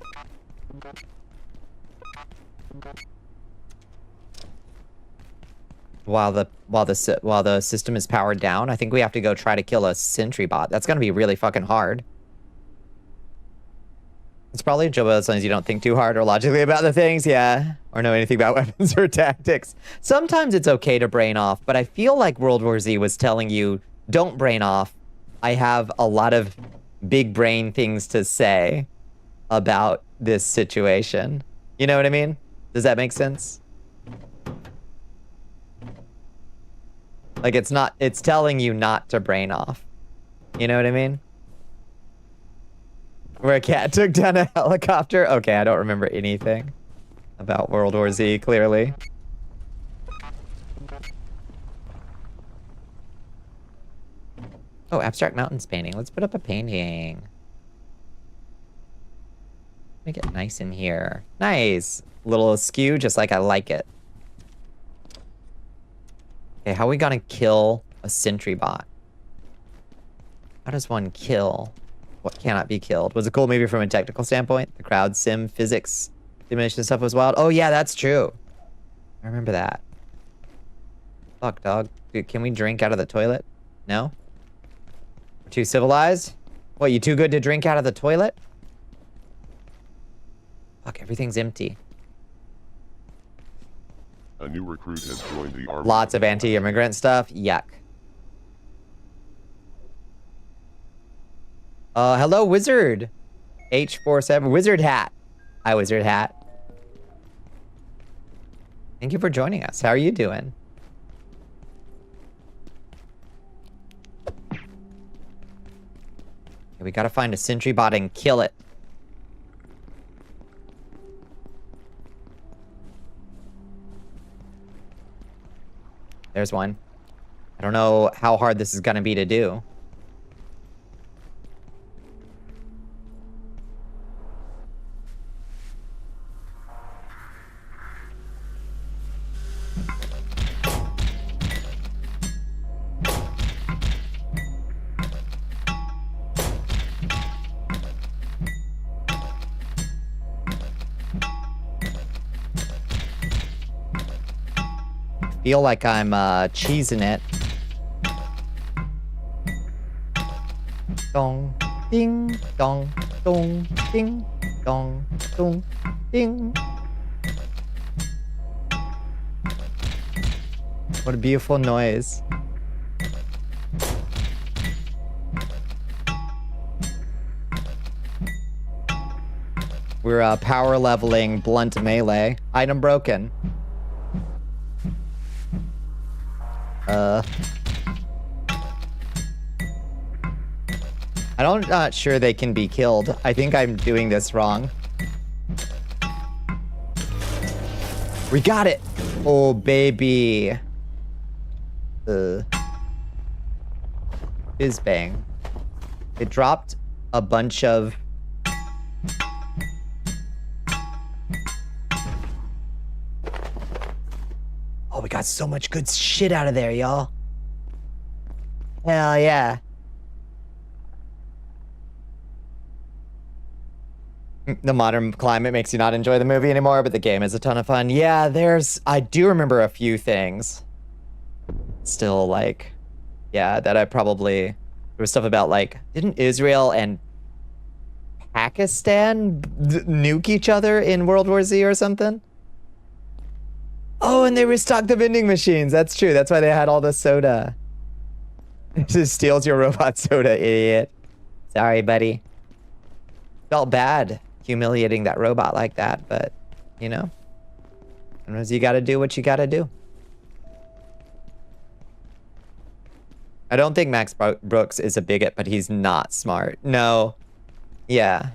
While the system is powered down, I think we have to go try to kill a sentry bot. That's gonna be really fucking hard. It's probably enjoyable as long as you don't think too hard or logically about the things, yeah. Or know anything about weapons or tactics. Sometimes it's okay to brain off, but I feel like World War Z was telling you, don't brain off. I have a lot of big brain things to say about this situation. You know what I mean? Does that make sense? Like, it's telling you not to brain off. You know what I mean? Where a cat took down a helicopter? Okay, I don't remember anything about World War Z, clearly. Oh, abstract mountains painting. Let's put up a painting. Make it nice in here. Nice. Little askew, just like I like it. Okay, how are we gonna kill a sentry bot? How does one kill what cannot be killed? Was a cool movie from a technical standpoint. The crowd sim physics simulation stuff was wild. Oh yeah, that's true. I remember that. Fuck, dog. Dude, can we drink out of the toilet? No? We're too civilized? What, you too good to drink out of the toilet? Fuck, everything's empty. A new recruit has joined the army. Lots of anti-immigrant stuff. Yuck. Hello, Wizard. H47. Wizard Hat. Hi, Wizard Hat. Thank you for joining us. How are you doing? Okay, we gotta find a sentry bot and kill it. There's one. I don't know how hard this is gonna be to do. Feel like I'm cheesing it. Dong, ding, dong, dong, ding, dong, dong, ding. What a beautiful noise. We're power leveling blunt melee. Item broken. I'm not sure they can be killed. I think I'm doing this wrong. We got it! Oh, baby. Fizz bang. It dropped a bunch of... Oh, we got so much good shit out of there, y'all. Hell yeah. The modern climate makes you not enjoy the movie anymore, but the game is a ton of fun. Yeah, I do remember a few things. Still, like, yeah, that I probably, there was stuff about, like, didn't Israel and Pakistan nuke each other in World War Z or something? Oh, and they restocked the vending machines. That's true. That's why they had all the soda. It just steals your robot soda, idiot. Sorry, buddy. Felt bad humiliating that robot like that, but You know? Sometimes you gotta do what you gotta do. I don't think Max Brooks is a bigot, but he's not smart. No. Yeah.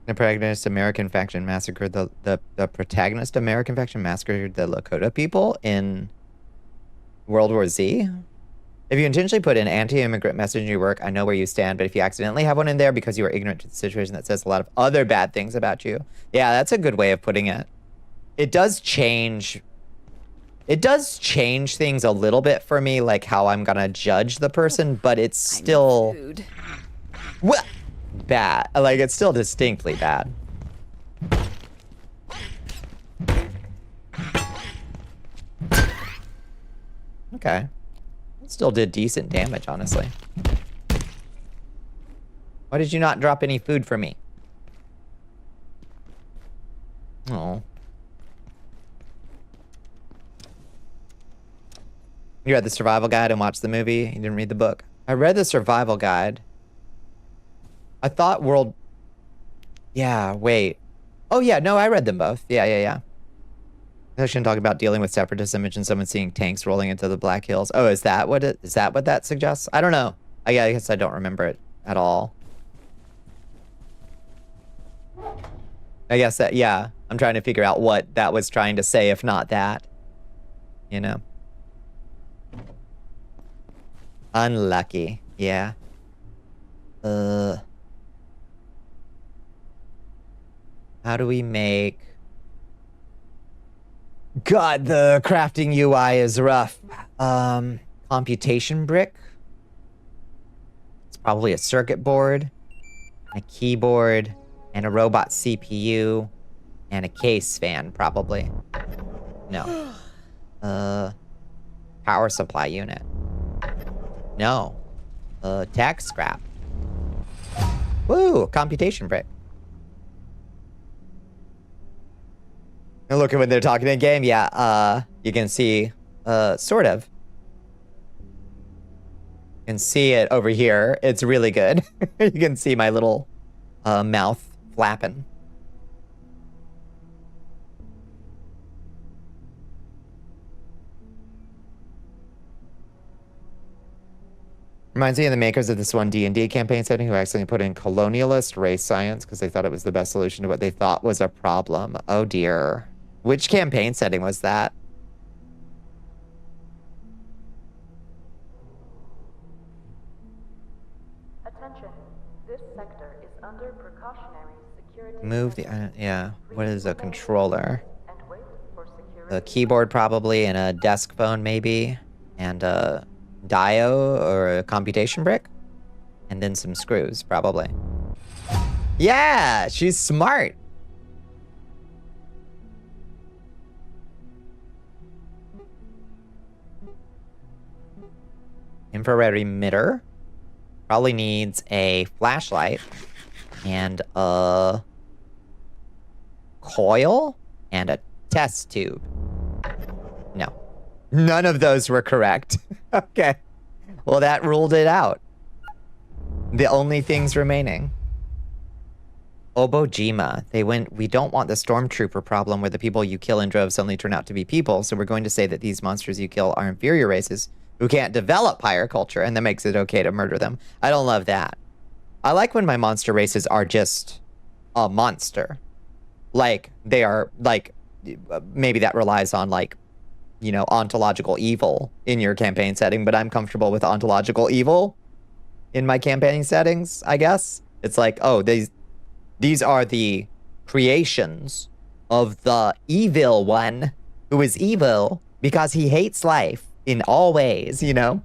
The protagonist American faction massacred the protagonist American faction massacred the Lakota people in World War Z. If you intentionally put an anti-immigrant message in your work, I know where you stand, but if you accidentally have one in there because you are ignorant to the situation, that says a lot of other bad things about you. Yeah, that's a good way of putting it. It does change things a little bit for me, like how I'm gonna judge the person, but it's still bad. Like, it's still distinctly bad. Okay. Still did decent damage, honestly. Why did you not drop any food for me? Oh. You read the survival guide and watched the movie? You didn't read the book? I read the survival guide. I thought World... Yeah, wait. Oh, yeah, no, I read them both. Yeah. I shouldn't talk about dealing with separatism. Imagine someone seeing tanks rolling into the Black Hills. Oh, is that what that suggests? I don't know. I guess I don't remember it at all. I guess that, yeah. I'm trying to figure out what that was trying to say, if not that. You know? Unlucky. Yeah. How do we make... God, the crafting UI is rough. Computation brick. It's probably a circuit board, a keyboard, and a robot CPU, and a case fan, probably. No. Power supply unit. No. Tech scrap. Woo, computation brick. And look at when they're talking in game, yeah, you can see, sort of. You can see it over here. It's really good. You can see my little, mouth flapping. Reminds me of the makers of this one D&D campaign setting who accidentally put in colonialist race science because they thought it was the best solution to what they thought was a problem. Oh dear. Which campaign setting was that? Attention. This sector is under precautionary security. Move the... yeah. What is a controller? A keyboard probably, and a desk phone maybe. And a diode or a computation brick. And then some screws, probably. Yeah! She's smart! Infrared emitter. Probably needs a flashlight. And a coil. And a test tube. No. None of those were correct. Okay. Well, that ruled it out. The only things remaining. Obojima. They went, we don't want the stormtrooper problem where the people you kill in droves suddenly turn out to be people, so we're going to say that these monsters you kill are inferior races who can't develop higher culture, and that makes it okay to murder them. I don't love that. I like when my monster races are just a monster. Like, they are, like, maybe that relies on, like, you know, ontological evil in your campaign setting, but I'm comfortable with ontological evil in my campaigning settings, I guess. It's like, oh, these are the creations of the evil one who is evil because he hates life in all ways, you know?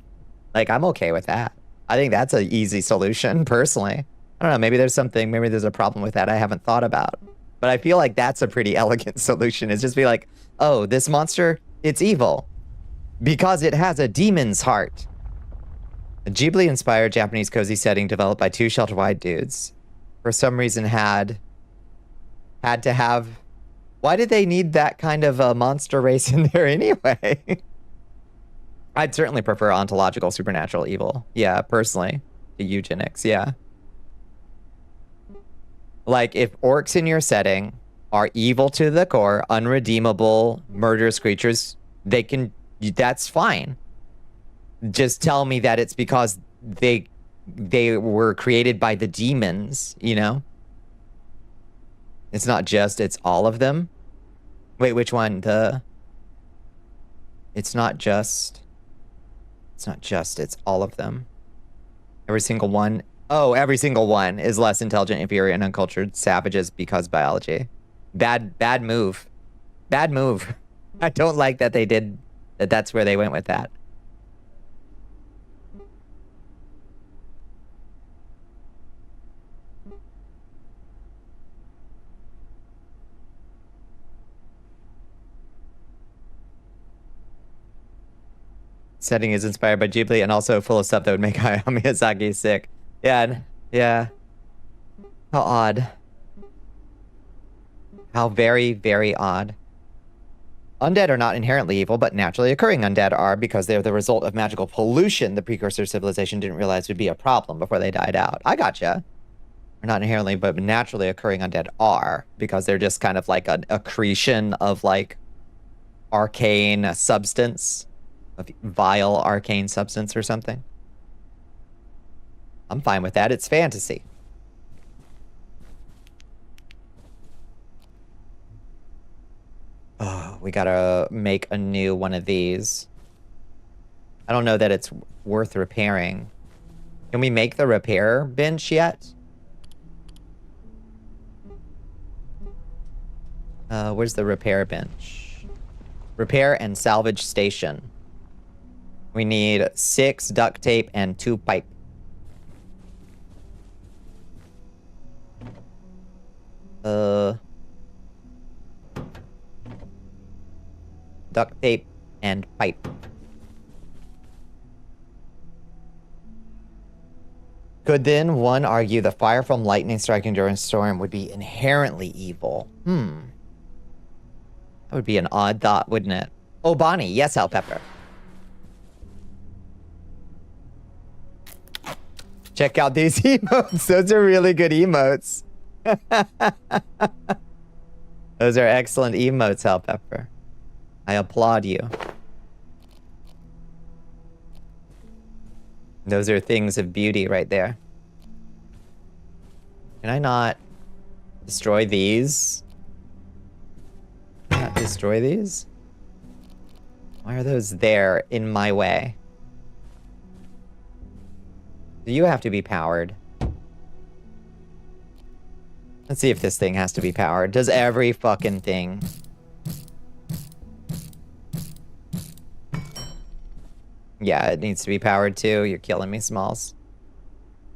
Like, I'm okay with that. I think that's an easy solution, personally. I don't know, maybe there's a problem with that I haven't thought about. But I feel like that's a pretty elegant solution, is just be like, oh, this monster, it's evil because it has a demon's heart. A Ghibli-inspired Japanese cozy setting developed by two shelter-wide dudes. For some reason had to have... Why did they need that kind of a monster race in there anyway? I'd certainly prefer ontological supernatural evil. Yeah, personally. To eugenics, yeah. Like, if orcs in your setting are evil to the core, unredeemable, murderous creatures, they can... That's fine. Just tell me that it's because they were created by the demons, you know? It's not just, it's all of them. Wait, which one? It's not just, it's all of them. Every single one. Oh, every single one is less intelligent, inferior, and uncultured savages because biology. Bad move. Bad move. I don't like that they did, that's where they went with that. Setting is inspired by Ghibli and also full of stuff that would make Hayao Miyazaki sick. Yeah, yeah. How odd. How very, very odd. Undead are not inherently evil, but naturally occurring undead are because they are the result of magical pollution the precursor civilization didn't realize would be a problem before they died out. I gotcha. They're not inherently, but naturally occurring undead are because they're just kind of like an accretion of like arcane substance. Vile arcane substance or something. I'm fine with that. It's fantasy. Oh, we gotta make a new one of these. I don't know that it's worth repairing. Can we make the repair bench yet? Where's the repair bench? Repair and salvage station. We need 6 duct tape and 2 pipe. Duct tape and pipe. Could then one argue the fire from lightning striking during a storm would be inherently evil? That would be an odd thought, wouldn't it? Oh, Bonnie. Yes, Hell Pepper. Check out these emotes. Those are really good emotes. Those are excellent emotes, Hell Pepper. I applaud you. Those are things of beauty right there. Can I not destroy these? Not destroy these? Why are those there in my way? Do you have to be powered? Let's see if this thing has to be powered. Does every fucking thing? Yeah, it needs to be powered too. You're killing me, Smalls.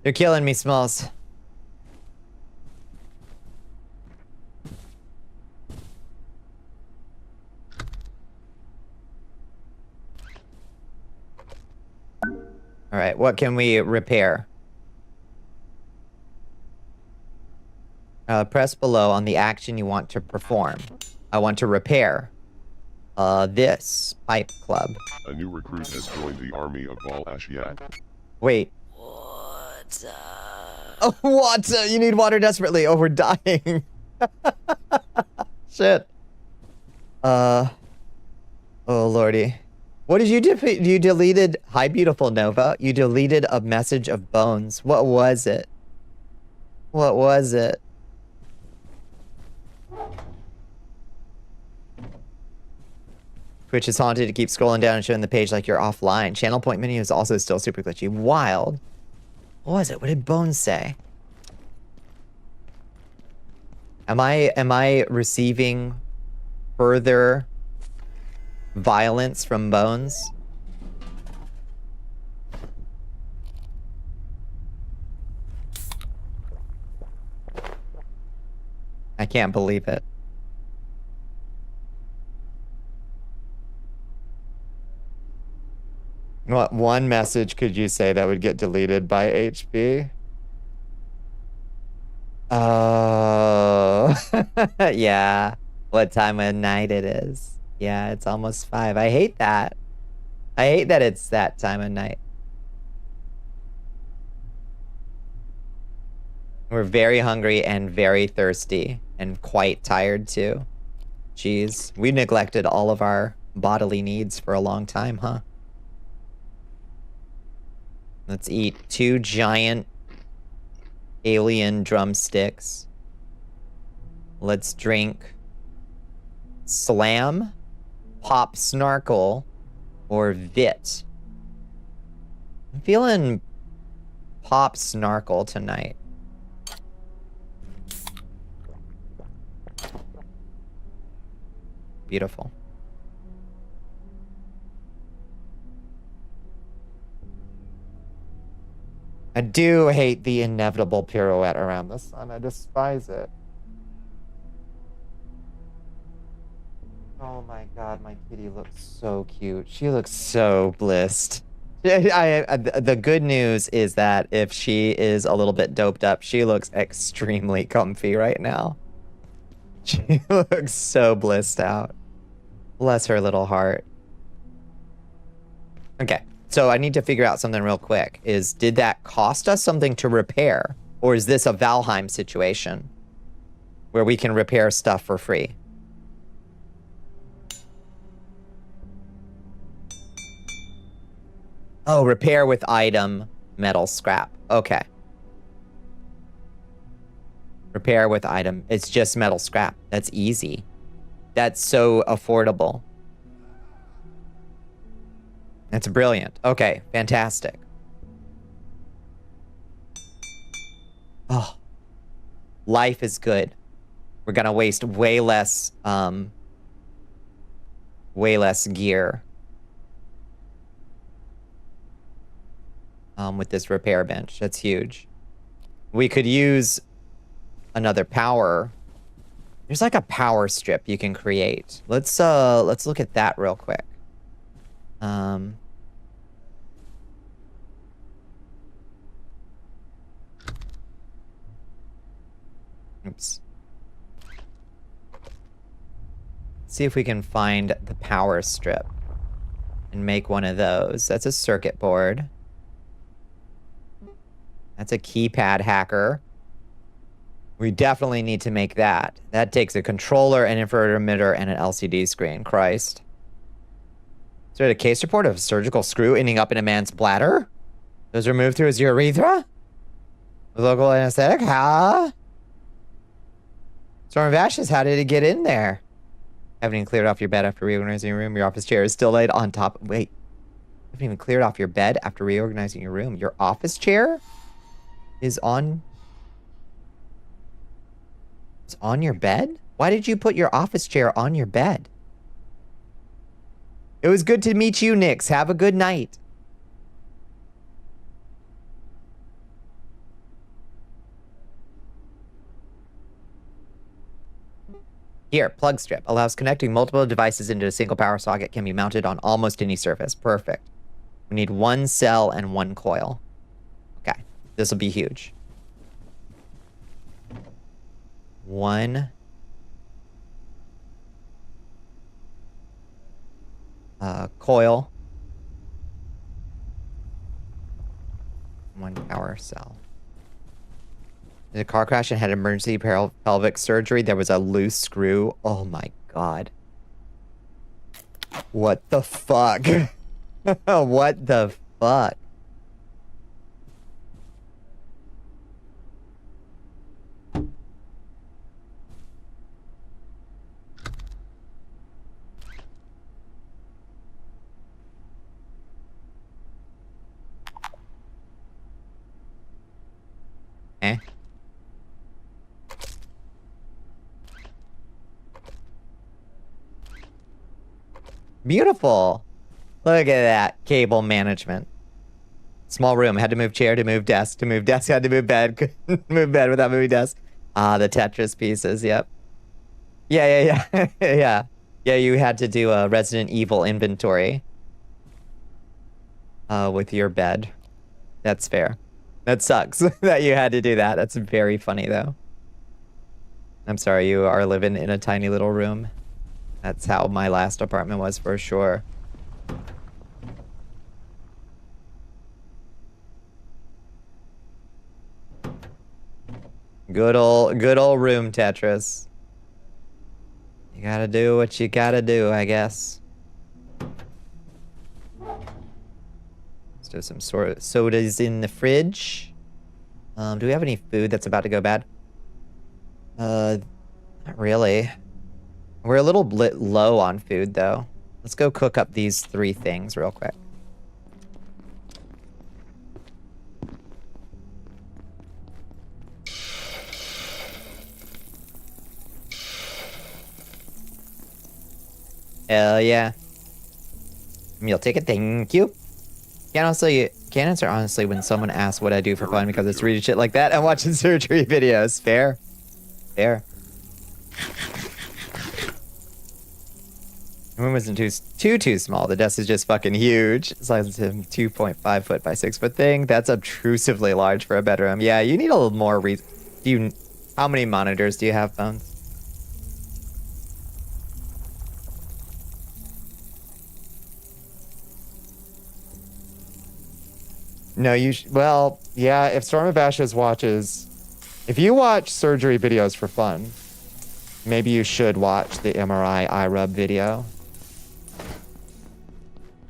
You're killing me, Smalls. All right, what can we repair? Press below on the action you want to perform. I want to repair this pipe club. A new recruit has joined the army of Val Ashiat. Wait. Oh, water! You need water desperately. Oh, we're dying. Shit. Oh, lordy. What did you do? You deleted... Hi, beautiful Nova. You deleted a message of bones. What was it? What was it? Twitch is haunted to keep scrolling down and showing the page like you're offline. Channel point menu is also still super glitchy. Wild. What was it? What did Bones say? Am I receiving further violence from Bones? I can't believe it. What one message could you say that would get deleted by HB? Oh, yeah. What time of night it is. Yeah, it's almost 5. I hate that. I hate that it's that time of night. We're very hungry and very thirsty and quite tired too. Jeez, we neglected all of our bodily needs for a long time, huh? Let's eat 2 giant alien drumsticks. Let's drink Slam, Pop Snarkle, or Vit. I'm feeling Pop Snarkle tonight. Beautiful. I do hate the inevitable pirouette around the sun. I despise it. Oh my god, my kitty looks so cute. She looks so blissed. The good news is that if she is a little bit doped up, she looks extremely comfy right now. She looks so blissed out. Bless her little heart. Okay, so I need to figure out something real quick. Did that cost us something to repair? Or is this a Valheim situation where we can repair stuff for free? Oh, repair with item, metal scrap. Okay. Repair with item. It's just metal scrap. That's easy. That's so affordable. That's brilliant. Okay, fantastic. Oh. Life is good. We're gonna waste way less gear. With this repair bench. That's huge. We could use another power. There's like a power strip you can create. Let's look at that real quick. Oops. See if we can find the power strip and make one of those. That's a circuit board. That's a keypad hacker. We definitely need to make that. That takes a controller, an infrared emitter, and an LCD screen. Christ. Is there a case report of a surgical screw ending up in a man's bladder? It was removed through his urethra? With local anesthetic? Huh? Storm of Ashes, how did it get in there? Haven't even cleared off your bed after reorganizing your room. Your office chair is still laid on top. Wait. Haven't even cleared off your bed after reorganizing your room. Your office chair is on... It's on your bed? Why did you put your office chair on your bed? It was good to meet you, Nix. Have a good night. Here, plug strip. Allows connecting multiple devices into a single power socket. Can be mounted on almost any surface. Perfect. We need 1 cell and 1 coil. Okay. This will be huge. 1 coil. 1 power cell. In a car crash and had emergency pelvic surgery. There was a loose screw. Oh my god. What the fuck? What the fuck? Eh? Beautiful. Look at that. Cable management. Small room. Had to move chair to move desk. To move desk, had to move bed. Couldn't move bed without moving desk. Ah, the Tetris pieces. Yep. Yeah. Yeah. Yeah, you had to do a Resident Evil inventory. With your bed. That's fair. That sucks that you had to do that. That's very funny, though. I'm sorry, you are living in a tiny little room. That's how my last apartment was for sure. Good old room Tetris. You gotta do what you gotta do, I guess. Let's do some sort of sodas in the fridge. Do we have any food that's about to go bad? Not really. We're a little bit low on food, though. Let's go cook up these 3 things real quick. Hell yeah. Meal ticket, thank you. Can't answer honestly when someone asks what I do for fun because it's reading shit like that and watching surgery videos. Fair. Fair. The room isn't too small. The desk is just fucking huge. It's like a 2.5 foot by 6 foot thing. That's obtrusively large for a bedroom. Yeah, you need a little more how many monitors do you have, Bones? No, well, yeah, if Storm of Ashes watches... If you watch surgery videos for fun, maybe you should watch the MRI iRub video.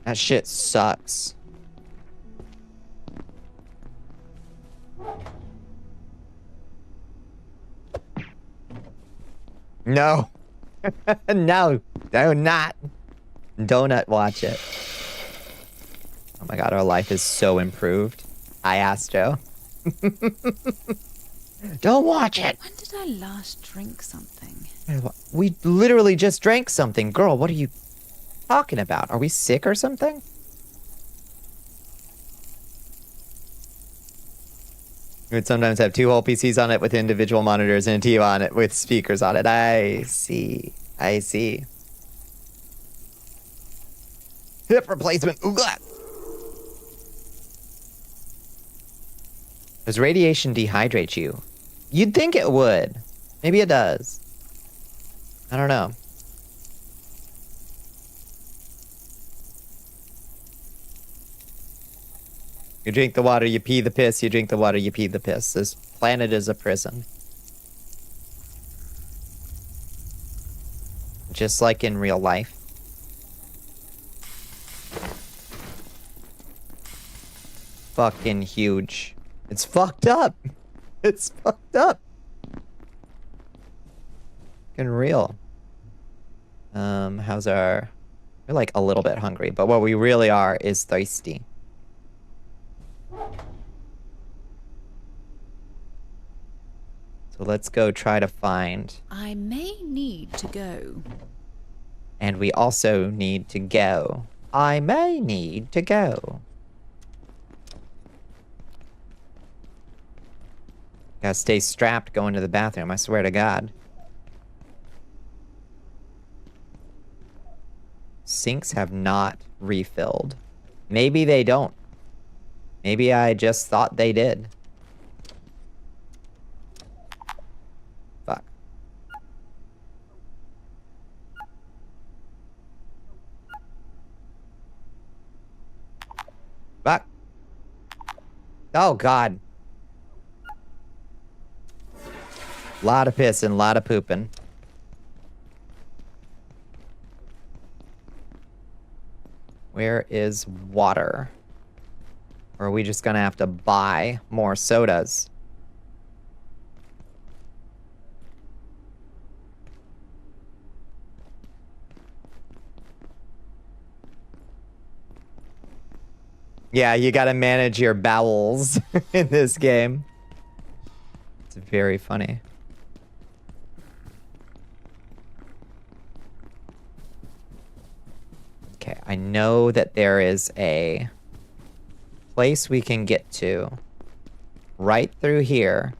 That shit sucks. No. No. Do not. Donut watch it. Oh my god, our life is so improved. I asked Joe. Don't watch it. When did I last drink something? We literally just drank something. Girl, what are you talking about? Are we sick or something? We would sometimes have 2 whole PCs on it with individual monitors and a TV on it with speakers on it. I see. I see. Hip replacement. Ooh, God. Does radiation dehydrate you? You'd think it would. Maybe it does. I don't know. You drink the water, you pee the piss. You drink the water, you pee the piss. This planet is a prison. Just like in real life. Fucking huge. It's fucked up. It's fucked up. Fucking real. How's our... We're like a little bit hungry, but what we really are is thirsty. So let's go try to find... I may need to go. And we also need to go. I may need to go. Gotta stay strapped going to the bathroom, I swear to God. Sinks have not refilled. Maybe they don't. Maybe I just thought they did. Fuck. Fuck. Oh, God. Lot of pissing, lot of pooping. Where is water? Or are we just gonna have to buy more sodas? Yeah, you gotta manage your bowels in this game. It's very funny. Okay, I know that there is a place we can get to right through here.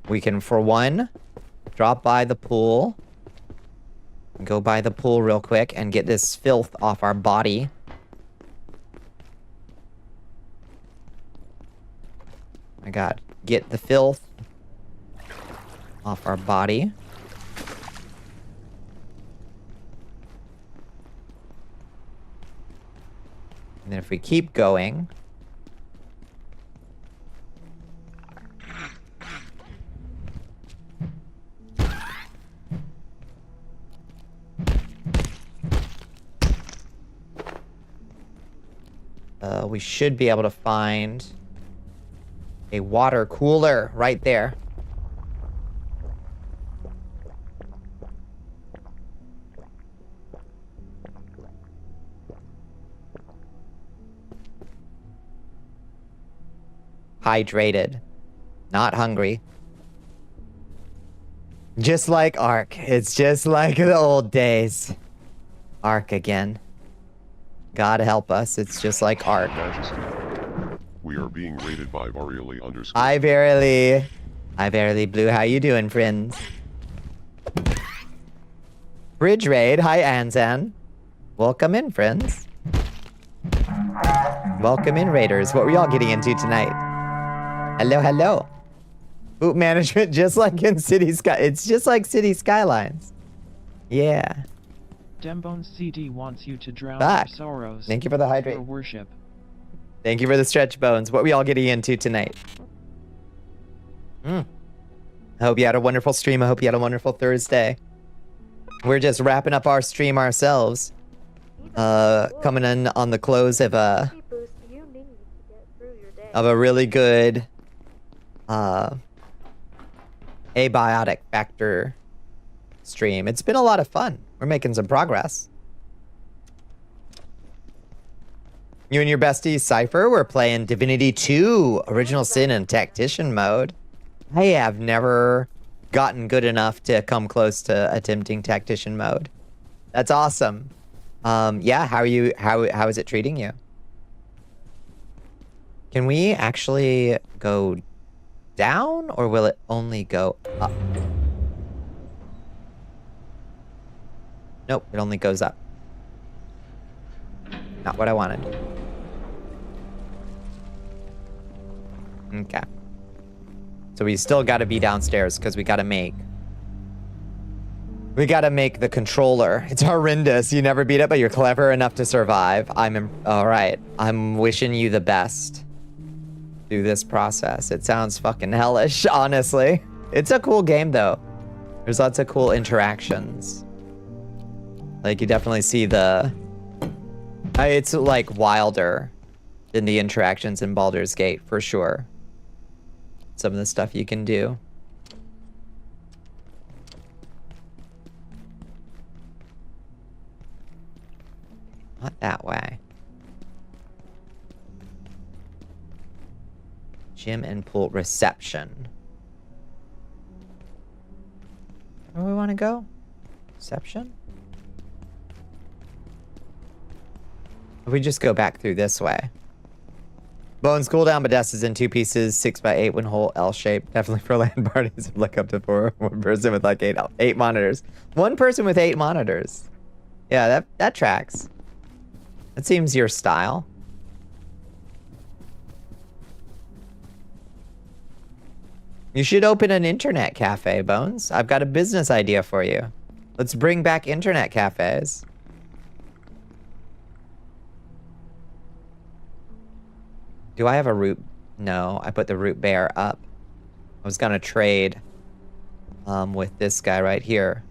We can, for one, drop by the pool. Go by the pool real quick and get this filth off our body. My God, get the filth off our body. And then if we keep going... We should be able to find a water cooler right there. Hydrated. Not hungry. Just like Ark. It's just like the old days. Ark again. God help us. It's just like Ark. Majesty, we are being raided by Varially _ I verily Blue. How you doing, friends? Bridge raid. Hi, Anzan. Welcome in, friends. Welcome in, raiders. What were y'all getting into tonight? Hello, hello. Boot management, just like in City Sky. It's just like City Skylines. Yeah. Dembone CD wants you to drown Back. your sorrows. Thank you for the hydrate. For worship. Thank you for the stretch bones. What were y'all getting into tonight? I hope you had a wonderful stream. I hope you had a wonderful Thursday. We're just wrapping up our stream ourselves. Coming in on the close of a really good abiotic factor stream. It's been a lot of fun. We're making some progress. You and your bestie Cypher were playing Divinity 2 Original Sin and Tactician mode. I have never gotten good enough to come close to attempting Tactician mode. That's awesome. Yeah, how is it treating you? Can we actually go down, or will it only go up? Nope, it only goes up. Not what I wanted. Okay. So we still gotta be downstairs, because we gotta make the controller. It's horrendous. You never beat it, but you're clever enough to survive. Alright. I'm wishing you the best through this process. It sounds fucking hellish, honestly. It's a cool game, though. There's lots of cool interactions. Like, you definitely see the... it's, like, wilder than the interactions in Baldur's Gate, for sure. Some of the stuff you can do. Not that way. Gym and pool reception. Where do we want to go? Reception? If we just go back through this way. Bones cooldown, but desk is in 2 pieces, 6x8 when whole L shape. Definitely for LAN parties. Look up to 4. One person with like 8 monitors. One person with 8 monitors. Yeah, that tracks. That seems your style. You should open an internet cafe, Bones. I've got a business idea for you. Let's bring back internet cafes. Do I have a root? No, I put the root bear up. I was gonna trade with this guy right here.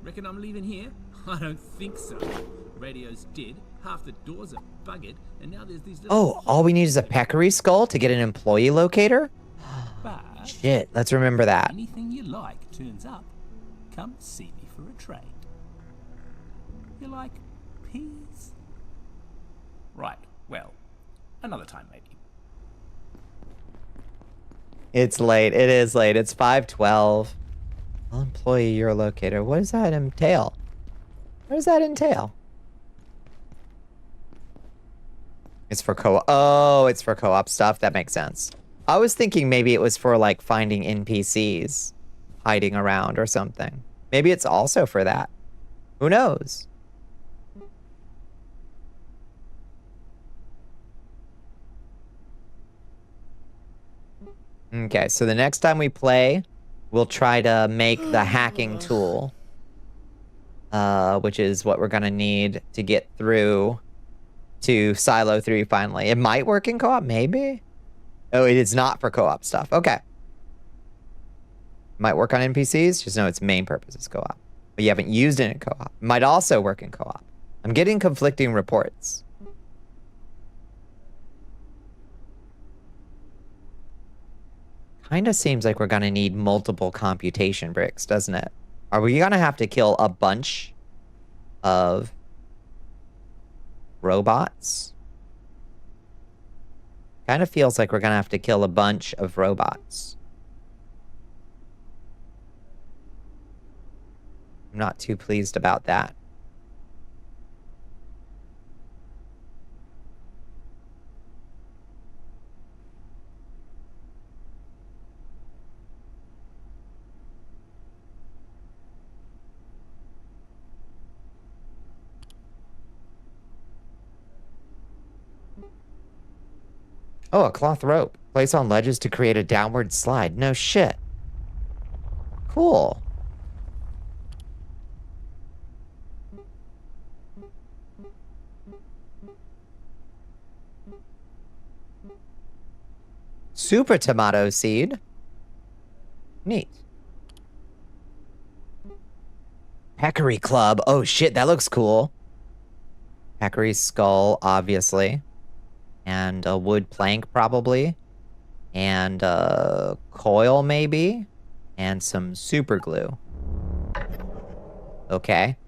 Reckon I'm leaving here? I don't think so. Radio's dead, half the doors are buggered, and now there's these little... Oh, all we need is a peccary skull to get an employee locator? Shit, let's remember that. Anything you like turns up. Come see me for a trade. You like peas? Right, well, another time maybe. It's late. It is late. It's 5:12. I'll employee your locator. What does that entail? What does that entail? It's for co-op. Oh, it's for co-op stuff. That makes sense. I was thinking maybe it was for like finding NPCs hiding around or something. Maybe it's also for that. Who knows? Okay, so the next time we play, we'll try to make the hacking tool. Which is what we're gonna need to get through to Silo 3 finally. It might work in co-op, maybe? Oh, it is not for co-op stuff. Okay. Might work on NPCs, just know its main purpose is co-op. But you haven't used it in co-op. Might also work in co-op. I'm getting conflicting reports. Kind of seems like we're going to need multiple computation bricks, doesn't it? Are we going to have to kill a bunch of robots? Kind of feels like we're going to have to kill a bunch of robots. I'm not too pleased about that. Oh, a cloth rope. Place on ledges to create a downward slide. No shit. Cool. Super tomato seed. Neat. Peccary club. Oh shit, that looks cool. Peccary skull, obviously. And a wood plank, probably. And a coil, maybe. And some super glue. Okay.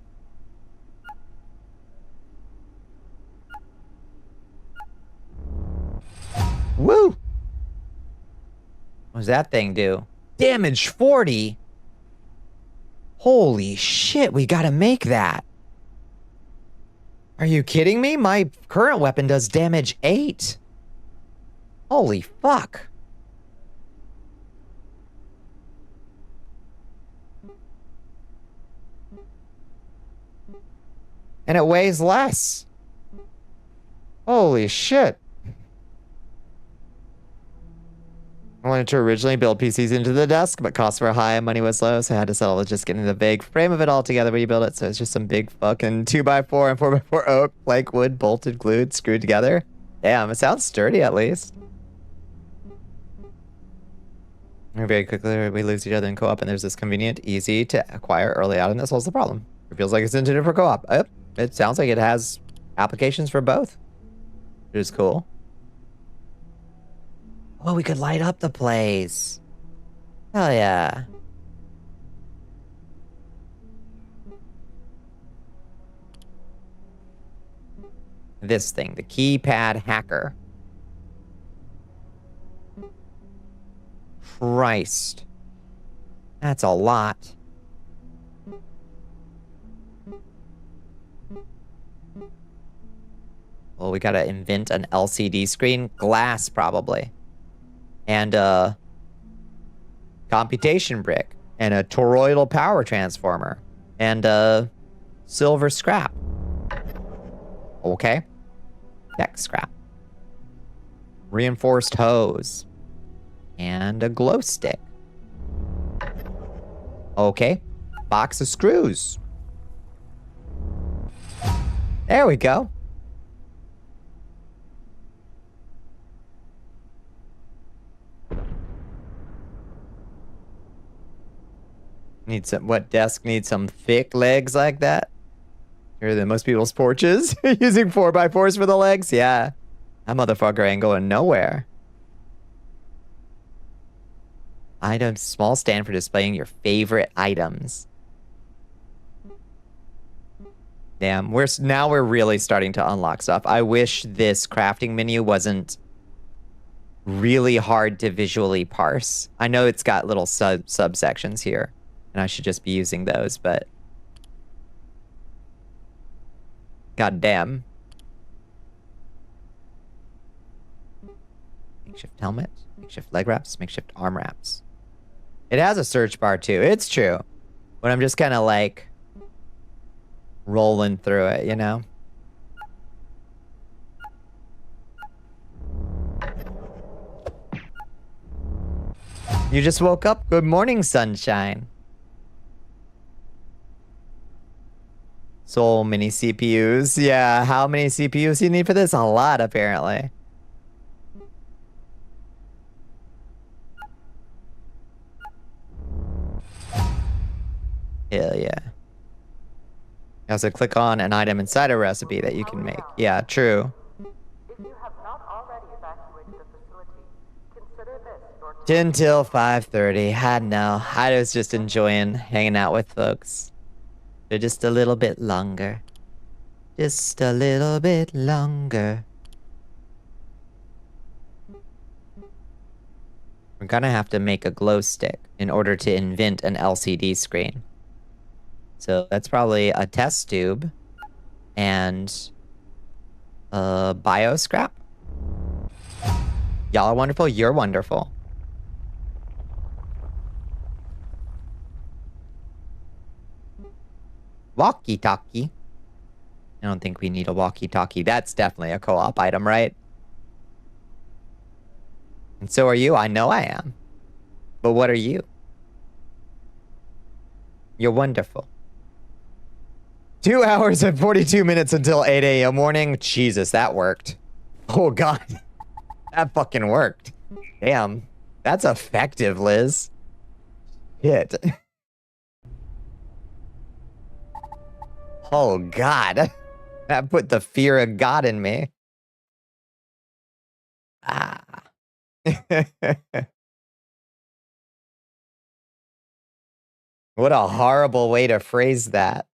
Woo! What does that thing do? Damage 40? Holy shit, we gotta make that. Are you kidding me? My current weapon does damage 8. Holy fuck. And it weighs less. Holy shit. I wanted to originally build PCs into the desk, but costs were high and money was low, so I had to settle with just getting the big frame of it all together when you build it. So it's just some big fucking 2x4 and 4x4 oak, plank wood, bolted, glued, screwed together. Damn, it sounds sturdy at least. Very quickly, we lose each other in co-op, and there's this convenient, easy to acquire early on, and that solves the problem. It feels like it's intended for co-op. Yep, it sounds like it has applications for both, which is cool. Oh, we could light up the place. Hell yeah. This thing, the keypad hacker. Christ. That's a lot. Well, we gotta invent an LCD screen. Glass, probably. And a computation brick. And a toroidal power transformer. And a silver scrap. Okay. Tech scrap. Reinforced hose. And a glow stick. Okay. Box of screws. There we go. Need some, what desk needs some thick legs like that? Bigger than most people's porches. Using 4x4s for the legs? Yeah. That motherfucker ain't going nowhere. Items, small stand for displaying your favorite items. Damn, now we're really starting to unlock stuff. I wish this crafting menu wasn't really hard to visually parse. I know it's got little subsections here, and I should just be using those, but god damn. Makeshift helmet, makeshift leg wraps, makeshift arm wraps. It has a search bar too, it's true. But I'm just kind of like rolling through it, you know? You just woke up? Good morning, sunshine. So many CPUs. Yeah, how many CPUs do you need for this? A lot, apparently. Hell yeah. You also click on an item inside a recipe that you can make. Yeah, true. 10 till 5:30. I know. I was just enjoying hanging out with folks for just a little bit longer. Just a little bit longer. We're gonna have to make a glow stick in order to invent an LCD screen. So that's probably a test tube and a bio scrap. Y'all are wonderful. You're wonderful. Walkie-talkie. I don't think we need a walkie-talkie. That's definitely a co-op item, right? And so are you. I know I am. But what are you? You're wonderful. 2 hours and 42 minutes until 8 a.m. morning. Jesus, that worked. Oh, God. That fucking worked. Damn. That's effective, Liz. Shit. Oh, God. That put the fear of God in me. Ah. What a horrible way to phrase that.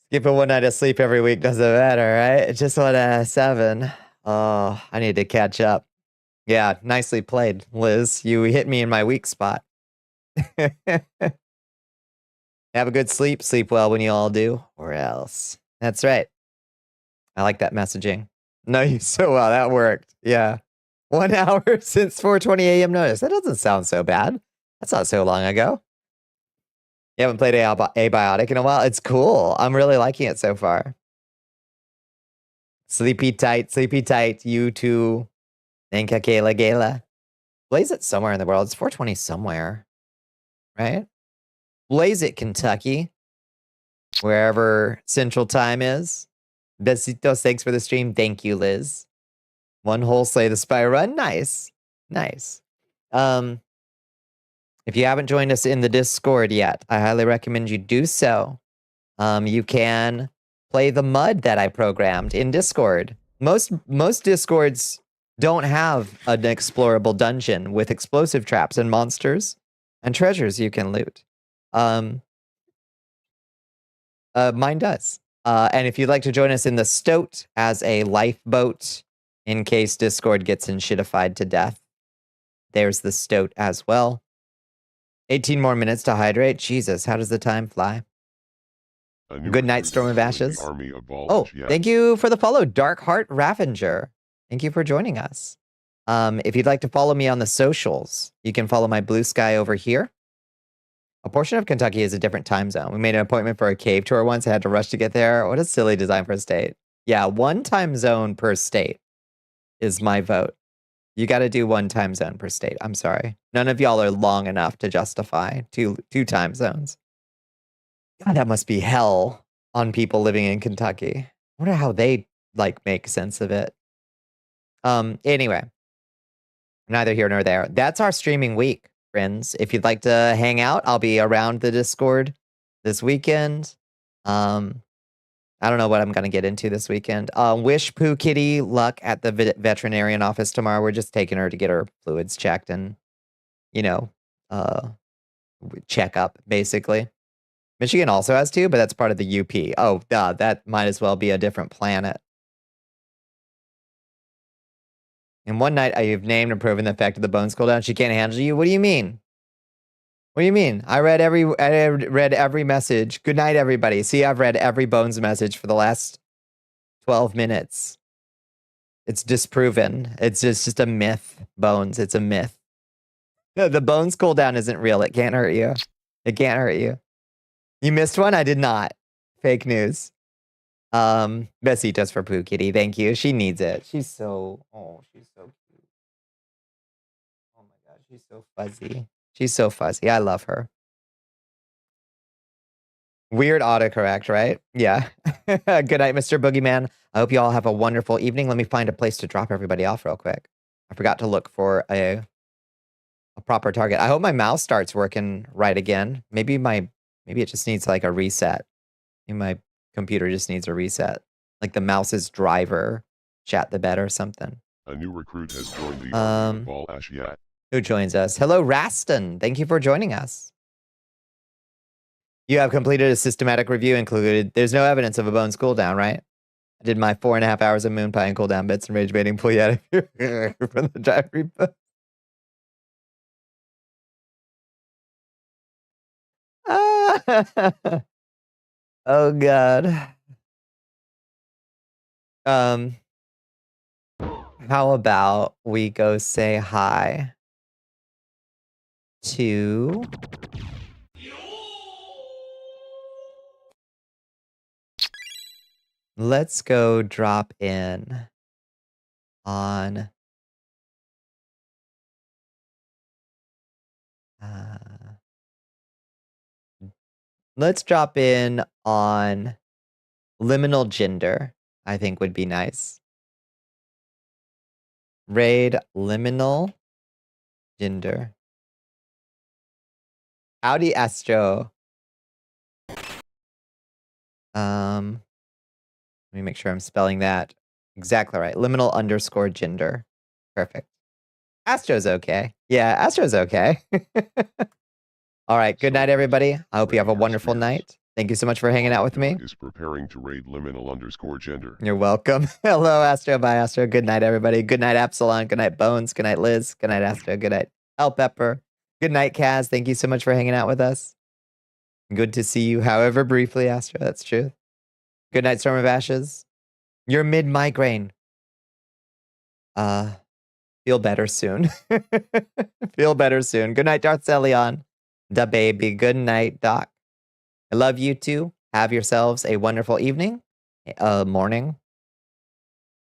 Skipping one night of sleep every week doesn't matter, right? Just 1 7. Oh, I need to catch up. Yeah, nicely played, Liz. You hit me in my weak spot. Have a good sleep. Sleep well when you all do, or else. That's right. I like that messaging. No, you so well. That worked. Yeah. 1 hour since 4:20 a.m. notice. That doesn't sound so bad. That's not so long ago. You haven't played Abiotic in a while? It's cool. I'm really liking it so far. Sleepy tight, you too. Thank you, Kayla Gala. Blaze it somewhere in the world. It's 4:20 somewhere. Right? Blaze it, Kentucky. Wherever Central Time is. Besitos, thanks for the stream. Thank you, Liz. One whole Slay the Spy run. Nice. Nice. If you haven't joined us in the Discord yet, I highly recommend you do so. You can play the mud that I programmed in Discord. Most Discords don't have an explorable dungeon with explosive traps and monsters and treasures you can loot. Mine does. And if you'd like to join us in the Stoat as a lifeboat in case Discord gets shitified to death, there's the Stoat as well. 18 more minutes to hydrate. Jesus, how does the time fly? Good night, Storm of Ashes. Oh, thank you for the follow, Dark Heart Ravager. Thank you for joining us. If you'd like to follow me on the socials, you can follow my blue sky over here. A portion of Kentucky is a different time zone. We made an appointment for a cave tour once. I had to rush to get there. What a silly design for a state. Yeah, 1 time zone per state is my vote. You got to do 1 time zone per state. I'm sorry. None of y'all are long enough to justify two time zones. God, that must be hell on people living in Kentucky. I wonder how they make sense of it. Anyway, neither here nor there. That's our streaming week, friends. If you'd like to hang out, I'll be around the Discord this weekend. I don't know what I'm going to get into this weekend. Wish Pooh Kitty luck at the veterinarian office tomorrow. We're just taking her to get her fluids checked and, check up, basically. Michigan also has 2, but that's part of the UP. Oh, that might as well be a different planet. In one night, you've named and proven the effect of the bones cooldown. She can't handle you? What do you mean? What do you mean? I read every message. Good night, everybody. See, I've read every Bones message for the last 12 minutes. It's disproven. It's just a myth, Bones. It's a myth. The Bones cooldown isn't real. It can't hurt you. It can't hurt you. You missed one? I did not. Fake news. Besitos for Pooh Kitty. Thank you. She needs it. She's so cute. Oh my God. She's so fuzzy. She's so fuzzy. I love her. Weird autocorrect, right? Yeah. Good night, Mr. Boogeyman. I hope you all have a wonderful evening. Let me find a place to drop everybody off real quick. I forgot to look for a proper target. I hope my mouse starts working right again. Maybe it just needs a reset. Maybe my computer just needs a reset. Like the mouse's driver. Chat the bed or something. A new recruit has joined the army of all Ashiat. Who joins us? Hello, Raston. Thank you for joining us. You have completed a systematic review included. There's no evidence of a bone's cooldown, right? I did my 4.5 hours of moon pie and cooldown bits and rage baiting. Pull you out of here from the diary book. Oh God. How about we go say hi to let's go drop in on let's drop in on liminal gender, I think would be nice. Raid liminal gender. Howdy, Astro. Let me make sure I'm spelling that exactly right. Liminal _ gender. Perfect. Astro's okay. Yeah, Astro's okay. All right. Good night, everybody. I hope you have a wonderful night. Thank you so much for hanging out with me. Is preparing to raid liminal _ gender. You're welcome. Hello, Astro. Bye, Astro. Good night, everybody. Good night, Absalon. Good night, Bones. Good night, Liz. Good night, Astro. Good night, El Pepper. Good night, Kaz. Thank you so much for hanging out with us. Good to see you, however briefly, Astro. That's true. Good night, Storm of Ashes. You're mid-migraine. Feel better soon. Feel better soon. Good night, Darth Zelion. Da baby. Good night, Doc. I love you too. Have yourselves a wonderful evening, morning.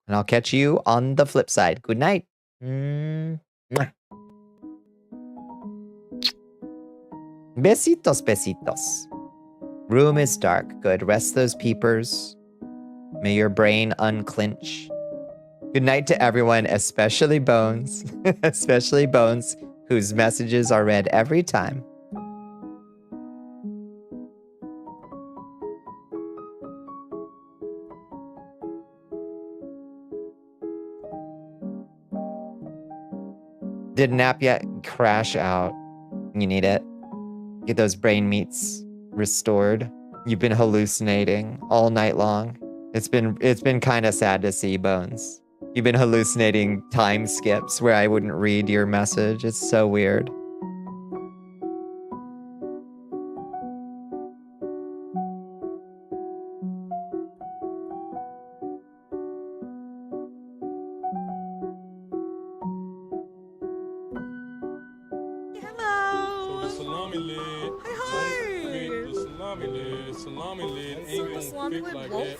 And I'll catch you on the flip side. Good night. Mwah. Besitos, besitos. Room is dark. Good. Rest those peepers. May your brain unclench. Good night to everyone, especially Bones. Especially Bones, whose messages are read every time. Did nap yet? Crash out. You need it. Get those brain meats restored. You've been hallucinating all night long. It's been kind of sad to see, Bones. You've been hallucinating time skips where I wouldn't read your message. It's so weird. Salami lid ain't gonna fit like that.